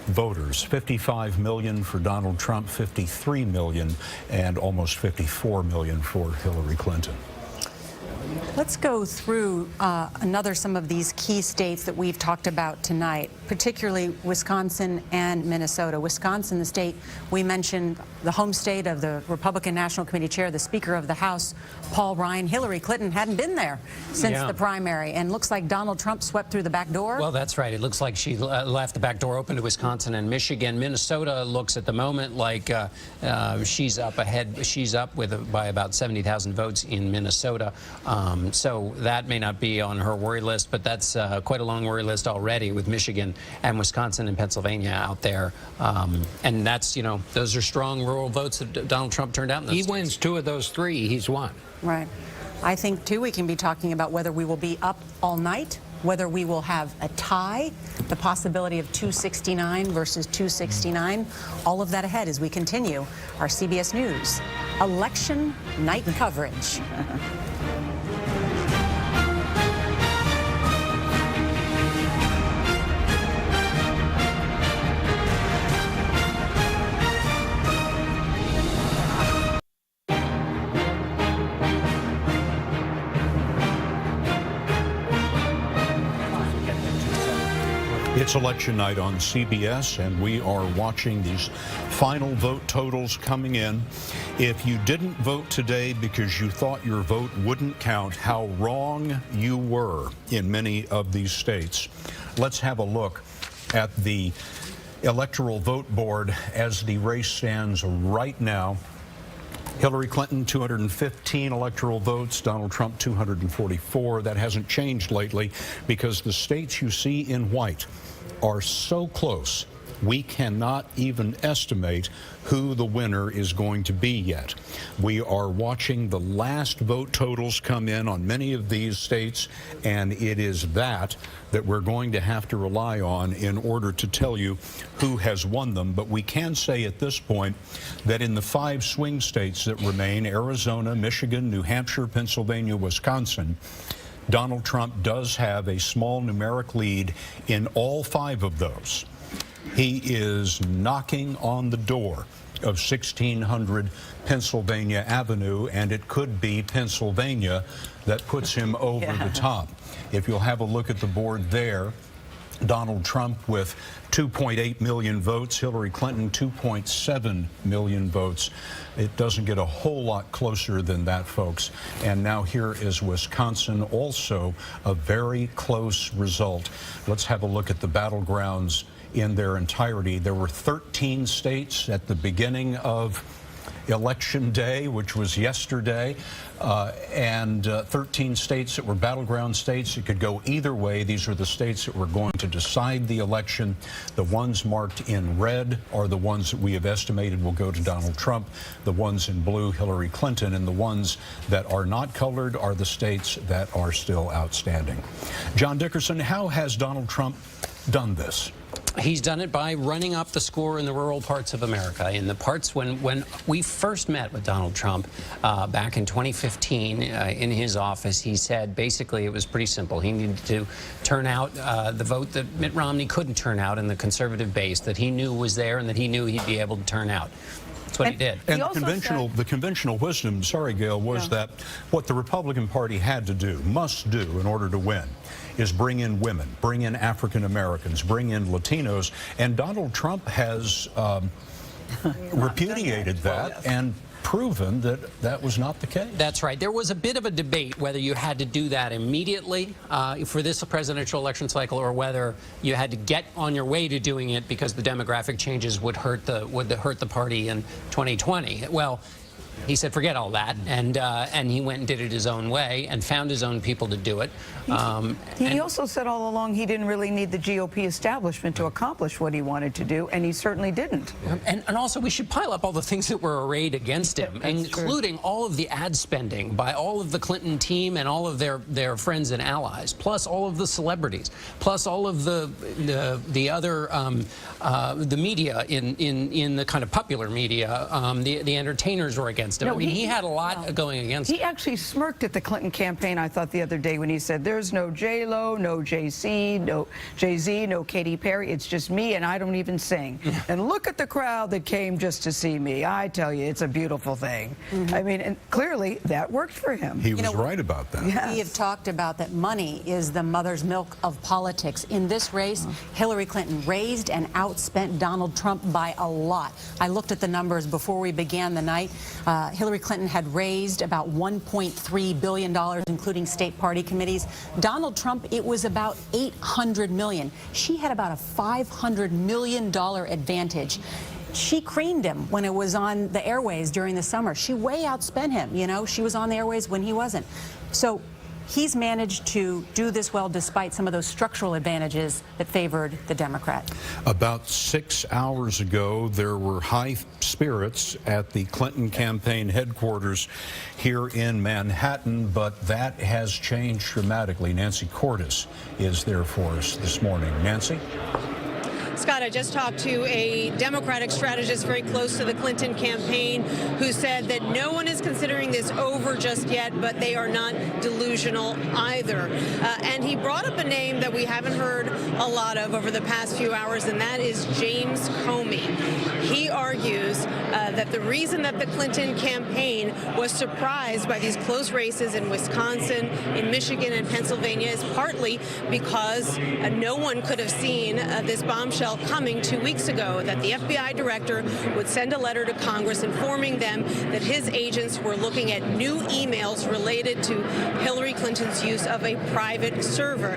voters. 55 million for Donald Trump, 53 million, and almost 54 million for Hillary Clinton. Let's go through some of these key states that we've talked about tonight, particularly Wisconsin and Minnesota. Wisconsin, the state we mentioned, the home state of the Republican National Committee chair, the Speaker of the House, Paul Ryan. Hillary Clinton hadn't been there since the primary, and looks like Donald Trump swept through the back door. Well, that's right. It looks like she left the back door open to Wisconsin and Michigan. Minnesota looks at the moment like she's up ahead. She's up by about 70,000 votes in Minnesota. So that may not be on her worry list, but that's quite a long worry list already with Michigan and Wisconsin and Pennsylvania out there. And that's, you know, those are strong rural votes that Donald Trump turned out in those states. He wins 2 of those 3, he's won. Right. I think, too, we can be talking about whether we will be up all night, whether we will have a tie, the possibility of 269 versus 269. All of that ahead as we continue our CBS News election night coverage. It's election night on CBS, and we are watching these final vote totals coming in. If you didn't vote today because you thought your vote wouldn't count, how wrong you were in many of these states. Let's have a look at the electoral vote board as the race stands right now. Hillary Clinton, 215 electoral votes. Donald Trump, 244. That hasn't changed lately because the states you see in white are so close, we cannot even estimate who the winner is going to be yet. We are watching the last vote totals come in on many of these states, and it is that we're going to have to rely on in order to tell you who has won them. But we can say at this point that in the 5 swing states that remain, Arizona, Michigan, New Hampshire, Pennsylvania, Wisconsin, Donald Trump does have a small numeric lead in all 5 of those. He is knocking on the door of 1600 Pennsylvania Avenue, and it could be Pennsylvania that puts him over the top. If you'll have a look at the board there, Donald Trump with 2.8 million votes, Hillary Clinton 2.7 million votes. It doesn't get a whole lot closer than that, folks. And now here is Wisconsin, also a very close result. Let's have a look at the battlegrounds in their entirety. There were 13 states at the beginning of Election Day, which was yesterday, and 13 states that were battleground states. It could go either way. These are the states that were going to decide the election. The ones marked in red are the ones that we have estimated will go to Donald Trump. The ones in blue, Hillary Clinton, and the ones that are not colored are the states that are still outstanding. John Dickerson, how has Donald Trump done this? He's done it by running up the score in the rural parts of America. In the parts when we first met with Donald Trump back in 2015 in his office, he said basically it was pretty simple. He needed to turn out the vote that Mitt Romney couldn't turn out in the conservative base that he knew was there and that he knew he'd be able to turn out. That's what he did. And the conventional wisdom, sorry, Gail, was that what the Republican Party had to do, must do in order to win, is bring in women, bring in African Americans, bring in Latinos. And Donald Trump has repudiated that and proven that that was not the case. That's right. There was a bit of a debate whether you had to do that immediately for this presidential election cycle, or whether you had to get on your way to doing it because the demographic changes would hurt the party in 2020. Well, he said, forget all that, and he went and did it his own way and found his own people to do it. He also said all along he didn't really need the GOP establishment to accomplish what he wanted to do, and he certainly didn't. And also, we should pile up all the things that were arrayed against him, including all of the ad spending by all of the Clinton team and all of their friends and allies, plus all of the celebrities, plus all of the other the media in the kind of popular media. The entertainers were against him. No, I mean, he had a lot going against him. He actually smirked at the Clinton campaign, I thought, the other day when he said, there's no J-Lo, no Jay-Z, no Jay-Z, no Katy Perry. It's just me, and I don't even sing. And look at the crowd that came just to see me. I tell you, it's a beautiful thing. I mean, and clearly that worked for him. He was right about that. Yes. We have talked about that money is the mother's milk of politics. In this race, Hillary Clinton raised and outspent Donald Trump by a lot. I looked at the numbers before we began the night. Hillary Clinton had raised about $1.3 billion, including state party committees. Donald Trump, it was about $800 million. She had about a $500 million advantage. She creamed him when it was on the airways during the summer. She way outspent him, you know. She was on the airways when he wasn't. So he's managed to do this well despite some of those structural advantages that favored the Democrat. About 6 hours ago, there were high spirits at the Clinton campaign headquarters here in Manhattan, but that has changed dramatically. Nancy Cordes is there for us this morning. Nancy? Scott, I just talked to a Democratic strategist very close to the Clinton campaign who said that no one is considering this over just yet, but they are not delusional either. And he brought up a name that we haven't heard a lot of over the past few hours, and that is James Comey. He argues that the reason that the Clinton campaign was surprised by these close races in Wisconsin, in Michigan, and Pennsylvania is partly because no one could have seen this bombshell coming 2 weeks ago, that the FBI director would send a letter to Congress informing them that his agents were looking at new emails related to Hillary Clinton's use of a private server.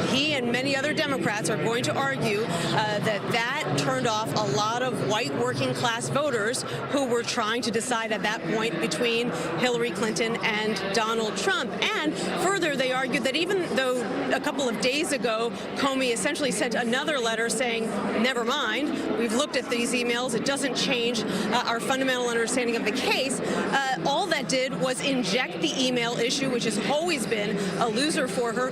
He and many other Democrats are going to argue that turned off a lot of white working class voters who were trying to decide at that point between Hillary Clinton and Donald Trump. And further, they argued that even though a couple of days ago Comey essentially sent another letter saying, never mind, we've looked at these emails, it doesn't change our fundamental understanding of the case, all that did was inject the email issue, which has always been a loser for her,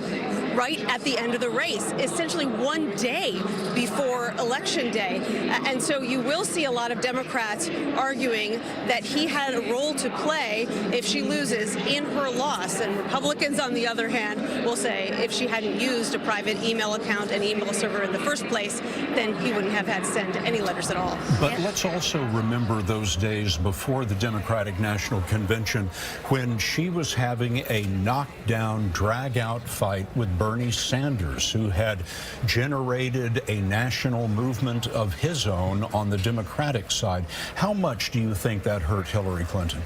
right at the end of the race, essentially 1 day before Election Day. And so you will see a lot of Democrats arguing that he had a role to play if she loses in her loss. And Republicans, on the other hand, will say if she hadn't used a private email account and email server in the first place, then he wouldn't have had to send any letters at all. But let's also remember those days before the Democratic National Convention when she was having a knockdown, drag-out fight with Bernie Sanders, who had generated a national movement of his own on the Democratic side. How much do you think that hurt Hillary Clinton?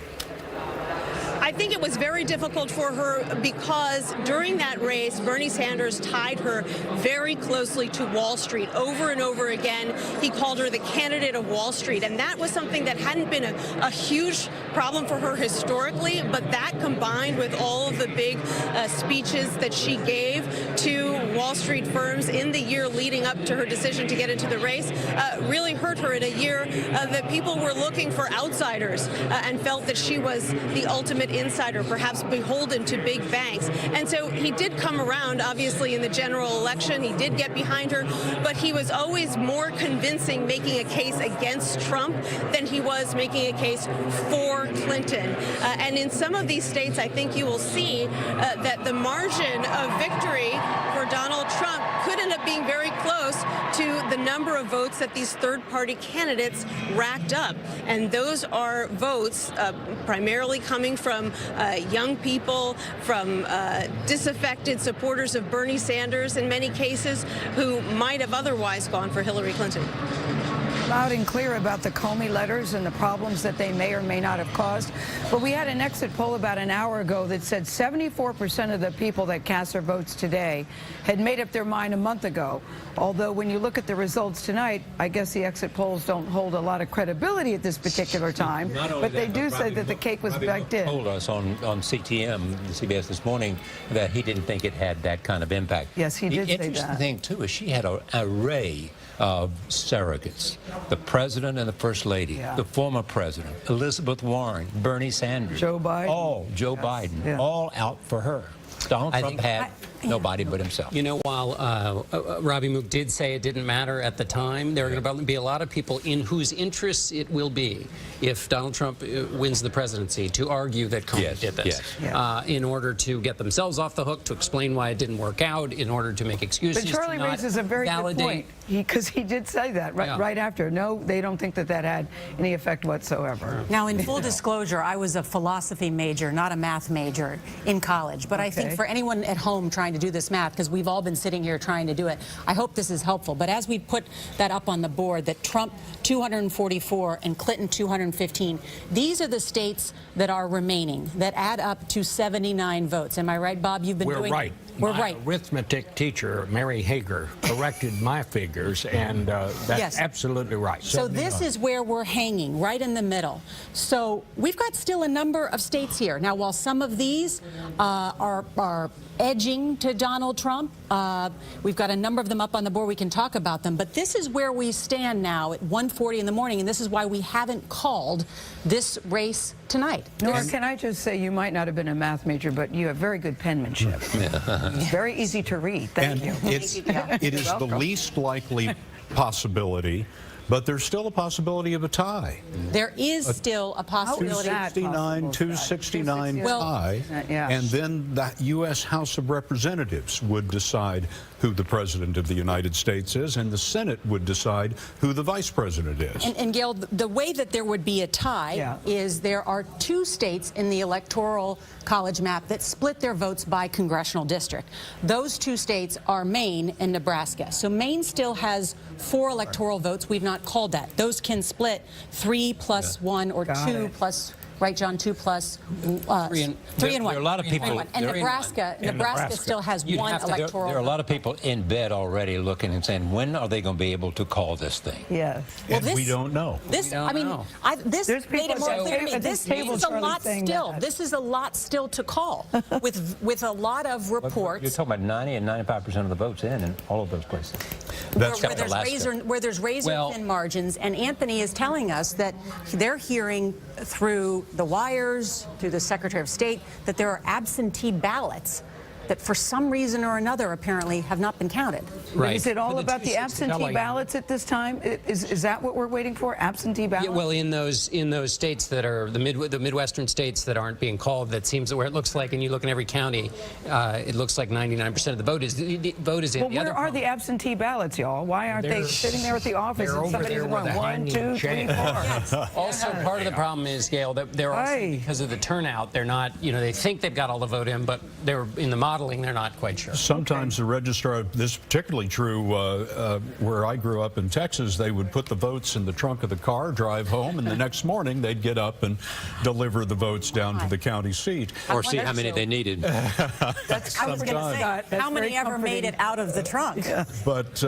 I think it was very difficult for her because during that race, Bernie Sanders tied her very closely to Wall Street. Over and over again, he called her the candidate of Wall Street. And that was something that hadn't been a huge problem for her historically, but that combined with all of the big speeches that she gave to Wall Street firms in the year leading up to her decision to get into the race really hurt her in a year that people were looking for outsiders and felt that she was the ultimate insider, perhaps beholden to big banks. And so he did come around, obviously, in the general election. He did get behind her, but he was always more convincing making a case against Trump than he was making a case for Clinton. And in some of these states, I think you will see that the margin of victory for Donald Trump could end up being very close to the number of votes that these third-party candidates racked up. And those are votes primarily coming from young people, from disaffected supporters of Bernie Sanders in many cases, who might have otherwise gone for Hillary Clinton. Loud and clear about the Comey letters and the problems that they may or may not have caused. But we had an exit poll about an hour ago that said 74% of the people that cast their votes today had made up their mind a month ago. Although when you look at the results tonight, I guess the exit polls don't hold a lot of credibility at this particular time. But they do say that the cake was baked in. Told us on CTM, CBS this morning, that he didn't think it had that kind of impact. Yes, he did say that. The interesting thing, too, is she had an array of surrogates. The president and the first lady, the former president, Elizabeth Warren, Bernie Sanders, Joe Biden, Joe Biden, all out for her. Donald Trump had nobody but himself. You know, while Robbie Mook did say it didn't matter at the time, there are going to be a lot of people in whose interests it will be, if Donald Trump wins the presidency, to argue that Comey did this in order to get themselves off the hook, to explain why it didn't work out, in order to make excuses. But Charlie raises a very good point, because he did say that right after. No, they don't think that had any effect whatsoever. Now, in full disclosure, I was a philosophy major, not a math major, in college. But I think for anyone at home trying to do this math, because we've all been sitting here trying to do it, I hope this is helpful. But as we put that up on the board, that Trump 244 and Clinton 215, these are the states that are remaining, that add up to 79 votes. Am I right, Bob? You've been doing... Right. We're my right. Arithmetic teacher, Mary Hager, corrected my figures, and that's absolutely right. So this is where we're hanging, right in the middle. So we've got still a number of states here. Now, while some of these are edging to Donald Trump, we've got a number of them up on the board. We can talk about them. But this is where we stand now at 1:40 in the morning, and this is why we haven't called this race tonight. Nora, can I just say, you might not have been a math major, but you have very good penmanship. Very easy to read. Thank you. It is the least likely possibility, but there's still a possibility of a tie. There is still a possibility. 269 tie, and then the U.S. House of Representatives would decide who the President of the United States is, and the Senate would decide who the Vice President is. And Gail, the way that there would be a tie is there are 2 states in the Electoral College map that split their votes by congressional district. Those 2 states are Maine and Nebraska. So Maine still has 4 electoral votes. We've not called that. Those can split 3 plus 1 or 2 plus... Right, John, 2 plus 3 and 1. There are a lot of people. And Nebraska still has 1 electoral. There are a lot of people in bed already looking and saying, when are they going to be able to call this thing? Yes. Well, and we don't know. This, I mean, this made it more clear to me. This is a lot still. This is a lot still to call, with a lot of reports. You're talking about 90 and 95% of the votes in all of those places. That's where there's razor thin margins, and Anthony is telling us that they're hearing through the wires, through the Secretary of State, that there are absentee ballots that for some reason or another apparently have not been counted. Right. Is it all about the absentee ballots at this time? Is that what we're waiting for, absentee ballots? Yeah, well, in those states that are the Midwestern states that aren't being called, that seems where it looks like, and you look in every county, it looks like 99% of the vote is in. Well, where are the absentee ballots, y'all? Why aren't they sitting there at the office and somebody's going 1, 2, 3, 4? Also, part of the problem is, Gail, that they're also, because of the turnout, they're not, they think they've got all the vote in, but they're in the modeling, they're not quite sure. Sometimes the registrar, this is particularly true where I grew up in Texas, they would put the votes in the trunk of the car, drive home, and the next morning they'd get up and deliver the votes down to the county seat. Or see how many they needed. I was going to say, how many ever made it out of the trunk? But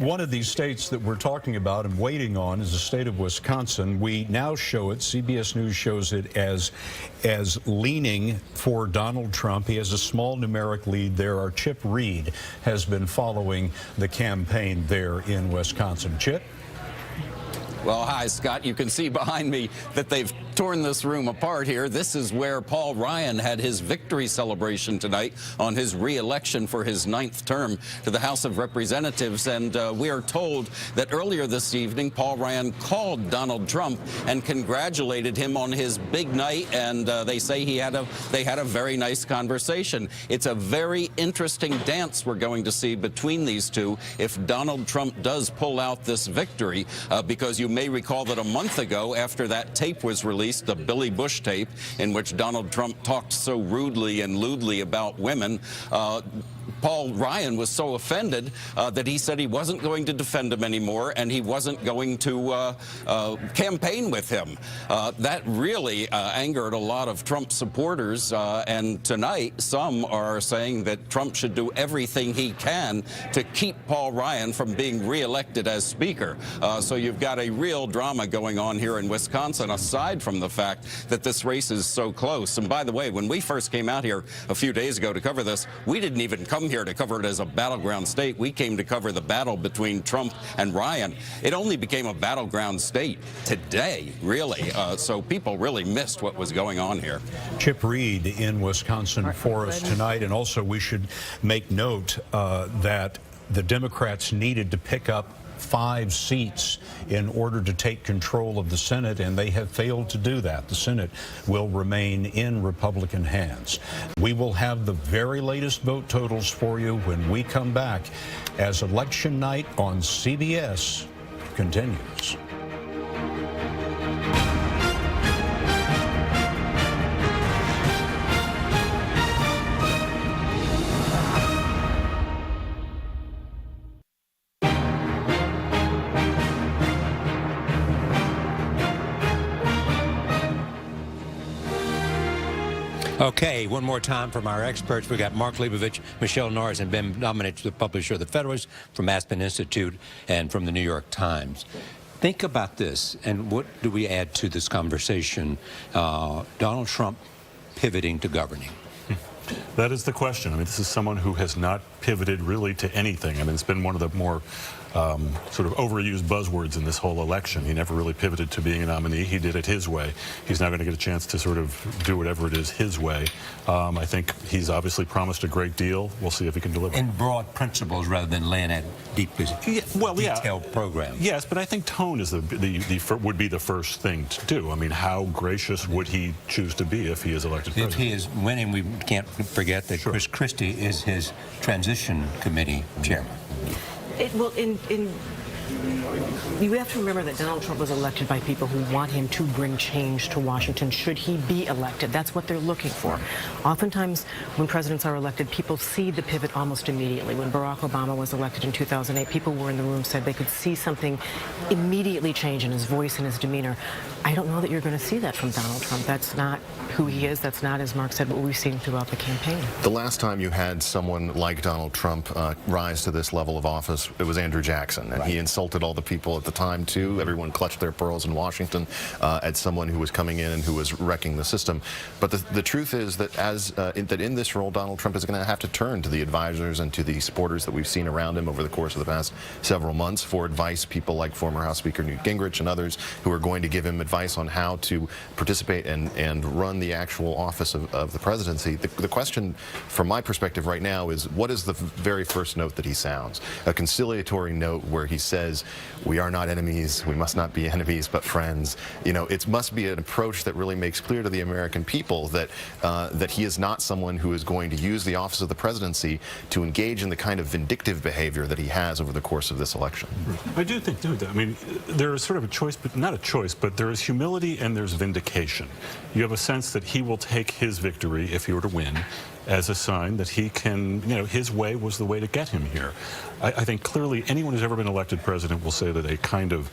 one of these states that we're talking about and waiting on is the state of Wisconsin. We now show it, CBS News shows it as leaning for Donald Trump. He has a small numeric lead there. Our Chip Reed has been following the campaign there in Wisconsin. Chip? Well, hi, Scott. You can see behind me that they've torn this room apart here. This is where Paul Ryan had his victory celebration tonight on his re-election for his 9th term to the House of Representatives. And we are told that earlier this evening, Paul Ryan called Donald Trump and congratulated him on his big night. And they say they had a very nice conversation. It's a very interesting dance we're going to see between these two if Donald Trump does pull out this victory, because you may recall that a month ago, after that tape was released, the Billy Bush tape, in which Donald Trump talked so rudely and lewdly about women, Paul Ryan was so offended that he said he wasn't going to defend him anymore and he wasn't going to campaign with him. That really angered a lot of Trump supporters, and tonight some are saying that Trump should do everything he can to keep Paul Ryan from being reelected as Speaker. So you've got a real drama going on here in Wisconsin, aside from the fact that this race is so close. And by the way, when we first came out here a few days ago to cover this, we didn't even come here to cover it as a battleground state. We came to cover the battle between Trump and Ryan. It only became a battleground state today, really. So people really missed what was going on here. Chip Reed in Wisconsin for us tonight. And also we should make note that the Democrats needed to pick up 5 seats in order to take control of the Senate, and they have failed to do that. The Senate will remain in Republican hands. We will have the very latest vote totals for you when we come back as election night on CBS continues. Okay, one more time from our experts. We got Mark Leibovich, Michelle Norris, and Ben Domenech, the publisher of The Federalist, from Aspen Institute, and from the New York Times. Think about this, and what do we add to this conversation? Donald Trump pivoting to governing. That is the question. I mean, this is someone who has not pivoted really to anything. I mean, it's been one of the more sort of overused buzzwords in this whole election. He never really pivoted to being a nominee. He did it his way. He's now going to get a chance to sort of do whatever it is his way. I think he's obviously promised a great deal. We'll see if he can deliver. In broad principles rather than laying out detailed programs. Yes, but I think tone is would be the first thing to do. I mean, how gracious would he choose to be if he is elected president? If he is winning, we can't forget that Chris Christie is his transition committee chairman. You have to remember that Donald Trump was elected by people who want him to bring change to Washington should he be elected. That's what they're looking for. Oftentimes, when presidents are elected, people see the pivot almost immediately. When Barack Obama was elected in 2008, people were in the room, said they could see something immediately change in his voice and his demeanor. I don't know that you're going to see that from Donald Trump. That's not who he is. That's not, as Mark said, what we've seen throughout the campaign. The last time you had someone like Donald Trump rise to this level of office, it was Andrew Jackson, and he insulted all the people at the time too. Everyone clutched their pearls in Washington at someone who was coming in and who was wrecking the system. But the truth is that in this role, Donald Trump is going to have to turn to the advisors and to the supporters that we've seen around him over the course of the past several months for advice. People like former House Speaker Newt Gingrich and others who are going to give him advice on how to participate and run the actual office of the presidency. The question from my perspective right now is, what is the very first note that he sounds? A conciliatory note where he says, we are not enemies, we must not be enemies but friends. You know, it must be an approach that really makes clear to the American people that that he is not someone who is going to use the office of the presidency to engage in the kind of vindictive behavior that he has over the course of this election. I do think, I mean, there is sort of a choice, but not a choice, but there is humility and there's vindication. You have a sense that he will take his victory, if he were to win, as a sign that he can, you know, his way was the way to get him here. I think clearly anyone who's ever been elected president will say that a kind of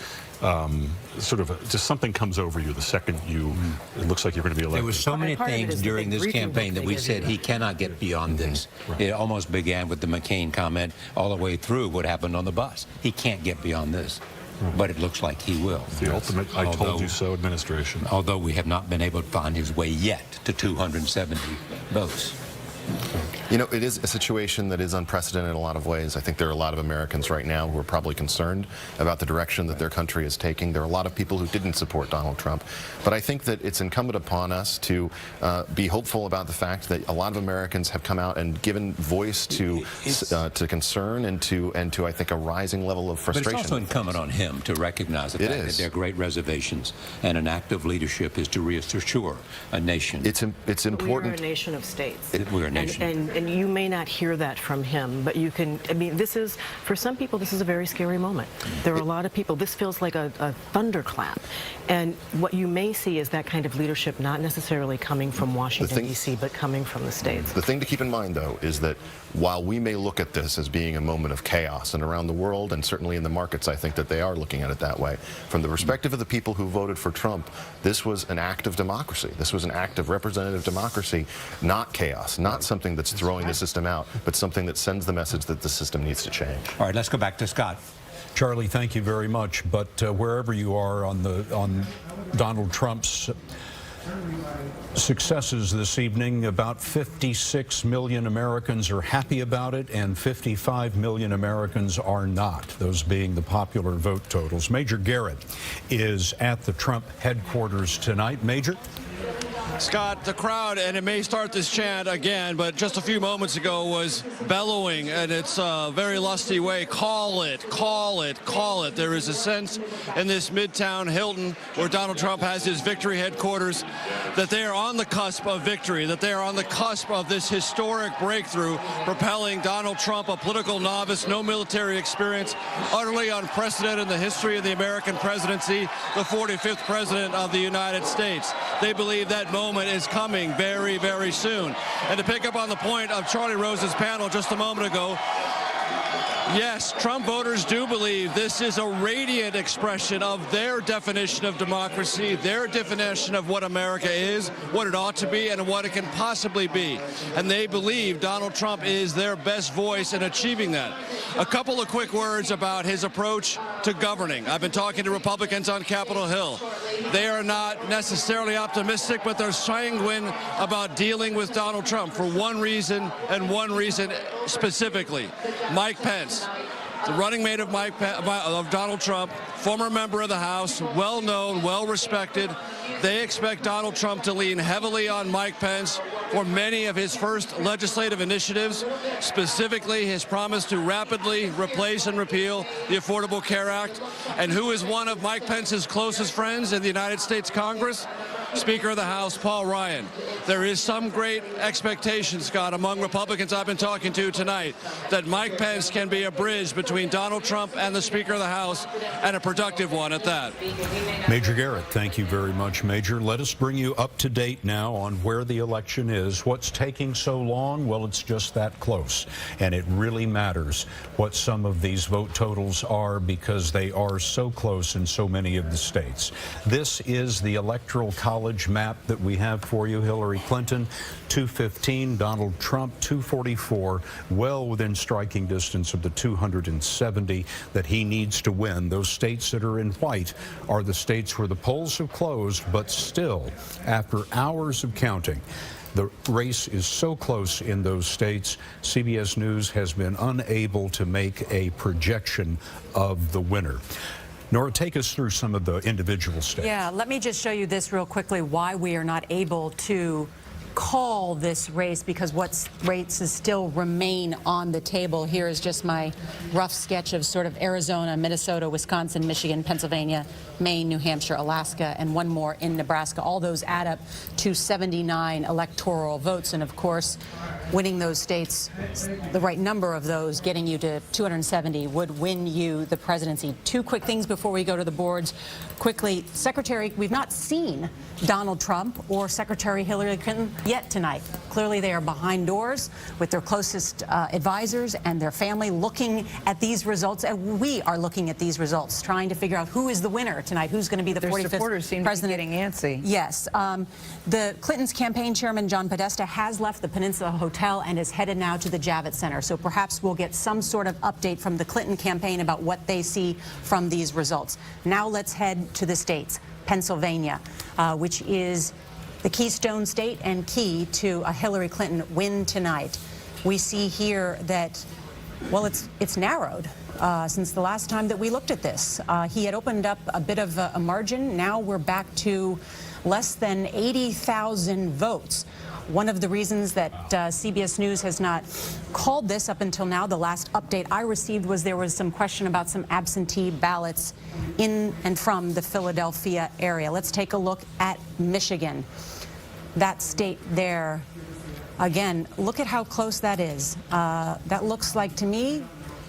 just something comes over you the second it looks like you're going to be elected. There were so many things during this campaign that we said he cannot get beyond this. Right. It almost began with the McCain comment all the way through what happened on the bus. He can't get beyond this. But it looks like he will. The ultimate I told you so administration. Although we have not been able to find his way yet to 270 votes. You know, it is a situation that is unprecedented in a lot of ways. I think there are a lot of Americans right now who are probably concerned about the direction that their country is taking. There are a lot of people who didn't support Donald Trump. But I think that it's incumbent upon us to be hopeful about the fact that a lot of Americans have come out and given voice to concern and to I think a rising level of frustration. But it's also incumbent on him to recognize the fact that there are great reservations, and an act of leadership is to reassure a nation. It's important. We're a nation of states. We're a nation. And you may not hear that from him, but you can, I mean, this is, for some people, this is a very scary moment. There are a lot of people, this feels like a thunderclap. And what you may see is that kind of leadership not necessarily coming from Washington, D.C., but coming from the states. The thing to keep in mind, though, is that while we may look at this as being a moment of chaos, and around the world, and certainly in the markets, I think that they are looking at it that way, from the perspective of the people who voted for Trump, this was an act of democracy. This was an act of representative democracy, not chaos, not something that's throwing the system out, but something that sends the message that the system needs to change. All right, let's go back to Scott. Charlie, thank you very much. But wherever you are on Donald Trump's successes this evening, about 56 million Americans are happy about it, and 55 million Americans are not, those being the popular vote totals. Major Garrett is at the Trump headquarters tonight. Major? Scott, the crowd, and it may start this chant again, but just a few moments ago was bellowing in its very lusty way, call it, call it, call it. There is a sense in this Midtown Hilton, where Donald Trump has his victory headquarters, that they are on the cusp of victory, that they are on the cusp of this historic breakthrough, propelling Donald Trump, a political novice, no military experience, utterly unprecedented in the history of the American presidency, the 45th president of the United States. They believe that moment is coming very, very soon. And to pick up on the point of Charlie Rose's panel just a moment ago, yes, Trump voters do believe this is a radiant expression of their definition of democracy, their definition of what America is, what it ought to be, and what it can possibly be. And they believe Donald Trump is their best voice in achieving that. A couple of quick words about his approach to governing. I've been talking to Republicans on Capitol Hill. They are not necessarily optimistic, but they're sanguine about dealing with Donald Trump for one reason, and one reason specifically. Mike Pence, the running mate of Donald Trump, former member of the House, well-known, well-respected. They expect Donald Trump to lean heavily on Mike Pence for many of his first legislative initiatives, specifically his promise to rapidly replace and repeal the Affordable Care Act. And who is one of Mike Pence's closest friends in the United States Congress? Speaker of the House, Paul Ryan. There is some great expectation, Scott, among Republicans I've been talking to tonight, that Mike Pence can be a bridge between Donald Trump and the Speaker of the House, and a productive one at that. Major Garrett, thank you very much, Major. Let us bring you up to date now on where the election is. What's taking so long? Well, it's just that close. And it really matters what some of these vote totals are, because they are so close in so many of the states. This is the Electoral College map that we have for you. Hillary Clinton, 215. Donald Trump, 244. Well within striking distance of the 270 that he needs to win. Those states that are in white are the states where the polls have closed, but still, after hours of counting, the race is so close in those states, CBS News has been unable to make a projection of the winner. Nora, take us through some of the individual states. Yeah, let me just show you this real quickly, why we are not able to call this race, because what races still remain on the table. Here is just my rough sketch of sort of Arizona, Minnesota, Wisconsin, Michigan, Pennsylvania, Maine, New Hampshire, Alaska, and one more in Nebraska. All those add up to 79 electoral votes. And of course, winning those states, the right number of those, getting you to 270, would win you the presidency. Two quick things before we go to the boards. Quickly, we've not seen Donald Trump or Secretary Hillary Clinton yet tonight. Clearly, they are behind doors with their closest advisors and their family looking at these results. And we are looking at these results, trying to figure out who is the winner tonight, who's going to be the 45th supporters seem president. to be getting antsy. Yes. The Clintons' campaign chairman, John Podesta, has left the Peninsula Hotel and is headed now to the Javits Center. So perhaps we'll get some sort of update from the Clinton campaign about what they see from these results. Now let's head to the states. Pennsylvania, which is the keystone state and key to a Hillary Clinton win tonight. We see here that, well, it's narrowed since the last time that we looked at this. He had opened up a bit of a margin. Now we're back to less than 80,000 votes. One of the reasons that CBS News has not called this up until now, the last update I received was there was some question about some absentee ballots in and from the Philadelphia area. Let's take a look at Michigan. That state there, again, look at how close that is. That looks like, to me,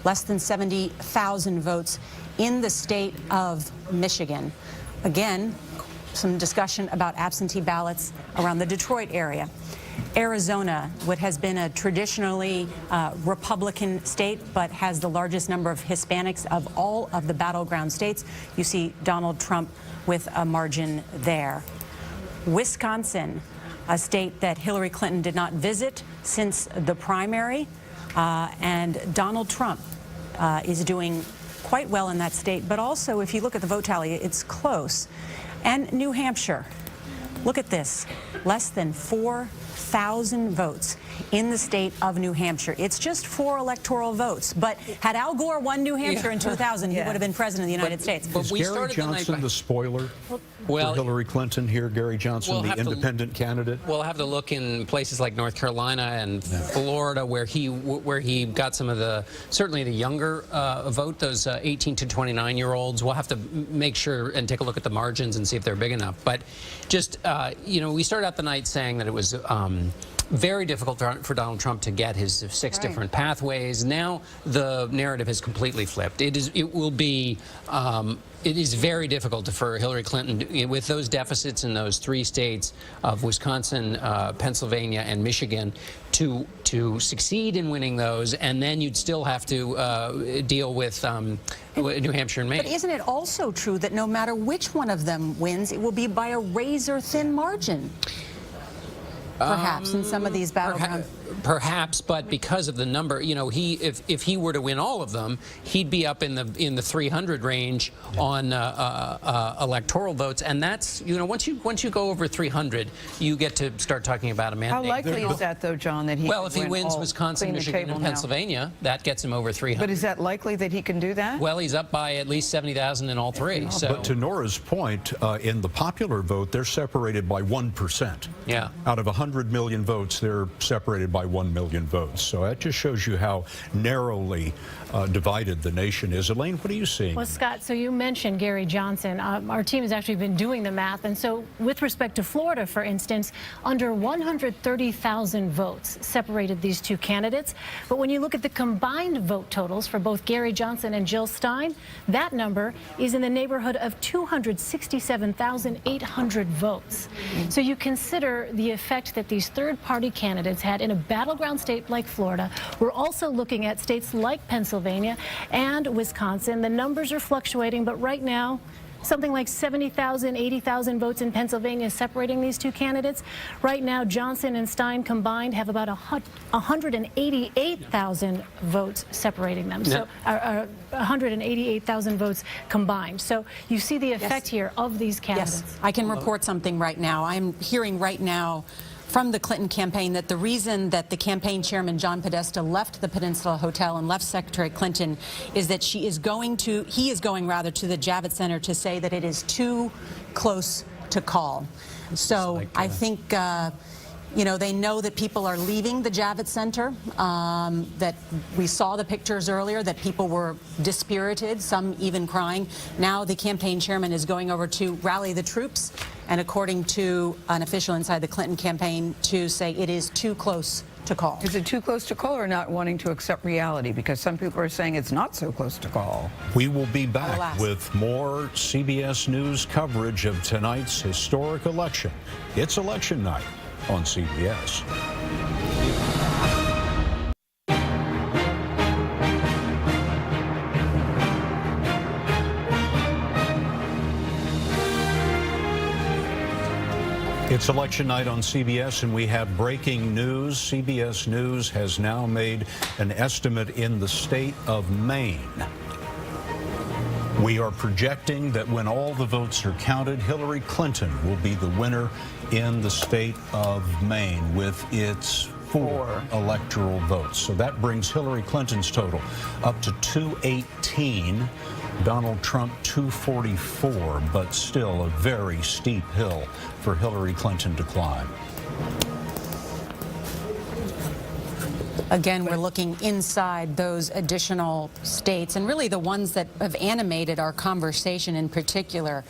less than 70,000 votes in the state of Michigan. Again, some discussion about absentee ballots around the Detroit area. Arizona, what has been a traditionally Republican state, but has the largest number of Hispanics of all of the battleground states. You see Donald Trump with a margin there. Wisconsin, a state that Hillary Clinton did not visit since the primary, and Donald Trump is doing quite well in that state. But also, if you look at the vote tally, it's close. And New Hampshire, look at this, less than 4,000 votes in the state of New Hampshire. It's just 4 electoral votes. But had Al Gore won New Hampshire in 2000, he would have been president of the United States. Is Gary Johnson the spoiler for Hillary Clinton here? Gary Johnson, the independent candidate? We'll have to look in places like North Carolina and Florida, where he got some of the, certainly the younger vote, those 18 to 29-year-olds. We'll have to make sure and take a look at the margins and see if they're big enough. But just, you know, we started out the night saying that it was very difficult for Donald Trump to get his 6 different pathways. Now the narrative has completely flipped. It is very difficult for Hillary Clinton, with those deficits in those 3 states of Wisconsin, Pennsylvania, and Michigan, to succeed in winning those, and then you'd still have to deal with New Hampshire and Maine. But isn't it also true that no matter which one of them wins, it will be by a razor-thin margin? Perhaps in some of these battlegrounds. Perhaps, but because of the number, you know, if he were to win all of them, he'd be up in the 300 range on electoral votes, and that's, you know, once you go over 300, you get to start talking about a mandate. How likely is that, though, John, that he? Well, if he wins Wisconsin, Michigan, and Pennsylvania, that gets him over 300. But is that likely that he can do that? Well, he's up by at least 70,000 in all 3. So. But to Nora's point, in the popular vote, they're separated by 1%. Yeah. Out of 100 million votes, they're separated by 1 million votes. So that just shows you how narrowly divided the nation is. Elaine, what are you seeing? Well, Scott, so you mentioned Gary Johnson. Our team has actually been doing the math. And so with respect to Florida, for instance, under 130,000 votes separated these 2 candidates. But when you look at the combined vote totals for both Gary Johnson and Jill Stein, that number is in the neighborhood of 267,800 votes. So you consider the effect that these third-party candidates had in a battleground state like Florida. We're also looking at states like Pennsylvania and Wisconsin. The numbers are fluctuating, but right now, something like 70,000, 80,000 votes in Pennsylvania separating these 2 candidates. Right now, Johnson and Stein combined have about 188,000 votes separating them. So 188,000 votes combined. So you see the effect here of these candidates. Yes, I can report something right now. I'm hearing right now from the Clinton campaign that the reason that the campaign chairman, John Podesta, left the Peninsula Hotel and left Secretary Clinton is that he is going to the Javits Center to say that it is too close to call. So I think, you know, they know that people are leaving the Javits Center, that we saw the pictures earlier, that people were dispirited, some even crying. Now the campaign chairman is going over to rally the troops, and according to an official inside the Clinton campaign, to say it is too close to call. Is it too close to call, or not wanting to accept reality? Because some people are saying it's not so close to call. We will be back with more CBS News coverage of tonight's historic election. It's election night on CBS. It's election night on CBS, and we have breaking news. CBS News has now made an estimate in the state of Maine. We are projecting that when all the votes are counted, Hillary Clinton will be the winner in the state of Maine with its 4 electoral votes. So that brings Hillary Clinton's total up to 218. Donald Trump 244, but still a very steep hill for Hillary Clinton to climb. Again, we're looking inside those additional states, and really the ones that have animated our conversation in particular.